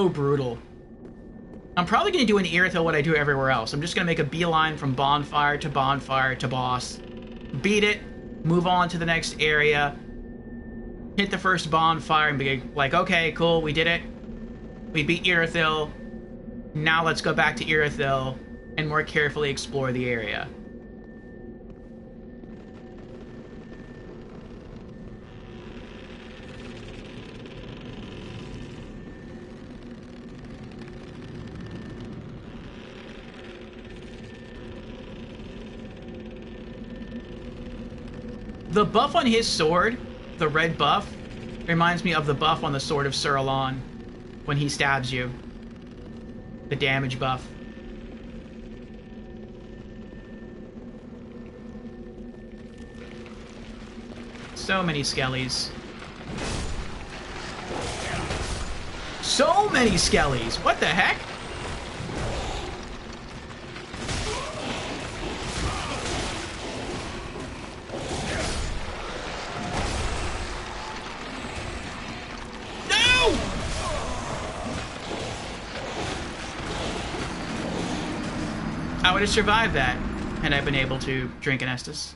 brutal. I'm probably going to do in Irithyll what I do everywhere else. I'm just going to make a beeline from bonfire to boss, beat it, move on to the next area, hit the first bonfire, and be like, okay, cool, we did it. We beat Irithyll. Now let's go back to Irithyll and more carefully explore the area. The buff on his sword, the red buff, reminds me of the buff on the Sword of Suralon when he stabs you. The damage buff. So many skellies. So many skellies! What the heck? I would have survived that had I been able to drink an Estus.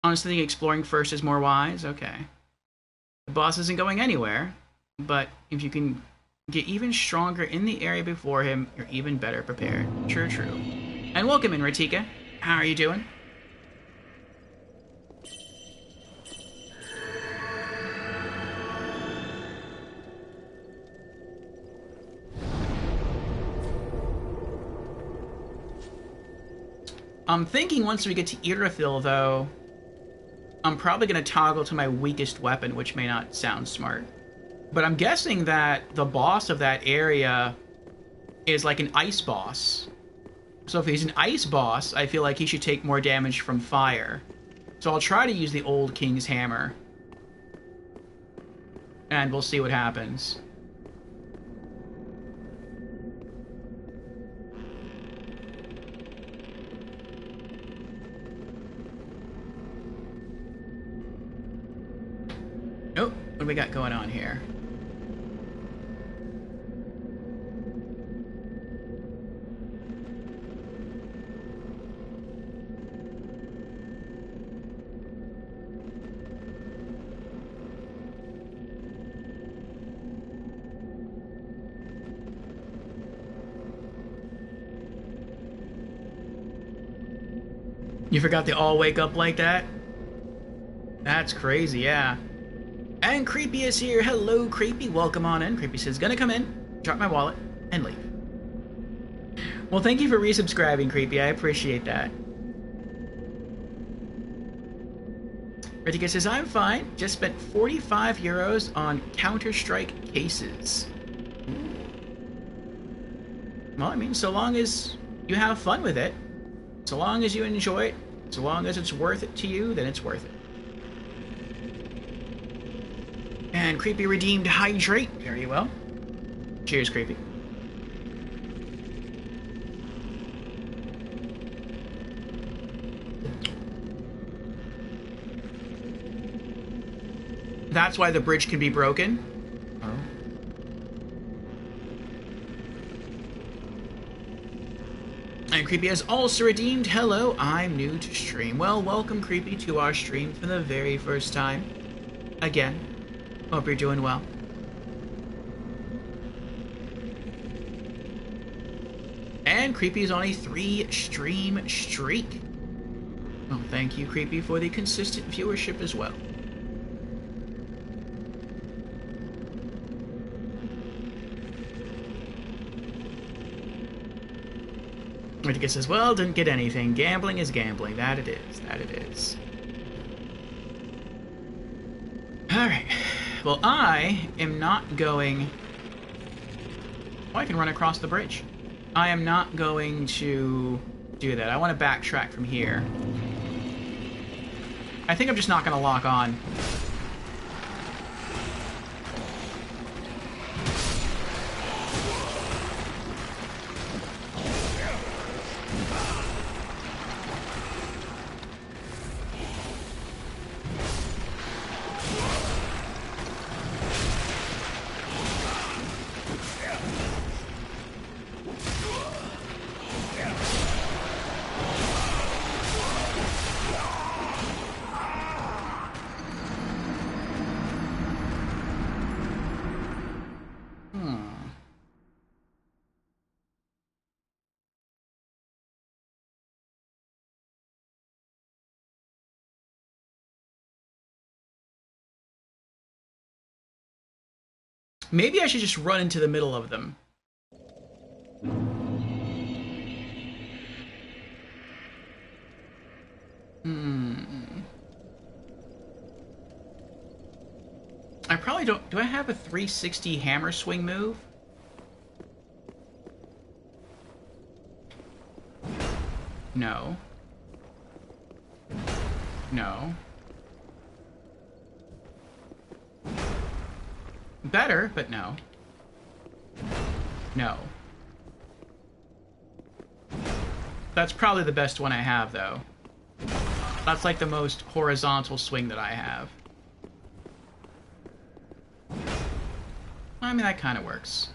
Honestly, think exploring first is more wise? Okay. The boss isn't going anywhere, but if you can get even stronger in the area before him, you're even better prepared. True, true. And welcome in, Ratika. How are you doing? I'm thinking once we get to Irithyll, though, I'm probably going to toggle to my weakest weapon, which may not sound smart. But I'm guessing that the boss of that area is like an ice boss. So if he's an ice boss, I feel like he should take more damage from fire. So I'll try to use the Old King's Hammer. And we'll see what happens. Oh, what do we got going on here? You forgot they all wake up like that? That's crazy, yeah. And Creepy is here. Hello, Creepy. Welcome on in. Creepy says, gonna come in, drop my wallet, and leave. Well, thank you for resubscribing, Creepy. I appreciate that. Retika says, I'm fine. Just spent 45 euros on Counter-Strike cases. Well, I mean, so long as you have fun with it, so long as you enjoy it, so long as it's worth it to you, then it's worth it. And Creepy redeemed Hydrate. Very well. Cheers, Creepy. That's why the bridge can be broken. Oh. And Creepy has also redeemed. Hello, I'm new to stream. Well, welcome, Creepy, to our stream for the very first time. Again, hope you're doing well. And Creepy's on a 3-stream streak. Oh, thank you, Creepy, for the consistent viewership as well. Ritika says, well, didn't get anything. Gambling is gambling. That it is. That it is. Alright. Well, I am not going... Oh, I can run across the bridge. I am not going to do that. I want to backtrack from here. I think I'm just not going to lock on. Maybe I should just run into the middle of them. I probably don't... Do I have a 360 hammer swing move? No. No. Better, but no. No. That's probably the best one I have, though. That's like the most horizontal swing that I have. I mean, that kind of works.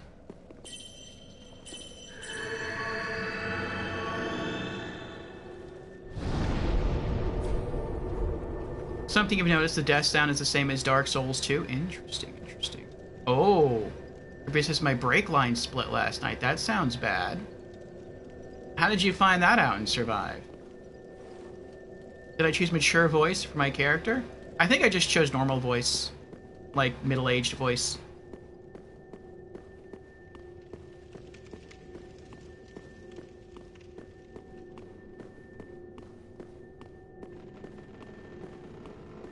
Something you've noticed, the death sound is the same as Dark Souls 2. Interesting, interesting. Oh, this is my brake line split last night. That sounds bad. How did you find that out and survive? Did I choose mature voice for my character? I think I just chose normal voice. Like, middle-aged voice.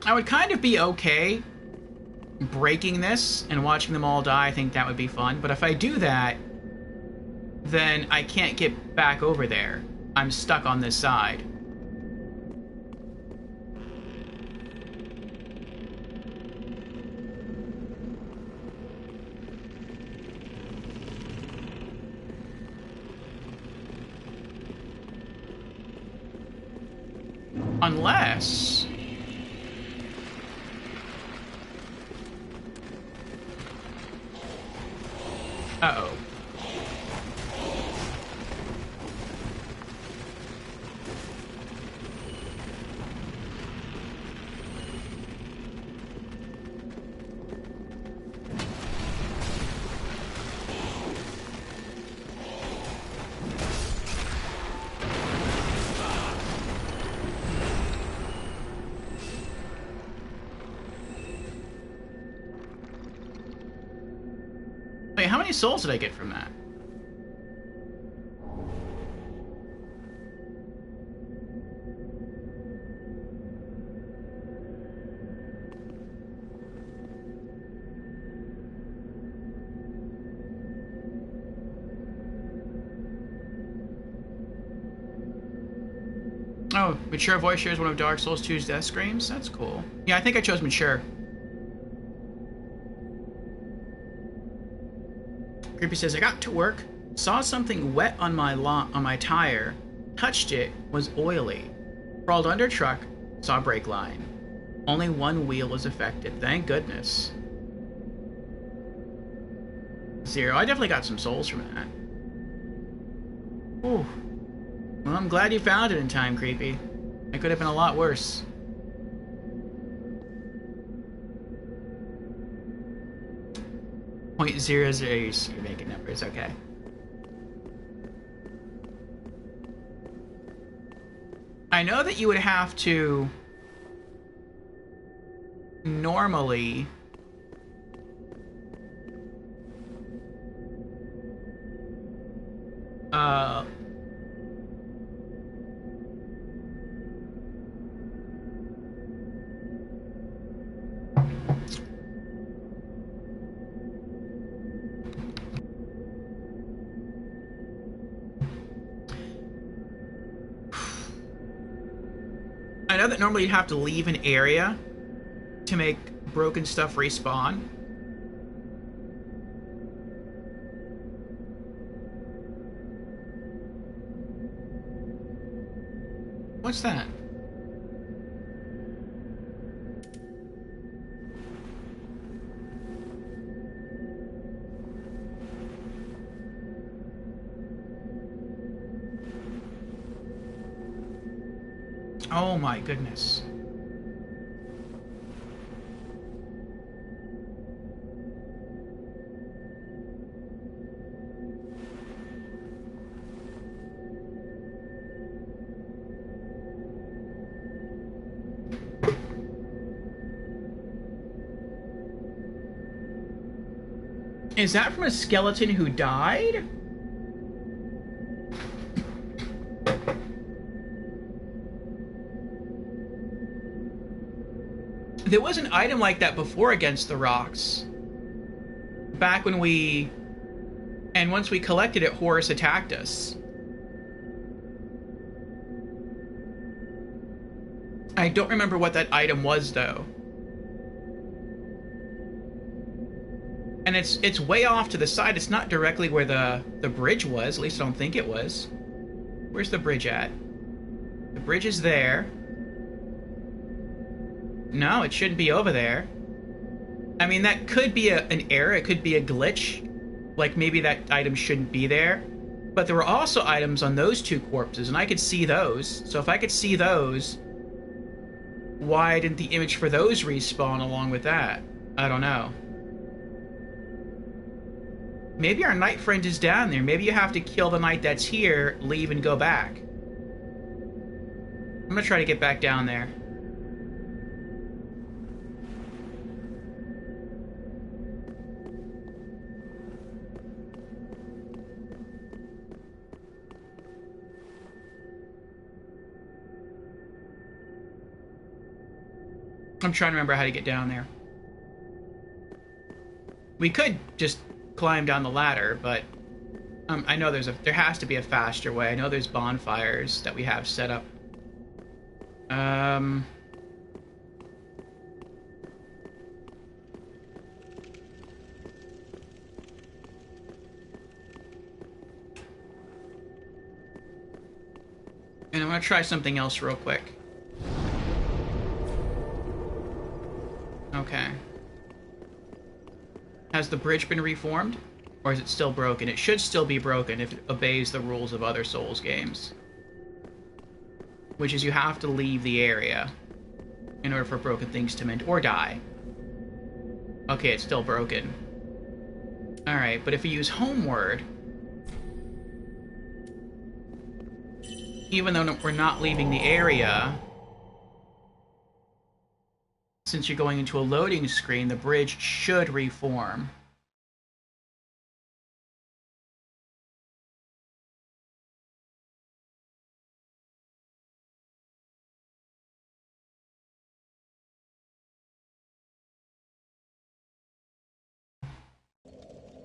I would kind of be okay breaking this and watching them all die. I think that would be fun. But if I do that, then I can't get back over there. I'm stuck on this side. Unless... Uh-oh. Wait, how many souls did I get from that? Oh, mature voice shares one of Dark Souls 2's death screams? That's cool. Yeah, I think I chose mature. Creepy says, I got to work, saw something wet on my tire, touched it, was oily. Crawled under truck, saw brake line. Only one wheel was affected, thank goodness. 0. I definitely got some souls from that. Ooh. Well, I'm glad you found it in time, Creepy. It could have been a lot worse. .00, you're making numbers, okay. I know that you would have to normally I know that normally you'd have to leave an area to make broken stuff respawn. What's that? Oh my goodness. Is that from a skeleton who died? There was an item like that before against the rocks. Back when we... And once we collected it, Horus attacked us. I don't remember what that item was, though. And it's way off to the side. It's not directly where the bridge was. At least I don't think it was. Where's the bridge at? The bridge is there. No, it shouldn't be over there. I mean, that could be an error. It could be a glitch. Like, maybe that item shouldn't be there. But there were also items on those two corpses, and I could see those. So if I could see those, why didn't the image for those respawn along with that? I don't know. Maybe our knight friend is down there. Maybe you have to kill the knight that's here, leave, and go back. I'm gonna try to get back down there. I'm trying to remember how to get down there. We could just climb down the ladder, but I know there has to be a faster way. I know there's bonfires that we have set up. And I'm gonna try something else real quick. Okay. Has the bridge been reformed? Or is it still broken? It should still be broken if it obeys the rules of other Souls games. Which is you have to leave the area in order for broken things to mend or die. Okay, it's still broken. Alright, but if we use Homeward, even though we're not leaving the area, since you're going into a loading screen, the bridge should reform.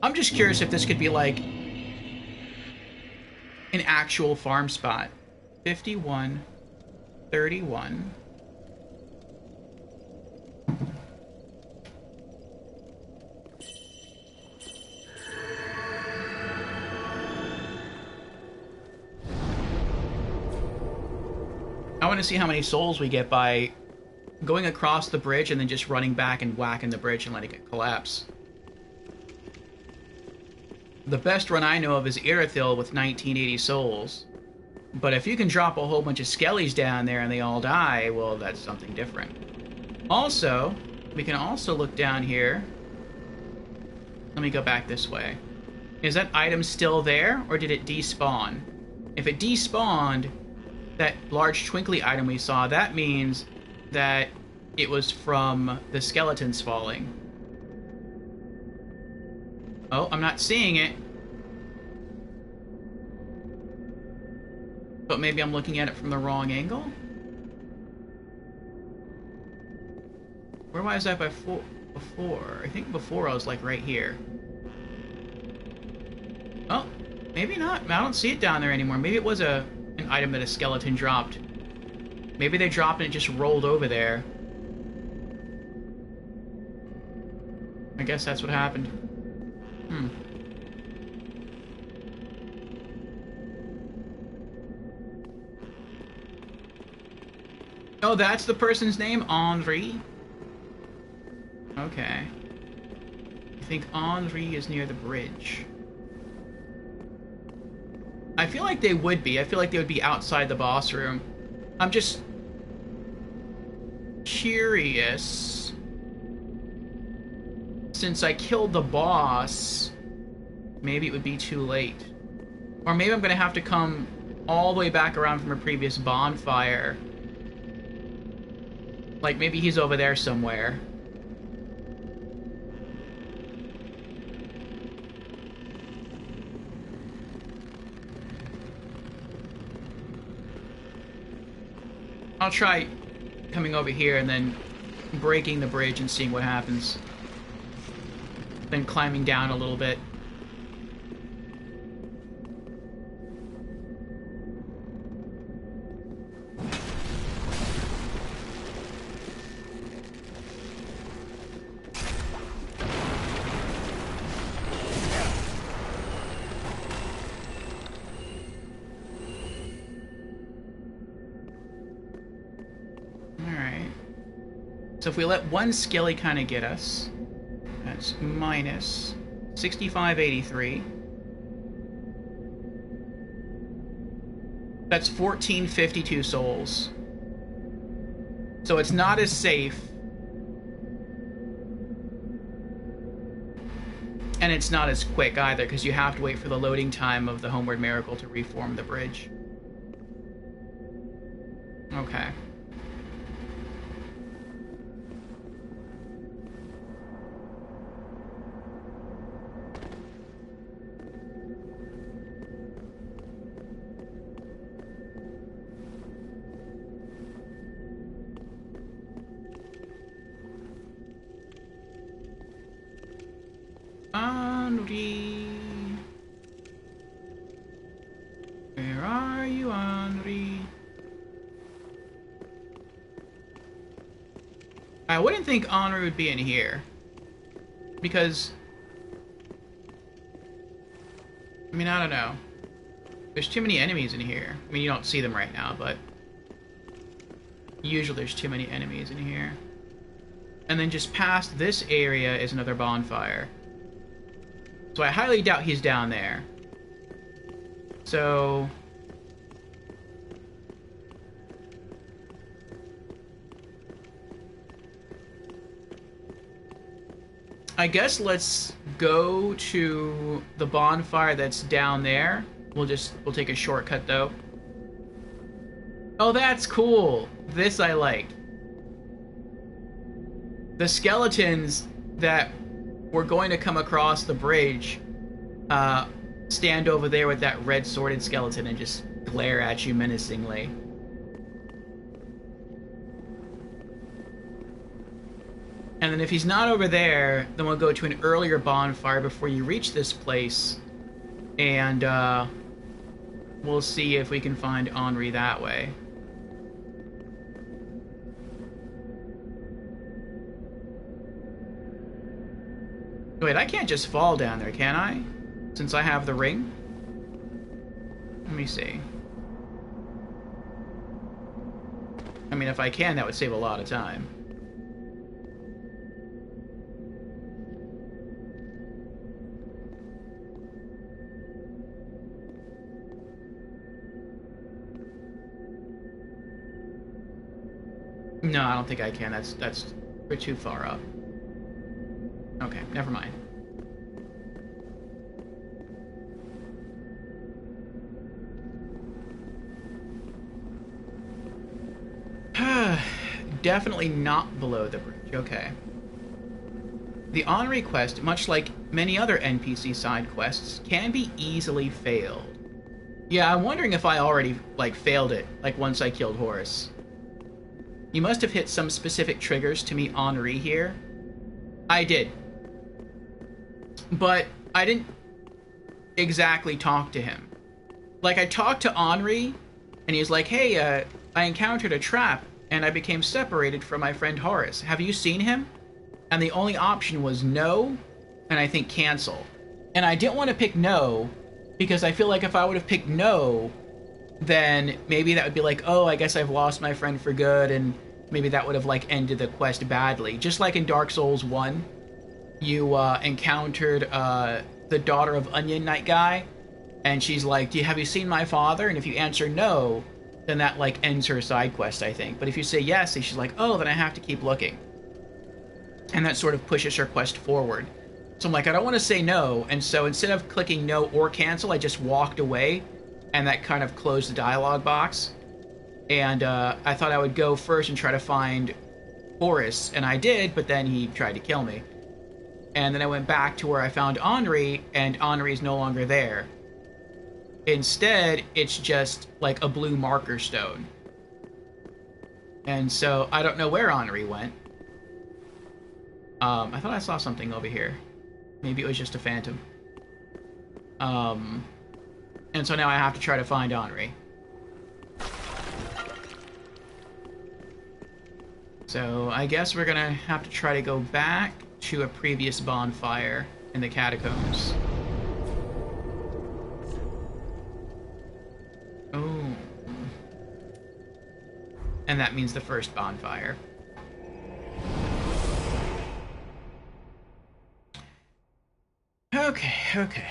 I'm just curious if this could be like an actual farm spot. 51. 31. I want to see how many souls we get by going across the bridge and then just running back and whacking the bridge and letting it collapse. The best run I know of is Irithyll with 1980 souls. But if you can drop a whole bunch of skellies down there and they all die, well, that's something different. Also, we can also look down here. Let me go back this way. Is that item still there, or did it despawn? If it despawned, that large twinkly item we saw, that means that it was from the skeletons falling. Oh, I'm not seeing it. But maybe I'm looking at it from the wrong angle? Where was I before? I think before I was like right here. Oh, maybe not. I don't see it down there anymore. Maybe it was an item that a skeleton dropped. Maybe they dropped and it just rolled over there. I guess that's what happened. Oh, that's the person's name? Henri? Okay. I think Henri is near the bridge. I feel like they would be. I feel like they would be outside the boss room. I'm just curious. Since I killed the boss, maybe it would be too late. Or maybe I'm gonna have to come all the way back around from a previous bonfire. Like, maybe he's over there somewhere. I'll try coming over here and then breaking the bridge and seeing what happens. Then climbing down a little bit. So if we let one skelly kind of get us, that's minus 6583. That's 1452 souls. So it's not as safe. And it's not as quick either, because you have to wait for the loading time of the Homeward Miracle to reform the bridge. Okay. Henri, where are you, Henri? I wouldn't think Henri would be in here, because, I mean, I don't know. There's too many enemies in here. I mean, you don't see them right now, but usually there's too many enemies in here. And then just past this area is another bonfire. So I highly doubt he's down there. So I guess let's go to the bonfire that's down there. We'll take a shortcut though. Oh, that's cool. This I liked. The skeletons that we're going to come across the bridge, stand over there with that red sworded skeleton and just glare at you menacingly. And then if he's not over there, then we'll go to an earlier bonfire before you reach this place, and we'll see if we can find Henri that way. Wait, I can't just fall down there, can I? Since I have the ring? Let me see. I mean, if I can, that would save a lot of time. No, I don't think I can. We're too far up. Okay, never mind. Definitely not below the bridge. Okay. The Henri quest, much like many other NPC side quests, can be easily failed. Yeah, I'm wondering if I already, like, failed it, like, once I killed Horus. You must have hit some specific triggers to meet Henri here. I did. But I didn't exactly talk to him. Like, I talked to Henri, and he was like, hey, I encountered a trap, and I became separated from my friend Horus. Have you seen him? And the only option was no, and I think cancel. And I didn't want to pick no, because I feel like if I would have picked no, then maybe that would be like, oh, I guess I've lost my friend for good, and maybe that would have, like, ended the quest badly. Just like in Dark Souls 1, you encountered the daughter of Onion Knight guy, and she's like, have you seen my father? And if you answer no, then that, like, ends her side quest, I think. But if you say yes, she's like, oh, then I have to keep looking. And that sort of pushes her quest forward. So I'm like, I don't want to say no, and so instead of clicking no or cancel, I just walked away, and that kind of closed the dialogue box. And I thought I would go first and try to find Horus, and I did, but then he tried to kill me. And then I went back to where I found Henri, and Henri's no longer there. Instead, it's just like a blue marker stone. And so I don't know where Henri went. I thought I saw something over here. Maybe it was just a phantom. And so now I have to try to find Henri. So I guess we're gonna have to try to go back to a previous bonfire in the catacombs. Oh. And that means the first bonfire. Okay.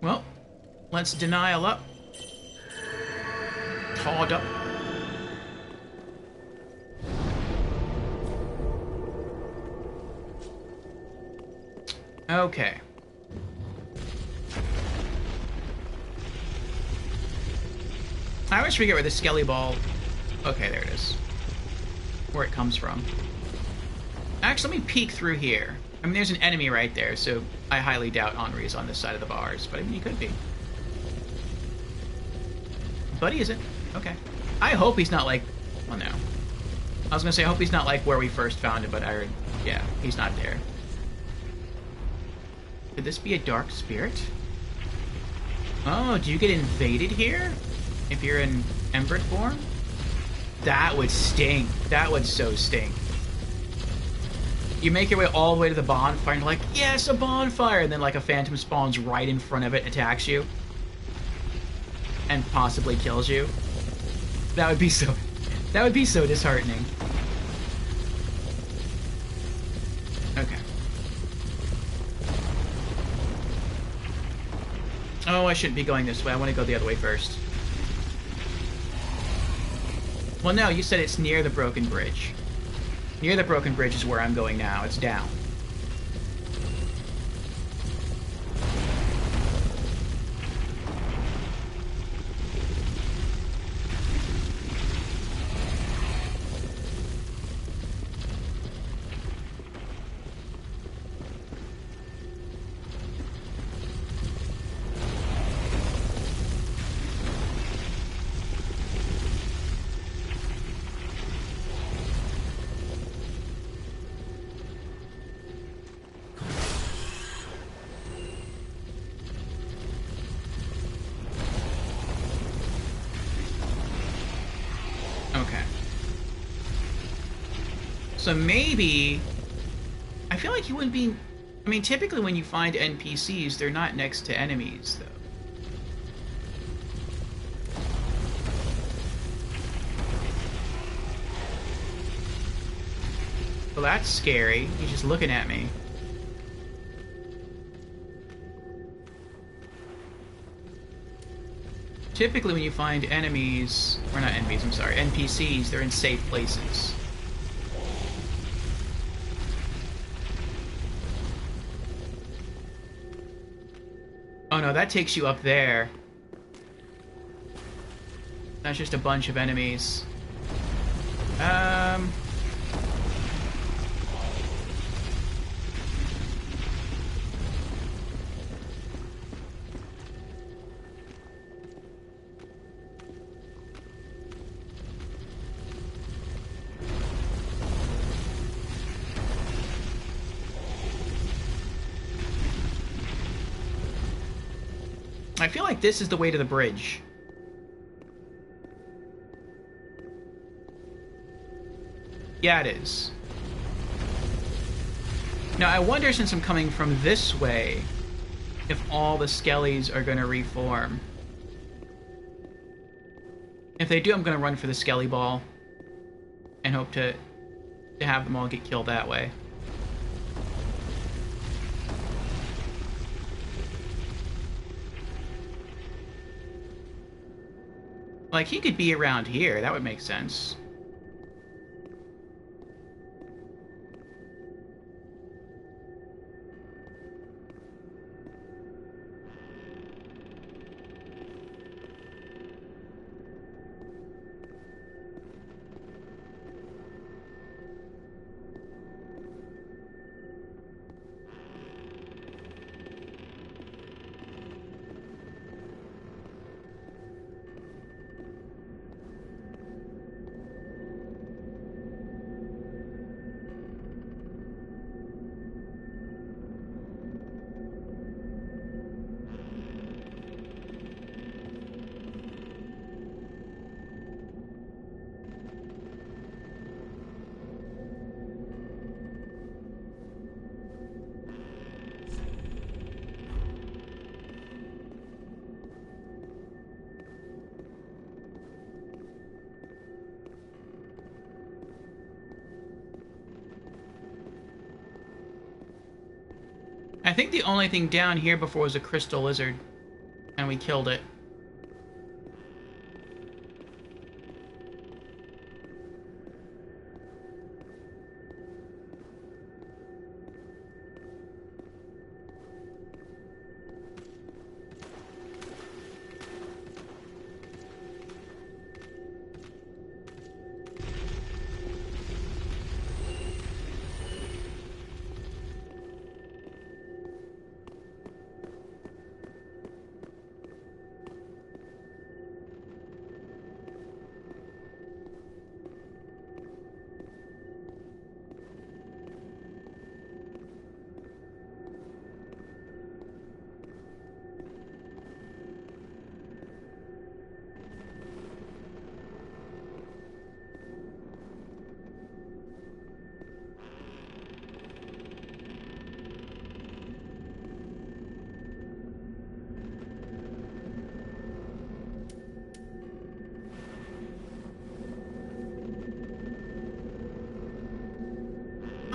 Well, let's denial up. Todd up. Okay. I always forget where the skelly ball... Okay, there it is. Where it comes from. Actually, let me peek through here. I mean, there's an enemy right there, so I highly doubt Henri is on this side of the bars, but I mean, he could be. But he isn't. Okay. I hope he's not like... Well, no. I was gonna say, I hope he's not like where we first found him, but I heard... Yeah, he's not there. Could this be a dark spirit? Oh, do you get invaded here? If you're in Embered form? That would stink. That would so stink. You make your way all the way to the bonfire and you're like, yes, a bonfire! And then like a phantom spawns right in front of it and attacks you. And possibly kills you. That would be so... That would be so disheartening. Okay. Oh, I shouldn't be going this way. I want to go the other way first. Well, no, you said it's near the broken bridge. Near the broken bridge is where I'm going now. It's down. So maybe... I feel like you wouldn't be... I mean, typically when you find NPCs, they're not next to enemies, though. Well, that's scary. He's just looking at me. Typically when you find enemies... Or not enemies, I'm sorry. NPCs, they're in safe places. Oh no, that takes you up there. That's just a bunch of enemies. I feel like this is the way to the bridge. Yeah, it is. Now, I wonder, since I'm coming from this way, if all the skellies are going to reform. If they do, I'm going to run for the skelly ball and hope to have them all get killed that way. Like, he could be around here. That would make sense. I think the only thing down here before was a crystal lizard, and we killed it.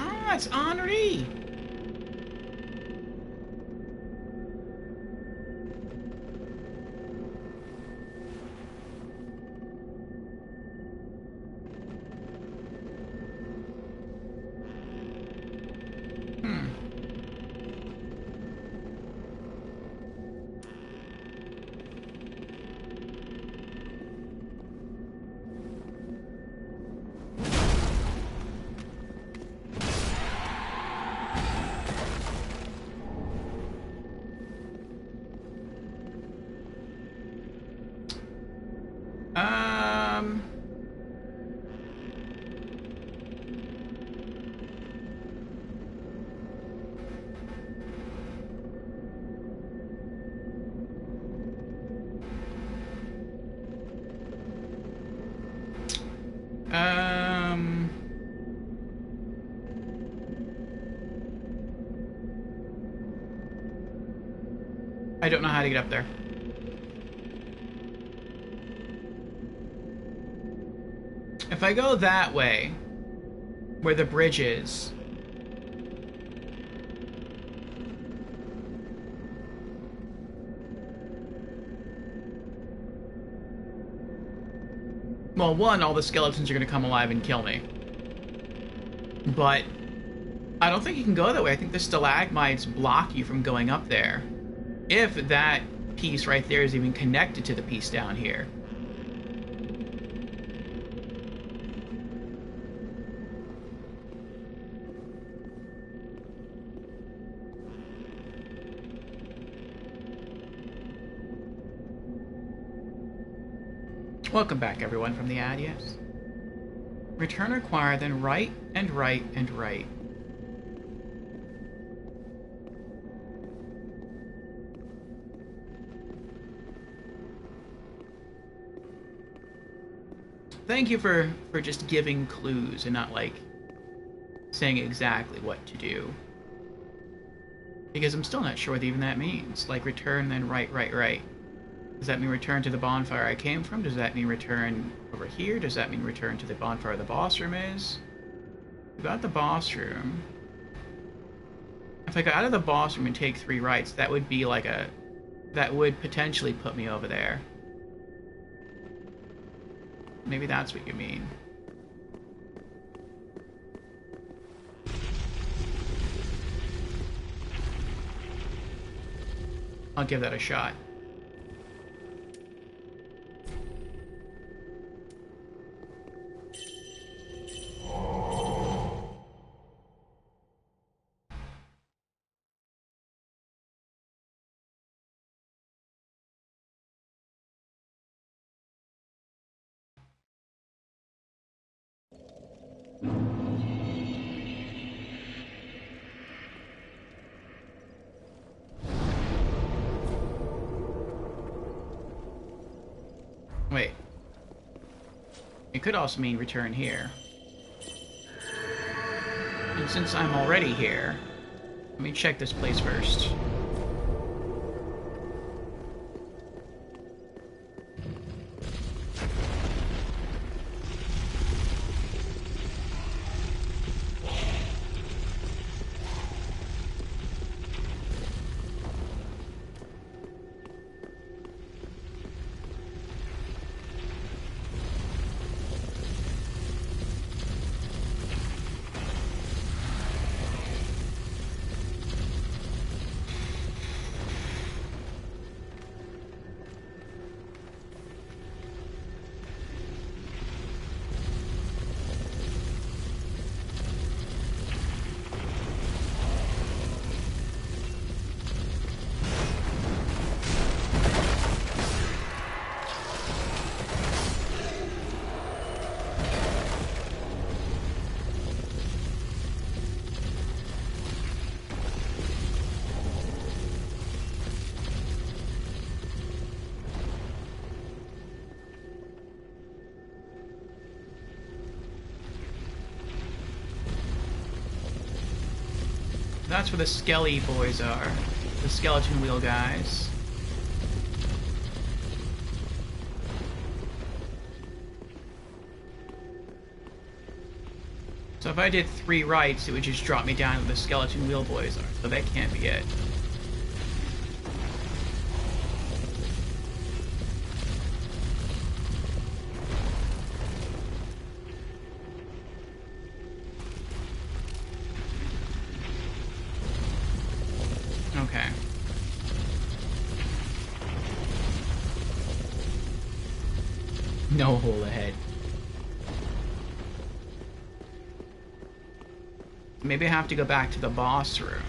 Ah, it's Henri! I don't know how to get up there. If I go that way, where the bridge is... Well, one, all the skeletons are going to come alive and kill me. But I don't think you can go that way. I think the stalagmites block you from going up there. If that piece right there is even connected to the piece down here. Welcome back, everyone, from the ad, yes. Return required, then right and right and right. Thank you for just giving clues and not, like, saying exactly what to do. Because I'm still not sure what even that means. Like, return, then right, right, right. Does that mean return to the bonfire I came from? Does that mean return over here? Does that mean return to the bonfire the boss room is? We got the boss room. If I go out of the boss room and take 3 rights, that would be like a... That would potentially put me over there. Maybe that's what you mean. I'll give that a shot. Wait. It could also mean return here. And since I'm already here, let me check this place first. That's where the Skelly boys are. The skeleton wheel guys. So if I did 3 rights, it would just drop me down to the skeleton wheel boys are. So that can't be it. Okay. No hole ahead. Maybe I have to go back to the boss room.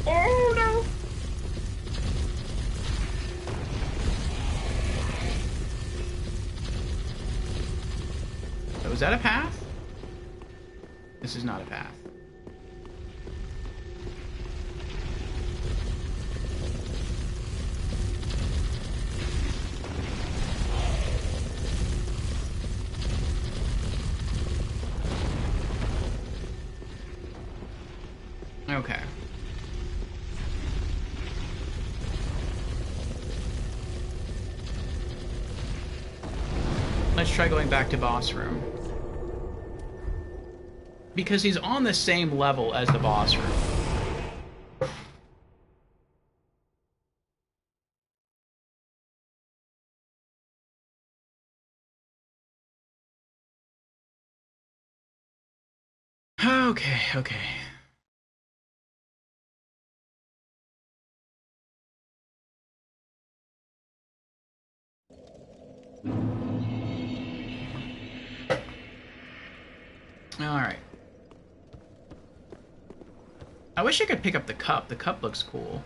Oh no! So is that a path? This is not a path. Okay. Let's try going back to boss room. Because he's on the same level as the boss room. Okay, okay. Alright. I wish I could pick up the cup. The cup looks cool.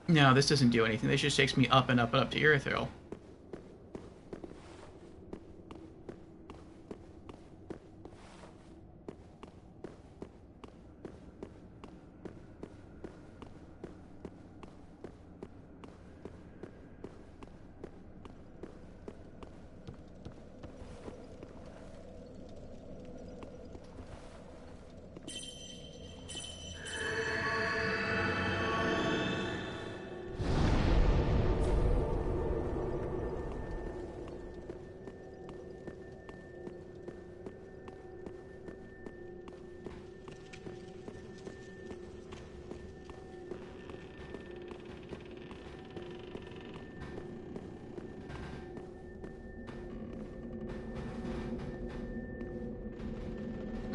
No, this doesn't do anything. This just takes me up and up and up to Irithyll.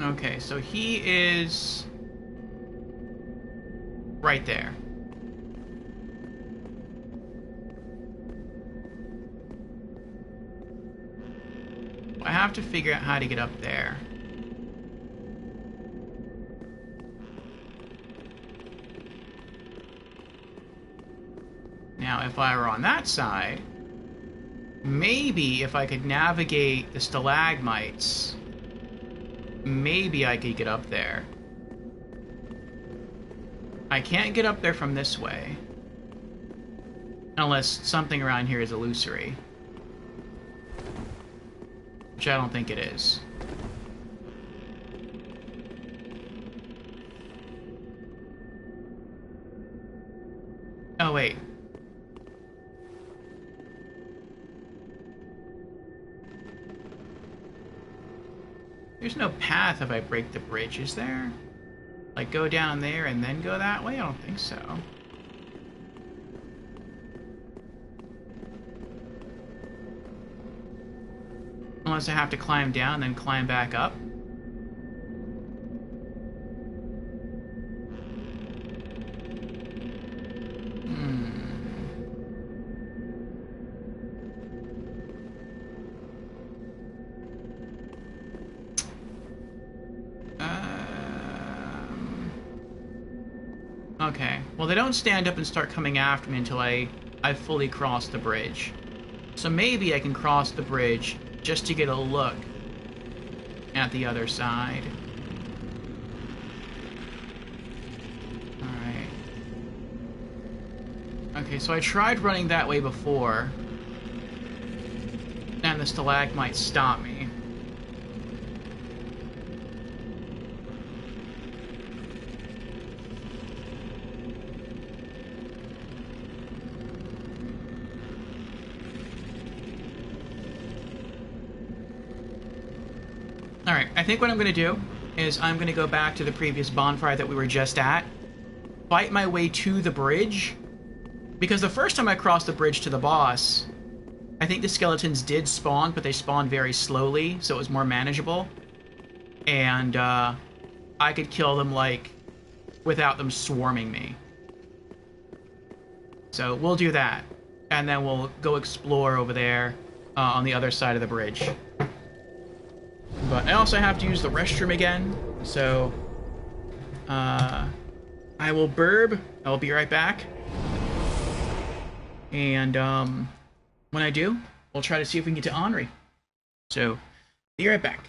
Okay, so he is right there. I have to figure out how to get up there. Now, if I were on that side, maybe if I could navigate the stalagmites, maybe I could get up there. I can't get up there from this way. Unless something around here is illusory. Which I don't think it is. Oh, wait. There's no path if I break the bridge, is there? Like, go down there and then go that way? I don't think so. Unless I have to climb down and then climb back up. Okay. Well, they don't stand up and start coming after me until I've fully crossed the bridge. So maybe I can cross the bridge just to get a look at the other side. Alright. Okay, so I tried running that way before, and the stalagmites stopped me. Alright, I think what I'm going to do is I'm going to go back to the previous bonfire that we were just at, fight my way to the bridge, because the first time I crossed the bridge to the boss, I think the skeletons did spawn, but they spawned very slowly, so it was more manageable, and I could kill them, like, without them swarming me. So we'll do that, and then we'll go explore over there on the other side of the bridge. But I also have to use the restroom again, so I will burb. I'll be right back. And when I do, we'll try to see if we can get to Henri. So, be right back.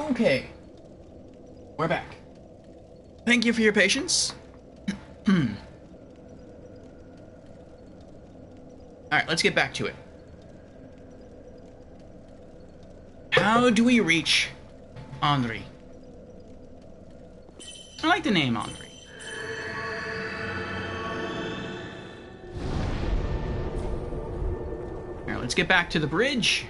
Okay. We're back. Thank you for your patience. Alright, let's get back to it. How do we reach Henri? I like the name Henri. Alright, let's get back to the bridge.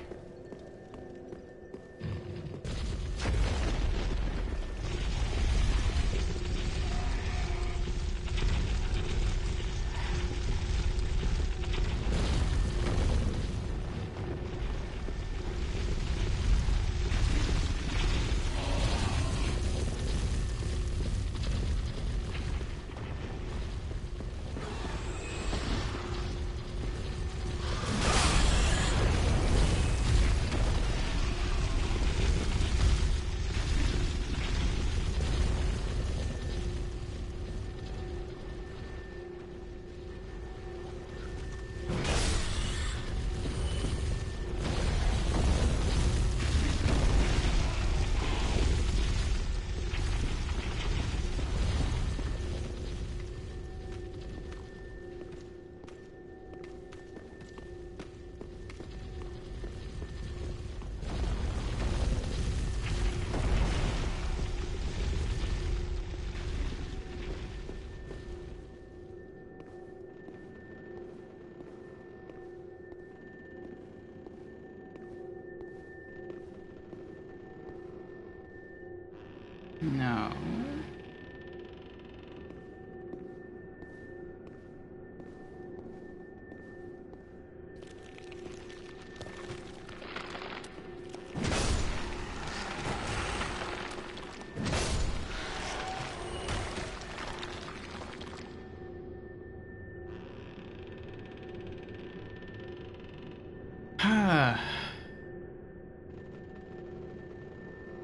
No.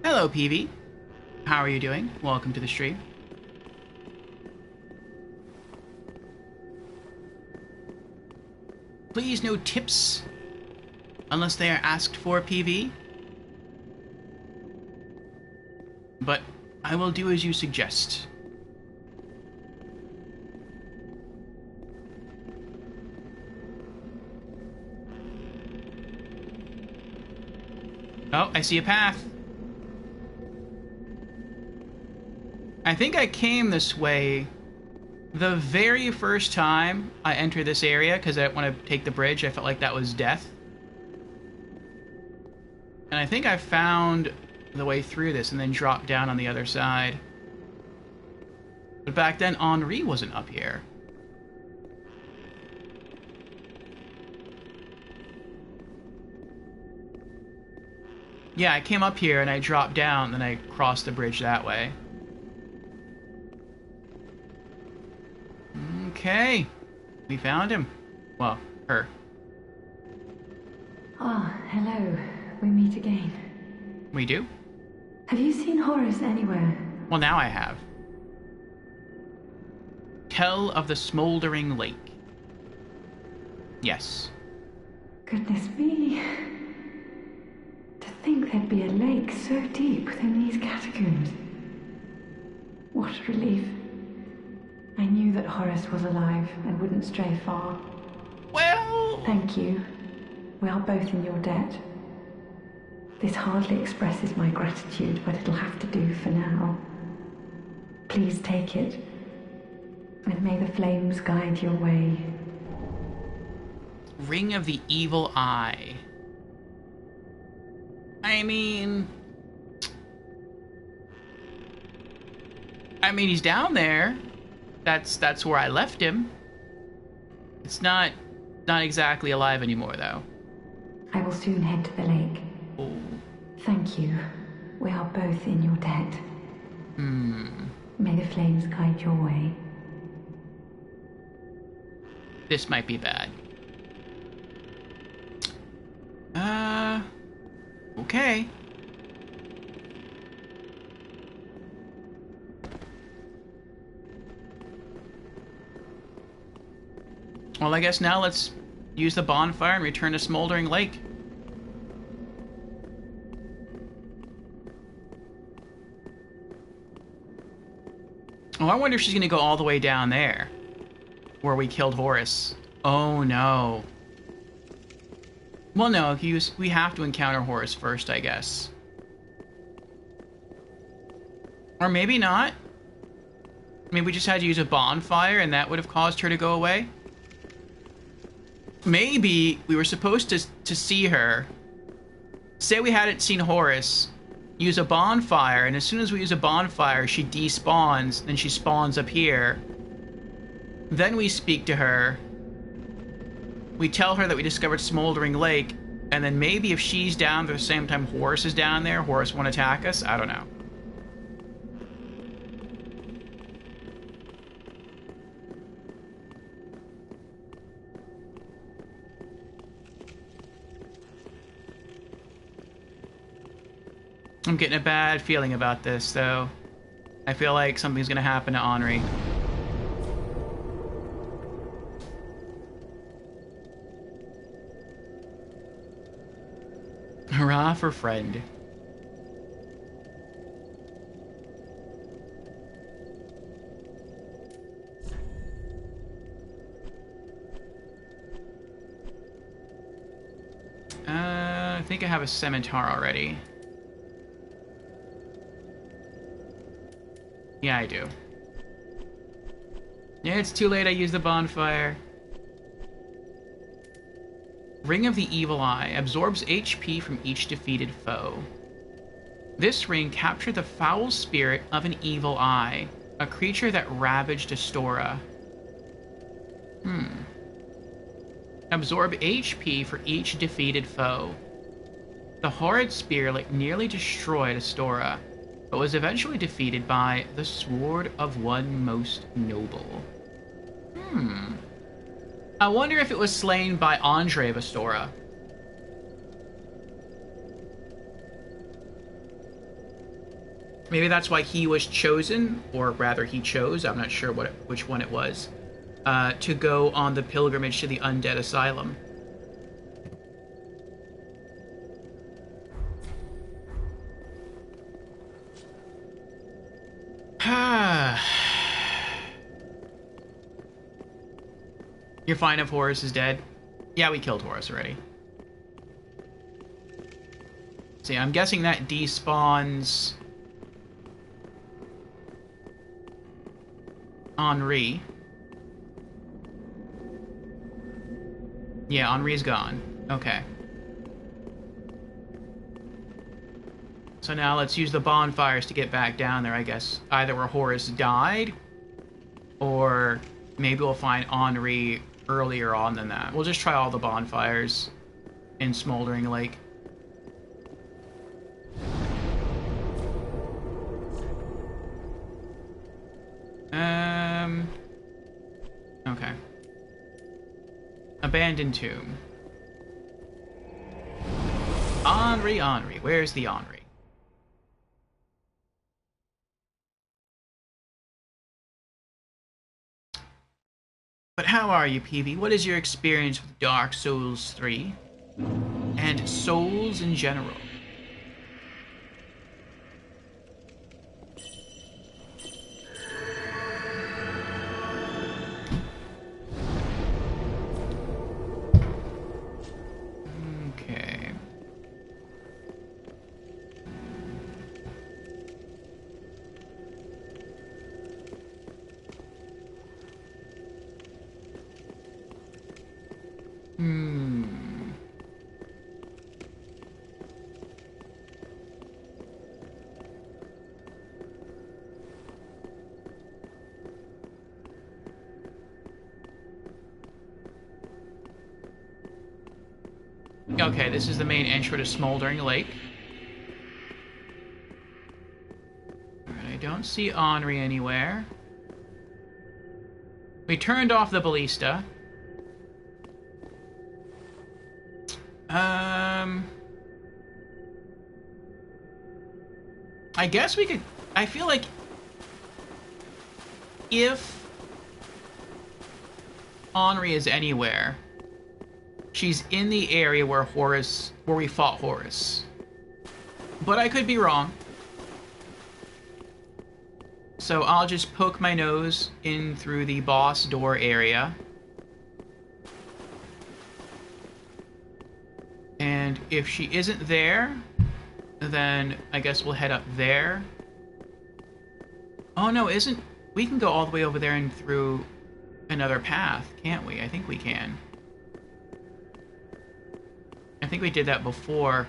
Hello, PV. How are you doing? Welcome to the stream. Please no tips unless they are asked for, PV. But I will do as you suggest. Oh, I see a path. I think I came this way the very first time I entered this area, because I didn't want to take the bridge. I felt like that was death. And I think I found the way through this and then dropped down on the other side. But back then, Henri wasn't up here. Yeah, I came up here and I dropped down, then I crossed the bridge that way. Okay, we found him. Well, her. Ah, hello. We meet again. We do? Have you seen Horace anywhere? Well, now I have. Tell of the smoldering lake. Yes. Goodness me. To think there'd be a lake so deep within these catacombs. What relief. I knew that Horace was alive and wouldn't stray far. Well... Thank you. We are both in your debt. This hardly expresses my gratitude, but it'll have to do for now. Please take it, and may the flames guide your way. Ring of the Evil Eye. I mean, he's down there. That's where I left him. It's not exactly alive anymore, though. I will soon head to the lake. Oh. Thank you. We are both in your debt. May the flames guide your way. This might be bad. Okay. Well, I guess now let's use the bonfire and return to Smoldering Lake. Oh, I wonder if she's gonna go all the way down there. Where we killed Horus. Oh, no. Well, no, we have to encounter Horus first, I guess. Or maybe not. Maybe we just had to use a bonfire and that would have caused her to go away. Maybe we were supposed to see her. Say we hadn't seen Horus. Use a bonfire, and as soon as we use a bonfire, she despawns, then she spawns up here. Then we speak to her. We tell her that we discovered Smoldering Lake, and then maybe if she's down there at the same time Horus is down there, Horus won't attack us? I don't know. I'm getting a bad feeling about this, though. I feel like something's gonna happen to Henri. Hurrah for friend. I think I have a scimitar already. Yeah, I do. Yeah, it's too late. I used the bonfire. Ring of the Evil Eye absorbs HP from each defeated foe. This ring captured the foul spirit of an evil eye, a creature that ravaged Astora. Absorb HP for each defeated foe. The horrid spirit nearly destroyed Astora, but was eventually defeated by the Sword of One Most Noble. I wonder if it was slain by Andre of Astora. Maybe that's why he was chosen, or rather he chose, I'm not sure which one it was, to go on the pilgrimage to the Undead Asylum. You're fine if Horus is dead? Yeah, we killed Horus already. See, I'm guessing that despawns Henri. Yeah, Henri's gone. Okay. So now let's use the bonfires to get back down there, I guess. Either where Horus died, or maybe we'll find Henri earlier on than that. We'll just try all the bonfires in Smoldering Lake. Okay. Abandoned tomb. Henri. Where's the Henri? But how are you, PV? What is your experience with Dark Souls 3? And Souls in general? Okay. Okay, this is the main entry to Smoldering Lake. Alright, I don't see Henri anywhere. We turned off the ballista. I guess we could... I feel like if Henri is anywhere, she's in the area where we fought Horus. But I could be wrong. So I'll just poke my nose in through the boss door area. And if she isn't there, then I guess we'll head up there. Oh no, isn't... We can go all the way over there and through another path, can't we? I think we can. I think we did that before.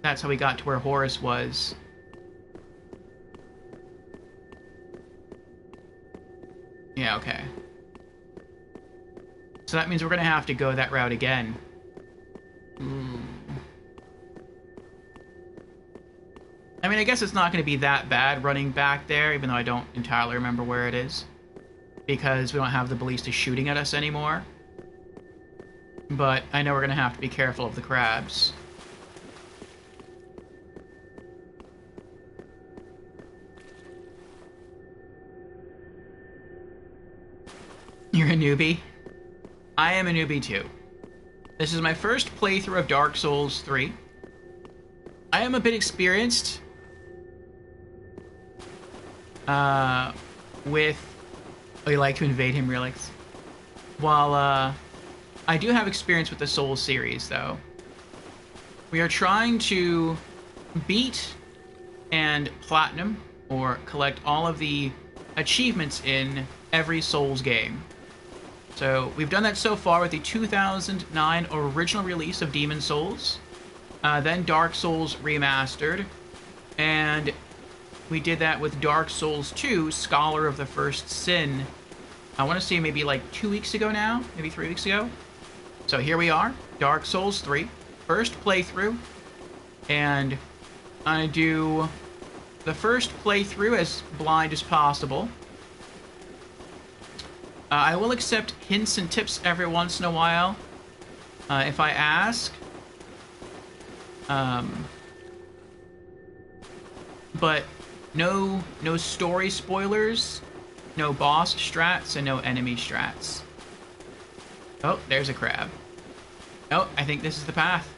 That's how we got to where Horus was. Yeah, okay. So that means we're gonna have to go that route again. I mean, I guess it's not going to be that bad running back there, even though I don't entirely remember where it is. Because we don't have the ballista shooting at us anymore. But I know we're going to have to be careful of the crabs. You're a newbie? I am a newbie too. This is my first playthrough of Dark Souls 3. I am a bit experienced with... Oh, you like to invade him, Relix? While, I do have experience with the Souls series, though. We are trying to beat and platinum, or collect all of the achievements in every Souls game. So, we've done that so far with the 2009 original release of Demon Souls, then Dark Souls Remastered, and we did that with Dark Souls 2, Scholar of the First Sin. I want to say maybe like 2 weeks ago now, maybe 3 weeks ago. So here we are, Dark Souls 3, first playthrough, and I do the first playthrough as blind as possible. I will accept hints and tips every once in a while, if I ask. But no story spoilers, no boss strats, and no enemy strats. Oh, there's a crab. Oh, I think this is the path.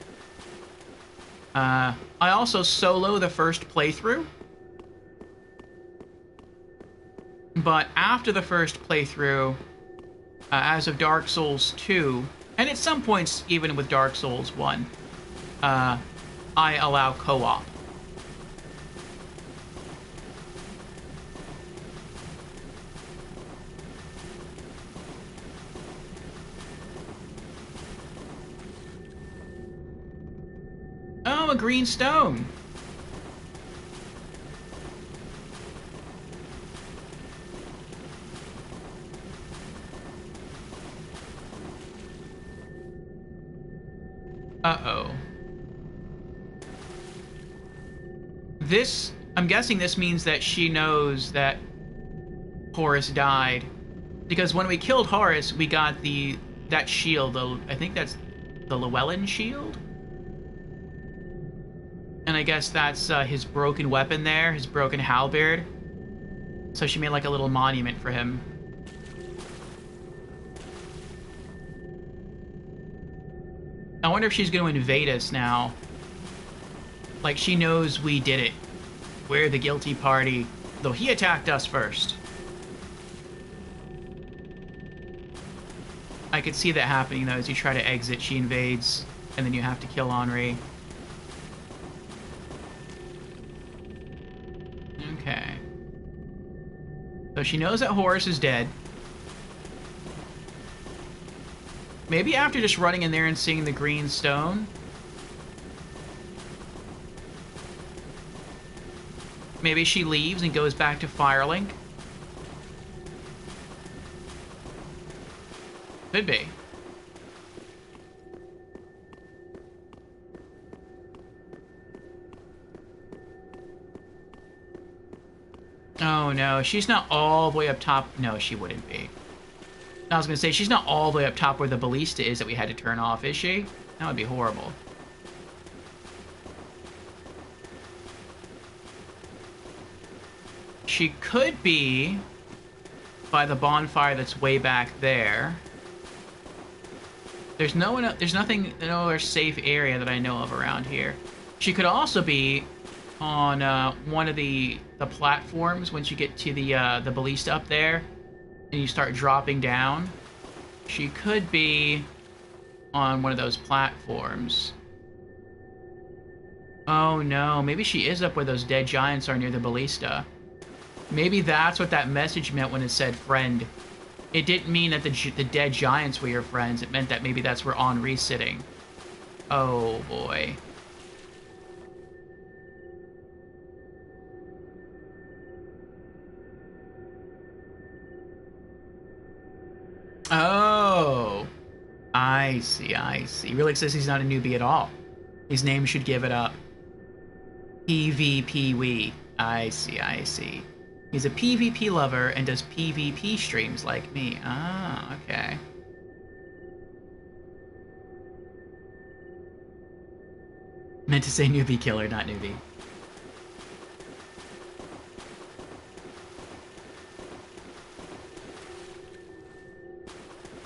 I also solo the first playthrough. But after the first playthrough, as of Dark Souls 2, and at some points even with Dark Souls 1, I allow co-op. Oh, a green stone! Uh-oh. This... I'm guessing this means that she knows that Horus died. Because when we killed Horus, we got that shield. I think that's the Llewellyn shield? And I guess that's his broken weapon there, his broken halberd. So she made like a little monument for him. I wonder if she's going to invade us now. Like, she knows we did it. We're the guilty party, though he attacked us first. I could see that happening, though. As you try to exit, she invades, and then you have to kill Henri. Okay. So she knows that Horus is dead. Maybe after just running in there and seeing the green stone. Maybe she leaves and goes back to Firelink. Could be. Oh no, she's not all the way up top. No, she wouldn't be. I was gonna say, she's not all the way up top where the ballista is that we had to turn off, is she? That would be horrible. She could be by the bonfire that's way back there. There's no other safe area that I know of around here. She could also be on one of the platforms once you get to the ballista up there and you start dropping down. She could be on one of those platforms. Oh no, maybe she is up where those dead giants are near the ballista. Maybe that's what that message meant when it said friend. It didn't mean that the dead giants were your friends. It meant that maybe that's where Henri's sitting. Oh boy. Oh. I see, I see. Really says he's not a newbie at all. His name should give it up. PvP. I see, I see. He's a PvP lover and does PvP streams like me. Ah, okay. Meant to say newbie killer, not newbie.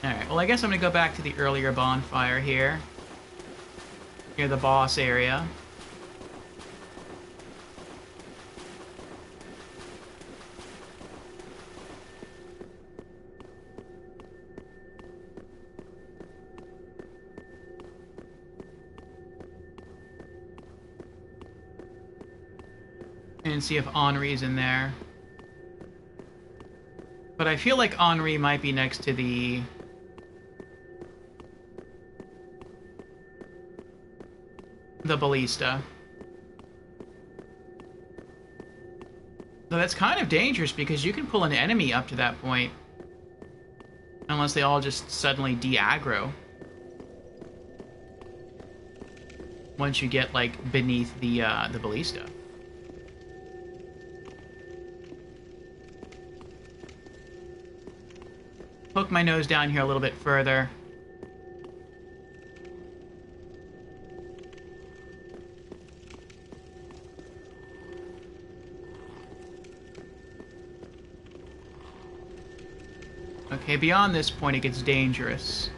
Alright, well I guess I'm gonna go back to the earlier bonfire here. Near the boss area. And see if Henri's in there. But I feel like Henri might be next to the ballista. Though that's kind of dangerous because you can pull an enemy up to that point. Unless they all just suddenly de-aggro. Once you get, like, beneath the ballista. Poke my nose down here a little bit further. Okay, beyond this point it gets dangerous.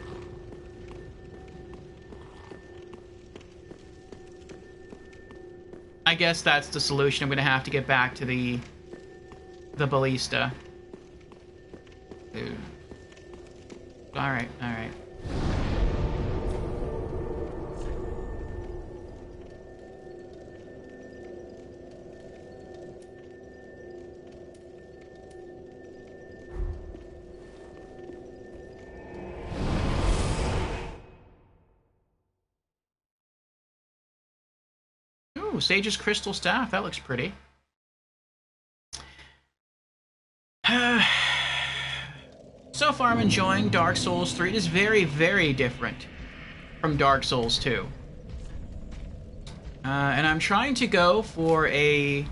I guess that's the solution. I'm gonna have to get back to the ballista. Dude. Alright, alright. Ooh, Sage's Crystal Staff. That looks pretty. So far, I'm enjoying Dark Souls 3. It is very, very different from Dark Souls 2. And I'm trying to go for a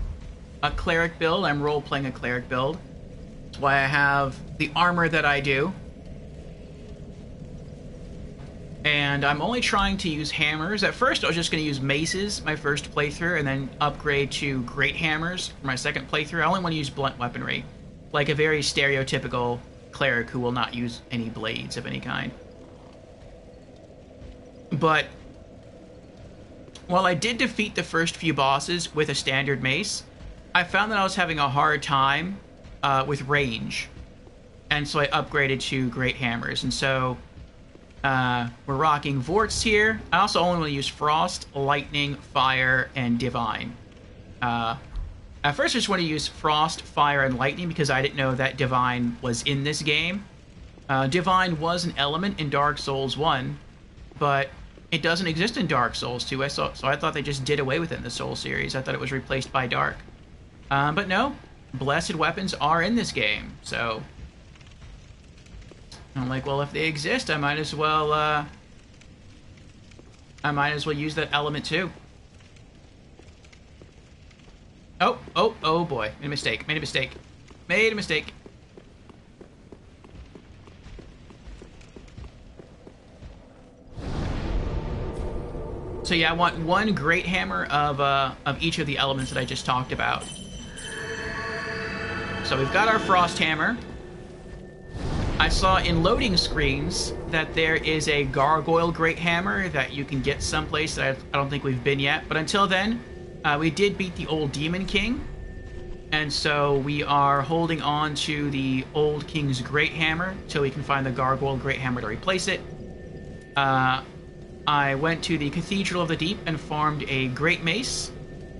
Cleric build. I'm role-playing a Cleric build. That's why I have the armor that I do. And I'm only trying to use hammers. At first, I was just going to use maces my first playthrough, and then upgrade to great hammers for my second playthrough. I only want to use blunt weaponry. Like a very stereotypical cleric who will not use any blades of any kind. But while I did defeat the first few bosses with a standard mace, I found that I was having a hard time with range. And so I upgraded to great hammers. And so we're rocking Vorts here. I also only want to use Frost, Lightning, Fire, and Divine. At first I just want to use Frost, Fire, and Lightning because I didn't know that Divine was in this game. Divine was an element in Dark Souls 1, but it doesn't exist in Dark Souls 2, so I thought they just did away with it in the Soul series. I thought it was replaced by Dark. But no, Blessed Weapons are in this game, so I'm like, well, if they exist, I might as well use that element too. Oh boy. Made a mistake. So yeah, I want one great hammer of each of the elements that I just talked about. So we've got our Frost Hammer. I saw in loading screens that there is a Gargoyle Great Hammer that you can get someplace that I don't think we've been yet. But until then, We did beat the old Demon King, and so we are holding on to the old King's Great Hammer till we can find the Gargoyle Great Hammer to replace it. I went to the Cathedral of the Deep and farmed a Great Mace,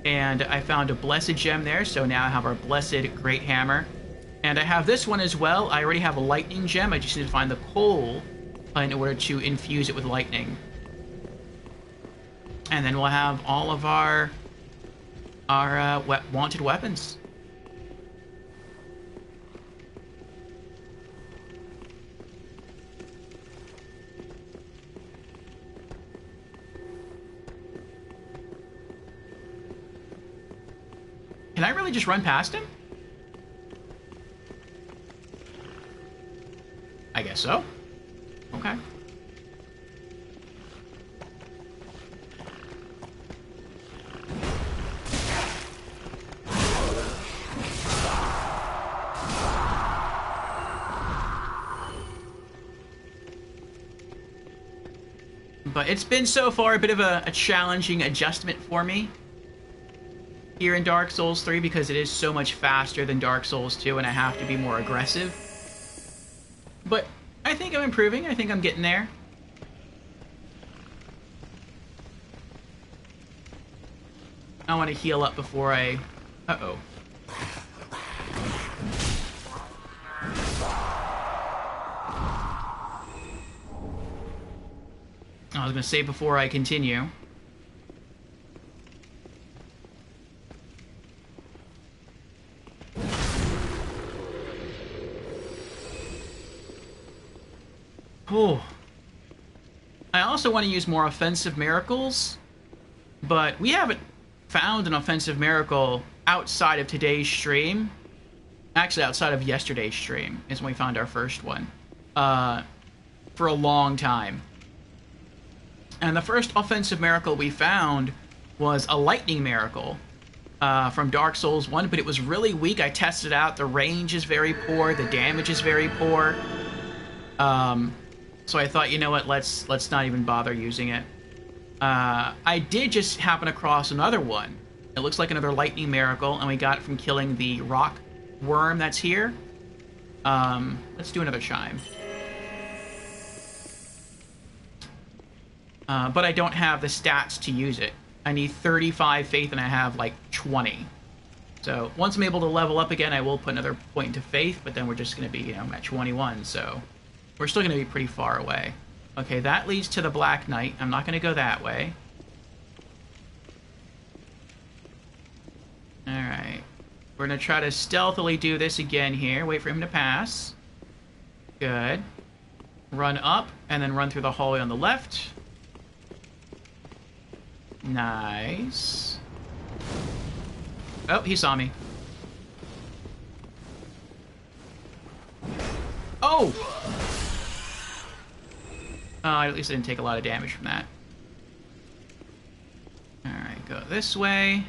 and I found a Blessed Gem there, so now I have our Blessed Great Hammer. And I have this one as well. I already have a Lightning Gem. I just need to find the coal in order to infuse it with lightning. And then we'll have all of our wanted weapons. Can I really just run past him? I guess so. Okay. But it's been so far a bit of a challenging adjustment for me here in Dark Souls 3 because it is so much faster than Dark Souls 2 and I have to be more aggressive. But I think I'm improving. I think I'm getting there. I want to heal up before I... Uh-oh. I was going to say before I continue. Oh. I also want to use more offensive miracles, but we haven't found an offensive miracle outside of today's stream. Actually, outside of yesterday's stream is when we found our first one. For a long time. And the first offensive miracle we found was a lightning miracle from Dark Souls 1, but it was really weak. I tested it out. The range is very poor. The damage is very poor. So I thought, you know what, let's not even bother using it. I did just happen across another one. It looks like another lightning miracle, and we got it from killing the rock worm that's here. Let's do another chime. But I don't have the stats to use it. I need 35 faith, and I have like 20. So once I'm able to level up again, I will put another point into faith, but then we're just going to be, you know, at 21, so we're still going to be pretty far away. Okay, that leads to the Black Knight. I'm not going to go that way. Alright. We're going to try to stealthily do this again here. Wait for him to pass. Good. Run up, and then run through the hallway on the left. Nice. Oh, he saw me. Oh! At least I didn't take a lot of damage from that. Alright, go this way.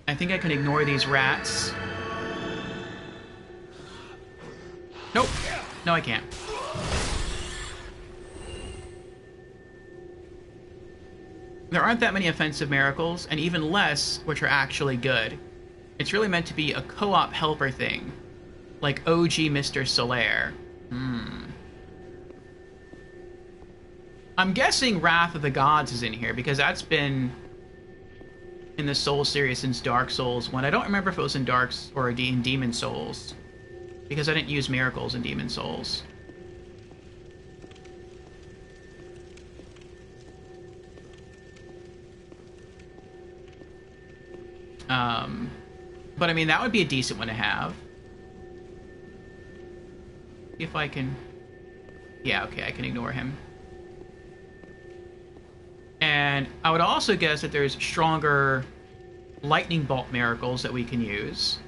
I think I can ignore these rats. Nope. No, I can't. There aren't that many offensive miracles, and even less which are actually good. It's really meant to be a co-op helper thing. Like OG Mr. Solaire. I'm guessing Wrath of the Gods is in here, because that's been in the Souls series since Dark Souls 1. I don't remember if it was in Darks or in Demon Souls, because I didn't use miracles in Demon Souls. But I mean, that would be a decent one to have. If I can... Yeah, okay, I can ignore him. And I would also guess that there's stronger lightning bolt miracles that we can use.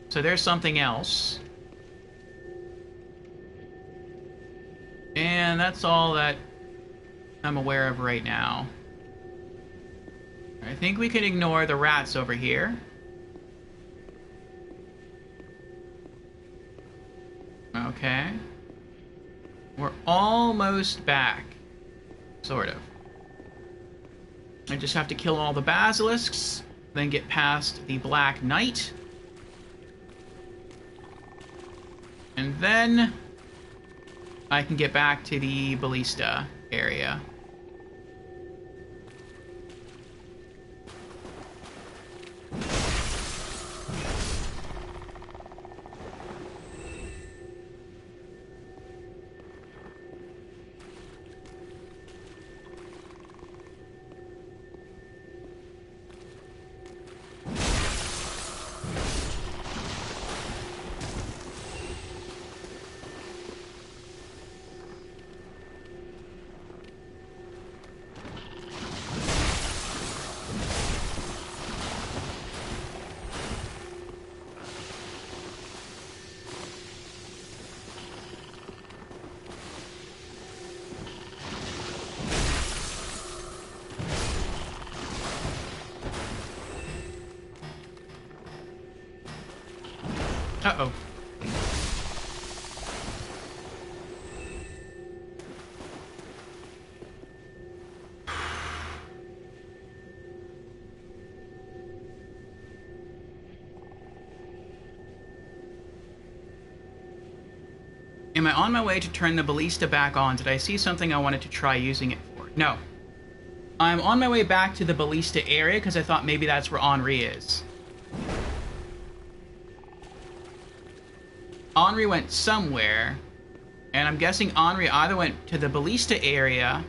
So there's something else. And that's all that I'm aware of right now. I think we can ignore the rats over here. Okay. almost back. Sort of. I just have to kill all the basilisks, then get past the Black Knight. And then I can get back to the ballista area. Uh-oh. Am I on my way to turn the ballista back on? Did I see something I wanted to try using it for? No. I'm on my way back to the ballista area because I thought maybe that's where Henri is. Henri went somewhere, and I'm guessing Henri either went to the ballista area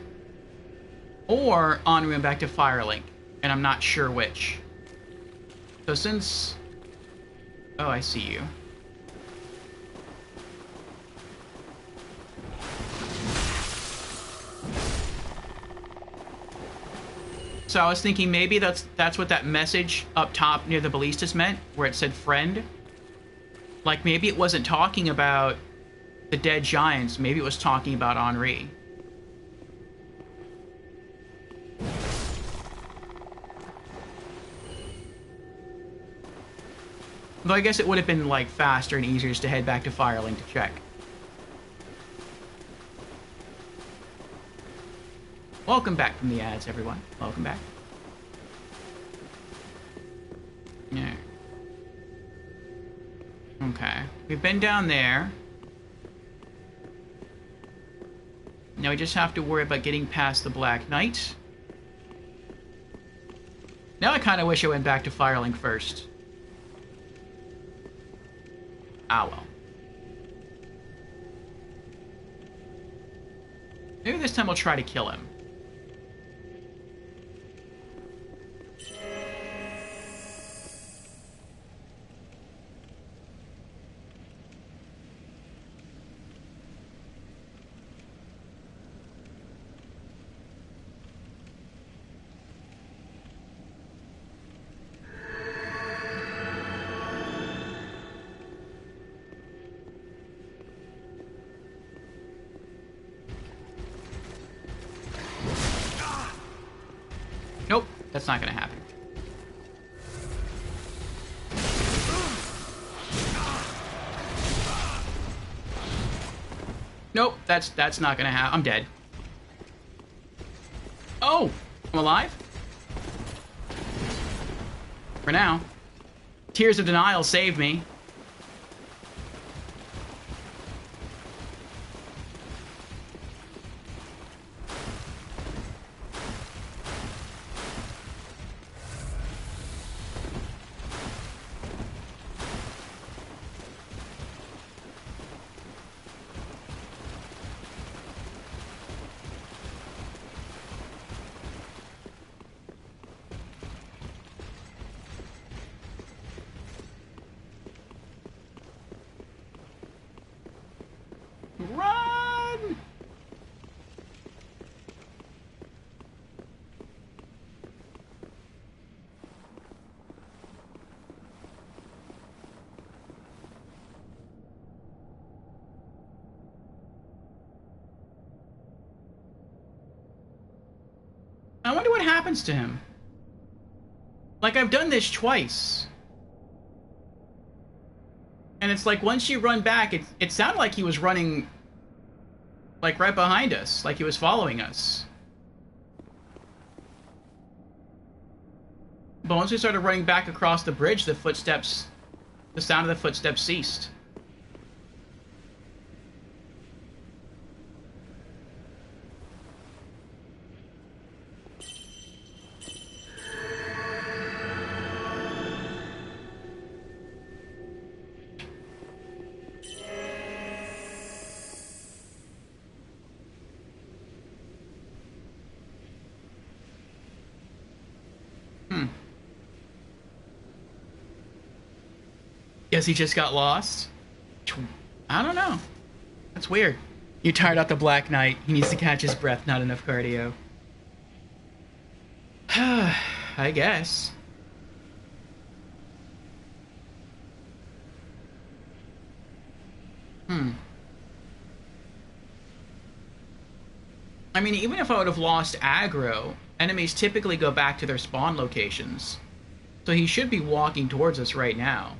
or Henri went back to Firelink, and I'm not sure which. So since... Oh, I see you. So I was thinking maybe that's what that message up top near the ballistas meant, where it said friend. Like maybe it wasn't talking about the dead giants, maybe it was talking about Henri. Though I guess it would have been like faster and easier just to head back to Firelink to check. Welcome back from the ads, everyone. Welcome back. Yeah. Okay. We've been down there. Now we just have to worry about getting past the Black Knight. Now I kind of wish I went back to Firelink first. Ah, well. Maybe this time I'll try to kill him. Nope, that's not gonna happen. Nope, that's not gonna happen. I'm dead. Oh, I'm alive? For now. Tears of Denial saved me. Run! I wonder what happens to him. Like, I've done this twice. And it's like, once you run back, it sounded like he was running Like right behind us, like he was following us. But once we started running back across the bridge, the sound of the footsteps ceased. Guess he just got lost? I don't know. That's weird. You tired out the Black Knight. He needs to catch his breath, not enough cardio. I guess. I mean, even if I would have lost aggro, enemies typically go back to their spawn locations. So he should be walking towards us right now.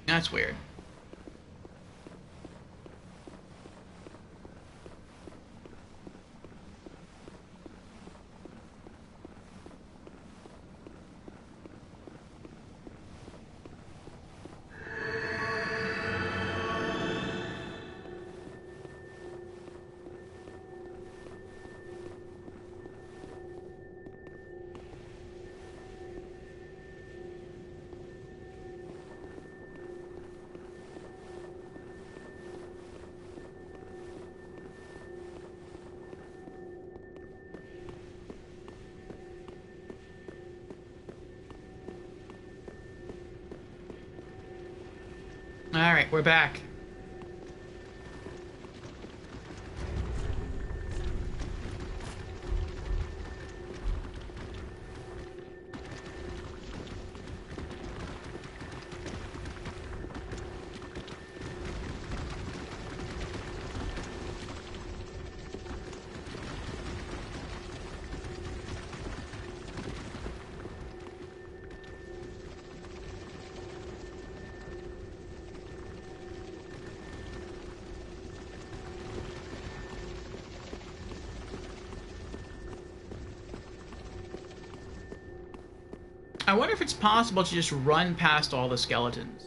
That's weird. Alright, we're back. I wonder if it's possible to just run past all the skeletons.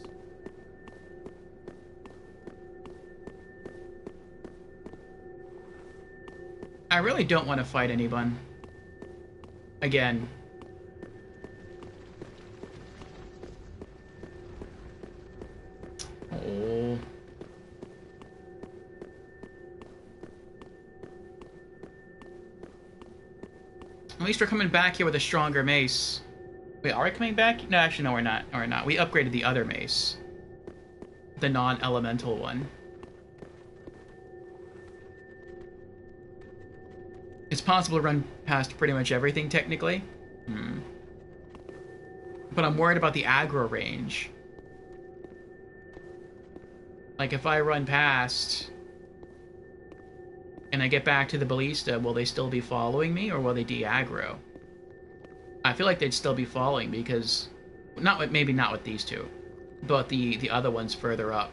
I really don't want to fight anyone. Again. Oh. At least we're coming back here with a stronger mace. Wait, are we coming back? No, actually, no, we're not. No, we're not. We upgraded the other mace. The non-elemental one. It's possible to run past pretty much everything, technically. But I'm worried about the aggro range. Like, if I run past... and I get back to the ballista, will they still be following me, or will they de-aggro? I feel like they'd still be following because... maybe not with these two, but the other ones further up.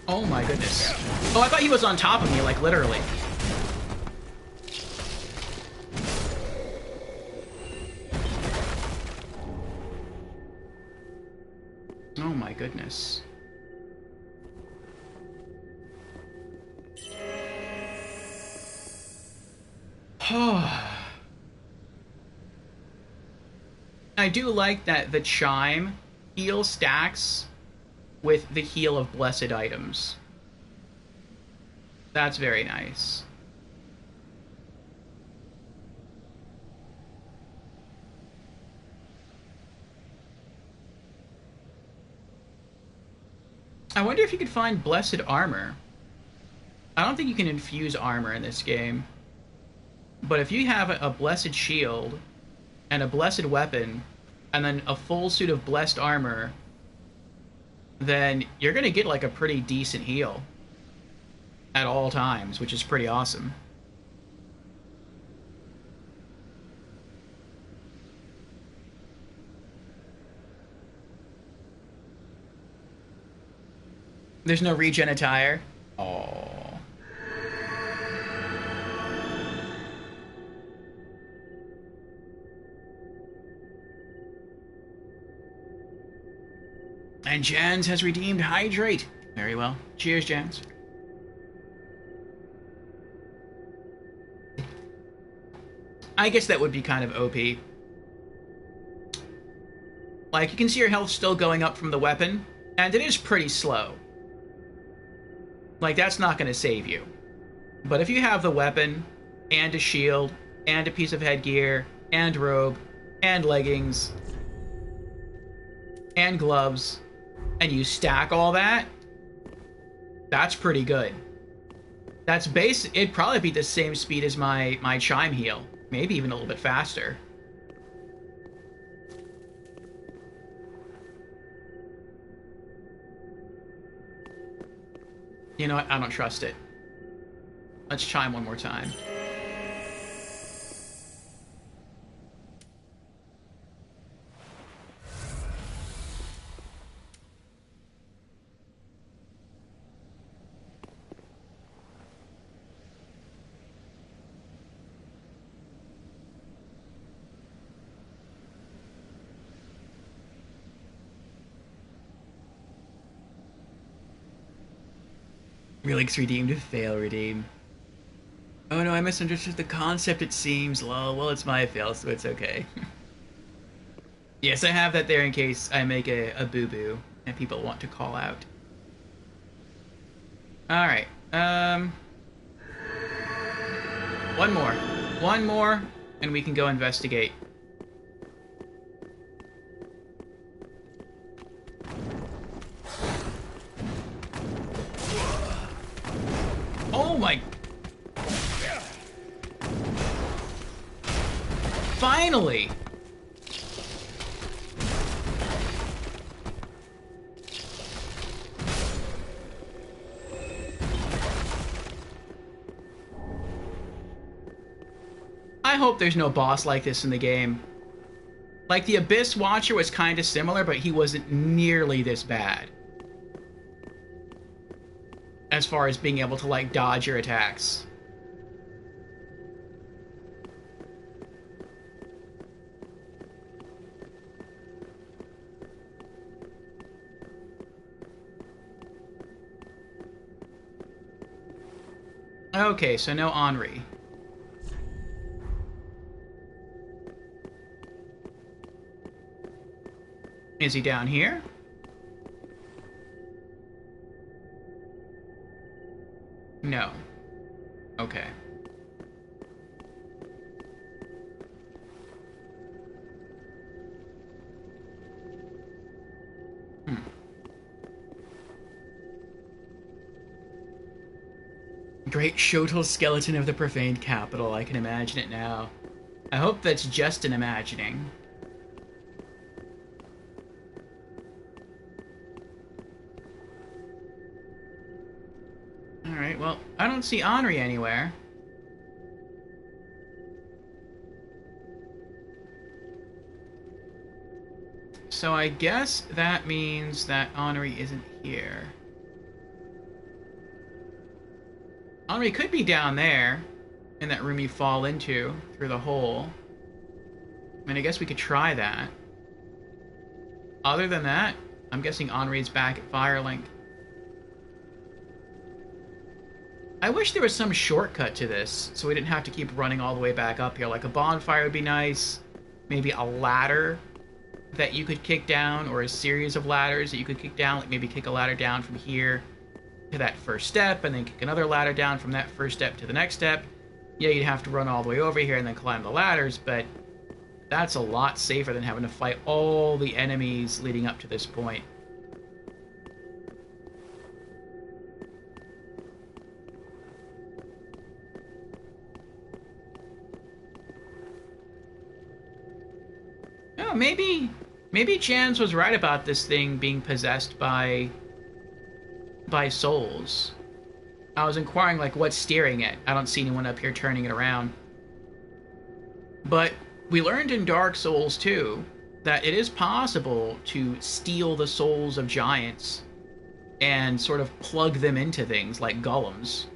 Oh my goodness. Oh, I thought he was on top of me, like literally. Oh my goodness. I do like that the chime heal stacks with the heal of blessed items. That's very nice. I wonder if you could find blessed armor. I don't think you can infuse armor in this game. But if you have a blessed shield and a blessed weapon and then a full suit of blessed armor, then you're going to get like a pretty decent heal at all times, which is pretty awesome. There's no regen attire. Oh. And Jans has redeemed Hydrate. Very well. Cheers, Jans. I guess that would be kind of OP. Like, you can see your health still going up from the weapon, and it is pretty slow. Like, that's not going to save you. But if you have the weapon, and a shield, and a piece of headgear, and robe, and leggings, and gloves, and you stack all that, that's pretty good. That's it'd probably be the same speed as my chime heal. Maybe even a little bit faster. You know what? I don't trust it. Let's chime one more time. Relix redeemed, fail redeem. Oh no, I misunderstood the concept, it seems. Lol, well, it's my fail, so it's okay. Yes, I have that there in case I make a boo-boo and people want to call out. Alright, one more. One more, and we can go investigate. Oh my... Finally! I hope there's no boss like this in the game. Like, the Abyss Watcher was kind of similar, but he wasn't nearly this bad. As far as being able to, like, dodge your attacks. Okay, so no Henri. Is he down here? No. Okay. Great Shotel skeleton of the profaned capital. I can imagine it now. I hope that's just an imagining. Alright, well, I don't see Henri anywhere. So I guess that means that Henri isn't here. Henri could be down there, in that room you fall into, through the hole. I mean, I guess we could try that. Other than that, I'm guessing Henri's back at Firelink. I wish there was some shortcut to this, so we didn't have to keep running all the way back up here. Like, a bonfire would be nice. Maybe a ladder that you could kick down, or a series of ladders that you could kick down. Like, maybe kick a ladder down from here to that first step, and then kick another ladder down from that first step to the next step. Yeah, you'd have to run all the way over here and then climb the ladders, but that's a lot safer than having to fight all the enemies leading up to this point. know, maybe Chance was right about this thing being possessed by souls. I was inquiring, like, what's steering it? I don't see anyone up here turning it around. But we learned in Dark Souls 2 that it is possible to steal the souls of giants and sort of plug them into things like golems.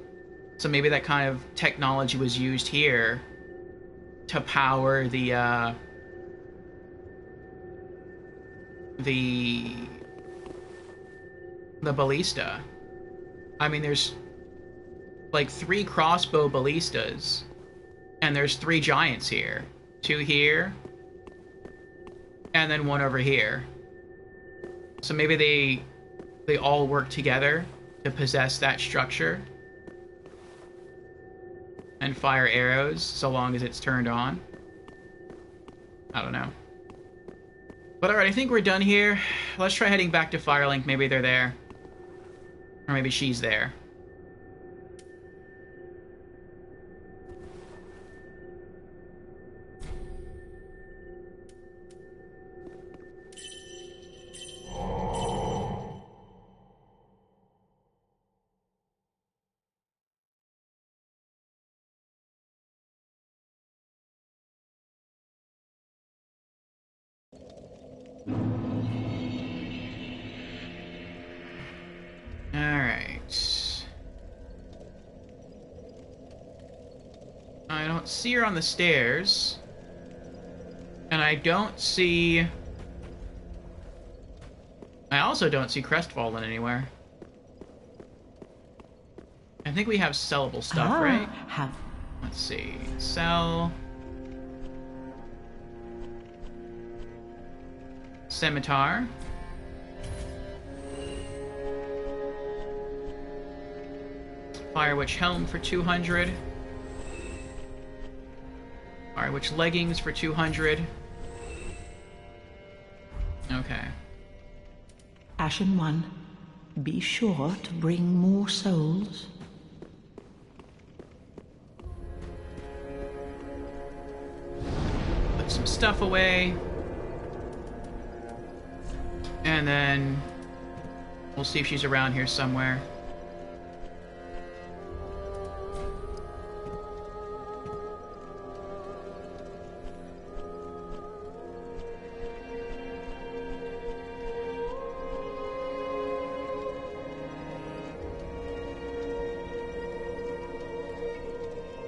So maybe that kind of technology was used here to power the ballista. I mean, there's like 3 crossbow ballistas, and there's 3 giants here. 2 here, and then 1 over here. So maybe they all work together to possess that structure and fire arrows so long as it's turned on. I don't know. But alright, I think we're done here. Let's try heading back to Firelink. Maybe they're there. Or maybe she's there. Alright. I don't see her on the stairs. And I don't see... I also don't see Crestfallen anywhere. I think we have sellable stuff, right? Let's see. Sell... Scimitar. Fire Witch Helm for 200. Fire Witch Leggings for 200. Okay. Ashen One, be sure to bring more souls. Put some stuff away. And then we'll see if she's around here somewhere.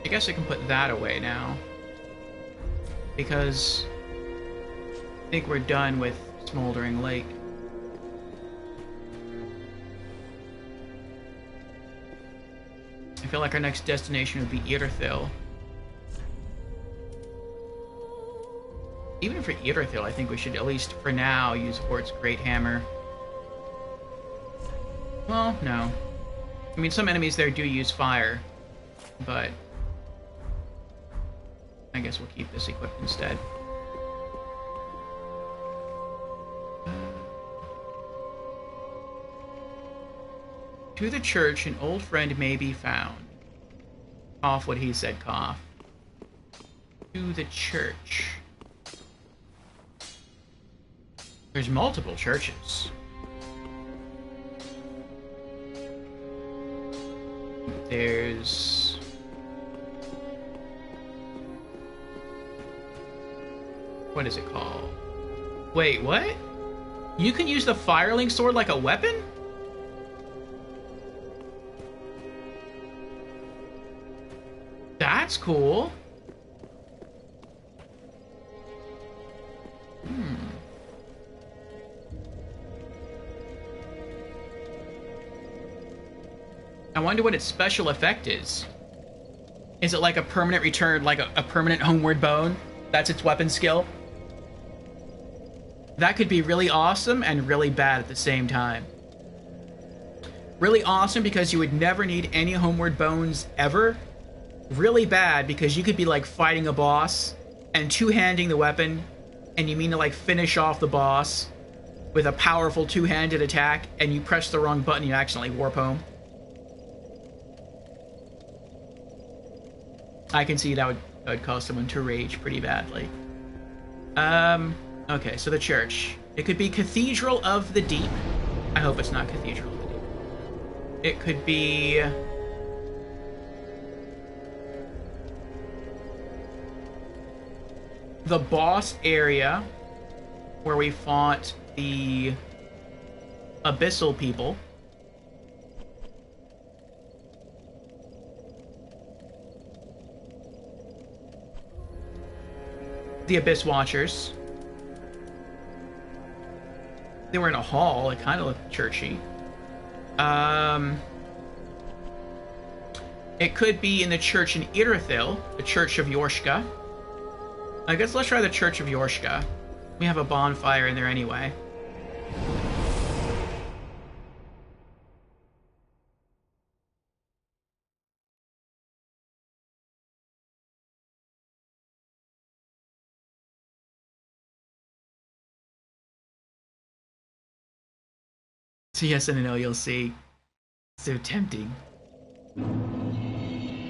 I guess I can put that away now, because I think we're done with Smoldering Lake. I feel like our next destination would be Irithyll. Even for Irithyll, I think we should, at least for now, use Hort's Great Hammer. Well, no. I mean, some enemies there do use fire, but I guess we'll keep this equipped instead. To the church, an old friend may be found. Cough what he said, cough. To the church. There's multiple churches. There's... what is it called? Wait, what? You can use the Firelink sword like a weapon? That's cool. I wonder what its special effect is. Is it like a permanent return, like a permanent homeward bone? That's its weapon skill? That could be really awesome and really bad at the same time. Really awesome because you would never need any homeward bones ever. Really bad because you could be like fighting a boss and two-handing the weapon, and you mean to like finish off the boss with a powerful two-handed attack, and you press the wrong button, you accidentally warp home. I can see that would cause someone to rage pretty badly. Okay, so the church. It could be Cathedral of the Deep. I hope it's not Cathedral of the Deep. It could be... the boss area where we fought the Abyssal people. The Abyss Watchers. They were in a hall. It kind of looked churchy. It could be in the church in Irithyll, the Church of Yorshka. I guess let's try the Church of Yorshka. We have a bonfire in there anyway. So yes and no, you'll see. So tempting.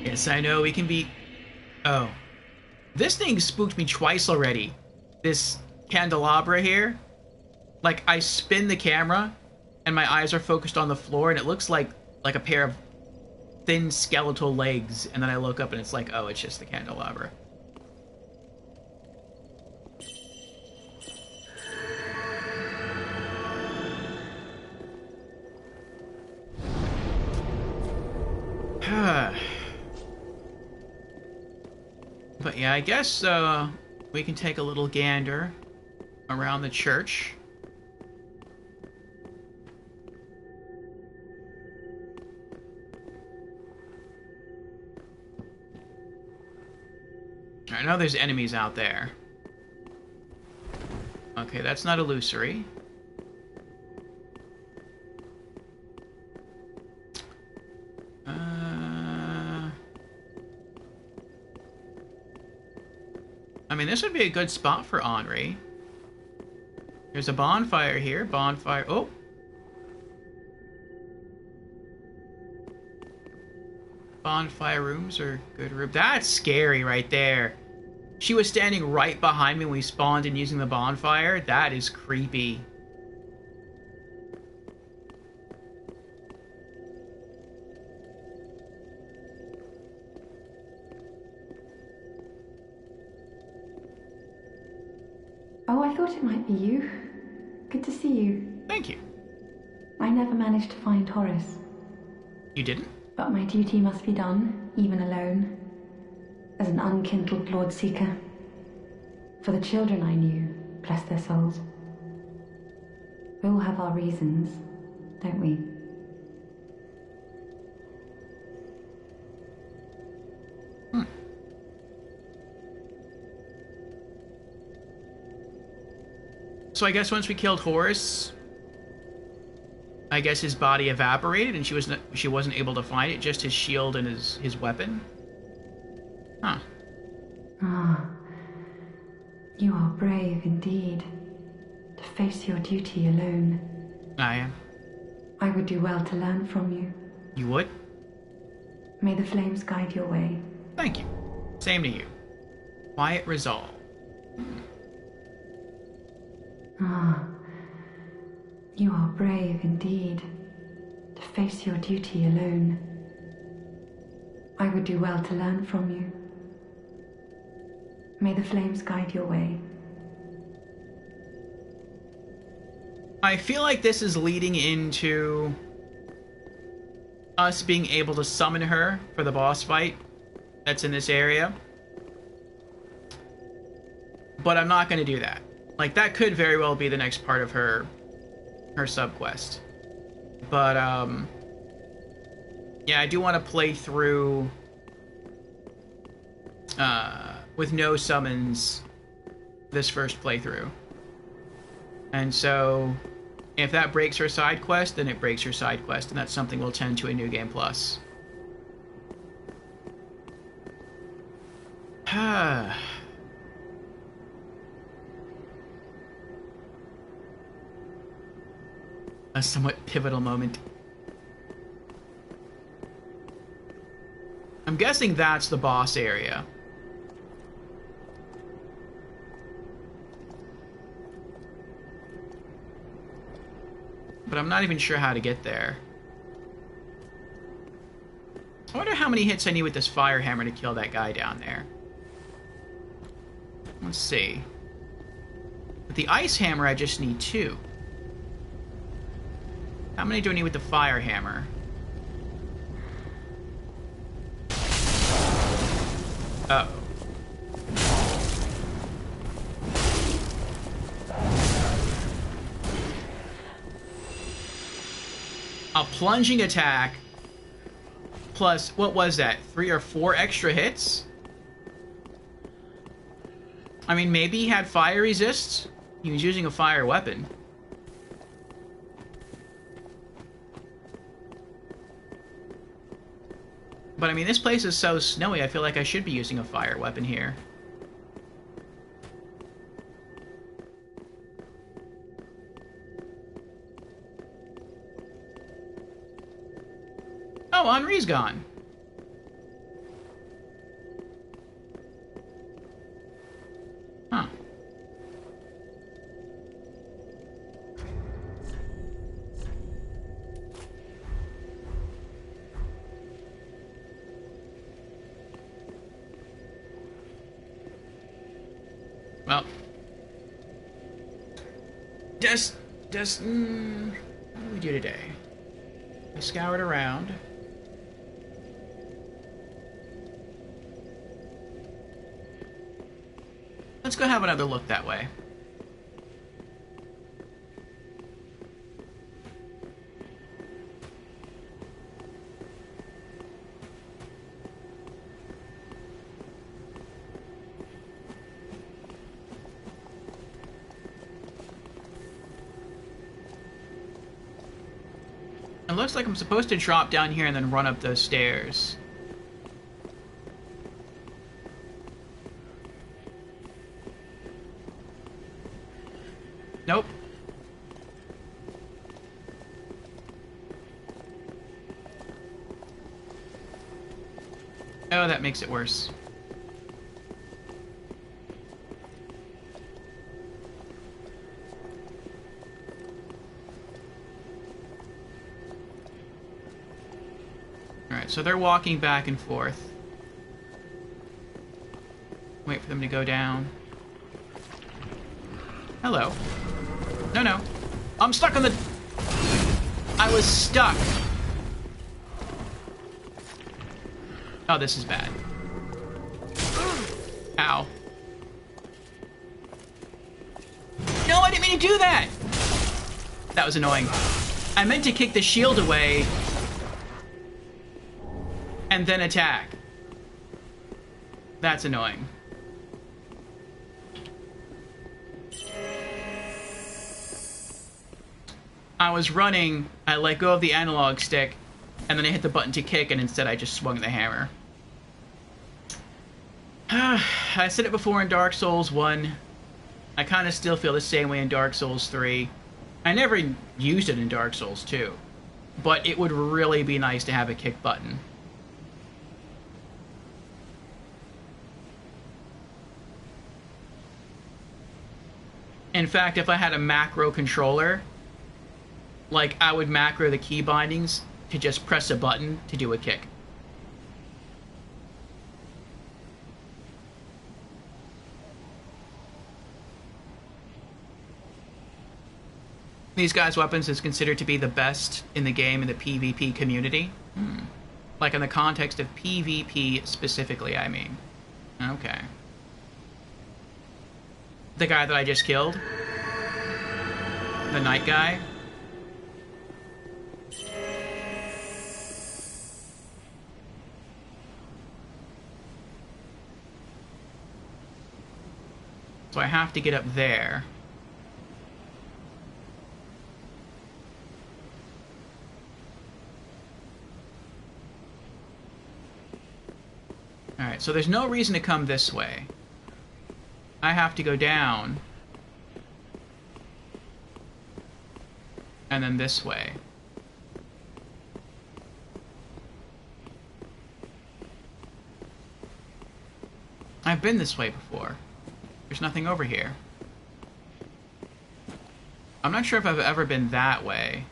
Yes, I know, we can be... Oh. This thing spooked me twice already. This candelabra here. Like, I spin the camera, and my eyes are focused on the floor, and it looks like a pair of thin skeletal legs, and then I look up and it's like, oh, it's just the candelabra. But yeah, I guess we can take a little gander around the church. I know there's enemies out there. Okay, that's not illusory. I mean, this would be a good spot for Henri. There's a bonfire here. Bonfire. Oh! Bonfire rooms are good room. That's scary right there. She was standing right behind me when we spawned in using the bonfire. That is creepy. Oh, I thought it might be you. Good to see you. Thank you. I never managed to find Horace. You didn't? But my duty must be done, even alone, as an unkindled Lord Seeker. For the children I knew, bless their souls. We all have our reasons, don't we? So I guess once we killed Horace, I guess his body evaporated and she wasn't able to find it, just his shield and his weapon. Huh. Ah, you are brave indeed, to face your duty alone. I am. I would do well to learn from you. You would? May the flames guide your way. Thank you. Same to you. Quiet resolve. Ah, you are brave indeed, to face your duty alone. I would do well to learn from you. May the flames guide your way. I feel like this is leading into us being able to summon her for the boss fight that's in this area. But I'm not going to do that. Like, that could very well be the next part of her subquest. But, yeah, I do want to play through with no summons this first playthrough. And so, if that breaks her side quest, then it breaks her side quest, and that's something we'll tend to a New Game Plus. A somewhat pivotal moment. I'm guessing that's the boss area. But I'm not even sure how to get there. I wonder how many hits I need with this fire hammer to kill that guy down there. Let's see. With the ice hammer, I just need 2. How many do I need with the fire hammer? Uh-oh. A plunging attack plus, what was that? 3 or 4 extra hits? I mean, maybe he had fire resist? He was using a fire weapon. But I mean, this place is so snowy, I feel like I should be using a fire weapon here. Oh, Henri's gone. Huh. Well. What do we do today? I scoured around. Let's go have another look that way. It looks like I'm supposed to drop down here and then run up those stairs. Nope. Oh, that makes it worse. Alright, so they're walking back and forth. Wait for them to go down. Hello. No. I'm stuck on the... I was stuck. Oh, this is bad. Ow. No, I didn't mean to do that! That was annoying. I meant to kick the shield away and then attack. That's annoying. I was running, I let go of the analog stick, and then I hit the button to kick, and instead I just swung the hammer. I said it before in Dark Souls 1. I kind of still feel the same way in Dark Souls 3. I never used it in Dark Souls 2. But it would really be nice to have a kick button. In fact, if I had a macro controller, like, I would macro the key bindings to just press a button to do a kick. These guys' weapons is considered to be the best in the game in the PvP community. Like, in the context of PvP specifically, I mean. Okay. The guy that I just killed? The knight guy? So I have to get up there. Alright, so there's no reason to come this way. I have to go down. And then this way. I've been this way before. There's nothing over here. I'm not sure if I've ever been that way.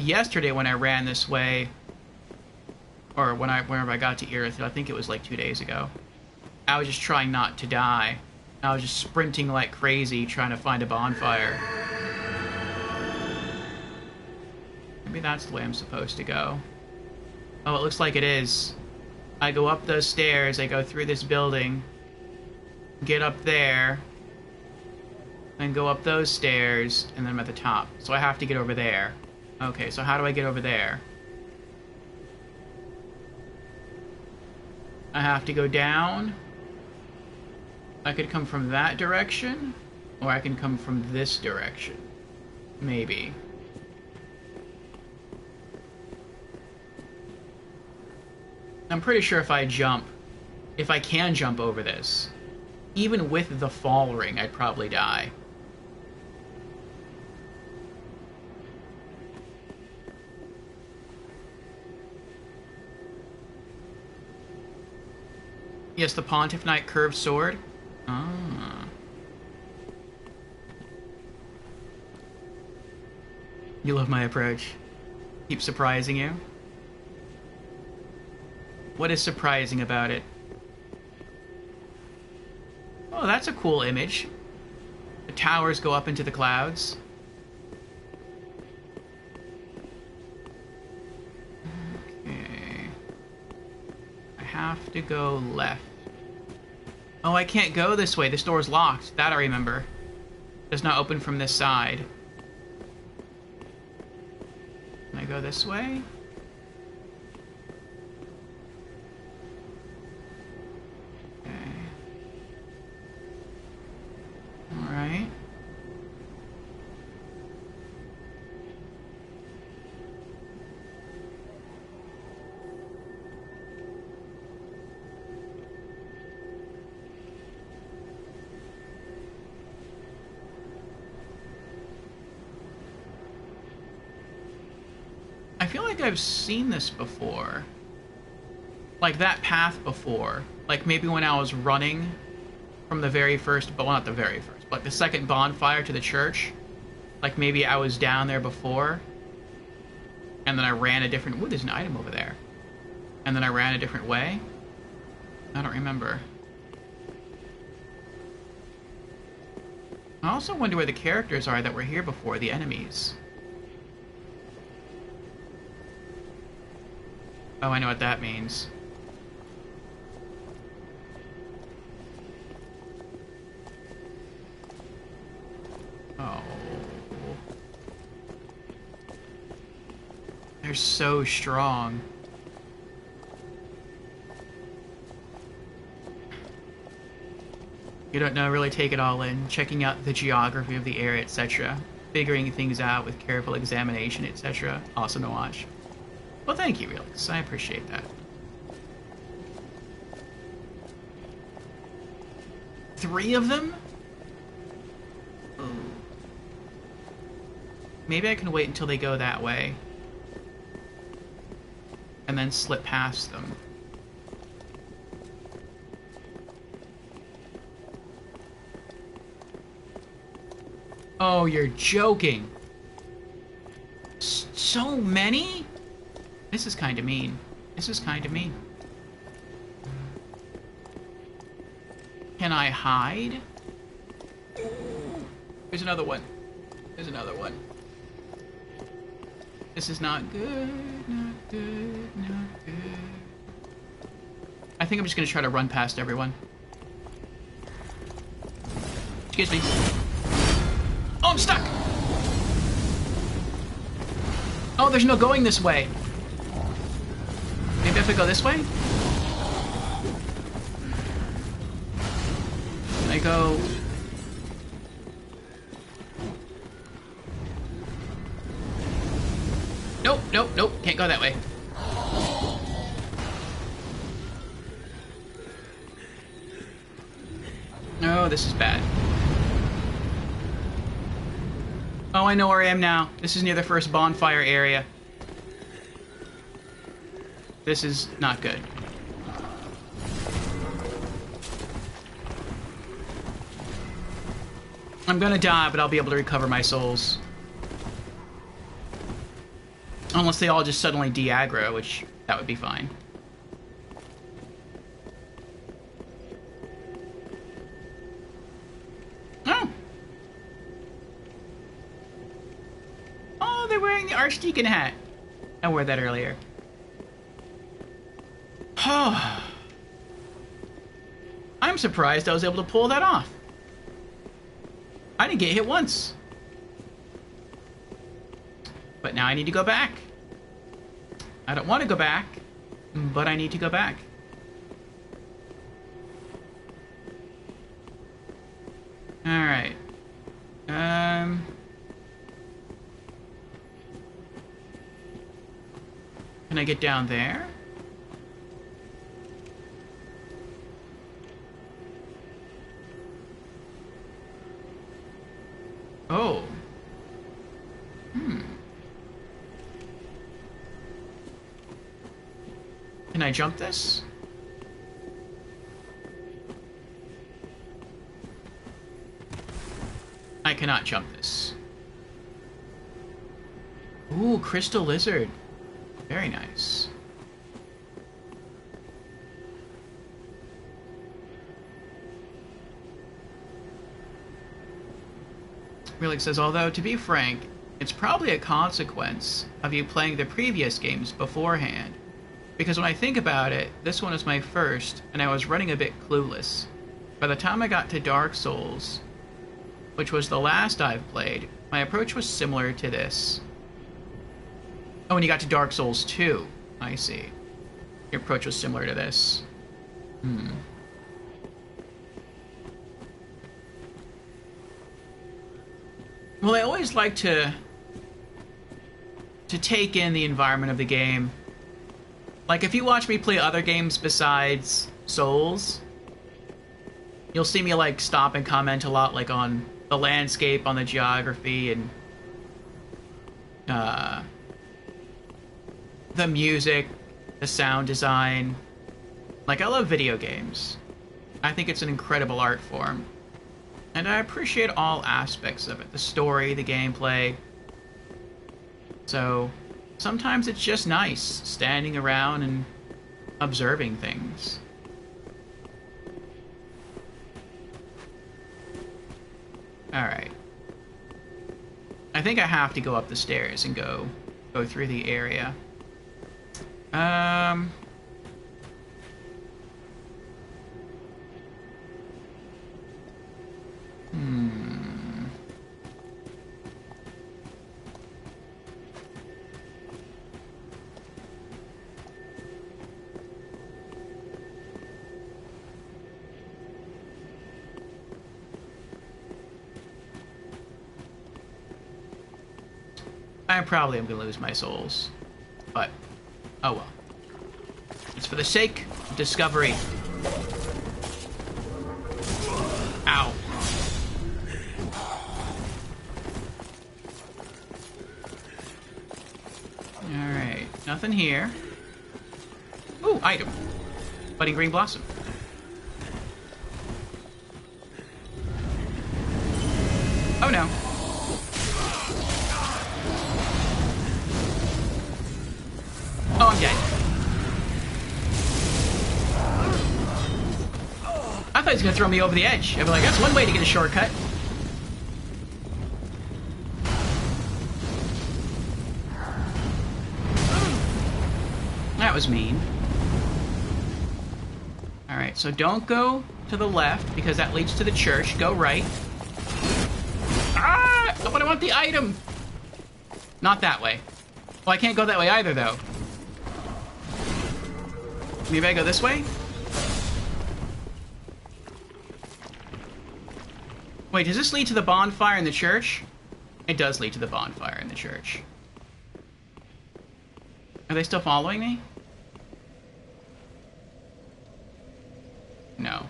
yesterday when I ran this way, or whenever I got to Irith, I think it was like 2 days ago, I was just trying not to die. I was just sprinting like crazy trying to find a bonfire. Maybe that's the way I'm supposed to go. Oh, it looks like it is. I go up those stairs, I go through this building, get up there, then go up those stairs, and then I'm at the top. So I have to get over there. Okay, so how do I get over there? I have to go down. I could come from that direction, or I can come from this direction. Maybe. I'm pretty sure if I can jump over this, even with the fall ring, I'd probably die. Yes, the Pontiff Knight curved sword. Ah. You love my approach. Keep surprising you. What is surprising about it? Oh, that's a cool image. The towers go up into the clouds. Okay. I have to go left. Oh, I can't go this way. This door's locked. That I remember. It does not open from this side. Can I go this way? Okay. Alright. I feel like I've seen this before. Like that path before. Like maybe when I was running from the very first, but well, not the very first, but the second bonfire to the church. Like maybe I was down there before. And then I ran a different... Ooh, there's an item over there. And then I ran a different way. I don't remember. I also wonder where the characters are that were here before, the enemies. Oh, I know what that means. Oh. They're so strong. You don't know, really take it all in, checking out the geography of the area, etc. Figuring things out with careful examination, etc. Awesome to watch. Well, thank you, Relix. I appreciate that. 3 of them? Ooh. Maybe I can wait until they go that way. And then slip past them. Oh, you're joking. So many? This is kind of mean. This is kind of mean. Can I hide? There's another one. There's another one. This is not good. Not good. Not good. I think I'm just gonna try to run past everyone. Excuse me. Oh, I'm stuck! Oh, there's no going this way. Maybe I have to go this way? Can I go... Nope, nope, nope. Can't go that way. Oh, this is bad. Oh, I know where I am now. This is near the first bonfire area. This is not good. I'm gonna die, but I'll be able to recover my souls. Unless they all just suddenly de-aggro, which that would be fine. Oh! Oh, they're wearing the Archdeacon hat. I wore that earlier. Oh. I'm surprised I was able to pull that off. I didn't get hit once. But now I need to go back. I don't want to go back, but I need to go back. Alright. Can I get down there? Oh. Can I jump this? I cannot jump this. Ooh, crystal lizard. Very nice. Relic says, although, to be frank, it's probably a consequence of you playing the previous games beforehand. Because when I think about it, this one is my first, and I was running a bit clueless. By the time I got to Dark Souls, which was the last I've played, my approach was similar to this. Oh, when you got to Dark Souls 2, I see. Your approach was similar to this. Well, I always like to take in the environment of the game. Like, if you watch me play other games besides Souls, you'll see me, like, stop and comment a lot, like, on the landscape, on the geography, and the music, the sound design. Like, I love video games. I think it's an incredible art form. And I appreciate all aspects of it. The story, the gameplay. So sometimes it's just nice standing around and observing things. Alright. I think I have to go up the stairs and go through the area. I probably am going to lose my souls. But, oh well. It's for the sake of discovery. Ow. Alright, nothing here. Ooh, item. Budding green blossom. Oh no. Oh, I'm dead. I thought he was gonna throw me over the edge. I'd be like, that's one way to get a shortcut. That was mean. Alright, so don't go to the left, because that leads to the church. Go right. Ah! But I want the item! Not that way. Well, I can't go that way either, though. Maybe I go this way? Wait, does this lead to the bonfire in the church? It does lead to the bonfire in the church. Are they still following me? No.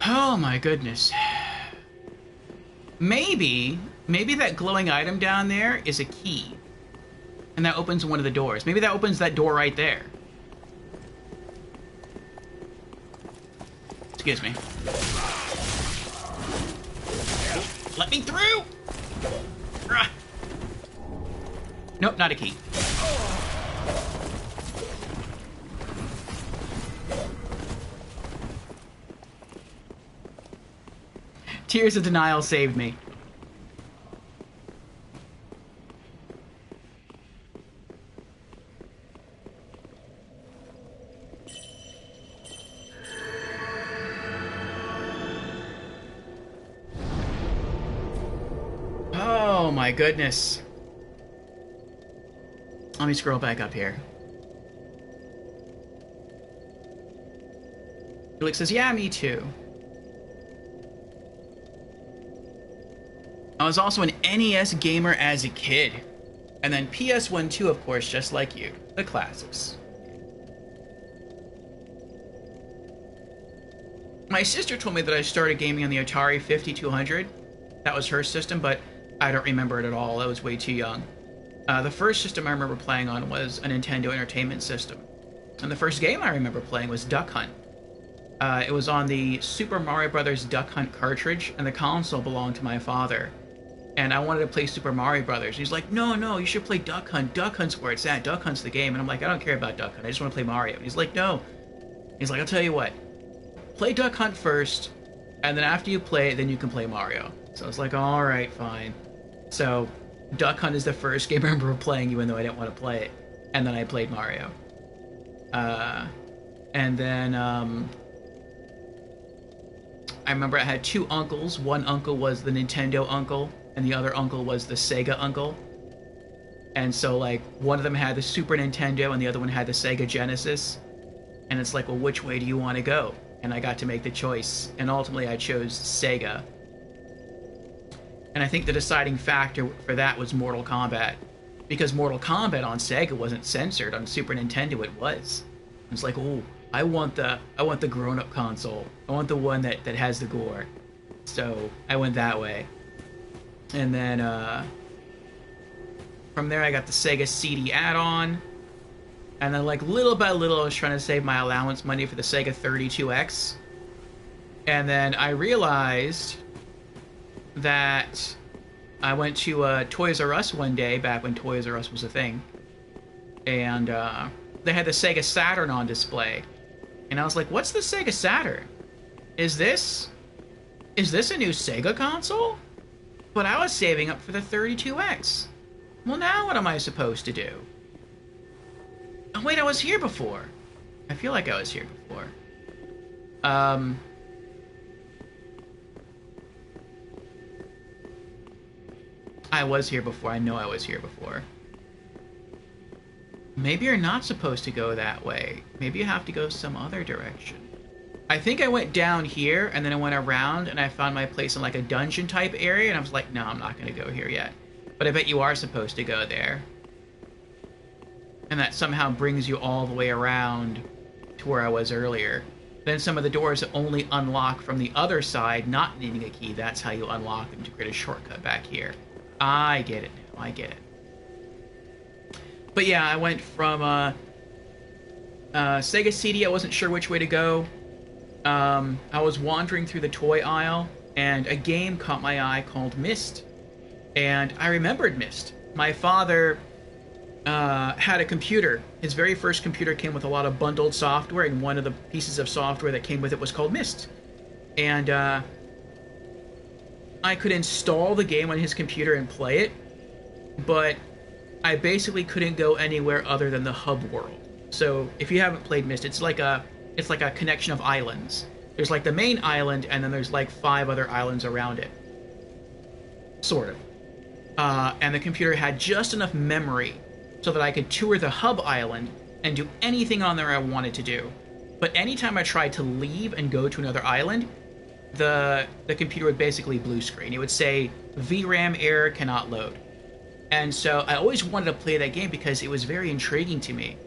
Oh my goodness. Maybe that glowing item down there is a key. And that opens one of the doors. Maybe that opens that door right there. Excuse me. Let me through! Nope, not a key. Tears of Denial saved me. Oh my goodness. Let me scroll back up here. Felix says, yeah, me too. I was also an NES gamer as a kid. And then PS1 too, of course, just like you. The classics. My sister told me that I started gaming on the Atari 5200. That was her system, but I don't remember it at all. I was way too young. The first system I remember playing on was a Nintendo Entertainment System. And the first game I remember playing was Duck Hunt. It was on the Super Mario Bros. Duck Hunt cartridge, and the console belonged to my father. And I wanted to play Super Mario Brothers. He's like, no, you should play Duck Hunt. Duck Hunt's where it's at. Duck Hunt's the game. And I'm like, I don't care about Duck Hunt. I just want to play Mario. And he's like, no. He's like, I'll tell you what. Play Duck Hunt first, and then after you play it, then you can play Mario. So I was like, all right, fine. So Duck Hunt is the first game I remember playing, even though I didn't want to play it. And then I played Mario. And then I remember I had two uncles. One uncle was the Nintendo uncle, and the other uncle was the Sega uncle. And so, like, one of them had the Super Nintendo, and the other one had the Sega Genesis. And it's like, well, which way do you want to go? And I got to make the choice. And ultimately, I chose Sega. And I think the deciding factor for that was Mortal Kombat. Because Mortal Kombat on Sega wasn't censored. On Super Nintendo, it was. It's like, oh, I want the grown-up console. I want the one that has the gore. So I went that way. And then from there I got the Sega CD add-on. And then, like, little by little, I was trying to save my allowance money for the Sega 32X. And then I realized that I went to Toys R Us one day, back when Toys R Us was a thing. And they had the Sega Saturn on display. And I was like, what's the Sega Saturn? Is this a new Sega console? But I was saving up for the 32X. Well, now what am I supposed to do? Oh, wait, I was here before. I feel like I was here before. I was here before. I know I was here before. Maybe you're not supposed to go that way. Maybe you have to go some other direction. I think I went down here, and then I went around, and I found my place in, like, a dungeon-type area, and I was like, no, I'm not going to go here yet. But I bet you are supposed to go there. And that somehow brings you all the way around to where I was earlier. Then some of the doors only unlock from the other side, not needing a key. That's how you unlock them, to create a shortcut back here. I get it now. I get it. But yeah, I went from Sega CD. I wasn't sure which way to go. I was wandering through the toy aisle, and a game caught my eye called Myst. And I remembered Myst. My father had a computer. His very first computer came with a lot of bundled software, and one of the pieces of software that came with it was called Myst. And I could install the game on his computer and play it, but I basically couldn't go anywhere other than the hub world. So if you haven't played Myst, it's like a connection of islands. There's like the main island, and then there's like 5 other islands around it. Sort of. And the computer had just enough memory so that I could tour the hub island and do anything on there I wanted to do. But anytime I tried to leave and go to another island, the computer would basically blue screen. It would say, VRAM error, cannot load. And so I always wanted to play that game because it was very intriguing to me.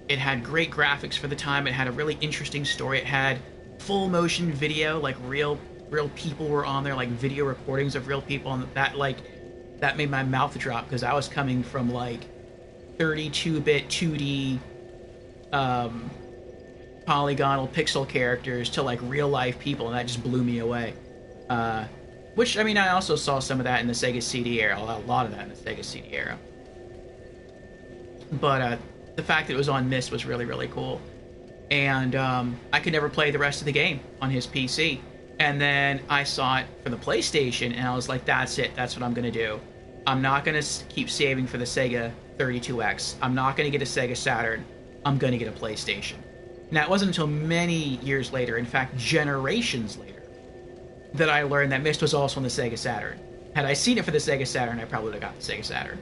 It had great graphics for the time. It had a really interesting story. It had full motion video, like real people were on there, like video recordings of real people, and that made my mouth drop because I was coming from like 32-bit 2D polygonal pixel characters to like real life people, and that just blew me away. Which, I mean, I also saw some of that in the Sega CD era, a lot of that in the Sega CD era. But the fact that it was on Myst was really, really cool. And I could never play the rest of the game on his PC. And then I saw it for the PlayStation, and I was like, that's it. That's what I'm going to do. I'm not going to keep saving for the Sega 32X. I'm not going to get a Sega Saturn. I'm going to get a PlayStation. Now, it wasn't until many years later, in fact, generations later, that I learned that Myst was also on the Sega Saturn. Had I seen it for the Sega Saturn, I probably would have got the Sega Saturn.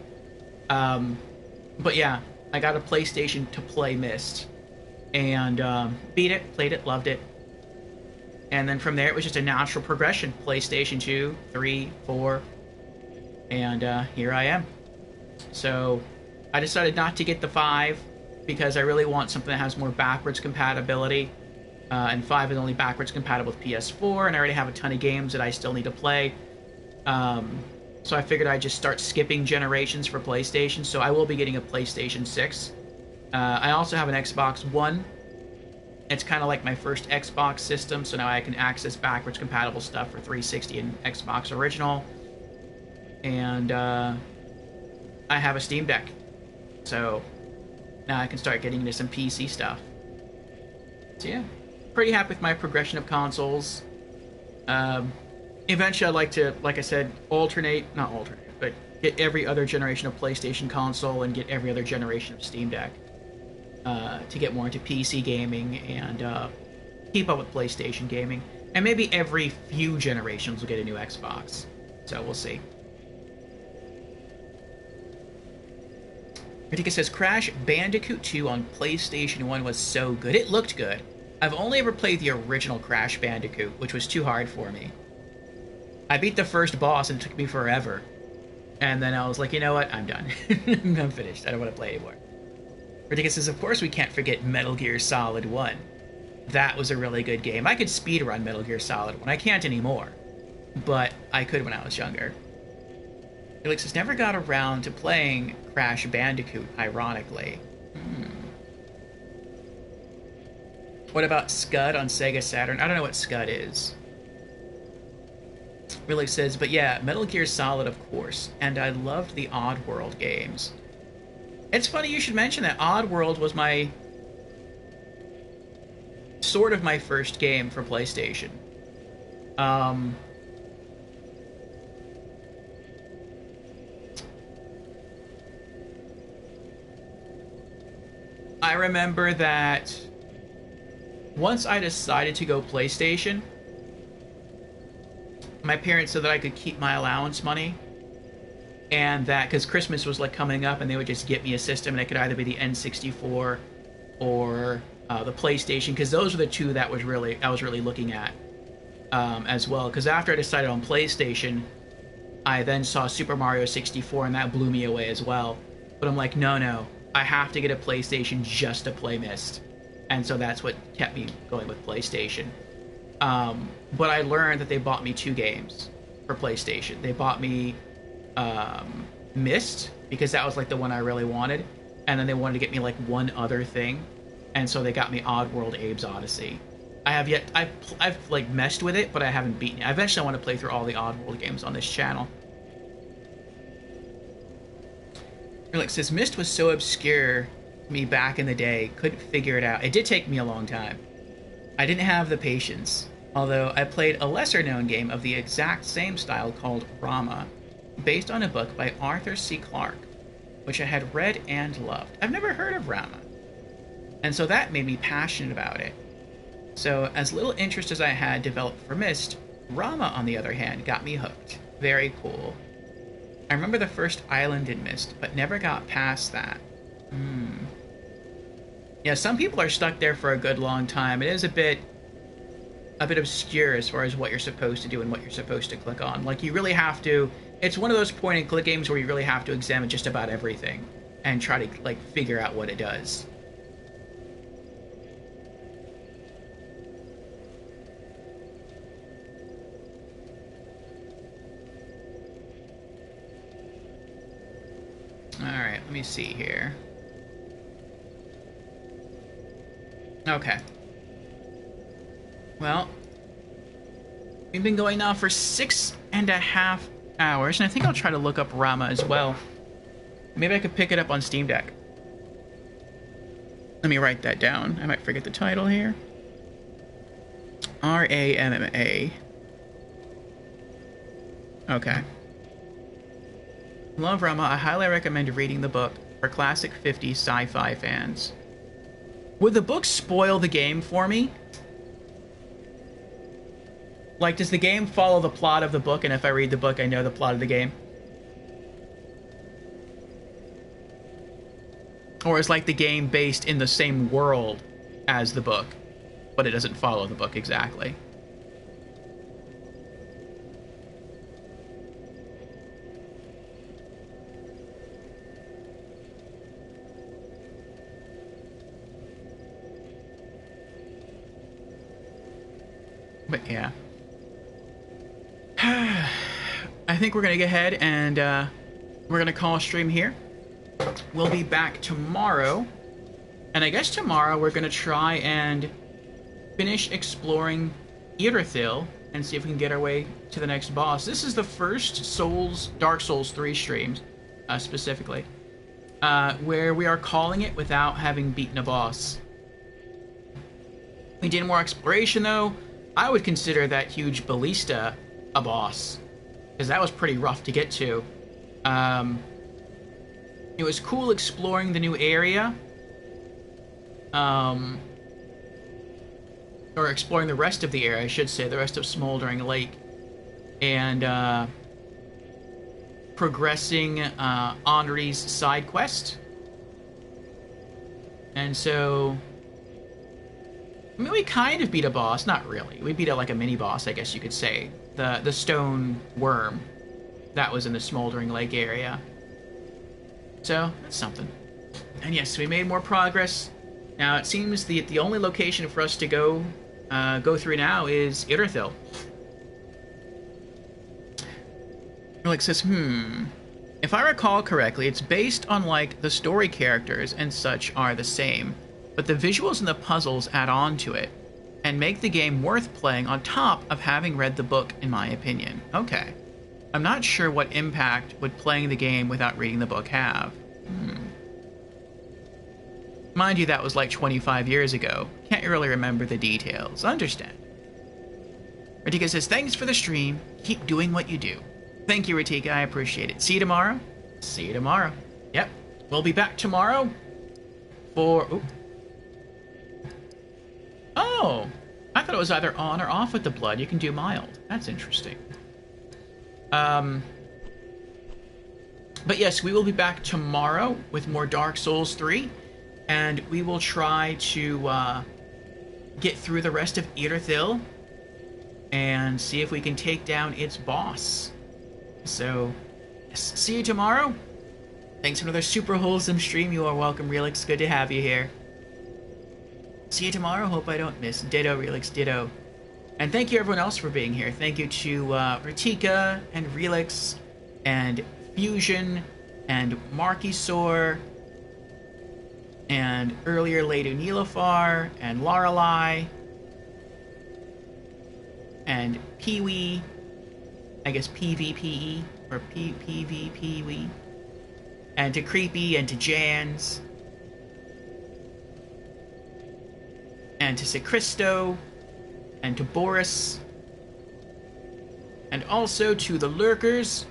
But yeah, I got a PlayStation to play Myst. And beat it, played it, loved it. And then from there, it was just a natural progression. PlayStation 2, 3, 4, and here I am. So I decided not to get the 5 because I really want something that has more backwards compatibility. And 5 is only backwards compatible with PS4, and I already have a ton of games that I still need to play. So I figured I'd just start skipping generations for PlayStation, so I will be getting a PlayStation 6. I also have an Xbox One. It's kind of like my first Xbox system, so now I can access backwards compatible stuff for 360 and Xbox Original. And I have a Steam Deck, so now I can start getting into some PC stuff. So yeah, pretty happy with my progression of consoles. Eventually I'd like to, like I said, not alternate, but get every other generation of PlayStation console and get every other generation of Steam Deck. To get more into PC gaming and keep up with PlayStation gaming. And maybe every few generations we'll get a new Xbox. So we'll see. Ritika says, Crash Bandicoot 2 on PlayStation 1 was so good. It looked good. I've only ever played the original Crash Bandicoot, which was too hard for me. I beat the first boss and it took me forever. And then I was like, you know what? I'm done. I'm finished. I don't want to play anymore. Ritika says, of course we can't forget Metal Gear Solid 1. That was a really good game. I could speedrun Metal Gear Solid 1. I can't anymore. But I could when I was younger. Felix says, never got around to playing Crash Bandicoot, ironically. What about Scud on Sega Saturn? I don't know what Scud is. Felix says, but yeah, Metal Gear Solid, of course. And I loved the Oddworld games. It's funny you should mention that. Oddworld was my... sort of my first game for PlayStation. I remember that once I decided to go PlayStation, my parents said that I could keep my allowance money. And that, because Christmas was like coming up, and they would just get me a system, and it could either be the N64 or the PlayStation, because those were the two that I was really looking at as well. Because after I decided on PlayStation, I then saw Super Mario 64, and that blew me away as well. But I'm like, no, I have to get a PlayStation just to play Myst, and so that's what kept me going with PlayStation. But I learned that they bought me 2 games for PlayStation. They bought me Myst, because that was like the one I really wanted, and then they wanted to get me like one other thing, and so they got me Oddworld Abe's Odyssey. I've like messed with it, but I haven't beaten it. Eventually I want to play through all the Oddworld games on this channel. Felix says, Myst was so obscure to me back in the day, couldn't figure it out. It did take me a long time. I didn't have the patience, although I played a lesser known game of the exact same style called Rama, based on a book by Arthur C. Clarke, which I had read and loved. I've never heard of Rama, and so that made me passionate about it. So as little interest as I had developed for Myst, Rama, on the other hand, got me hooked. Very cool. I remember the first island in Myst, but never got past that. Yeah, some people are stuck there for a good long time. It is a bit obscure as far as what you're supposed to do and what you're supposed to click on. Like, you really have to... It's one of those point-and-click games where you really have to examine just about everything and try to, like, figure out what it does. Alright, let me see here. Okay. Well, we've been going now for 6.5 hours, and I think I'll try to look up Rama as well. Maybe I could pick it up on Steam Deck. Let me write that down. I might forget the title here. R-A-M-M-A. Okay. Love Rama. I highly recommend reading the book for classic 50s sci-fi fans. Would the book spoil the game for me? Like, does the game follow the plot of the book, and if I read the book, I know the plot of the game? Or is, like, the game based in the same world as the book, but it doesn't follow the book exactly? But yeah. I think we're going to go ahead and we're going to call a stream here. We'll be back tomorrow. And I guess tomorrow we're going to try and finish exploring Irithyll and see if we can get our way to the next boss. This is the first Dark Souls 3 stream, specifically, where we are calling it without having beaten a boss. We did more exploration, though. I would consider that huge ballista a boss, because that was pretty rough to get to. It was cool exploring the new area, or exploring the rest of the area, I should say, the rest of Smoldering Lake, and progressing Henri's side quest. And so, I mean, we kind of beat a boss, not really. We beat like a mini boss, I guess you could say. The stone worm that was in the Smoldering Lake area. So, that's something. And yes, we made more progress. Now, it seems the only location for us to go through now is Irithyll. Alex says, if I recall correctly, it's based on, like, the story characters and such are the same, but the visuals and the puzzles add on to it and make the game worth playing on top of having read the book, in my opinion. Okay. I'm not sure what impact would playing the game without reading the book have. Mind you, that was like 25 years ago. Can't really remember the details. Understand. Ratika says, thanks for the stream. Keep doing what you do. Thank you, Ratika. I appreciate it. See you tomorrow. See you tomorrow. Yep. We'll be back tomorrow for... Ooh. Oh! I thought it was either on or off with the blood. You can do mild. That's interesting. But yes, we will be back tomorrow with more Dark Souls 3, and we will try to get through the rest of Irithyll and see if we can take down its boss. So, yes, see you tomorrow. Thanks for another super wholesome stream. You are welcome, Relix. Good to have you here. See you tomorrow. Hope I don't miss. Ditto, Relix. Ditto. And thank you everyone else for being here. Thank you to Ratika and Relix and Fusion and Markysor and earlier Lady Nilafar and Lorelei and Peewee, I guess PvPe or PvPeewee, and to Creepy and to Jans and to Secristo and to Boris, and also to the lurkers.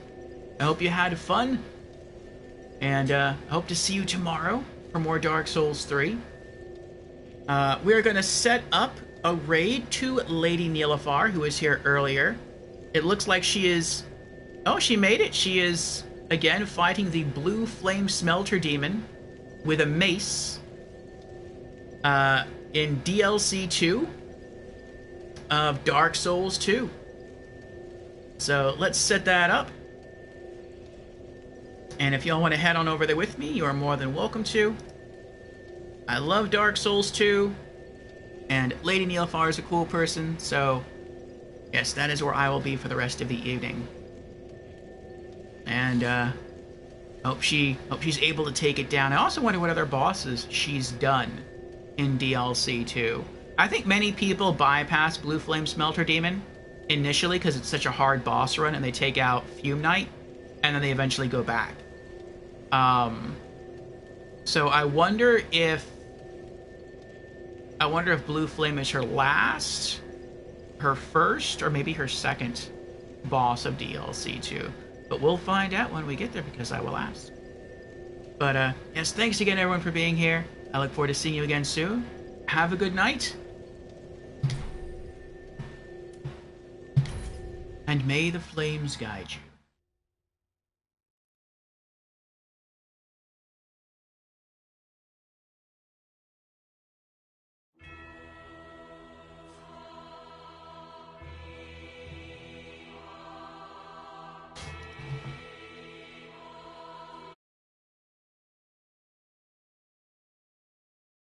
I hope you had fun, and I hope to see you tomorrow for more Dark Souls 3. We're going to set up a raid to Lady Nilafar, who was here earlier. It looks like she is... Oh, she made it! She is, again, fighting the Blue Flame Smelter Demon with a mace in DLC 2 of Dark Souls 2. So let's set that up. And if y'all want to head on over there with me, you are more than welcome to. I love Dark Souls 2, and Lady Nilafar is a cool person, so yes, that is where I will be for the rest of the evening. And hope she's able to take it down. I also wonder what other bosses she's done in DLC 2. I think many people bypass Blue Flame Smelter Demon initially because it's such a hard boss run, and they take out Fume Knight, and then they eventually go back. So I wonder if Blue Flame is her last, her first, or maybe her second boss of DLC too. But we'll find out when we get there, because I will ask. But yes, thanks again everyone for being here. I look forward to seeing you again soon. Have a good night. And may the flames guide you.